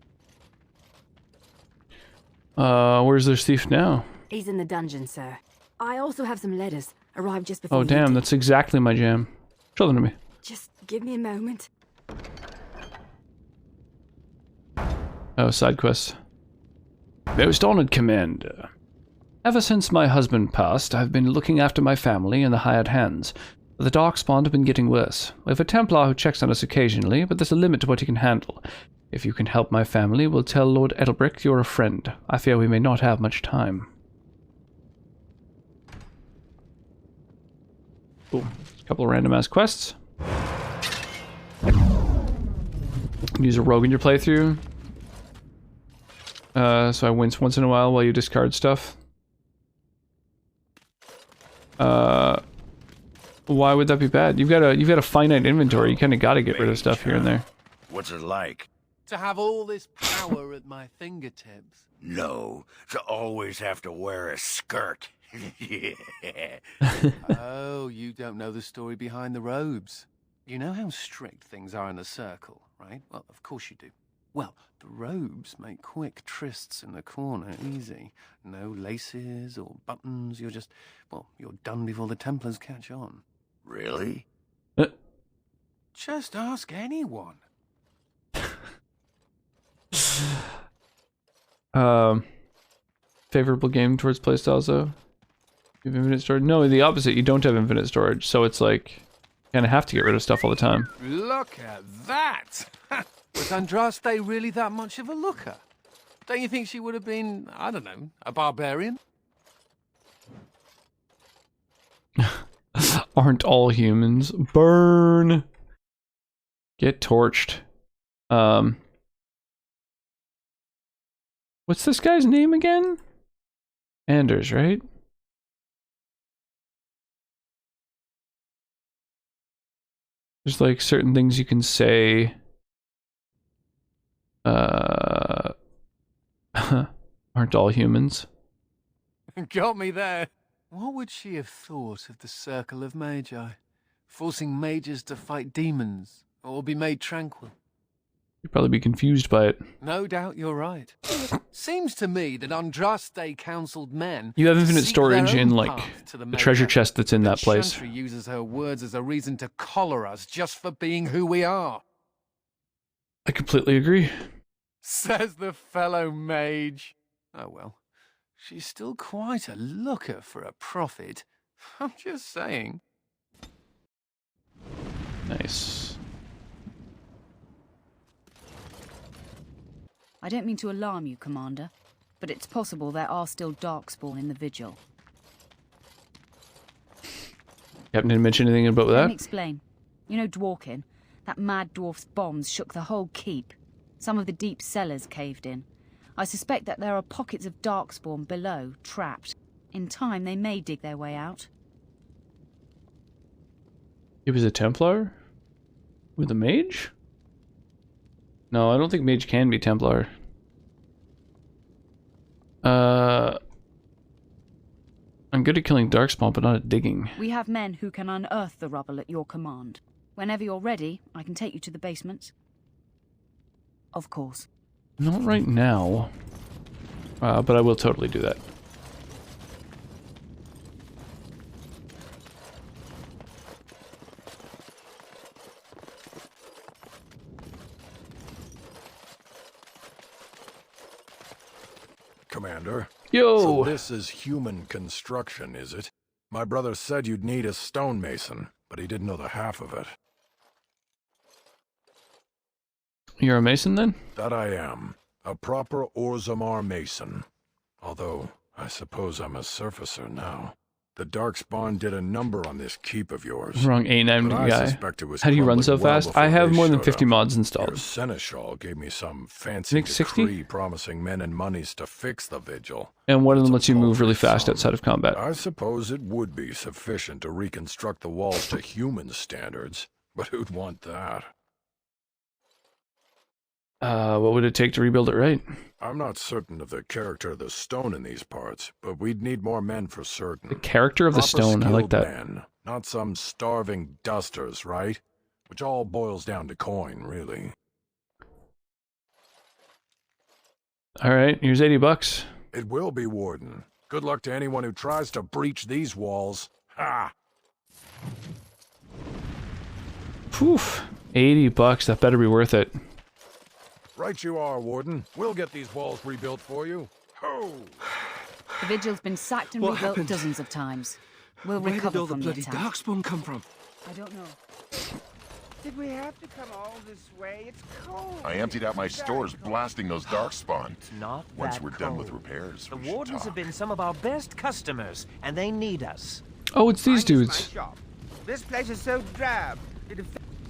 Where's their thief now? He's in the dungeon, sir. I also have some letters. Arrived just before Oh damn, that's exactly my jam. Show them to me. Just give me a moment. Oh, side quest. Most honored Commander. Ever since my husband passed, I've been looking after my family and the hired hands. The Darkspawn have been getting worse. We have a Templar who checks on us occasionally, but there's a limit to what he can handle. If you can help my family, we'll tell Lord Edelbrick you're a friend. I fear we may not have much time. Cool. A couple of random ass quests. Use a rogue in your playthrough. So I wince once in a while you discard stuff. Why would that be bad? You've got a finite inventory. You kind of got to get rid of stuff here and there. What's it like? To have all this power at my fingertips. No, to always have to wear a skirt. Yeah. Oh, you don't know the story behind the robes. You know how strict things are in the Circle, right? Well, of course you do. Well, the robes make quick trysts in the corner easy. No laces or buttons. You're just, well, you're done before the Templars catch on. Really? Just ask anyone. Favorable game towards playstyles though? You have infinite storage? No, the opposite. You don't have infinite storage, so it's like you kind of have to get rid of stuff all the time. Look at that! Was Andraste really that much of a looker? Don't you think she would have been, I don't know, a barbarian? Aren't all humans? Burn! Get torched. What's this guy's name again? Anders, right? There's like certain things you can say. aren't all humans. Got me there. What would she have thought of the Circle of Magi? Forcing mages to fight demons, or be made tranquil? You'd probably be confused by it. No doubt you're right. Seems to me that Andraste counseled men. You have to infinite seek storage their in, own like, path to the Magi. treasure chest that's in that place. Chantry uses her words as a reason to collar us just for being who we are. I completely agree. Says the fellow mage. Oh well. She's still quite a looker for a prophet. I'm just saying. Nice. I don't mean to alarm you, Commander, but it's possible there are still Darkspawn in the Vigil. Captain didn't mention anything about Let me that? explain. You know Dworkin? That mad dwarf's bombs shook the whole keep. Some of the deep cellars caved in. I suspect that there are pockets of Darkspawn below, trapped. In time, they may dig their way out. He was a Templar? With a mage? No, I don't think mage can be Templar. I'm good at killing Darkspawn, but not at digging. We have men who can unearth the rubble at your command. Whenever you're ready, I can take you to the basements. Of course. Not right now. But I will totally do that. Commander. Yo! So this is human construction, is it? My brother said you'd need a stonemason, but he didn't know the half of it. You're a mason then? That I am. A proper Orzammar mason. Although, I suppose I'm a surfacer now. The Darkspawn did a number on this keep of yours. Wrong A-named but I guy. suspect it was How do you run so crumbling well fast? I before have they more than showed 50 up. mods installed. Your seneschal gave me some fancy Think 60? decree promising men and monies to fix the Vigil. And one of them lets you move really fast outside of combat. I suppose it would be sufficient to reconstruct the walls to human standards, but who'd want that? What would it take to rebuild it right? I'm not certain of the character of the stone in these parts, but we'd need more men for certain. The character of the Proper stone, I like skilled that. Men, not some starving dusters, right? Which all boils down to coin, really. Alright, here's 80 bucks. It will be, Warden. Good luck to anyone who tries to breach these walls. Ha! Poof. 80 bucks, that better be worth it. Right you are, Warden. We'll get these walls rebuilt for you. Ho! The Vigil's been sacked and What rebuilt happened? dozens of times. We'll Where did recover all the from the bloody attack. Darkspawn come from? I don't know. Did we have to come all this way? It's cold. I emptied out my stores blasting those Darkspawn. Not Once that we're done with cold. repairs, The we should Wardens talk. have been some of our best customers, and they need us. Oh, it's these Mine is dudes. my shop. This place is so drab.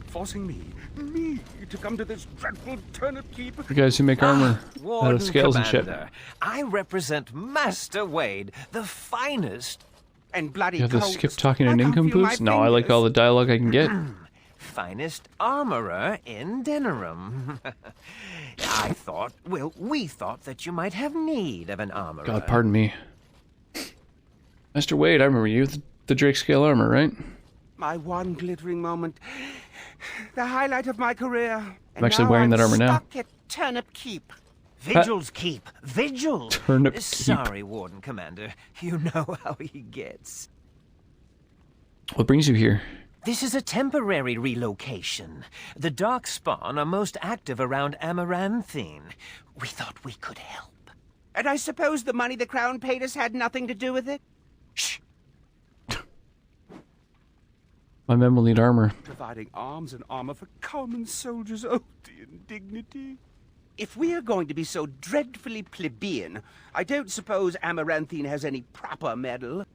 Forcing me to come to this dreadful turnip keep. The guys who make armor out Warden of scales and shit. Commander, I represent Master Wade, the finest and bloody You have to cold- skip talking to I can't feel my nincompoops? No, I like all the dialogue I can get. finest armorer in Denerim. I thought, well, we thought that you might have need of an armorer. God, pardon me. Mr. Wade, I remember you. The Drake scale armor, right? My one glittering moment. The highlight of my career. I'm actually wearing that armor now. Stuck at Turnip Keep. Vigil's Keep. Vigil. Turnip Keep. Sorry, Warden Commander. You know how he gets. What brings you here? This is a temporary relocation. The Darkspawn are most active around Amaranthine. We thought we could help. And I suppose the money the Crown paid us had nothing to do with it? Shh. My men will need armor. Providing arms and armor for common soldiers. Oh, the indignity. If we are going to be so dreadfully plebeian, I don't suppose Amaranthine has any proper metal.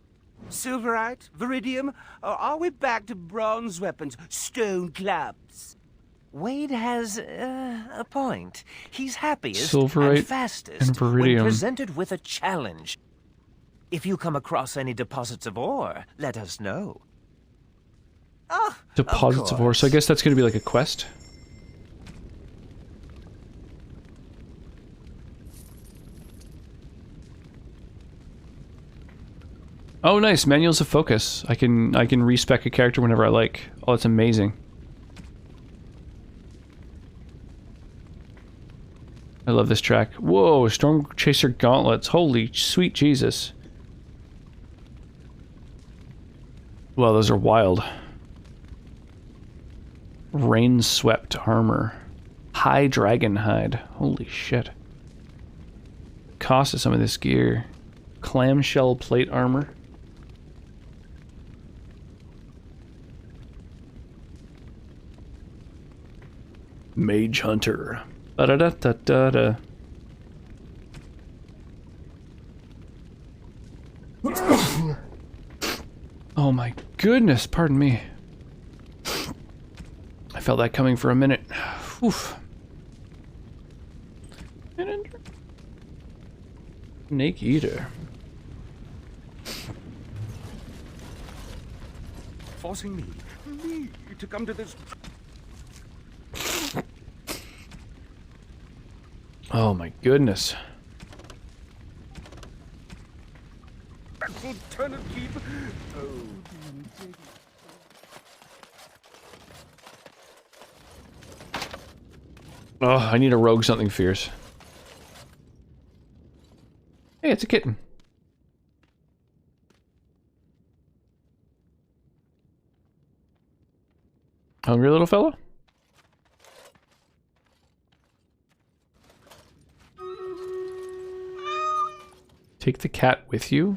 Silverite? Viridium? Or are we back to bronze weapons? Stone clubs? Wade has a point. He's happiest Silverite and fastest and when Viridium. presented with a challenge. If you come across any deposits of ore, let us know. Deposits of ore. So I guess that's going to be like a quest. Oh, nice. Manuals of focus. I can respec a character whenever I like. Oh, that's amazing. I love this track. Whoa, Storm Chaser gauntlets. Holy sweet Jesus. Well, those are wild. Rain swept armor. High dragon hide. Holy shit. Cost of some of this gear. Clamshell plate armor. Mage Hunter. Ba-da-da-da-da-da. Oh my goodness, pardon me. I felt that coming for a minute. Oof. Snake Eater. Forcing me to come to this. Oh my goodness. Turn and keep. Oh, I need a rogue something fierce. Hey, it's a kitten. Hungry little fella? Take the cat with you?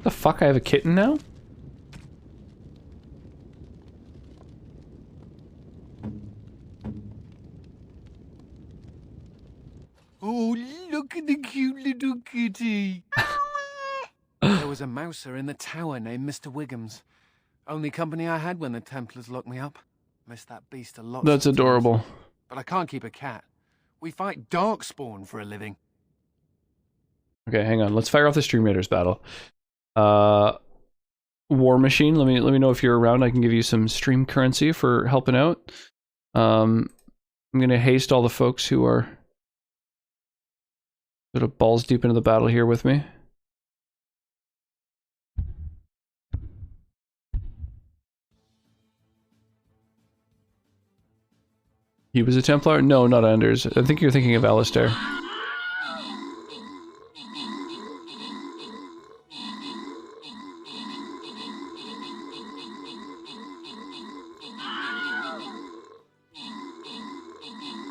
The fuck, I have a kitten now? Oh, look at the cute little kitty. There was a mouser in the tower named Mr. Wiggums. Only company I had when the Templars locked me up. Missed that beast a lot. That's adorable. But I can't keep a cat. We fight Darkspawn for a living. Okay, hang on. Let's fire off the Stream Raiders battle. War Machine, let me know if you're around. I can give you some stream currency for helping out. I'm gonna haste all the folks who are sort of balls deep into the battle here with me. He was a Templar? No, not Anders. I think you're thinking of Alistair.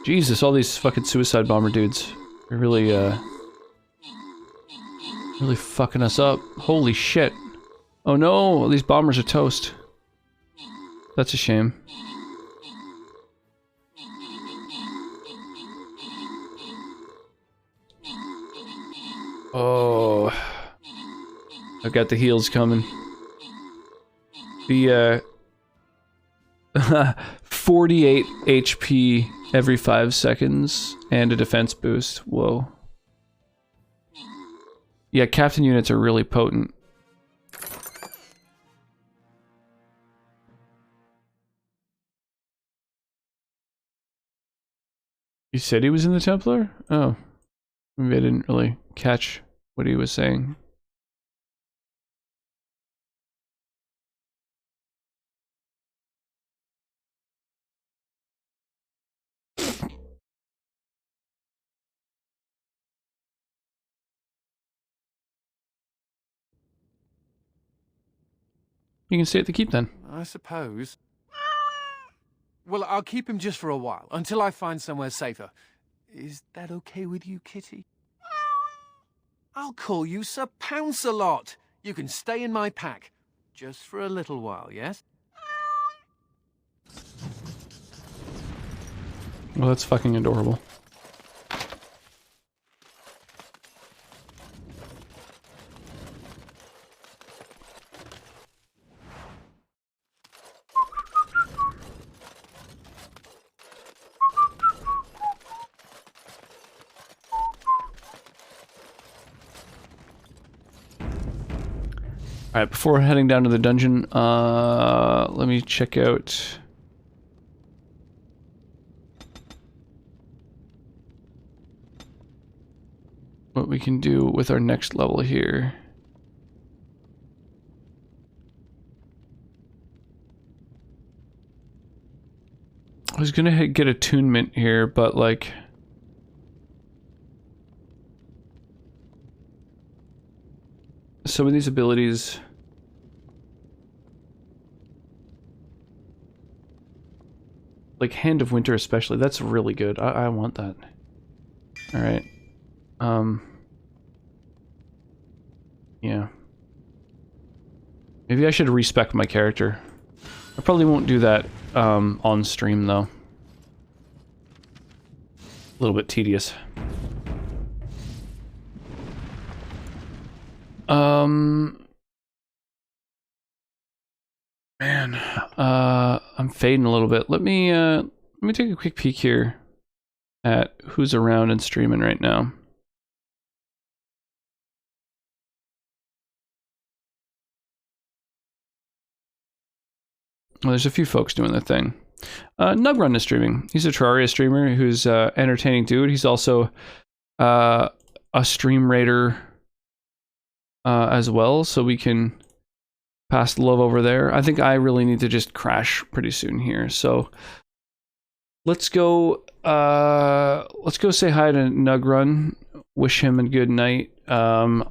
Jesus, all these fucking suicide bomber dudes are really, really fucking us up. Holy shit. Oh no, these bombers are toast. That's a shame. Oh. I've got the heals coming. The, 48 HP every 5 seconds and a defense boost. Whoa. Yeah, captain units are really potent. You said he was in the Templar? Oh. Maybe I didn't really catch what he was saying. You can stay at the keep then. I suppose. Well, I'll keep him just for a while, until I find somewhere safer. Is that okay with you, Kitty? I'll call you Sir Pounce-a-Lot. You can stay in my pack. Just for a little while, yes? Well, that's fucking adorable. Alright, before heading down to the dungeon, let me check out... what we can do with our next level here. I was gonna get attunement here, but like... some of these abilities... like Hand of Winter especially, that's really good. I want that. Alright. Yeah. Maybe I should respec my character. I probably won't do that on stream though. A little bit tedious. Man, I'm fading a little bit. Let me take a quick peek here at who's around and streaming right now. Well, there's a few folks doing their thing. Nugrun is streaming. He's a Terraria streamer who's entertaining dude. He's also a stream raider as well, so we can pass the love over there. I think I really need to just crash pretty soon here, so let's go say hi to Nugrun, wish him a good night. We've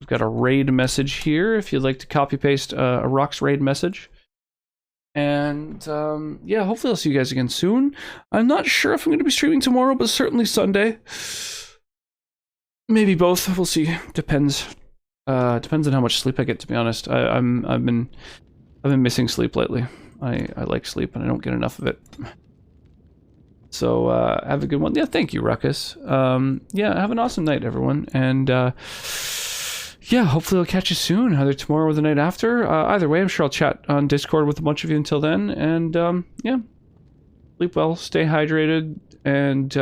got a raid message here if you'd like to copy paste a Rock's raid message. And yeah, hopefully I'll see you guys again soon. I'm not sure if I'm going to be streaming tomorrow, but certainly Sunday. Maybe both. We'll see. Depends. Depends on how much sleep I get, to be honest. I've been missing sleep lately. I like sleep and I don't get enough of it. So have a good one. Yeah, thank you, Ruckus. Yeah, have an awesome night, everyone. And yeah, hopefully I'll catch you soon, either tomorrow or the night after. Either way, I'm sure I'll chat on Discord with a bunch of you until then. And yeah, sleep well, stay hydrated, and